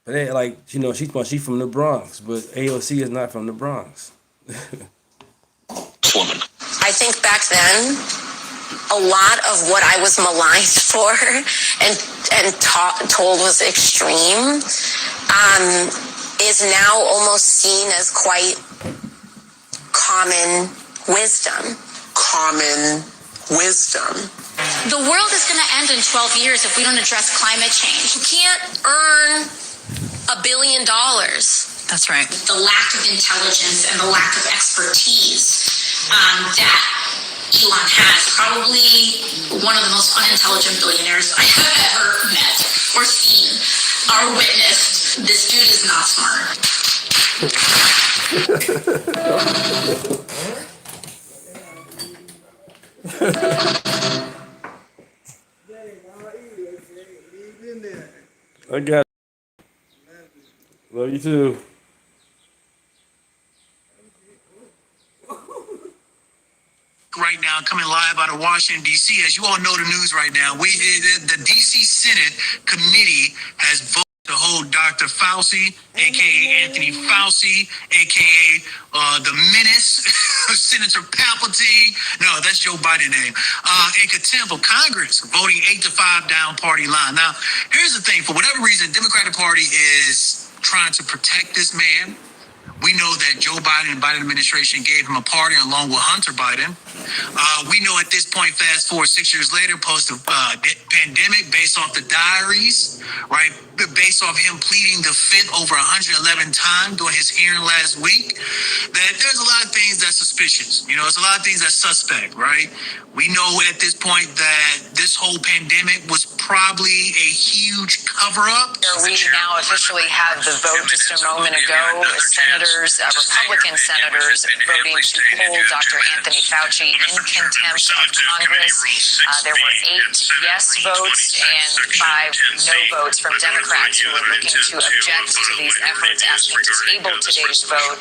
But they she's from the Bronx, but AOC is not from the Bronx. Woman. I think back then, a lot of what I was maligned for and told was extreme is now almost seen as quite common wisdom. The world is going to end in 12 years if we don't address climate change. You can't earn $1 billion. That's right. The lack of intelligence and the lack of expertise that Elon has, probably one of the most unintelligent billionaires I have ever met or seen or witnessed. This dude is not smart. I got it. Love you too. Right now, coming live out of Washington, D.C. As you all know the news right now, the D.C. Senate committee has voted to hold Dr. Fauci, a.k.a. Anthony Fauci, a.k.a. the Menace, Senator Palpatine. No, that's Joe Biden's name. In contempt of Congress, voting 8-5 down party line. Now, here's the thing. For whatever reason, Democratic Party is trying to protect this man. We know that Joe Biden and Biden administration gave him a pardon along with Hunter Biden. We know at this point, fast forward 6 years later, post the pandemic, based off the diaries, right? Based off him pleading the fifth over 111 times during his hearing last week, that there's a lot of things that's suspicious. There's a lot of things that's suspect, right? We know at this point that this whole pandemic was probably a huge cover-up. We now officially had the vote just a moment ago. Senator senators, Republican senators, voting to hold Dr. Anthony Fauci in contempt of Congress. There were 8 yes votes and 5 no votes from Democrats who were looking to object to these efforts, asking to table today's vote.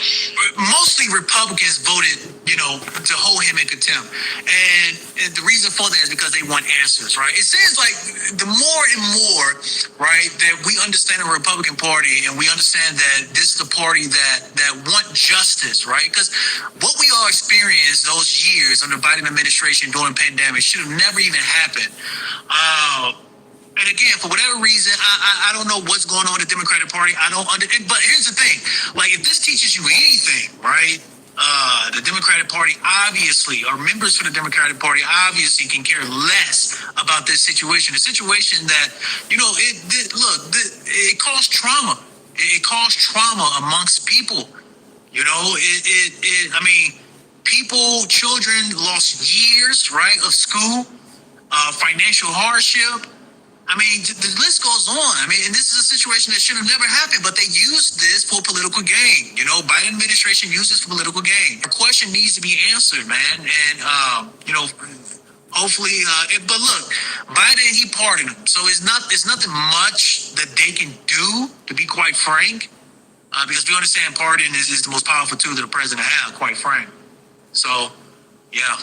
Mostly Republicans voted, to hold him in contempt. And the reason for that is because they want answers, right? It seems like the more and more, right, that we understand the Republican Party and we understand that this is a party that want justice, right? Because what we all experienced those years under the Biden administration during the pandemic should have never even happened. And again, for whatever reason, I don't know what's going on in the Democratic Party. But here's the thing. Like, if this teaches you anything, right, the Democratic Party obviously, or members for the Democratic Party obviously can care less about this situation. A situation that, it caused trauma. It caused trauma amongst people. People, children lost years, right, of school, financial hardship. The list goes on. And this is a situation that should have never happened, but they used this for political gain. Biden administration used this for political gain. The question needs to be answered, man. And, hopefully, but look, Biden, he pardoned him. So it's nothing much that they can do, to be quite frank, because we understand pardon is the most powerful tool that the president has, quite frank. So, yeah.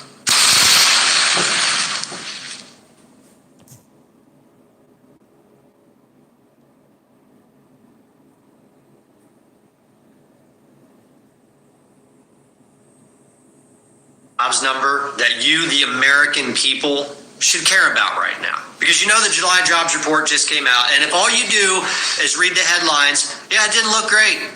Jobs number that you, the American people, should care about right now. Because the July jobs report just came out, and if all you do is read the headlines, yeah, it didn't look great.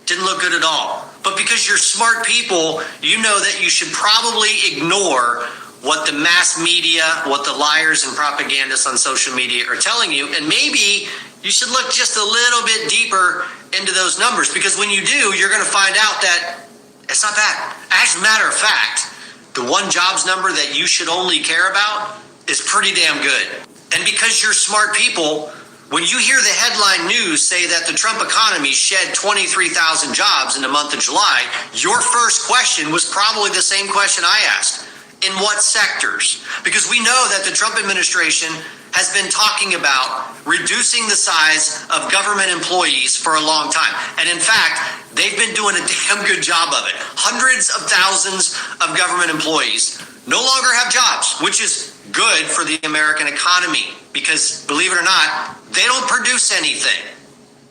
Didn't look good at all. But because you're smart people, you know that you should probably ignore what the mass media, what the liars and propagandists on social media are telling you, and maybe you should look just a little bit deeper into those numbers, because when you do, you're going to find out that it's not bad. As a matter of fact, the one jobs number that you should only care about is pretty damn good. And because you're smart people, when you hear the headline news say that the Trump economy shed 23,000 jobs in the month of July, your first question was probably the same question I asked. In what sectors? Because we know that the Trump administration has been talking about reducing the size of government employees for a long time. And in fact, they've been doing a damn good job of it. Hundreds of thousands of government employees no longer have jobs, which is good for the American economy because, believe it or not, they don't produce anything.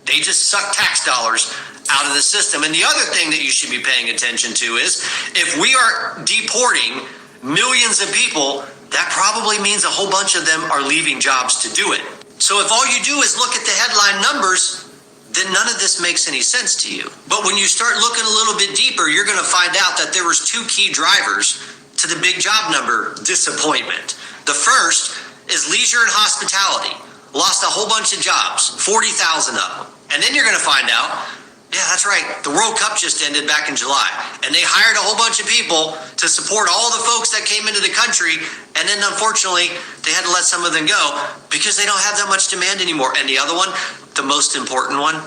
They just suck tax dollars out of the system. And the other thing that you should be paying attention to is if we are deporting millions of people, that probably means a whole bunch of them are leaving jobs to do it. So if all you do is look at the headline numbers, then none of this makes any sense to you. But when you start looking a little bit deeper, you're going to find out that there was 2 key drivers to the big job number disappointment. The first is leisure and hospitality. Lost a whole bunch of jobs, 40,000 of them. And then you're going to find out, yeah, that's right, the World Cup just ended back in July. And they hired a whole bunch of people to support all the folks that came into the country. And then unfortunately, they had to let some of them go because they don't have that much demand anymore. And the other one, the most important one,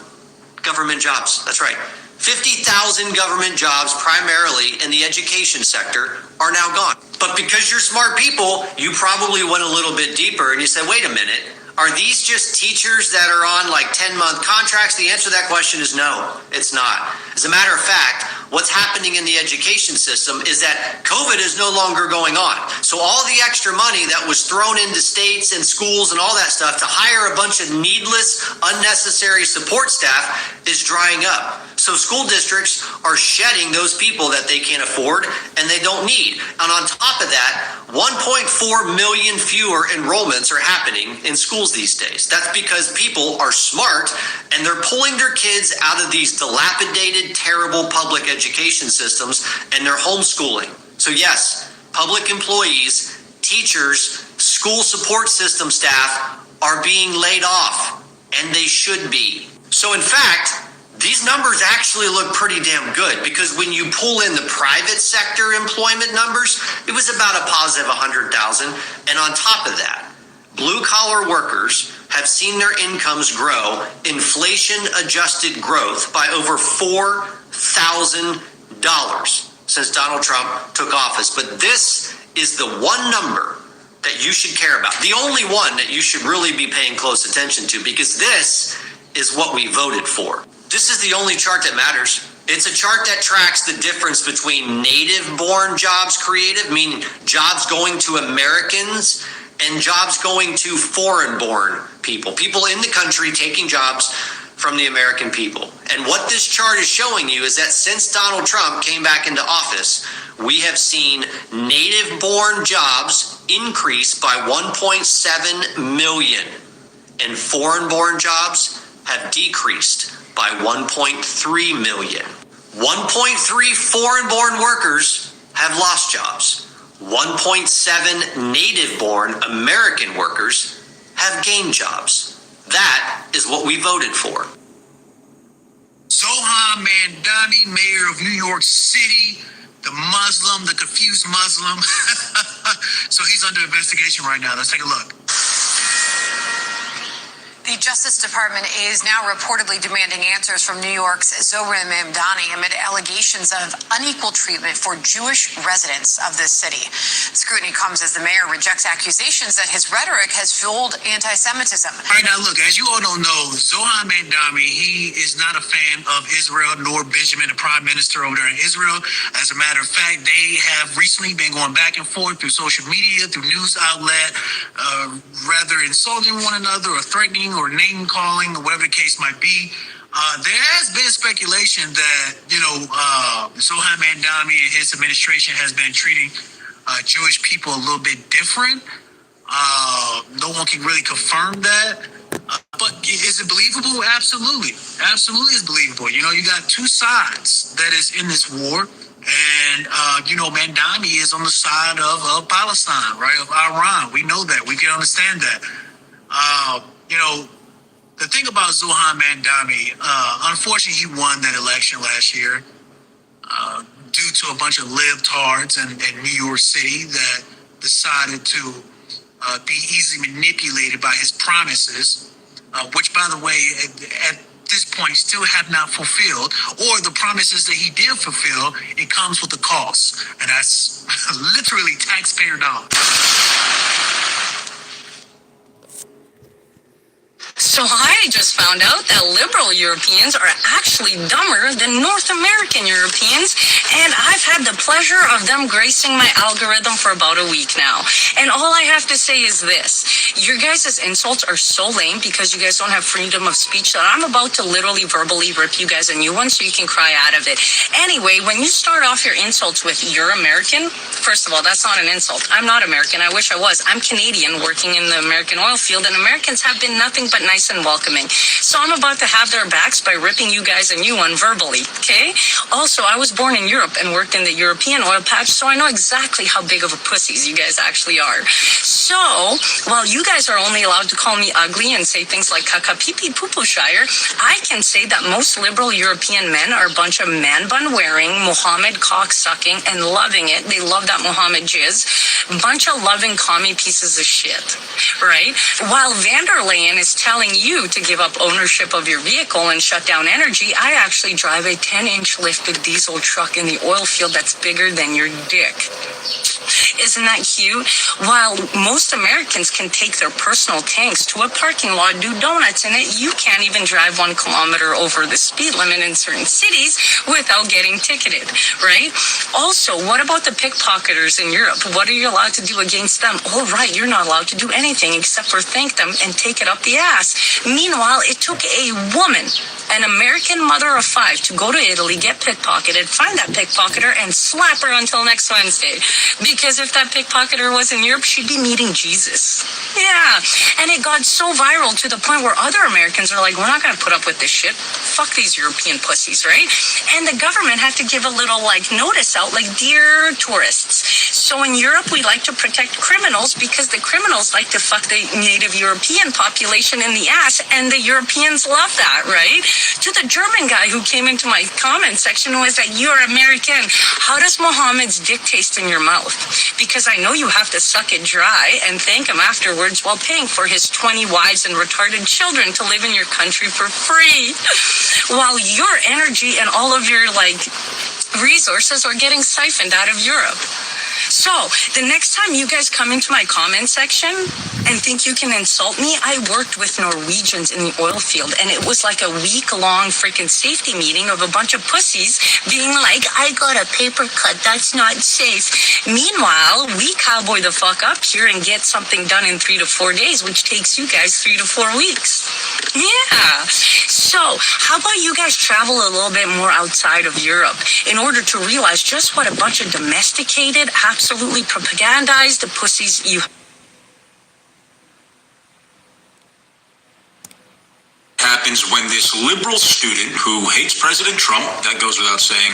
government jobs. That's right. 50,000 government jobs, primarily in the education sector, are now gone. But because you're smart people, you probably went a little bit deeper and you said, wait a minute, are these just teachers that are on like 10-month contracts? The answer to that question is no, it's not. As a matter of fact, what's happening in the education system is that COVID is no longer going on. So all the extra money that was thrown into states and schools and all that stuff to hire a bunch of needless, unnecessary support staff is drying up. So school districts are shedding those people that they can't afford and they don't need. And on top of that, 1.4 million fewer enrollments are happening in schools these days. That's because people are smart and they're pulling their kids out of these dilapidated, terrible public education systems and they're homeschooling. So yes, public employees, teachers, school support system staff are being laid off, and they should be. So in fact, these numbers actually look pretty damn good because when you pull in the private sector employment numbers, it was about a positive 100,000. And on top of that, blue collar workers have seen their incomes grow, inflation adjusted growth by over $4,000 since Donald Trump took office. But this is the one number that you should care about, the only one that you should really be paying close attention to, because this is what we voted for. This is the only chart that matters. It's a chart that tracks the difference between native-born jobs created, meaning jobs going to Americans, and jobs going to foreign-born people in the country taking jobs from the American people. And what this chart is showing you is that since Donald Trump came back into office, we have seen native-born jobs increase by 1.7 million, and foreign-born jobs have decreased by 1.3 million. 1.3 foreign-born workers have lost jobs. 1.7 native-born American workers have gained jobs. That is what we voted for. Zohan Mandani, mayor of New York City, the Muslim, the confused Muslim. So he's under investigation right now. Let's take a look. The Justice Department is now reportedly demanding answers from New York's Zohran Mamdani amid allegations of unequal treatment for Jewish residents of this city. Scrutiny comes as the mayor rejects accusations that his rhetoric has fueled anti-Semitism. All right, now look, as you all don't know, Zohan Mandani, he is not a fan of Israel, nor Benjamin, the prime minister over there in Israel. As a matter of fact, they have recently been going back and forth through social media, through news outlet, rather insulting one another or threatening or name calling or whatever the case might be. There has been speculation that, Zohan Mandani and his administration has been treating Jewish people a little bit different. No one can really confirm that. But is it believable? Absolutely. Absolutely is believable. You got two sides that is in this war. And, Mandani is on the side of Palestine, right, of Iran. We know that. We can understand that. The thing about Zohan Mandani, unfortunately, he won that election last year due to a bunch of libtards in New York City that decided to be easily manipulated by his promises, which, by the way, at this point still have not fulfilled, or the promises that he did fulfill, it comes with a cost, and that's literally taxpayer dollars. So I just found out that liberal Europeans are actually dumber than North American Europeans, and I've had the pleasure of them gracing my algorithm for about a week now. And all I have to say is this: your guys' insults are so lame because you guys don't have freedom of speech that I'm about to literally verbally rip you guys a new one so you can cry out of it. Anyway, when you start off your insults with "you're American," first of all, that's not an insult. I'm not American. I wish I was. I'm Canadian working in the American oil field, and Americans have been nothing but nice and welcoming. So I'm about to have their backs by ripping you guys a new one verbally, okay? Also, I was born in Europe and worked in the European oil patch, so I know exactly how big of a pussies you guys actually are. So, while you guys are only allowed to call me ugly and say things like "kaka pee pee poo poo shire," I can say that most liberal European men are a bunch of man bun wearing, Mohammed cock sucking, and loving it. They love that Mohammed jizz. Bunch of loving commie pieces of shit, right? While van der Leyen is telling you to give up ownership of your vehicle and shut down energy, I actually drive a 10-inch lifted diesel truck in the oil field that's bigger than your dick. Isn't that cute? While most Americans can take their personal tanks to a parking lot, do donuts in it, you can't even drive 1 kilometer over the speed limit in certain cities without getting ticketed, right? Also, what about the pickpocketers in Europe? What are you allowed to do against them? Oh, right, you're not allowed to do anything except for thank them and take it up the ass. Meanwhile, it took a woman, an American mother of 5, to go to Italy, get pickpocketed, find that pickpocketer, and slap her until next Wednesday. Because if that pickpocketer was in Europe, she'd be meeting Jesus. Yeah, and it got so viral to the point where other Americans are like, we're not going to put up with this shit. Fuck these European pussies, right? And the government had to give a little, notice out, dear tourists. So in Europe, we like to protect criminals because the criminals like to fuck the native European population in the ass, and the Europeans love that, right? To the German guy who came into my comment section and was like, "You're American. How does Mohammed's dick taste in your mouth?" Because I know you have to suck it dry and thank him afterwards while paying for his 20 wives and retarded children to live in your country for free. While your energy and all of your, resources are getting siphoned out of Europe. So, the next time you guys come into my comment section and think you can insult me, I worked with Norwegians in the oil field, and it was like a week-long freaking safety meeting of a bunch of pussies being like, "I got a paper cut, that's not safe." Meanwhile, we cowboy the fuck up here and get something done in 3 to 4 days, which takes you guys 3 to 4 weeks. Yeah. So, how about you guys travel a little bit more outside of Europe in order to realize just what a bunch of domesticated, absolutely propagandized pussies you happens when this liberal student who hates President Trump, that goes without saying,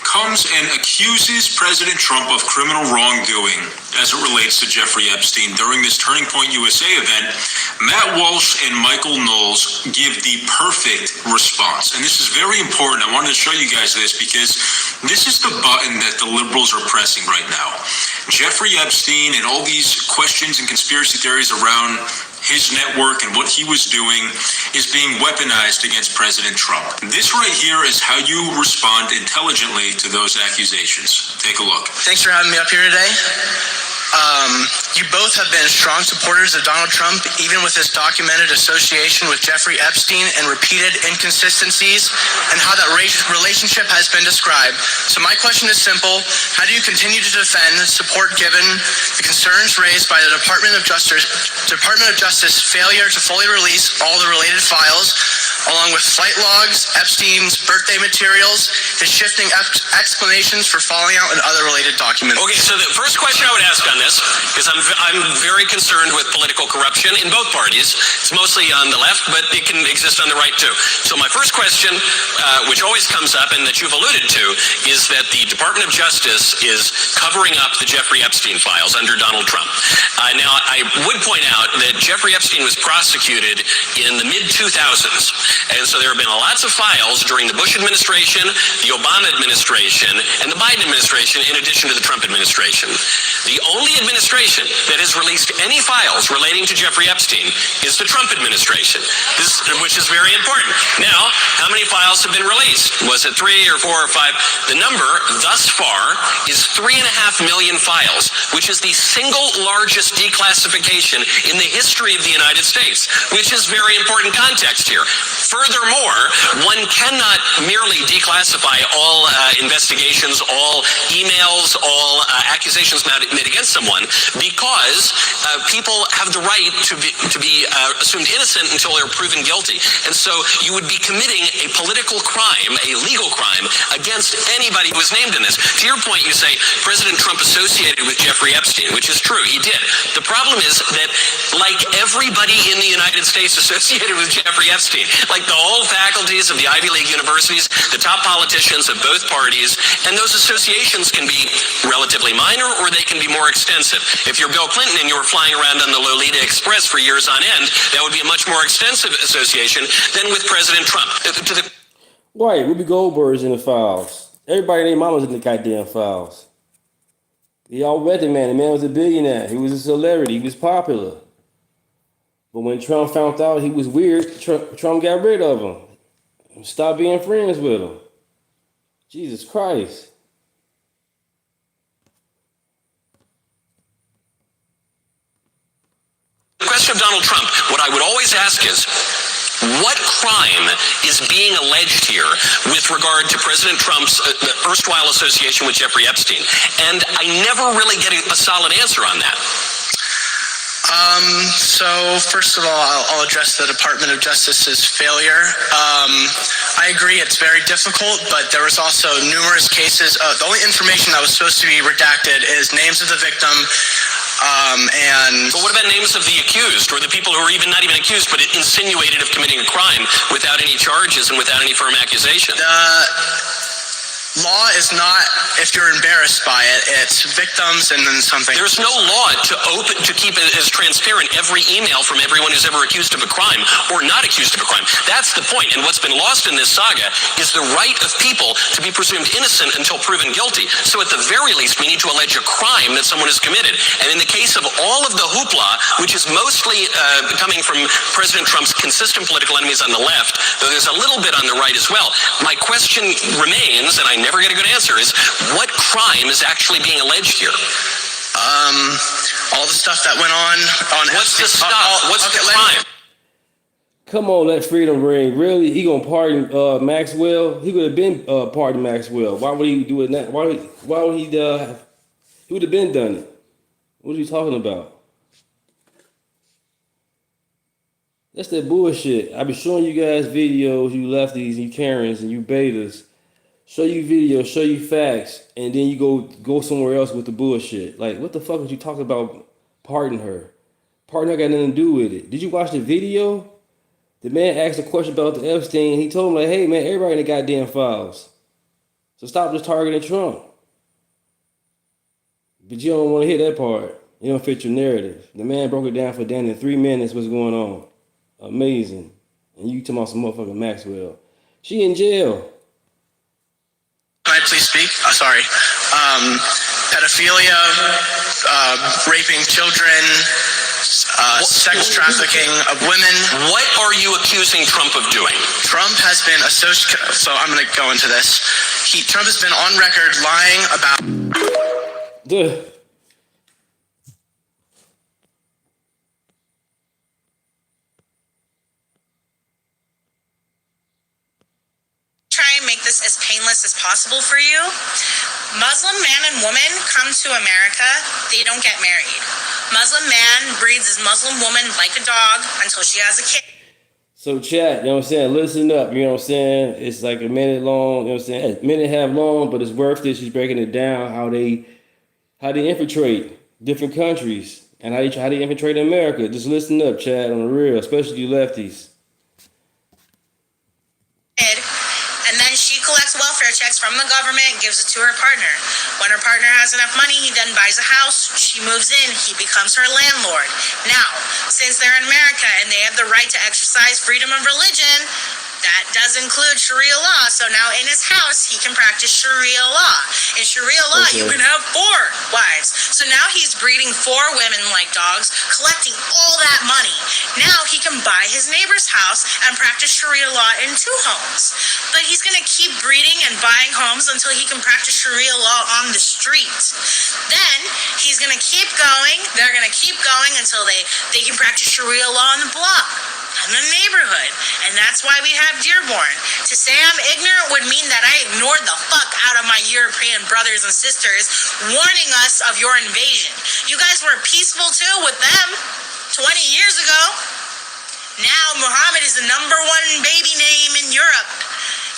comes and accuses President Trump of criminal wrongdoing as it relates to Jeffrey Epstein. During this Turning Point USA event, Matt Walsh and Michael Knowles give the perfect response. And this is very important. I wanted to show you guys this because this is the button that the liberals are pressing right now. Jeffrey Epstein and all these questions and conspiracy theories around his network and what he was doing is being weaponized against President Trump. This right here is how you respond intelligently to those accusations. Take a look. Thanks for having me up here today. You both have been strong supporters of Donald Trump, even with his documented association with Jeffrey Epstein and repeated inconsistencies, and how that relationship has been described. So my question is simple. How do you continue to defend support given the concerns raised by the Department of Justice failure to fully release all the related files, along with flight logs, Epstein's birthday materials, his shifting explanations for falling out, and other related documents? Okay, so the first question I would ask on this, because I'm very concerned with political corruption in both parties. It's mostly on the left, but it can exist on the right too. So my first question, which always comes up and that you've alluded to, is that the Department of Justice is covering up the Jeffrey Epstein files under Donald Trump. Now, I would point out that Jeffrey Epstein was prosecuted in the mid-2000s. And so there have been lots of files during the Bush administration, the Obama administration, and the Biden administration, in addition to the Trump administration. The only administration that has released any files relating to Jeffrey Epstein is the Trump administration, which is very important. Now, how many files have been released? Was it 3 or 4 or 5? The number thus far is 3.5 million files, which is the single largest declassification in the history of the United States, which is very important context here. Furthermore, one cannot merely declassify all investigations, all emails, all accusations made against someone, because people have the right to be assumed innocent until they're proven guilty. And so you would be committing a political crime, a legal crime, against anybody who was named in this. To your point, you say President Trump associated with Jeffrey Epstein, which is true, he did. The problem is that, like everybody in the United States associated with Jeffrey Epstein, like the whole faculties of the Ivy League universities, the top politicians of both parties, and those associations can be relatively minor or they can be more extensive. If you're Bill Clinton and you were flying around on the Lolita Express for years on end, that would be a much more extensive association than with President Trump. Right, Ruby Goldberg's in the files. Everybody named mama's in the goddamn files. They all read the man. The man was a billionaire. He was a celebrity. He was popular. But when Trump found out he was weird, Trump got rid of him. Stopped being friends with him. Jesus Christ. The question of Donald Trump, what I would always ask is, what crime is being alleged here with regard to President Trump's erstwhile association with Jeffrey Epstein? And I never really get a solid answer on that. So first of all, I'll address the Department of Justice's failure. I agree it's very difficult, but there was also numerous cases. The only information that was supposed to be redacted is names of the victim, and... But what about names of the accused, or the people who are not even accused, but insinuated of committing a crime without any charges and without any firm accusation? Law is not if you're embarrassed by it, it's victims and then something. There's no law to keep it as transparent every email from everyone who's ever accused of a crime or not accused of a crime. That's the point. And what's been lost in this saga is the right of people to be presumed innocent until proven guilty. So at the very least, we need to allege a crime that someone has committed. And in the case of all of the hoopla, which is mostly coming from President Trump's consistent political enemies on the left, though there's a little bit on the right as well, my question remains, and I never get a good answer, is what crime is actually being alleged here? All the stuff that went on what's the stuff? What's the crime? Come on, let freedom ring. Really? He gonna pardon Maxwell? He would have been pardoned Maxwell. Why would he do it now? Why would he he would have been done it. What are you talking about? That's that bullshit. I be showing you guys videos, you lefties, you Karens, and you betas. Show you videos, show you facts, and then you go somewhere else with the bullshit. Like, what the fuck was you talking about? Pardon her. Pardon her got nothing to do with it. Did you watch the video? The man asked a question about the Epstein. He told him, like, hey, man, everybody in the goddamn files. So stop just targeting Trump. But you don't want to hear that part. You don't fit your narrative. The man broke it down for Dan in 3 minutes what's going on. Amazing. And you talking about some motherfucking Maxwell. She in jail. Can I please speak? Sorry. Pedophilia, raping children, sex trafficking of women. What are you accusing Trump of doing? Trump has been so I'm going to go into this. Trump has been on record lying about... Try and make this as painless as possible for you. Muslim man and woman come to America, they don't get married. Muslim man breeds his Muslim woman like a dog until she has a kid. So chat, you know what I'm saying? Listen up, you know what I'm saying? It's like a minute long, you know what I'm saying? A minute and a half long, but it's worth it. She's breaking it down, how they infiltrate different countries and how they infiltrate America. Just listen up, chat, on the real, especially you lefties. And then she collects welfare checks from the government and gives it to her partner. When her partner has enough money, he then buys a house. She moves in. He becomes her landlord. Now, since they're in America and they have the right to exercise freedom of religion, that does include Sharia law. So now in his house, he can practice Sharia law. In Sharia law, you can have 4 wives. So now he's breeding 4 women like dogs, collecting all that money. Now he can buy his neighbor's house and practice Sharia law in 2 homes. But he's going to keep breeding and buying homes until he can practice Sharia law on the street. Then he's going to keep going. They're going to keep going until they can practice Sharia law on the block, in the neighborhood. And that's why we have Dearborn. To say I'm ignorant would mean that I ignored the fuck out of my European brothers and sisters warning us of your invasion. You guys were peaceful too with them 20 years ago. Now Muhammad is the #1 baby name in Europe.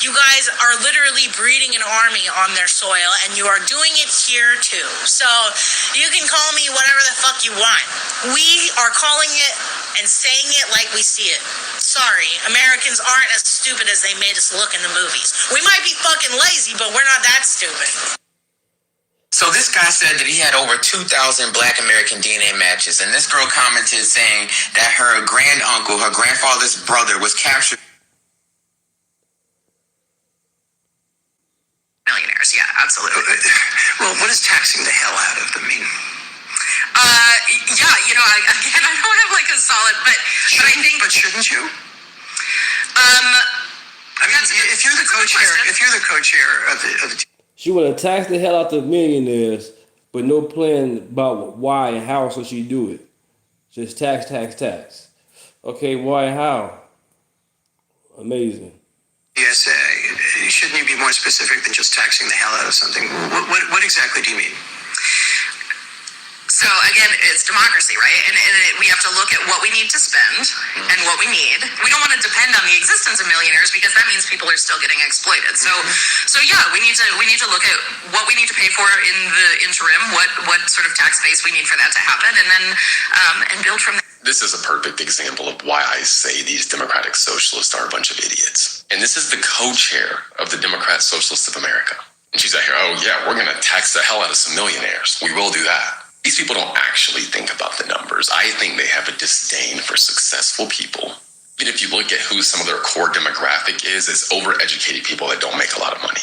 You guys are literally breeding an army on their soil, and you are doing it here too. So you can call me whatever the fuck you want. We are calling it and saying it like we see it. Sorry, Americans aren't as stupid as they made us look in the movies. We might be fucking lazy, but we're not that stupid. So this guy said that he had over 2,000 Black American DNA matches, and this girl commented saying that her granduncle, her grandfather's brother, was captured. Millionaires, yeah, absolutely. Well, what does taxing the hell out of them mean? Yeah, you know, I don't have like a solid, but I think. But shouldn't you? I mean, if you're the co-chair of the she would have taxed the hell out the millionaires, but no plan about why and how should she do it. Just tax. Okay, why and how? Amazing. PSA, shouldn't you be more specific than just taxing the hell out of something? What exactly do you mean? So again, it's democracy, right? And we have to look at what we need to spend and what we need. We don't want to depend on the existence of millionaires because that means people are still getting exploited. So yeah, we need to look at what we need to pay for in the interim, what sort of tax base we need for that to happen, and then and build from there. This is a perfect example of why I say these Democratic Socialists are a bunch of idiots. And this is the co-chair of the Democrat Socialists of America. And she's out here, oh yeah, we're gonna tax the hell out of some millionaires. We will do that. These people don't actually think about the numbers. I think they have a disdain for successful people. Even if you look at who some of their core demographic is, it's overeducated people that don't make a lot of money.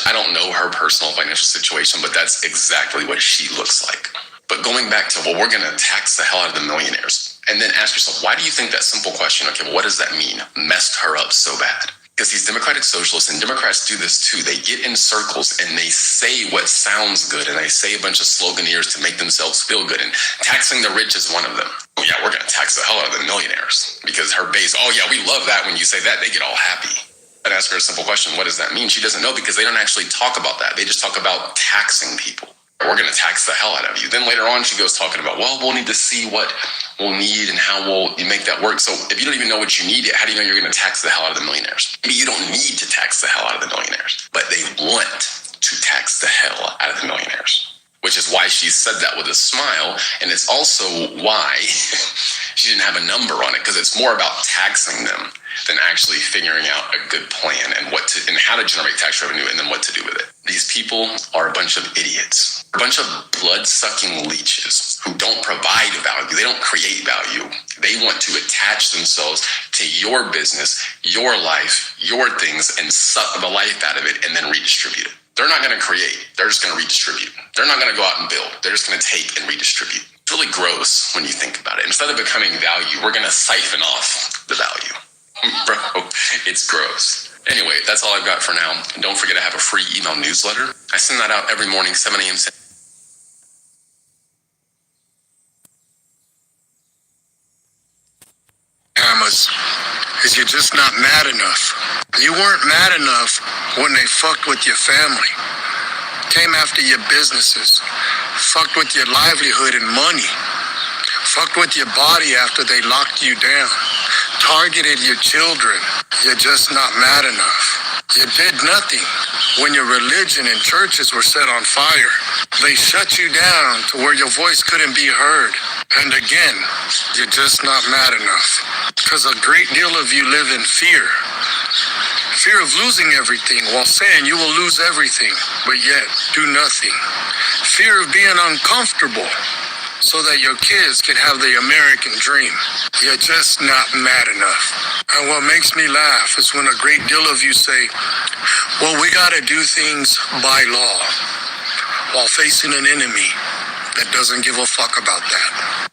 I don't know her personal financial situation, but that's exactly what she looks like. But going back to, well, we're going to tax the hell out of the millionaires. And then ask yourself, why do you think that simple question, okay, well, what does that mean? Messed her up so bad. Because these democratic socialists, and Democrats do this too, they get in circles and they say what sounds good, and they say a bunch of sloganeers to make themselves feel good, and taxing the rich is one of them. Oh yeah, we're going to tax the hell out of the millionaires. Because her base, oh yeah, we love that. When you say that, they get all happy. I'd ask her a simple question, what does that mean? She doesn't know, because they don't actually talk about that. They just talk about taxing people. We're going to tax the hell out of you. Then later on, she goes talking about, well, we'll need to see what we'll need and how we'll make that work. So if you don't even know what you need, how do you know you're going to tax the hell out of the millionaires? Maybe you don't need to tax the hell out of the millionaires, but they want to tax the hell out of the millionaires, which is why she said that with a smile. And it's also why she didn't have a number on it, because it's more about taxing them than actually figuring out a good plan and how to generate tax revenue and then what to do with it. These people are a bunch of idiots, a bunch of blood-sucking leeches who don't provide value. They don't create value. They want to attach themselves to your business, your life, your things, and suck the life out of it and then redistribute it. They're not going to create. They're just going to redistribute. They're not going to go out and build. They're just going to take and redistribute. It's really gross when you think about it. Instead of becoming value, we're going to siphon off the value. Bro, it's gross. Anyway, that's all I've got for now. And don't forget I have a free email newsletter. I send that out every morning, 7 a.m. Hammers, is you're just not mad enough. You weren't mad enough when they fucked with your family, came after your businesses, fucked with your livelihood and money, fucked with your body after they locked you down, targeted your children. You're just not mad enough. You did nothing when your religion and churches were set on fire. They shut you down to where your voice couldn't be heard. And again, you're just not mad enough. Because a great deal of you live in fear. Fear of losing everything while saying you will lose everything, but yet do nothing. Fear of being uncomfortable so that your kids can have the American dream. You're just not mad enough. And what makes me laugh is when a great deal of you say, well, we gotta do things by law, while facing an enemy that doesn't give a fuck about that.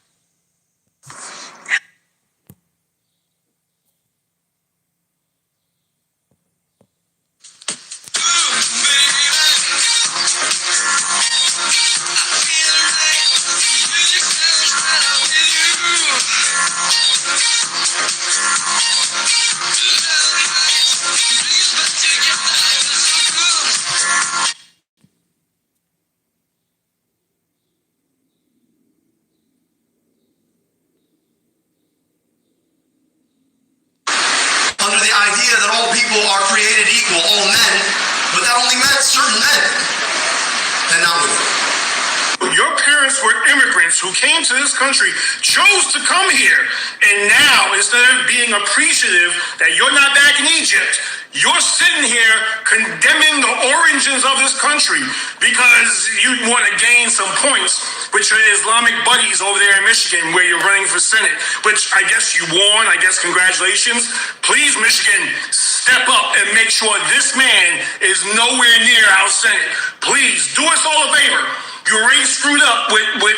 Under the idea that all people are created equal, all men, but that only meant certain men, and not women. Your parents were immigrants who came to this country, chose to come here, and now, instead of being appreciative that you're not back in Egypt, you're sitting here condemning the origins of this country because you want to gain some points with your Islamic buddies over there in Michigan where you're running for Senate, which I guess you won. I guess congratulations. Please, Michigan, step up and make sure this man is nowhere near our Senate. Please, do us all a favor. You already screwed up with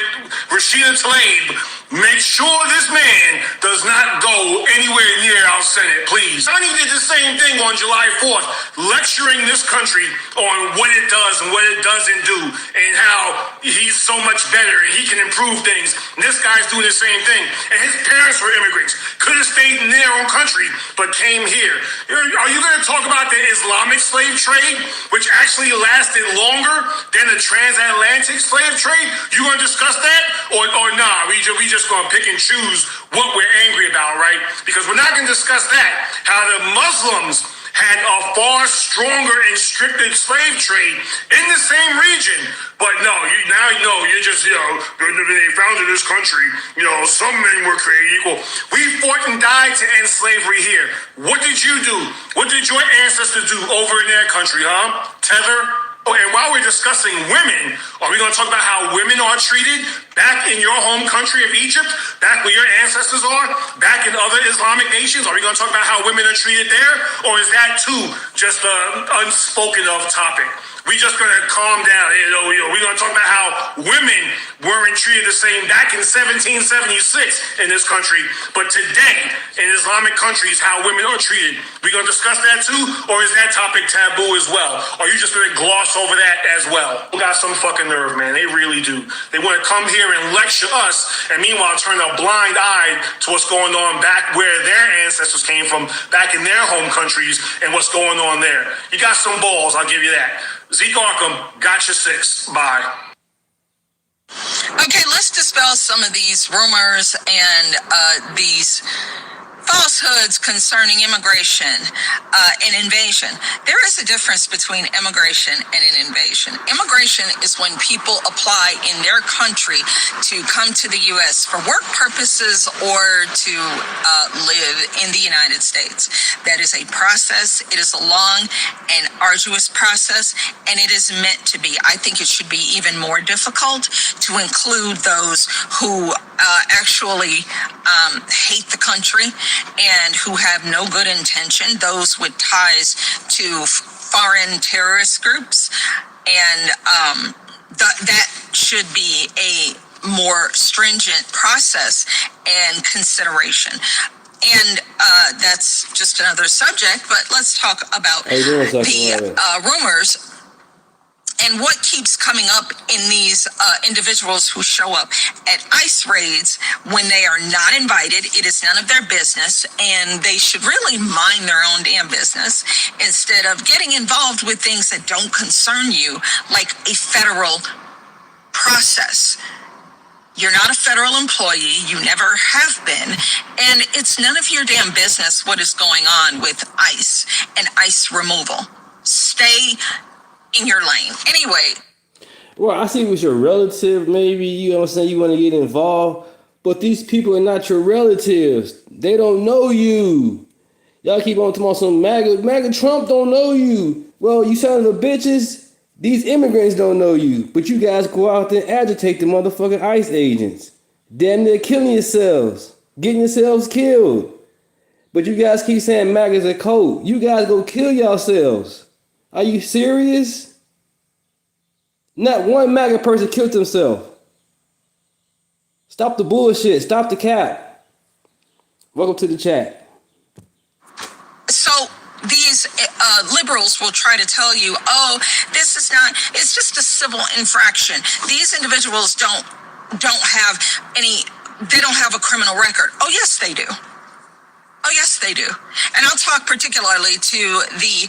Rashida Tlaib. Make sure this man does not go anywhere near our Senate, please. Sonny did the same thing on July 4th, lecturing this country on what it does and what it doesn't do, and how he's so much better and he can improve things. And this guy's doing the same thing. And his parents were immigrants, could have stayed in their own country, but came here. Are you going to talk about the Islamic slave trade, which actually lasted longer than the transatlantic slave trade? You going to discuss that? Or nah, we just going to pick and choose what we're angry about, right? Because we're not going to discuss that. How the Muslims had a far stronger and stricter slave trade in the same region. But no, you're just, they founded this country, some men were created equal. We fought and died to end slavery here. What did you do? What did your ancestors do over in their country, huh? Tether? And while we're discussing women, are we going to talk about how women are treated back in your home country of Egypt, back where your ancestors are, back in other Islamic nations? Are we going to talk about how women are treated there? Or is that too just an unspoken of topic? We just going to calm down. We're going to talk about how women weren't treated the same back in 1776 in this country, but today in Islamic countries, how women are treated. We going to discuss that too? Or is that topic taboo as well? Are you just going to gloss over that as well? They got some fucking nerve, man. They really do. They want to come here and lecture us and meanwhile turn a blind eye to what's going on back where their ancestors came from, back in their home countries, and what's going on there. You got some balls, I'll give you that. Zeke Arkham, got your 6. Bye. Okay, let's dispel some of these rumors and these falsehoods concerning immigration and invasion. There is a difference between immigration and an invasion. Immigration is when people apply in their country to come to the U.S. for work purposes or to live in the United States. That is a process. It is a long and arduous process, and it is meant to be. I think it should be even more difficult to include those who actually hate the country and who have no good intention, those with ties to foreign terrorist groups, and that should be a more stringent process and consideration. And that's just another subject, but let's talk about the rumors and what keeps coming up in these individuals who show up at ICE raids when they are not invited. It is none of their business, and they should really mind their own damn business instead of getting involved with things that don't concern you, like a federal process. You're not a federal employee. You never have been. And it's none of your damn business what is going on with ICE and ICE removal. Stay in your lane. Anyway. Well, I see it was your relative, maybe, you know what I'm saying, you want to get involved, but these people are not your relatives. They don't know you. Y'all keep on talking about some MAGA Trump don't know you. Well, you son of a bitches, these immigrants don't know you, but you guys go out there and agitate the motherfucking ICE agents. Damn near killing yourselves, getting yourselves killed. But you guys keep saying MAGA's a cult. You guys go kill yourselves. Are you serious? Not one MAGA person killed himself. Stop the bullshit. Stop the cap. Welcome to the chat. So these liberals will try to tell you, oh, this is not, it's just a civil infraction. These individuals don't have they don't have a criminal record. Oh, yes, they do. Oh, yes, they do. And I'll talk particularly to the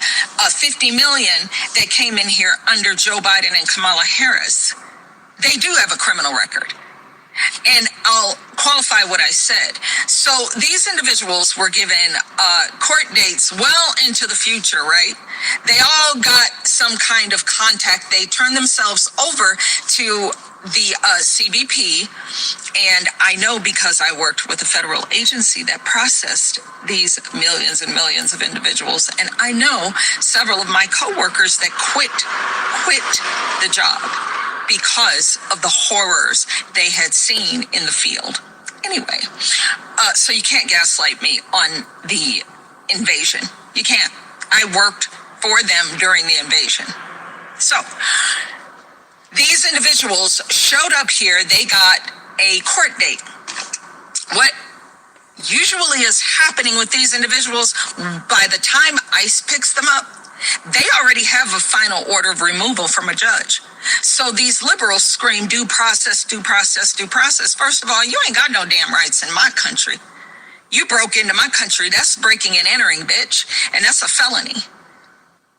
50 million that came in here under Joe Biden and Kamala Harris. They do have a criminal record. And I'll qualify what I said. So these individuals were given court dates well into the future, right? They all got some kind of contact. They turned themselves over to the CBP, and I know because I worked with a federal agency that processed these millions and millions of individuals, and I know several of my coworkers that quit the job because of the horrors they had seen in the field. Anyway, so you can't gaslight me on the invasion. You can't. I worked for them during the invasion. So these individuals showed up here. They got a court date. What usually is happening with these individuals, by the time ICE picks them up, they already have a final order of removal from a judge. So these liberals scream, due process, due process, due process. First of all, you ain't got no damn rights in my country. You broke into my country. That's breaking and entering, bitch. And that's a felony.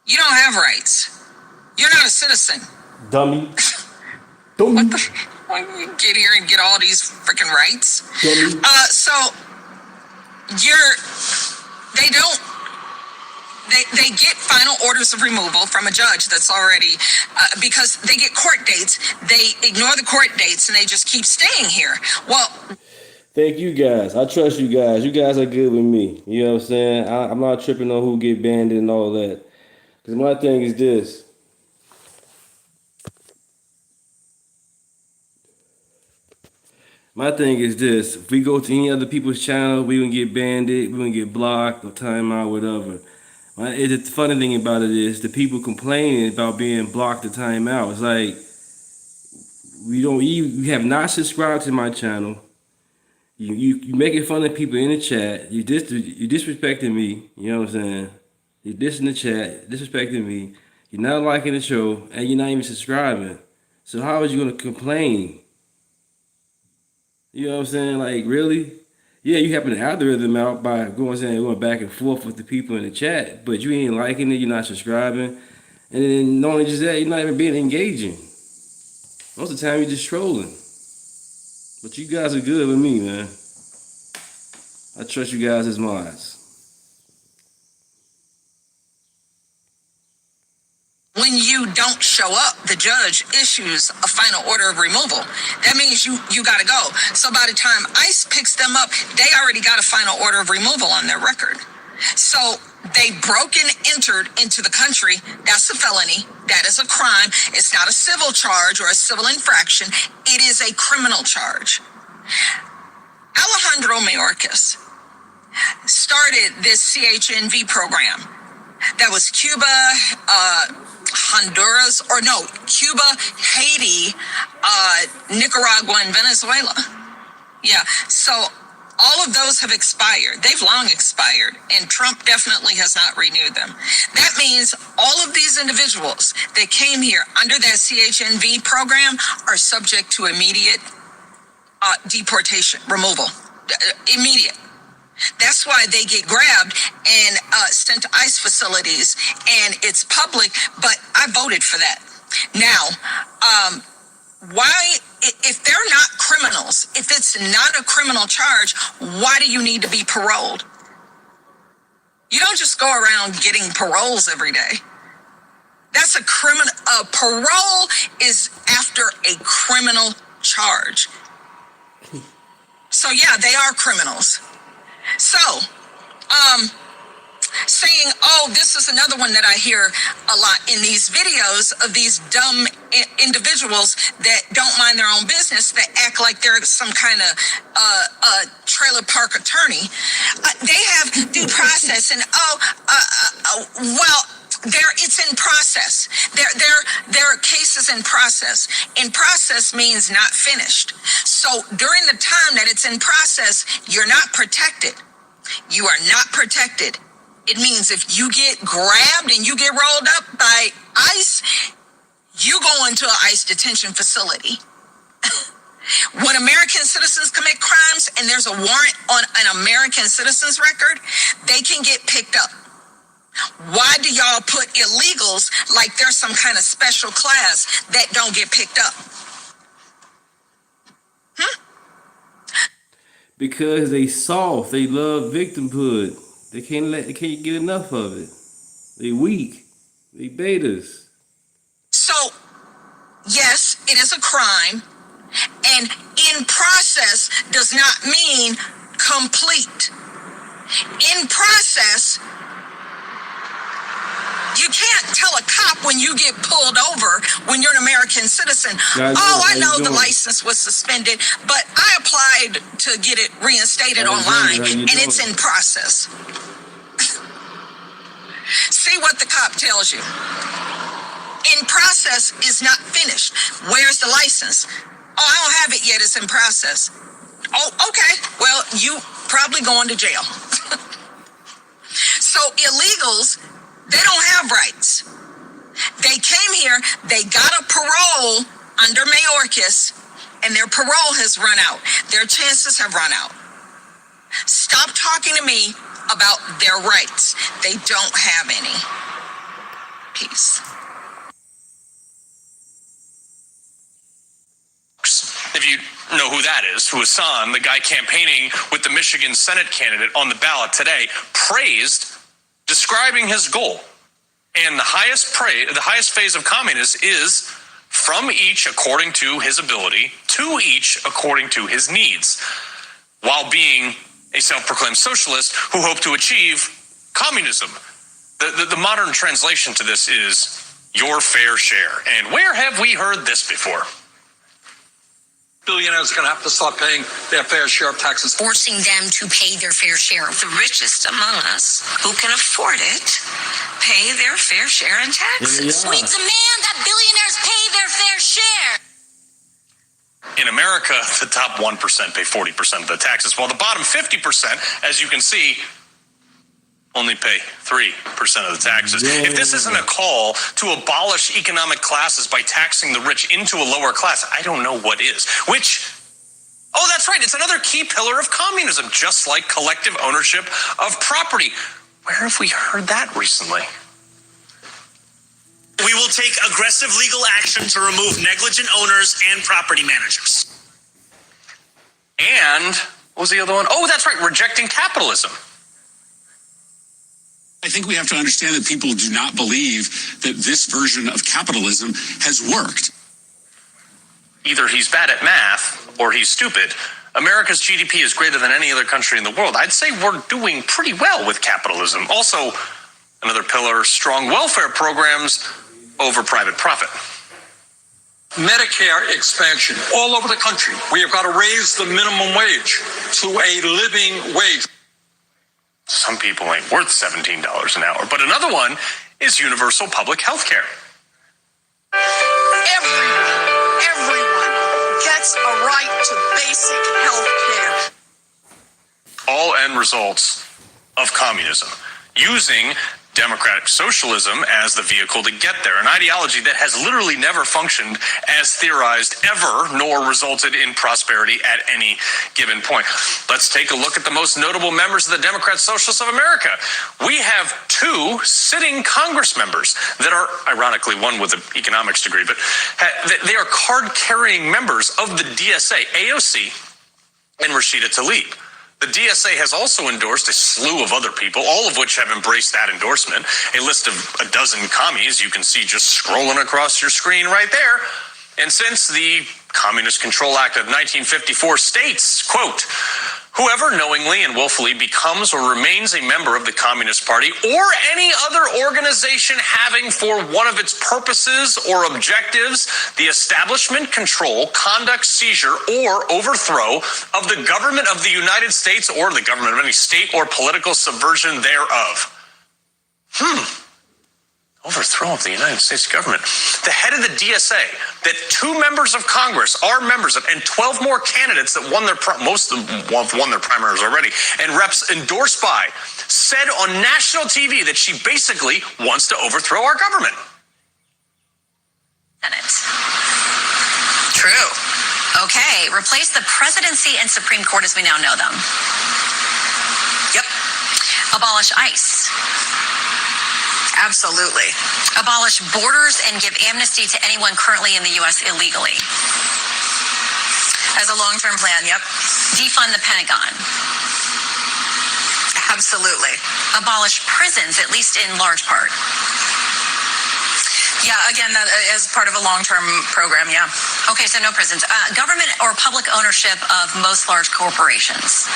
You don't have rights. You're not a citizen. Dummy. What the? You get here and get all these freaking rights. Dummy. They get final orders of removal from a judge that's already, because they get court dates, they ignore the court dates and they just keep staying here. Well, thank you guys. I trust you guys. You guys are good with me. You know what I'm saying? I'm not tripping on who get banned and all that. Because my thing is this. My thing is this: if we go to any other people's channel, we gonna get banned, we gonna get blocked or timeout, whatever. The funny thing about it is the people complaining about being blocked or timeout. It's like you have not subscribed to my channel. You making fun of people in the chat. You disrespecting me. You know what I'm saying? You dissing the chat, disrespecting me. You're not liking the show, and you're not even subscribing. So how is you gonna complain? You know what I'm saying? Like, really? Yeah, you having the algorithm out by going back and forth with the people in the chat, but you ain't liking it, you're not subscribing. And then not only just that, you're not even being engaging. Most of the time you're just trolling. But you guys are good with me, man. I trust you guys as mods. When you don't show up, the judge issues a final order of removal. That means you got to go. So by the time ICE picks them up, they already got a final order of removal on their record. So they broke and entered into the country. That's a felony. That is a crime. It's not a civil charge or a civil infraction. It is a criminal charge. Alejandro Mayorkas started this CHNV program. That was Cuba, Honduras, Cuba, Haiti, Nicaragua, and Venezuela. Yeah, so all of those have expired. They've long expired, and Trump definitely has not renewed them. That means all of these individuals that came here under that CHNV program are subject to immediate deportation, removal, immediate. That's why they get grabbed and sent to ICE facilities, and it's public, but I voted for that. Now, why, if they're not criminals, if it's not a criminal charge, why do you need to be paroled? You don't just go around getting paroles every day. That's a criminal, parole is after a criminal charge. So yeah, they are criminals. So, saying, this is another one that I hear a lot in these videos of these dumb individuals that don't mind their own business, that act like they're some kind of trailer park attorney. They have due process, and it's in process. There are cases in process. In process means not finished. So during the time that it's in process, you're not protected. You are not protected. It means if you get grabbed and you get rolled up by ICE, you go into an ICE detention facility. When American citizens commit crimes and there's a warrant on an American citizen's record, they can get picked up. Why do y'all put illegals like they're some kind of special class that don't get picked up? Because they soft, they love victimhood. They can't get enough of it. They weak. They betas. So, yes, it is a crime, and in process does not mean complete. In process, you can't tell a cop when you get pulled over when you're an American citizen, I know the license was suspended, but I applied to get it reinstated online, and it's in process. See what the cop tells you. In process is not finished. Where's the license? I don't have it yet, it's in process. Okay, well, you probably going to jail. So illegals, they don't have rights. They came here, they got a parole under Mayorkas, and their parole has run out. Their chances have run out. Stop talking to me about their rights. They don't have any. Peace. If you know who that is, Hassan, the guy campaigning with the Michigan Senate candidate on the ballot today, praised, describing his goal. And the highest phase of communism is from each according to his ability, to each according to his needs, while being a self-proclaimed socialist who hoped to achieve communism. The modern translation to this is your fair share. And where have we heard this before? billionaires are going to have to start paying their fair share of taxes. Forcing them to pay their fair share. The richest among us who can afford it pay their fair share in taxes. We demand that billionaires pay their fair share. In America, the top 1% pay 40% of the taxes, while the bottom 50%, as you can see, only pay 3% of the taxes. If this isn't a call to abolish economic classes by taxing the rich into a lower class, I don't know what is. Oh, that's right, it's another key pillar of communism, just like collective ownership of property. Where have we heard that recently? We will take aggressive legal action to remove negligent owners and property managers. And what was the other one? Oh, that's right, rejecting capitalism. I think we have to understand that people do not believe that this version of capitalism has worked. Either he's bad at math or he's stupid. America's GDP is greater than any other country in the world. I'd say we're doing pretty well with capitalism. Also, another pillar, strong welfare programs over private profit. Medicare expansion all over the country. We have got to raise the minimum wage to a living wage. Some people ain't worth $17 an hour, but another one is universal public health care. Everyone gets a right to basic health care. All end results of communism, using democratic socialism as the vehicle to get there, an ideology that has literally never functioned as theorized ever, nor resulted in prosperity at any given point. Let's take a look at the most notable members of the Democrat Socialists of America. We have 2 sitting Congress members that are, ironically, one with an economics degree, but they are card-carrying members of the DSA, AOC, and Rashida Tlaib. The DSA has also endorsed a slew of other people, all of which have embraced that endorsement. A list of a dozen commies you can see just scrolling across your screen right there. And since the Communist Control Act of 1954 states, quote, whoever knowingly and willfully becomes or remains a member of the Communist Party or any other organization having for one of its purposes or objectives the establishment, control, conduct, seizure, or overthrow of the government of the United States or the government of any state or political subversion thereof. Overthrow of the United States government. The head of the DSA, that 2 members of Congress are members of, and 12 more candidates that most of them have won their primaries already, and reps endorsed by, said on national TV that she basically wants to overthrow our government. Senate. True. Okay, replace the presidency and Supreme Court as we now know them. Yep. Abolish ICE. Absolutely. Abolish borders and give amnesty to anyone currently in the U.S. illegally. As a long-term plan, yep. Defund the Pentagon. Absolutely. Abolish prisons, at least in large part. Yeah, again, that as part of a long-term program, yeah. Okay, so no prisons. Government or public ownership of most large corporations.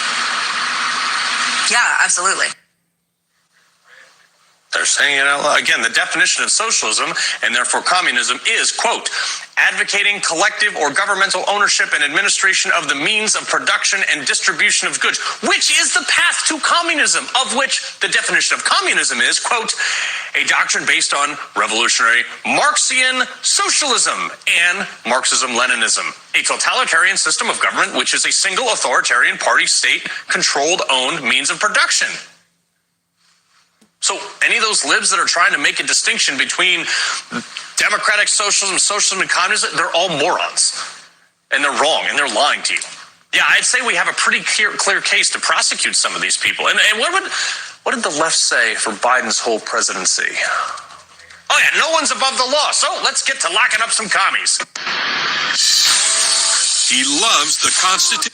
Yeah, absolutely. They're saying it out loud. Again, the definition of socialism and therefore communism is, quote, advocating collective or governmental ownership and administration of the means of production and distribution of goods, which is the path to communism, of which the definition of communism is, quote, a doctrine based on revolutionary Marxian socialism and Marxism-Leninism, a totalitarian system of government which is a single authoritarian party, state-controlled, owned means of production. So any of those libs that are trying to make a distinction between democratic socialism, and communism, they're all morons. And they're wrong, and they're lying to you. Yeah, I'd say we have a pretty clear case to prosecute some of these people. And what did the left say for Biden's whole presidency? Oh yeah, no one's above the law, so let's get to locking up some commies. He loves the Constitution.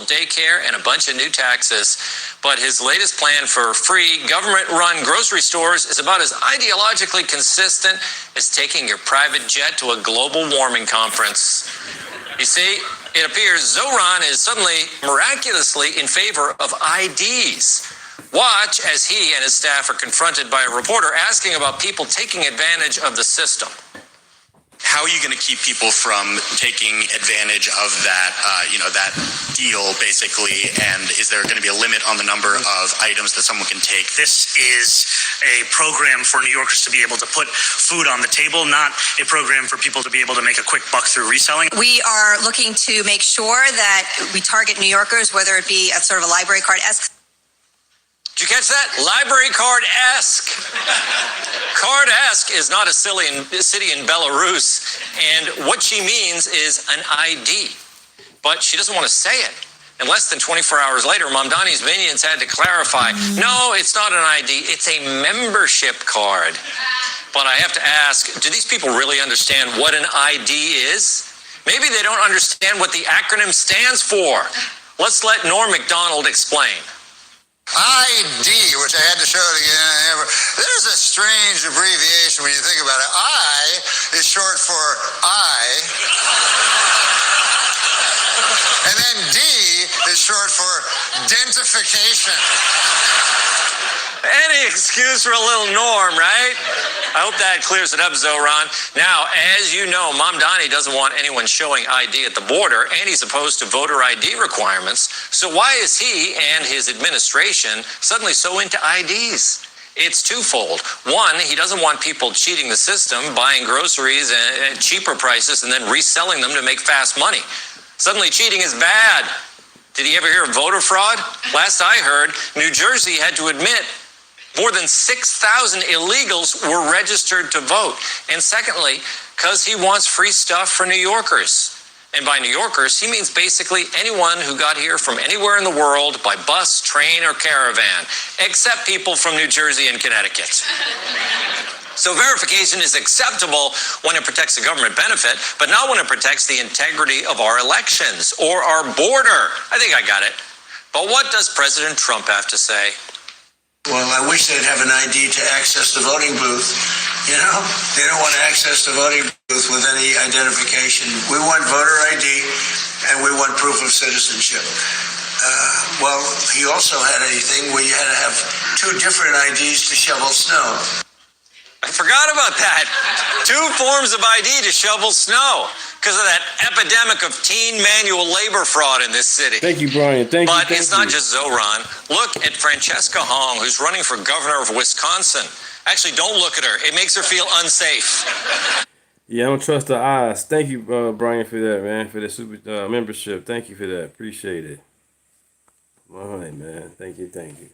Daycare and a bunch of new taxes, but his latest plan for free government-run grocery stores is about as ideologically consistent as taking your private jet to a global warming conference. You see, It appears Zoran is suddenly miraculously in favor of IDs. Watch as he and his staff are confronted by a reporter asking about people taking advantage of the system. How are you going to keep people from taking advantage of that, that deal, basically? And is there going to be a limit on the number of items that someone can take? This is a program for New Yorkers to be able to put food on the table, not a program for people to be able to make a quick buck through reselling. We are looking to make sure that we target New Yorkers, whether it be a sort of a library card-esque. Did you catch that? Library card-esque. Card-esque is not a city in Belarus, and what she means is an ID. But she doesn't want to say it. And less than 24 hours later, Mamdani's minions had to clarify, no, it's not an ID, it's a membership card. But I have to ask, do these people really understand what an ID is? Maybe they don't understand what the acronym stands for. Let's let Norm MacDonald explain. ID, which I had to show it again. There's a strange abbreviation when you think about it. I is short for I. And then D is short for identification. Any excuse for a little Norm, right? I hope that clears it up, Zoran. Now, as you know, Mamdani doesn't want anyone showing ID at the border, and he's opposed to voter ID requirements. So why is he and his administration suddenly so into IDs? It's twofold. One, he doesn't want people cheating the system, buying groceries at cheaper prices and then reselling them to make fast money. Suddenly cheating is bad. Did he ever hear of voter fraud? Last I heard, New Jersey had to admit more than 6,000 illegals were registered to vote. And secondly, because he wants free stuff for New Yorkers. And by New Yorkers, he means basically anyone who got here from anywhere in the world by bus, train, or caravan, except people from New Jersey and Connecticut. So verification is acceptable when it protects a government benefit, but not when it protects the integrity of our elections or our border. I think I got it. But what does President Trump have to say? Well, I wish they'd have an ID to access the voting booth. You know, they don't want to access the voting booth with any identification. We want voter ID and we want proof of citizenship. Well, he also had a thing where you had to have two different IDs to shovel snow. I forgot about that. 2 forms of ID to shovel snow because of that epidemic of teen manual labor fraud in this city. Thank you, Brian. Thank you. But it's not just Zoran. Look at Francesca Hong, who's running for governor of Wisconsin. Actually, don't look at her. It makes her feel unsafe. Yeah, I don't trust the eyes. Thank you, Brian, for that, man, for the super membership. Thank you for that. Appreciate it. All right, man. Thank you. Thank you.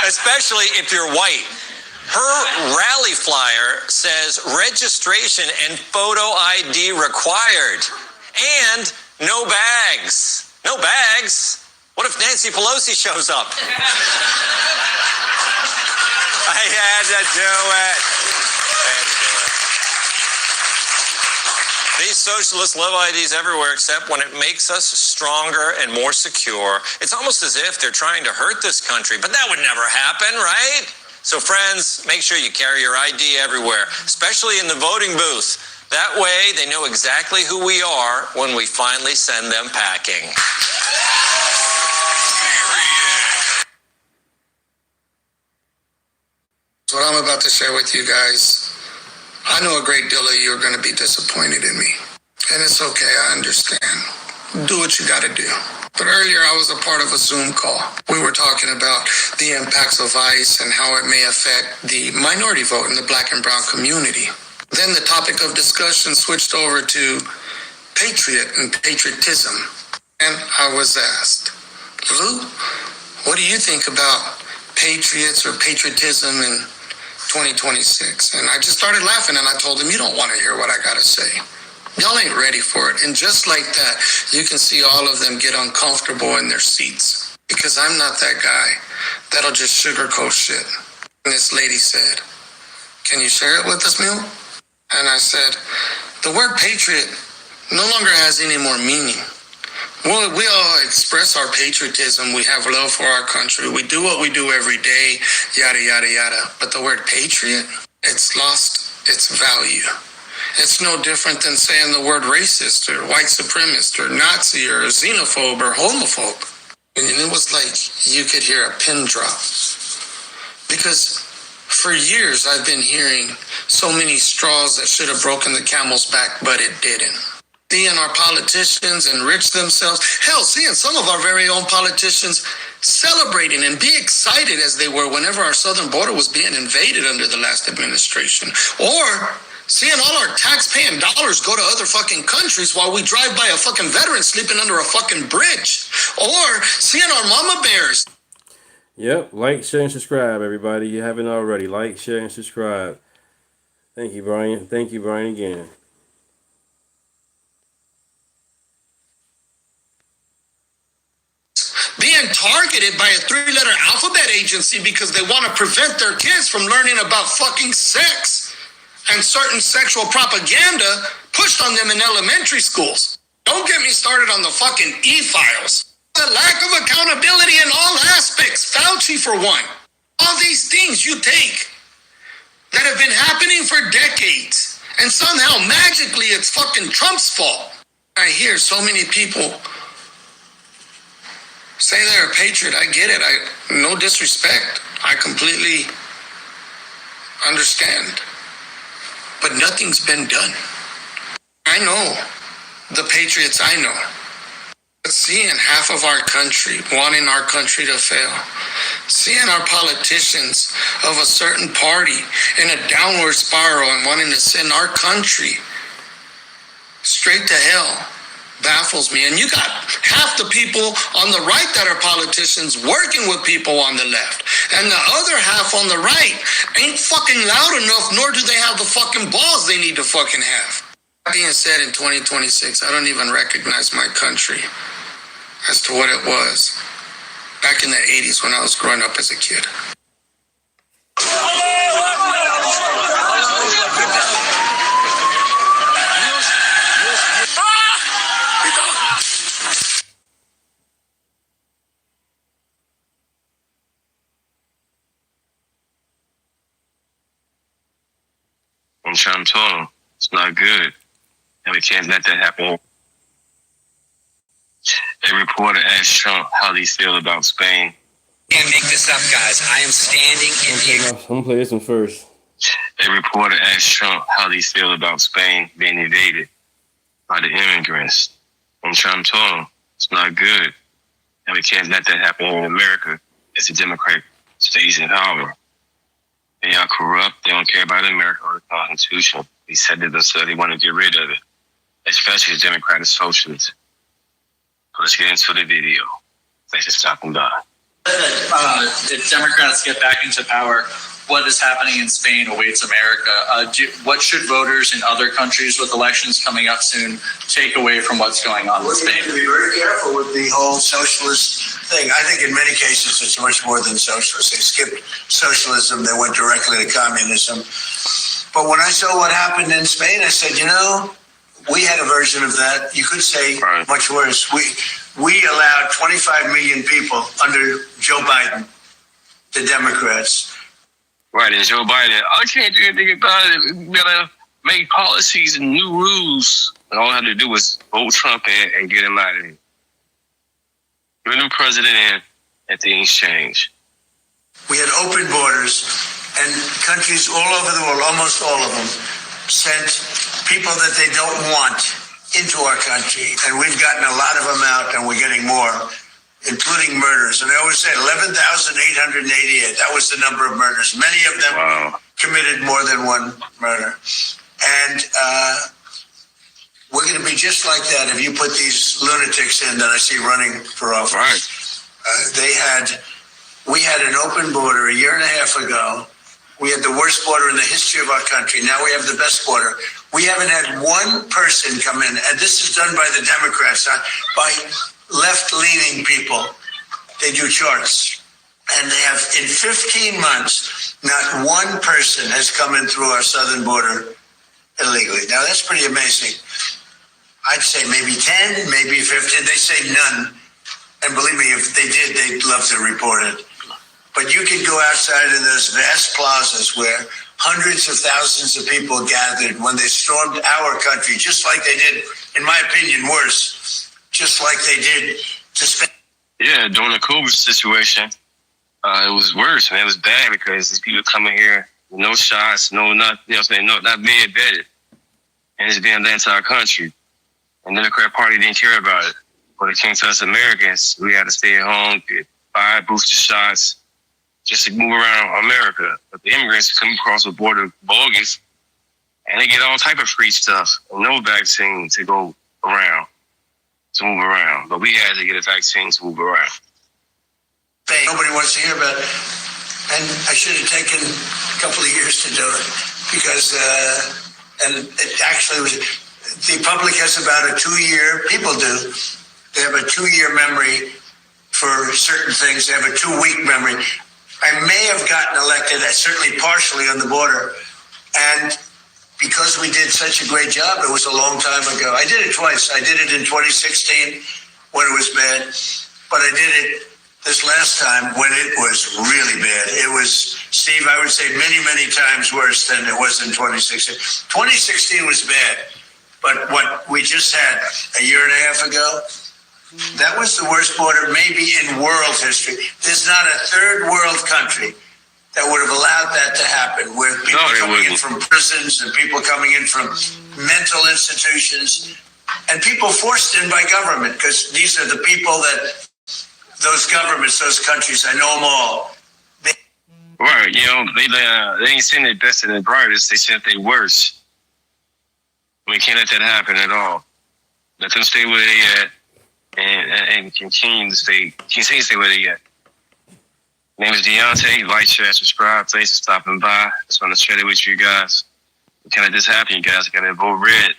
Especially if you're white. Her rally flyer says registration and photo ID required. And no bags. No bags? What if Nancy Pelosi shows up? I had to do it. These socialists love IDs everywhere except when it makes us stronger and more secure. It's almost as if they're trying to hurt this country, but that would never happen, right? So friends, make sure you carry your ID everywhere, especially in the voting booth. That way they know exactly who we are when we finally send them packing. What I'm about to share with you guys, I know a great deal of you are going to be disappointed in me. And it's okay, I understand. Do what you got to do. But earlier I was a part of a Zoom call. We were talking about the impacts of ICE and how it may affect the minority vote in the Black and brown community. Then the topic of discussion switched over to patriot and patriotism. And I was asked, Lou, what do you think about patriots or patriotism in 2026? And I just started laughing and I told him, you don't want to hear what I got to say. Y'all ain't ready for it. And just like that, you can see all of them get uncomfortable in their seats. Because I'm not that guy that'll just sugarcoat shit. And this lady said, can you share it with us, Mule? And I said, the word patriot no longer has any more meaning. Well, we all express our patriotism. We have love for our country. We do what we do every day, yada, yada, yada. But the word patriot, it's lost its value. It's no different than saying the word racist or white supremacist or Nazi or xenophobe or homophobe. And it was like you could hear a pin drop. Because for years I've been hearing so many straws that should have broken the camel's back, but it didn't. Seeing our politicians enrich themselves. Hell, seeing some of our very own politicians celebrating and be excited as they were whenever our southern border was being invaded under the last administration. Or seeing all our tax-paying dollars go to other fucking countries while we drive by a fucking veteran sleeping under a fucking bridge. Or seeing our mama bears. Yep, like, share, and subscribe, everybody. You haven't already. Like, share, and subscribe. Thank you, Brian. Thank you, Brian, again. Being targeted by a 3-letter alphabet agency because they want to prevent their kids from learning about fucking sex and certain sexual propaganda pushed on them in elementary schools. Don't get me started on the fucking e-files. The lack of accountability in all aspects. Fauci, for one. All these things you take that have been happening for decades, and somehow magically it's fucking Trump's fault. I hear so many people say they're a patriot. I get it. No disrespect. I completely understand. But nothing's been done. I know the patriots I know. But seeing half of our country wanting our country to fail, seeing our politicians of a certain party in a downward spiral and wanting to send our country straight to hell baffles me. And you got half the people on the right that are politicians working with people on the left. And the other half on the right ain't fucking loud enough, nor do they have the fucking balls they need to fucking have. That being said, in 2026, I don't even recognize my country as to what it was back in the 80s when I was growing up as a kid. I'm trying to tell them it's not good, and we can't let that happen. A reporter asked Trump how he feels about Spain. Can't make this up, guys. I am standing in here. I'm gonna play this one first. A reporter asked Trump how he feels about Spain being invaded by the immigrants. I'm trying to tell them it's not good, and we can't let that happen in America. It's a Democrat stays in power. They are corrupt. They don't care about America or the Constitution. He said to themselves they want to get rid of it, especially the Democratic Socialists. So let's get into the video. Thanks for stopping by. If Democrats get back into power, what is happening in Spain awaits America. What should voters in other countries with elections coming up soon take away from what's going on in Spain? We have to be very careful with the whole socialist thing. I think in many cases it's much more than socialist. They skipped socialism, they went directly to communism. But when I saw what happened in Spain, I said, we had a version of that. You could say much worse. We allowed 25 million people under Joe Biden, the Democrats. Right, and Joe Biden, I can't do anything about it. We gotta make policies and new rules. And all I had to do was vote Trump and get him out of here. Get a new president in, and things change. We had open borders, and countries all over the world, almost all of them, sent people that they don't want into our country. And we've gotten a lot of them out, and we're getting more, including murders. And I always say 11,888. That was the number of murders. Many of them committed more than one murder. And we're going to be just like that if you put these lunatics in that I see running for office. We had an open border a year and a half ago. We had the worst border in the history of our country. Now we have the best border. We haven't had one person come in, and this is done by the Democrats, by left-leaning people. They do charts. And they have, in 15 months, not one person has come in through our southern border illegally. Now, that's pretty amazing. I'd say maybe 10, maybe 15. They say none. And believe me, if they did, they'd love to report it. But you could go outside in those vast plazas where hundreds of thousands of people gathered when they stormed our country, just like they did, in my opinion, worse, just like they did to Spain. Yeah, during the COVID situation, it was worse, man. It was bad because these people coming here with no shots, no nothing, you know what I'm saying, not being vetted. And it's being done to our country. And the Democrat Party didn't care about it. When it came to us Americans, we had to stay at home, get 5 booster shots, just to move around America. But the immigrants come across the border bogus, and they get all type of free stuff, and no vaccine to go around, to move around. But we had to get a vaccine to move around. Nobody wants to hear about it. And I should have taken a couple of years to do it because, and it actually was, the public has about a 2-year, people do, they have a 2-year memory for certain things. They have a 2-week memory. I may have gotten elected, certainly partially on the border. And because we did such a great job, it was a long time ago. I did it twice. I did it in 2016 when it was bad, but I did it this last time when it was really bad. It was, Steve, I would say many, many times worse than it was in 2016. 2016 was bad, but what we just had a year and a half ago, that was the worst border maybe in world history. There's not a third world country that would have allowed that to happen, where people coming in from prisons and people coming in from mental institutions and people forced in by government, because these are the people that those governments, those countries, I know them all. Right, you know, they ain't seen their best and their brightest, they sent their worst. We can't let that happen at all. Let them stay where they at. And continue to stay where they at. My name is Deontay. Like, share, subscribe. Thanks for stopping by. Just want to share it with you guys. We can't let this happen, you guys. Got to vote red,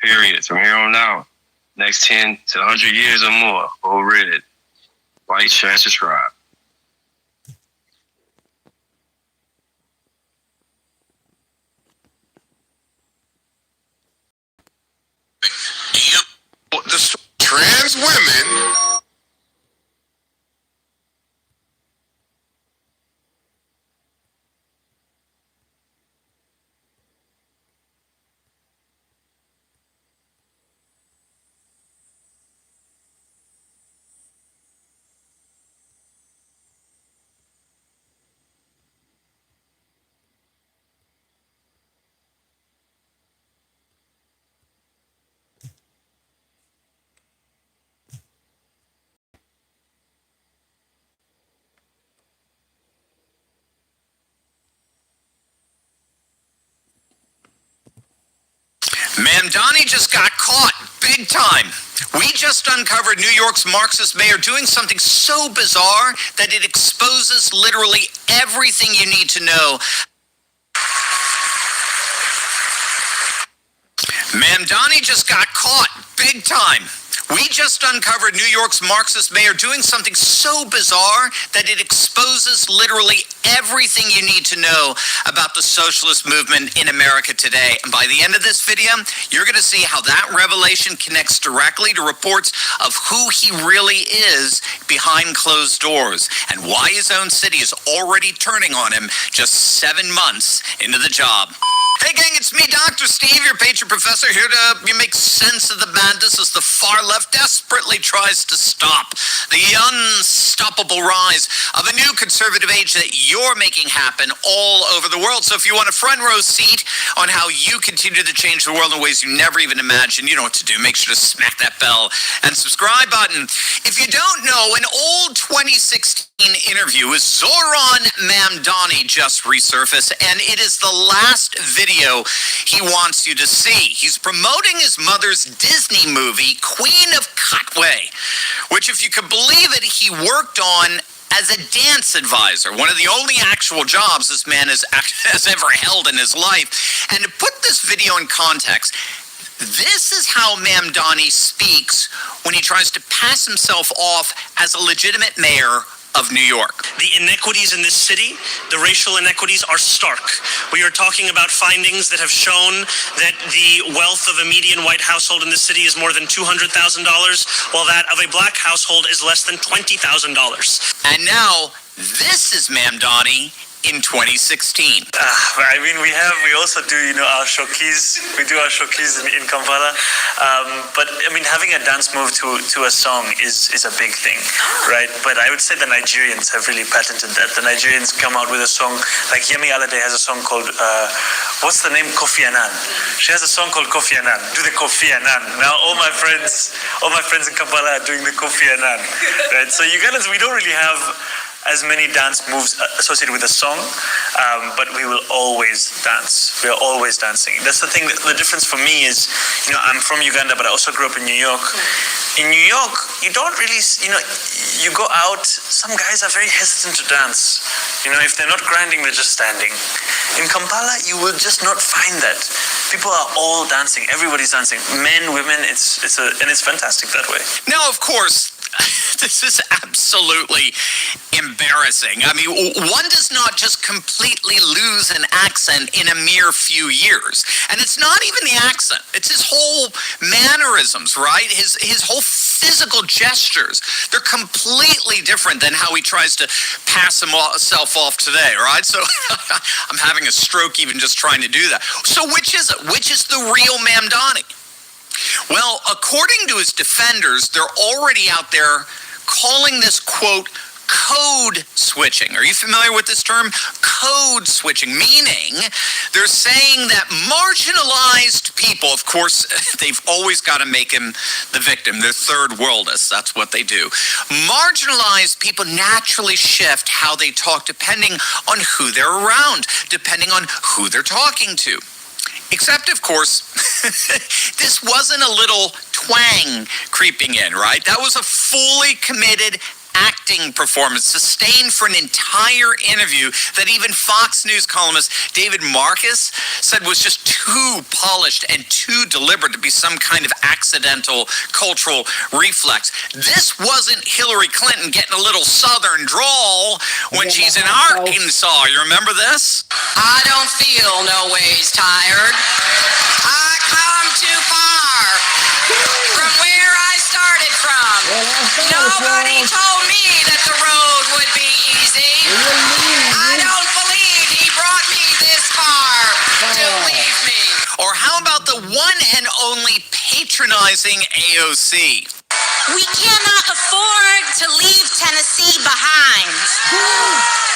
period. From here on out, next 10 to 100 years or more, vote red. Like, share, subscribe. The trans women Mamdani just got caught big time. We just uncovered New York's Marxist mayor doing something so bizarre that it exposes literally everything you need to know. Mamdani just got caught big time. We just uncovered New York's Marxist mayor doing something so bizarre that it exposes literally everything you need to know about the socialist movement in America today. And by the end of this video, you're going to see how that revelation connects directly to reports of who he really is behind closed doors and why his own city is already turning on him just 7 months into the job. Hey gang, it's me, Dr. Steve, your patron professor, here to make sense of the madness as the far left desperately tries to stop the unstoppable rise of a new conservative age that you're making happen all over the world. So if you want a front row seat on how you continue to change the world in ways you never even imagined, you know what to do. Make sure to smack that bell and subscribe button. If you don't know, an old 2016 interview with Zoran Mamdani just resurfaced, and it is the last video he wants you to see. He's promoting his mother's Disney movie, Queen of Katwe, which, if you could believe it, he worked on as a dance advisor, one of the only actual jobs this man has ever held in his life. And to put this video in context, this is how Mamdani speaks when he tries to pass himself off as a legitimate mayor of New York. The inequities in this city, the racial inequities, are stark. We are talking about findings that have shown that the wealth of a median white household in this city is more than $200,000, while that of a black household is less than $20,000. And now, this is Mamdani in 2016. I mean, we also do, our showkeys. We do our showkeys in Kampala. But I mean, having a dance move to a song is a big thing, right? But I would say the Nigerians have really patented that. The Nigerians come out with a song, like Yemi Alade has a song called, what's the name? Kofi Annan. She has a song called Kofi Annan. Do the Kofi Annan. Now all my friends in Kampala are doing the Kofi Annan, right? So we don't really have as many dance moves associated with a song, but we will always dance. We are always dancing. That's the thing. The difference for me is, I'm from Uganda, but I also grew up in New York. In New York, you don't really, you go out, some guys are very hesitant to dance. If they're not grinding, they're just standing. In Kampala, you will just not find that. People are all dancing. Everybody's dancing. Men, women, and it's fantastic that way. Now, of course, this is absolutely embarrassing. I mean, one does not just completely lose an accent in a mere few years. And it's not even the accent. It's his whole mannerisms, right? His whole physical gestures. They're completely different than how he tries to pass himself off today, right? So I'm having a stroke even just trying to do that. So which is it? Which is the real Mamdani? Well, according to his defenders, they're already out there calling this, quote, code switching. Are you familiar with this term? Code switching, meaning they're saying that marginalized people, of course, they've always got to make him the victim. They're third worldists. That's what they do. Marginalized people naturally shift how they talk depending on who they're around, depending on who they're talking to. Except, of course, this wasn't a little twang creeping in, right? That was a fully committed acting performance sustained for an entire interview that even Fox News columnist David Marcus said was just too polished and too deliberate to be some kind of accidental cultural reflex. This wasn't Hillary Clinton getting a little southern drawl when she's in Arkansas. You remember this? I don't feel no ways tired. I come too far from where I started from. Nobody told me that the road would be easy. I don't believe he brought me this far to leave me. Or how about the one and only patronizing AOC? We cannot afford to leave Tennessee behind.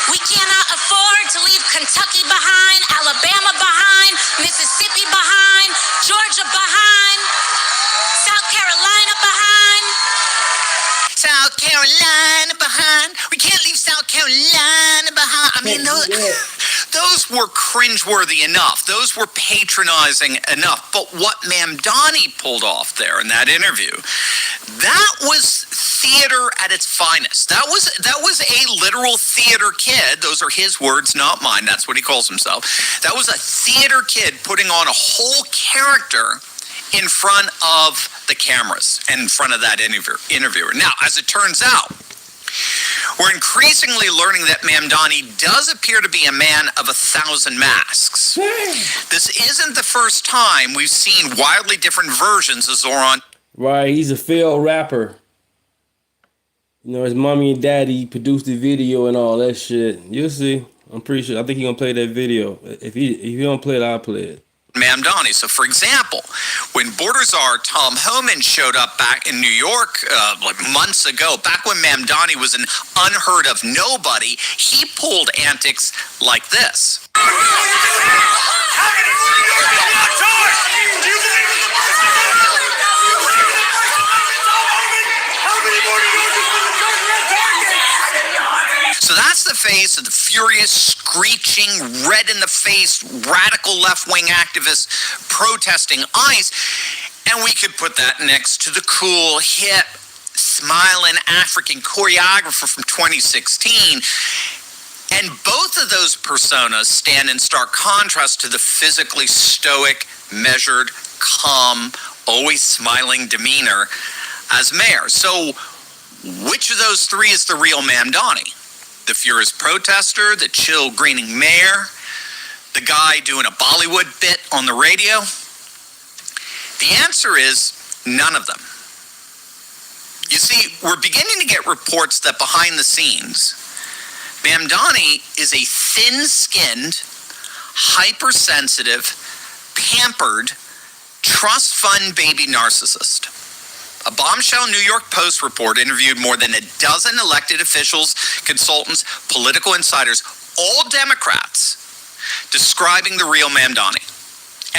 We cannot afford to leave Kentucky behind, Alabama behind, Mississippi behind, Georgia behind, South Carolina behind. South Carolina behind. We can't leave South Carolina behind. I mean, those were cringeworthy enough. Those were patronizing enough. But what Mamdani pulled off there in that interview, that was theater at its finest. That was a literal theater kid. Those are his words, not mine. That's what he calls himself. That was a theater kid putting on a whole character in front of the cameras and in front of that interviewer. Now, as it turns out, we're increasingly learning that Mamdani does appear to be a man of 1,000 masks. This isn't the first time we've seen wildly different versions of Zoran. Right, he's a failed rapper. His mommy and daddy produced the video and all that shit. You'll see. I'm pretty sure. I think he's gonna play that video. If he don't play it, I'll play it. Mamdani. So, for example, when border czar Tom Homan showed up back in New York like months ago, back when Mamdani was an unheard of nobody, he pulled antics like this. So that's the face of the furious, screeching, red-in-the-face, radical left-wing activists protesting ICE, and we could put that next to the cool, hip, smiling African choreographer from 2016, and both of those personas stand in stark contrast to the physically stoic, measured, calm, always smiling demeanor as mayor. So Which of those three is the real Mamdani? The furious protester, the chill greening mayor, the guy doing a Bollywood bit on the radio? The answer is none of them. You see, we're beginning to get reports that behind the scenes, Mamdani is a thin-skinned, hypersensitive, pampered, trust fund baby narcissist. A bombshell New York Post report interviewed more than a dozen elected officials, consultants, political insiders, all Democrats, describing the real Mamdani.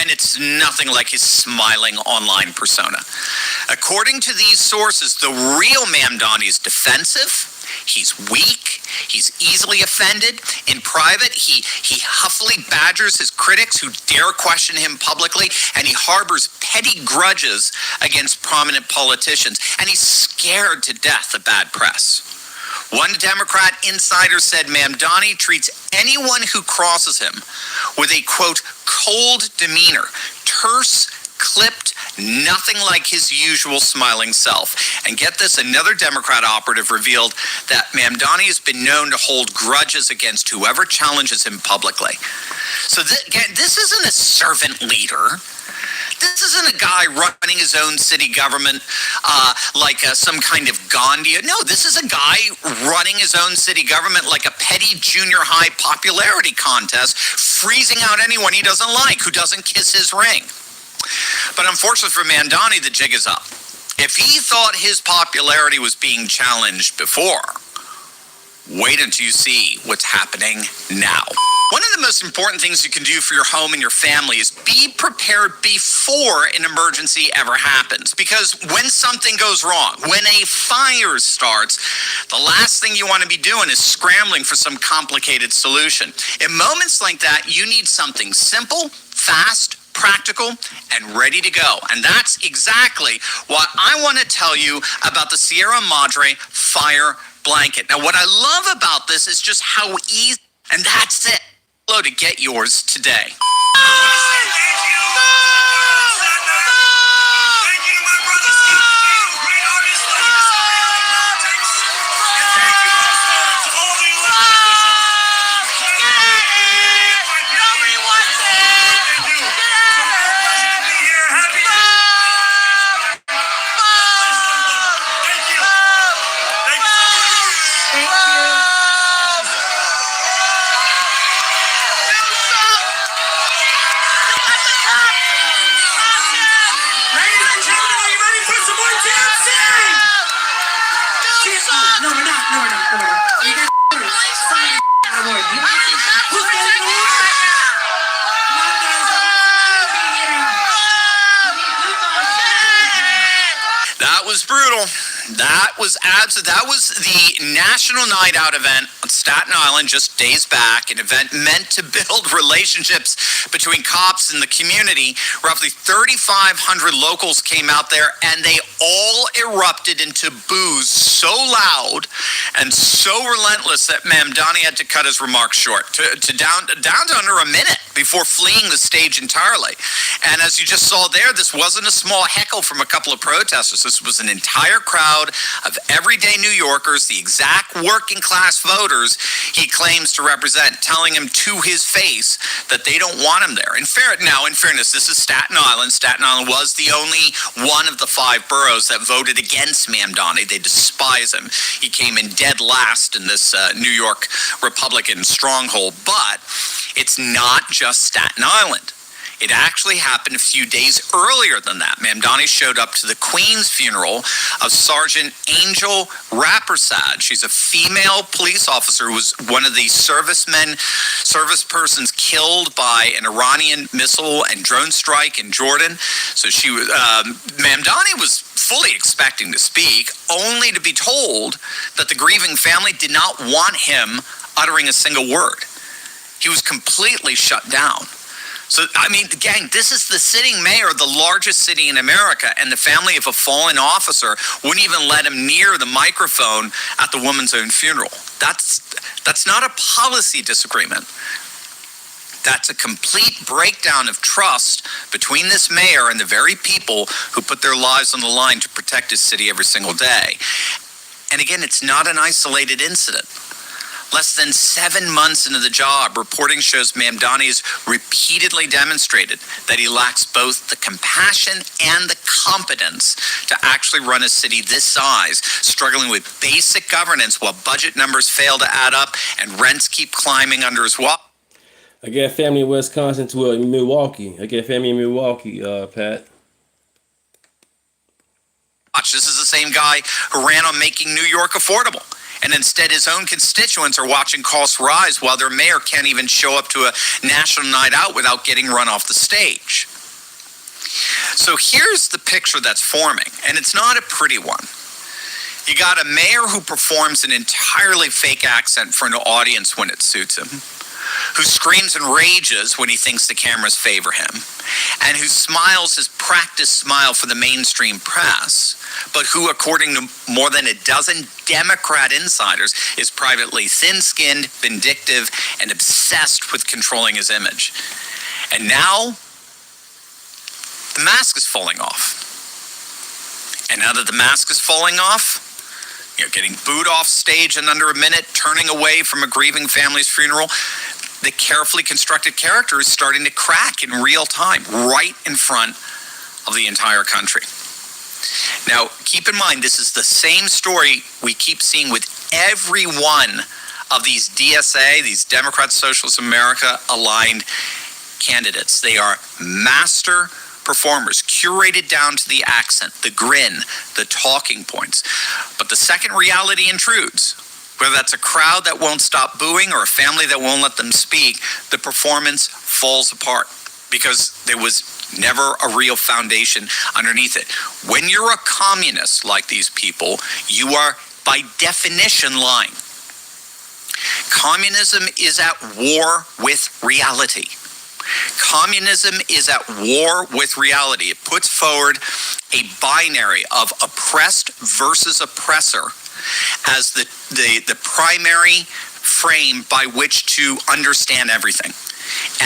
And it's nothing like his smiling online persona. According to these sources, the real Mamdani is defensive. He's weak. He's easily offended. In private, he huffily badgers his critics who dare question him publicly, and he harbors petty grudges against prominent politicians. And he's scared to death of bad press. One Democrat insider said Mamdani treats anyone who crosses him with a, quote, cold demeanor, terse, clipped, nothing like his usual smiling self. And get this, another Democrat operative revealed that Mamdani has been known to hold grudges against whoever challenges him publicly. So this isn't a servant leader. This isn't a guy running his own city government like some kind of Gandhi. No, this is a guy running his own city government like a petty junior high popularity contest, freezing out anyone he doesn't like, who doesn't kiss his ring. But unfortunately for Mamdani, the jig is up. If he thought his popularity was being challenged before, wait until you see what's happening now. One of the most important things you can do for your home and your family is be prepared before an emergency ever happens. Because when something goes wrong, when a fire starts, the last thing you want to be doing is scrambling for some complicated solution. In moments like that, you need something simple, fast, practical, and ready to go. And that's exactly what I want to tell you about the Sierra Madre Fire Blanket. Now, what I love about this is just how easy, and that's it, to get yours today. That was brutal. That was the National Night Out event on Staten Island just days back, an event meant to build relationships between cops and the community. Roughly 3,500 locals came out there, and they all erupted into boos so loud and so relentless that Mamdani had to cut his remarks short, down to under a minute before fleeing the stage entirely. And as you just saw there, this wasn't a small heckle from a couple of protesters. This was an entire crowd of everyday New Yorkers, the exact working class voters he claims to represent, telling him to his face that they don't want him there. In fairness, this is Staten Island. Staten Island was the only one of the 5 boroughs that voted against Mamdani. They despise him. He came in dead last in this New York Republican stronghold. But it's not just Staten Island. It actually happened a few days earlier than that. Mamdani showed up to the Queen's funeral of Sergeant Angel Rapersad. She's a female police officer who was one of the service persons killed by an Iranian missile and drone strike in Jordan. So Mamdani was fully expecting to speak, only to be told that the grieving family did not want him uttering a single word. He was completely shut down. So, gang, this is the sitting mayor of the largest city in America, and the family of a fallen officer wouldn't even let him near the microphone at the woman's own funeral. That's not a policy disagreement. That's a complete breakdown of trust between this mayor and the very people who put their lives on the line to protect his city every single day. And again, it's not an isolated incident. Less than 7 months into the job, reporting shows Mamdani has repeatedly demonstrated that he lacks both the compassion and the competence to actually run a city this size, struggling with basic governance while budget numbers fail to add up and rents keep climbing under his watch. I got family in Wisconsin to Milwaukee. I got family in Milwaukee, Pat. This is the same guy who ran on making New York affordable. And instead, his own constituents are watching costs rise while their mayor can't even show up to a national night out without getting run off the stage. So here's the picture that's forming, and it's not a pretty one. You got a mayor who performs an entirely fake accent for an audience when it suits him, who screams and rages when he thinks the cameras favor him, and who smiles his practiced smile for the mainstream press, but who, according to more than a dozen Democrat insiders, is privately thin-skinned, vindictive, and obsessed with controlling his image. And now, the mask is falling off. And now that the mask is falling off, getting booed off stage in under a minute, turning away from a grieving family's funeral, the carefully constructed character is starting to crack in real time, right in front of the entire country. Now, keep in mind, this is the same story we keep seeing with every one of these DSA, these Democrat Socialist America aligned candidates. They are master performers, curated down to the accent, the grin, the talking points. But the second reality intrudes, whether that's a crowd that won't stop booing or a family that won't let them speak, the performance falls apart because there was never a real foundation underneath it. When you're a communist like these people, you are by definition lying. Communism is at war with reality. Communism is at war with reality. It puts forward a binary of oppressed versus oppressor as the primary frame by which to understand everything.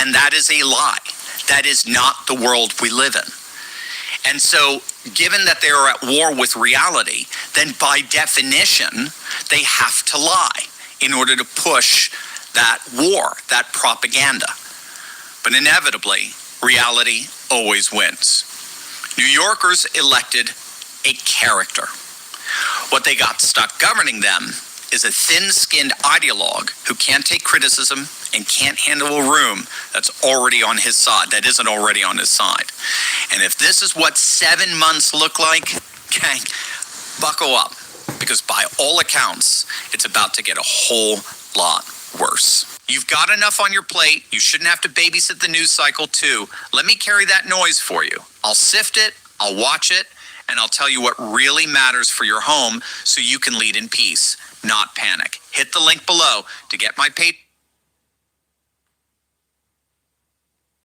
And that is a lie. That is not the world we live in. And so, given that they are at war with reality, then by definition, they have to lie in order to push that war, that propaganda. But inevitably, reality always wins. New Yorkers elected a character. What they got stuck governing them is a thin-skinned ideologue who can't take criticism and can't handle a room that's already on his side, that isn't already on his side. And if this is what 7 months look like, gang, buckle up, because by all accounts, it's about to get a whole lot worse. You've got enough on your plate. You shouldn't have to babysit the news cycle too. Let me carry that noise for you. I'll sift it, I'll watch it, and I'll tell you what really matters for your home so you can lead in peace, not panic. Hit the link below to get my